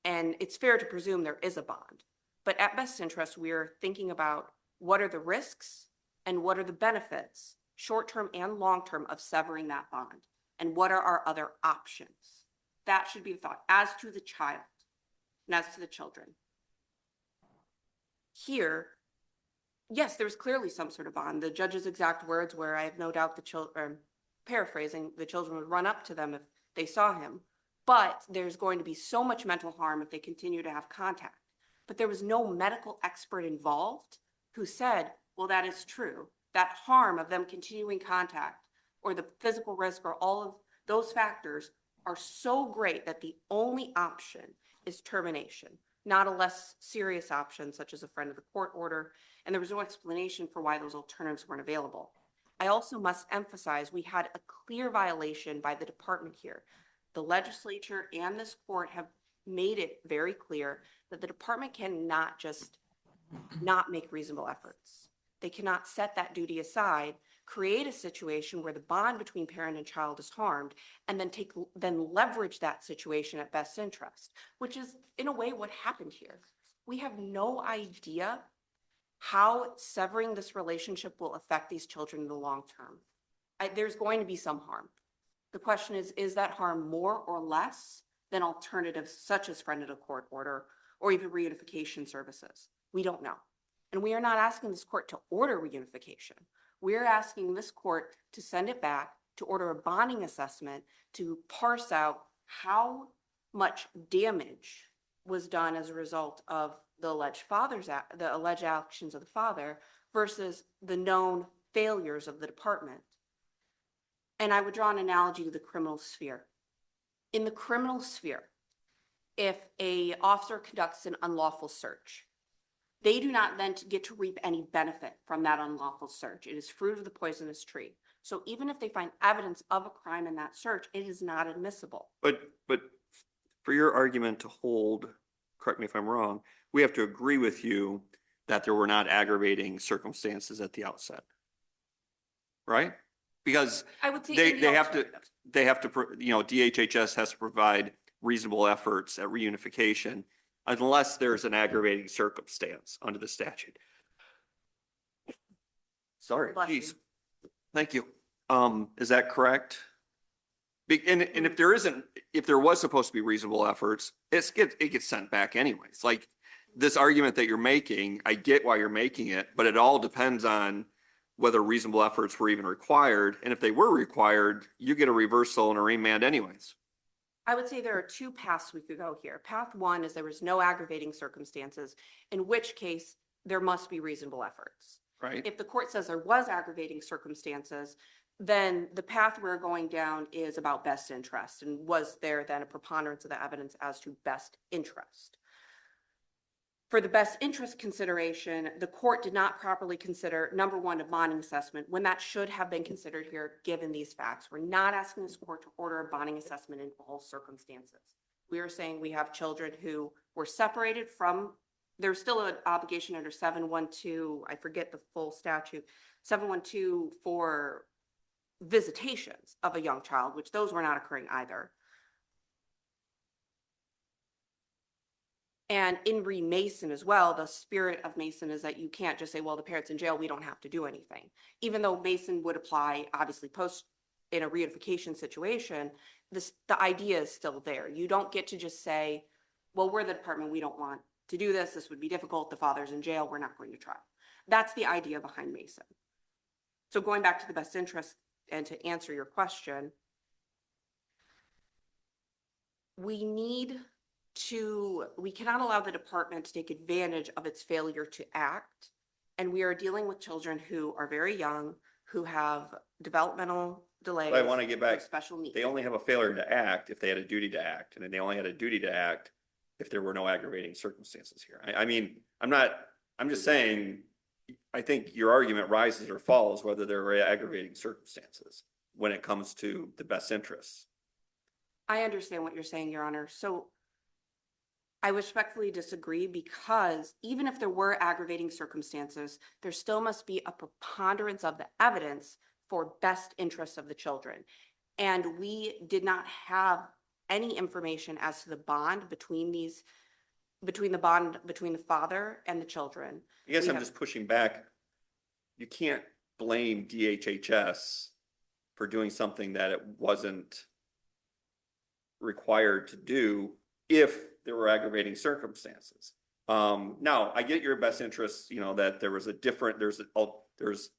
And it's fair to presume there is a bond. But at best interest, we're thinking about what are the risks and what are the benefits, short-term and long-term, of severing that bond, and what are our other options. That should be the thought as to the child and as to the children. Here, yes, there was clearly some sort of bond. The judge's exact words were, I have no doubt the children, paraphrasing, the children would run up to them if they saw him. But there's going to be so much mental harm if they continue to have contact. But there was no medical expert involved who said, well, that is true. That harm of them continuing contact or the physical risk or all of those factors are so great that the only option is termination, not a less serious option such as a friend of the court order. And there was no explanation for why those alternatives weren't available. I also must emphasize we had a clear violation by the department here. The legislature and this court have made it very clear that the department cannot just not make reasonable efforts. They cannot set that duty aside, create a situation where the bond between parent and child is harmed, and then leverage that situation at best interest, which is in a way what happened here. We have no idea how severing this relationship will affect these children in the long term. There's going to be some harm. The question is that harm more or less than alternatives such as friend of court order or even reunification services? We don't know. And we are not asking this court to order reunification. We're asking this court to send it back, to order a bonding assessment, to parse out how much damage was done as a result of the alleged actions of the father versus the known failures of the department. And I would draw an analogy to the criminal sphere. In the criminal sphere, if an officer conducts an unlawful search, they do not then get to reap any benefit from that unlawful search. It is fruit of the poisonous tree. So even if they find evidence of a crime in that search, it is not admissible. But for your argument to hold, correct me if I'm wrong, we have to agree with you that there were not aggravating circumstances at the outset, right? Because I would say they have to, DHHS has to provide reasonable efforts at reunification unless there's an aggravating circumstance under the statute. Sorry, geez. Thank you. Is that correct? And if there was supposed to be reasonable efforts, it gets sent back anyways. Like this argument that you're making, I get why you're making it, but it all depends on whether reasonable efforts were even required. And if they were required, you get a reversal and a remand anyways. I would say there are two paths we could go here. Path one is there was no aggravating circumstances, in which case there must be reasonable efforts. Right. If the court says there was aggravating circumstances, then the path we're going down is about best interest. And was there then a preponderance of the evidence as to best interest? For the best interest consideration, the court did not properly consider, number one, a bonding assessment when that should have been considered here given these facts. We're not asking this court to order a bonding assessment in all circumstances. We are saying we have children who were separated from, there's still an obligation under 712, I forget the full statute, 712 for visitations of a young child, which those were not occurring either. And in Mason as well, the spirit of Mason is that you can't just say, well, the parent's in jail, we don't have to do anything. Even though Mason would apply, obviously, post in a reunification situation, the idea is still there. You don't get to just say, well, we're the department, we don't want to do this. This would be difficult. The father's in jail. We're not going to try. That's the idea behind Mason. So going back to the best interest and to answer your question, we cannot allow the department to take advantage of its failure to act. And we are dealing with children who are very young, who have developmental delays. But I want to get back. Special needs. They only have a failure to act if they had a duty to act. And then they only had a duty to act if there were no aggravating circumstances here. I mean, I'm just saying, I think your argument rises or falls whether there were aggravating circumstances when it comes to the best interests. I understand what you're saying, Your Honor. So I respectfully disagree, because even if there were aggravating circumstances, there still must be a preponderance of the evidence for best interests of the children. And we did not have any information as to the bond between the father and the children. I guess I'm just pushing back. You can't blame DHHS for doing something that it wasn't required to do if there were aggravating circumstances. Now, I get your best interests, that there was there's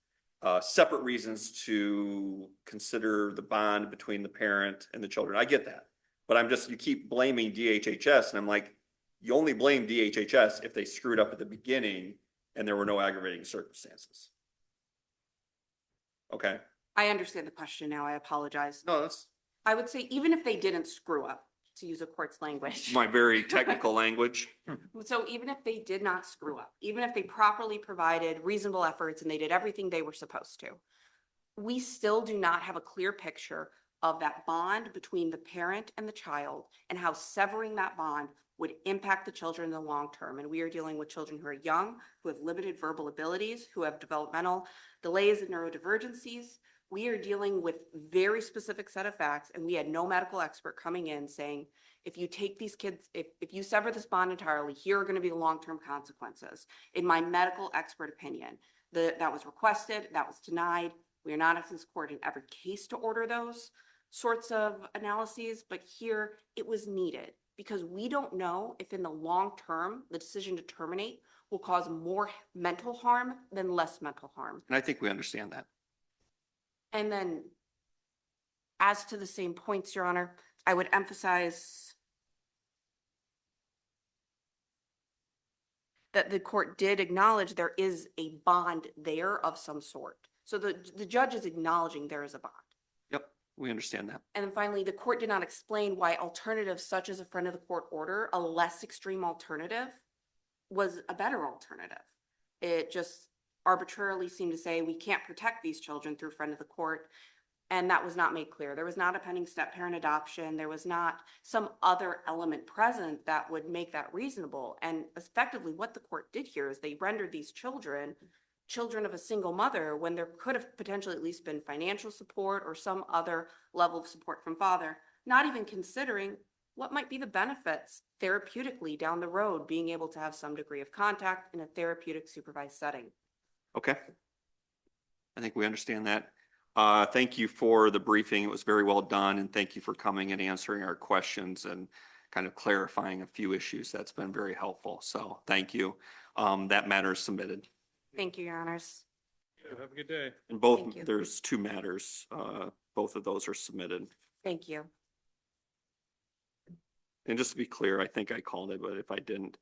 separate reasons to consider the bond between the parent and the children. I get that. But you keep blaming DHHS, and I'm like, you only blame DHHS if they screwed up at the beginning and there were no aggravating circumstances. Okay. I understand the question now. I apologize. No, I would say even if they didn't screw up, to use a court's language. My very technical language. So even if they did not screw up, even if they properly provided reasonable efforts and they did everything they were supposed to, we still do not have a clear picture of that bond between the parent and the child and how severing that bond would impact the children in the long term. And we are dealing with children who are young, who have limited verbal abilities, who have developmental delays and neurodivergencies. We are dealing with very specific set of facts, and we had no medical expert coming in saying, if you take these kids, if you sever this bond entirely, here are going to be the long-term consequences. In my medical expert opinion, that was requested, that was denied. We are not asking this court in every case to order those sorts of analyses, but here it was needed because we don't know if in the long term, the decision to terminate will cause more mental harm than less mental harm. And I think we understand that. And then as to the same points, Your Honor, I would emphasize that the court did acknowledge there is a bond there of some sort. So the judge is acknowledging there is a bond. Yep, we understand that. And then finally, the court did not explain why alternatives such as a friend of the court order, a less extreme alternative, was a better alternative. It just arbitrarily seemed to say we can't protect these children through friend of the court. And that was not made clear. There was not a pending step-parent adoption. There was not some other element present that would make that reasonable. And effectively what the court did here is they rendered these children of a single mother when there could have potentially at least been financial support or some other level of support from father, not even considering what might be the benefits therapeutically down the road, being able to have some degree of contact in a therapeutic supervised setting. Okay. I think we understand that. Thank you for the briefing. It was very well done, and thank you for coming and answering our questions and kind of clarifying a few issues. That's been very helpful. So thank you. That matter is submitted. Thank you, Your Honors. Have a good day. And both, Thank you. there's two matters. Both of those are submitted. Thank you. And just to be clear, I think I called it, but if I didn't,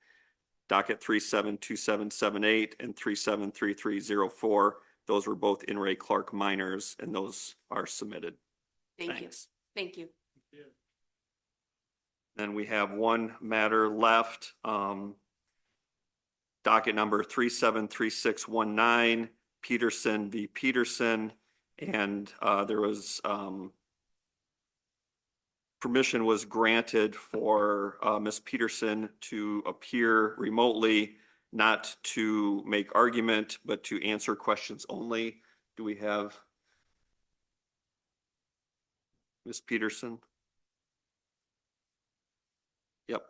docket 372778 and 373304, those were both In re Clark minors, and those are submitted. Thank you. Thanks. Thank you. Then we have one matter left. Docket number 373619, Peterson v. Peterson. And there was permission was granted for Ms. Peterson to appear remotely, not to make argument, but to answer questions only. Do we have Ms. Peterson? Yep.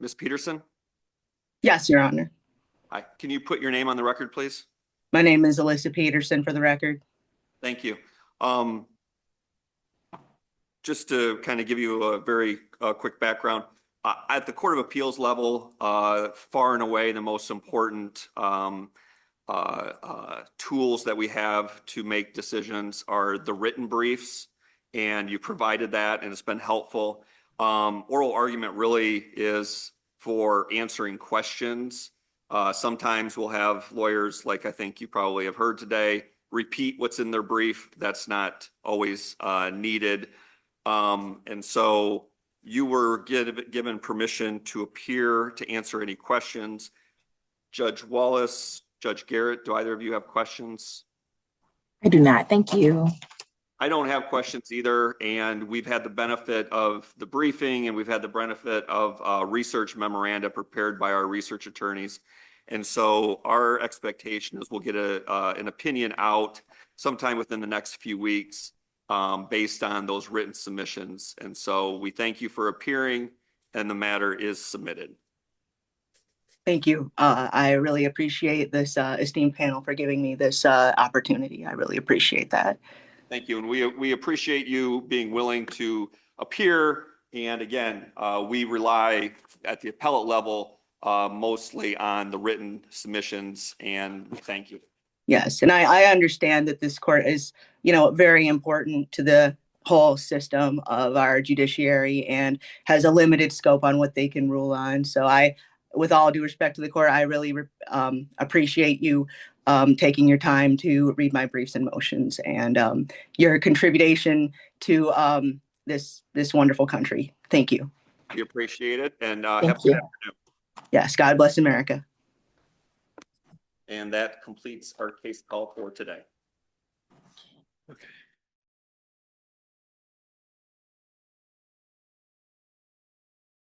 Ms. Peterson? Yes, Your Honor. Hi. Can you put your name on the record, please? My name is Alyssa Peterson for the record. Thank you. Just to kind of give you a very quick background, at the Court of Appeals level, far and away the most important tools that we have to make decisions are the written briefs, and you provided that, and it's been helpful. Oral argument really is for answering questions. Sometimes we'll have lawyers, like I think you probably have heard today, repeat what's in their brief. That's not always needed. And so you were given permission to appear to answer any questions. Judge Wallace, Judge Garrett, do either of you have questions? I do not. Thank you. I don't have questions either, and we've had the benefit of the briefing, and we've had the benefit of research memoranda prepared by our research attorneys. And so our expectation is we'll get an opinion out sometime within the next few weeks based on those written submissions. And so we thank you for appearing, and the matter is submitted. Thank you. I really appreciate this esteemed panel for giving me this opportunity. I really appreciate that. Thank you. And we appreciate you being willing to appear. And again, we rely at the appellate level mostly on the written submissions, and thank you. Yes, and I understand that this court is, very important to the whole system of our judiciary and has a limited scope on what they can rule on. So with all due respect to the court, I really appreciate you taking your time to read my briefs and motions and your contribution to this wonderful country. Thank you. We appreciate it, and Thank have a you. good afternoon. Yes, God bless America. And that completes our case call for today. Okay.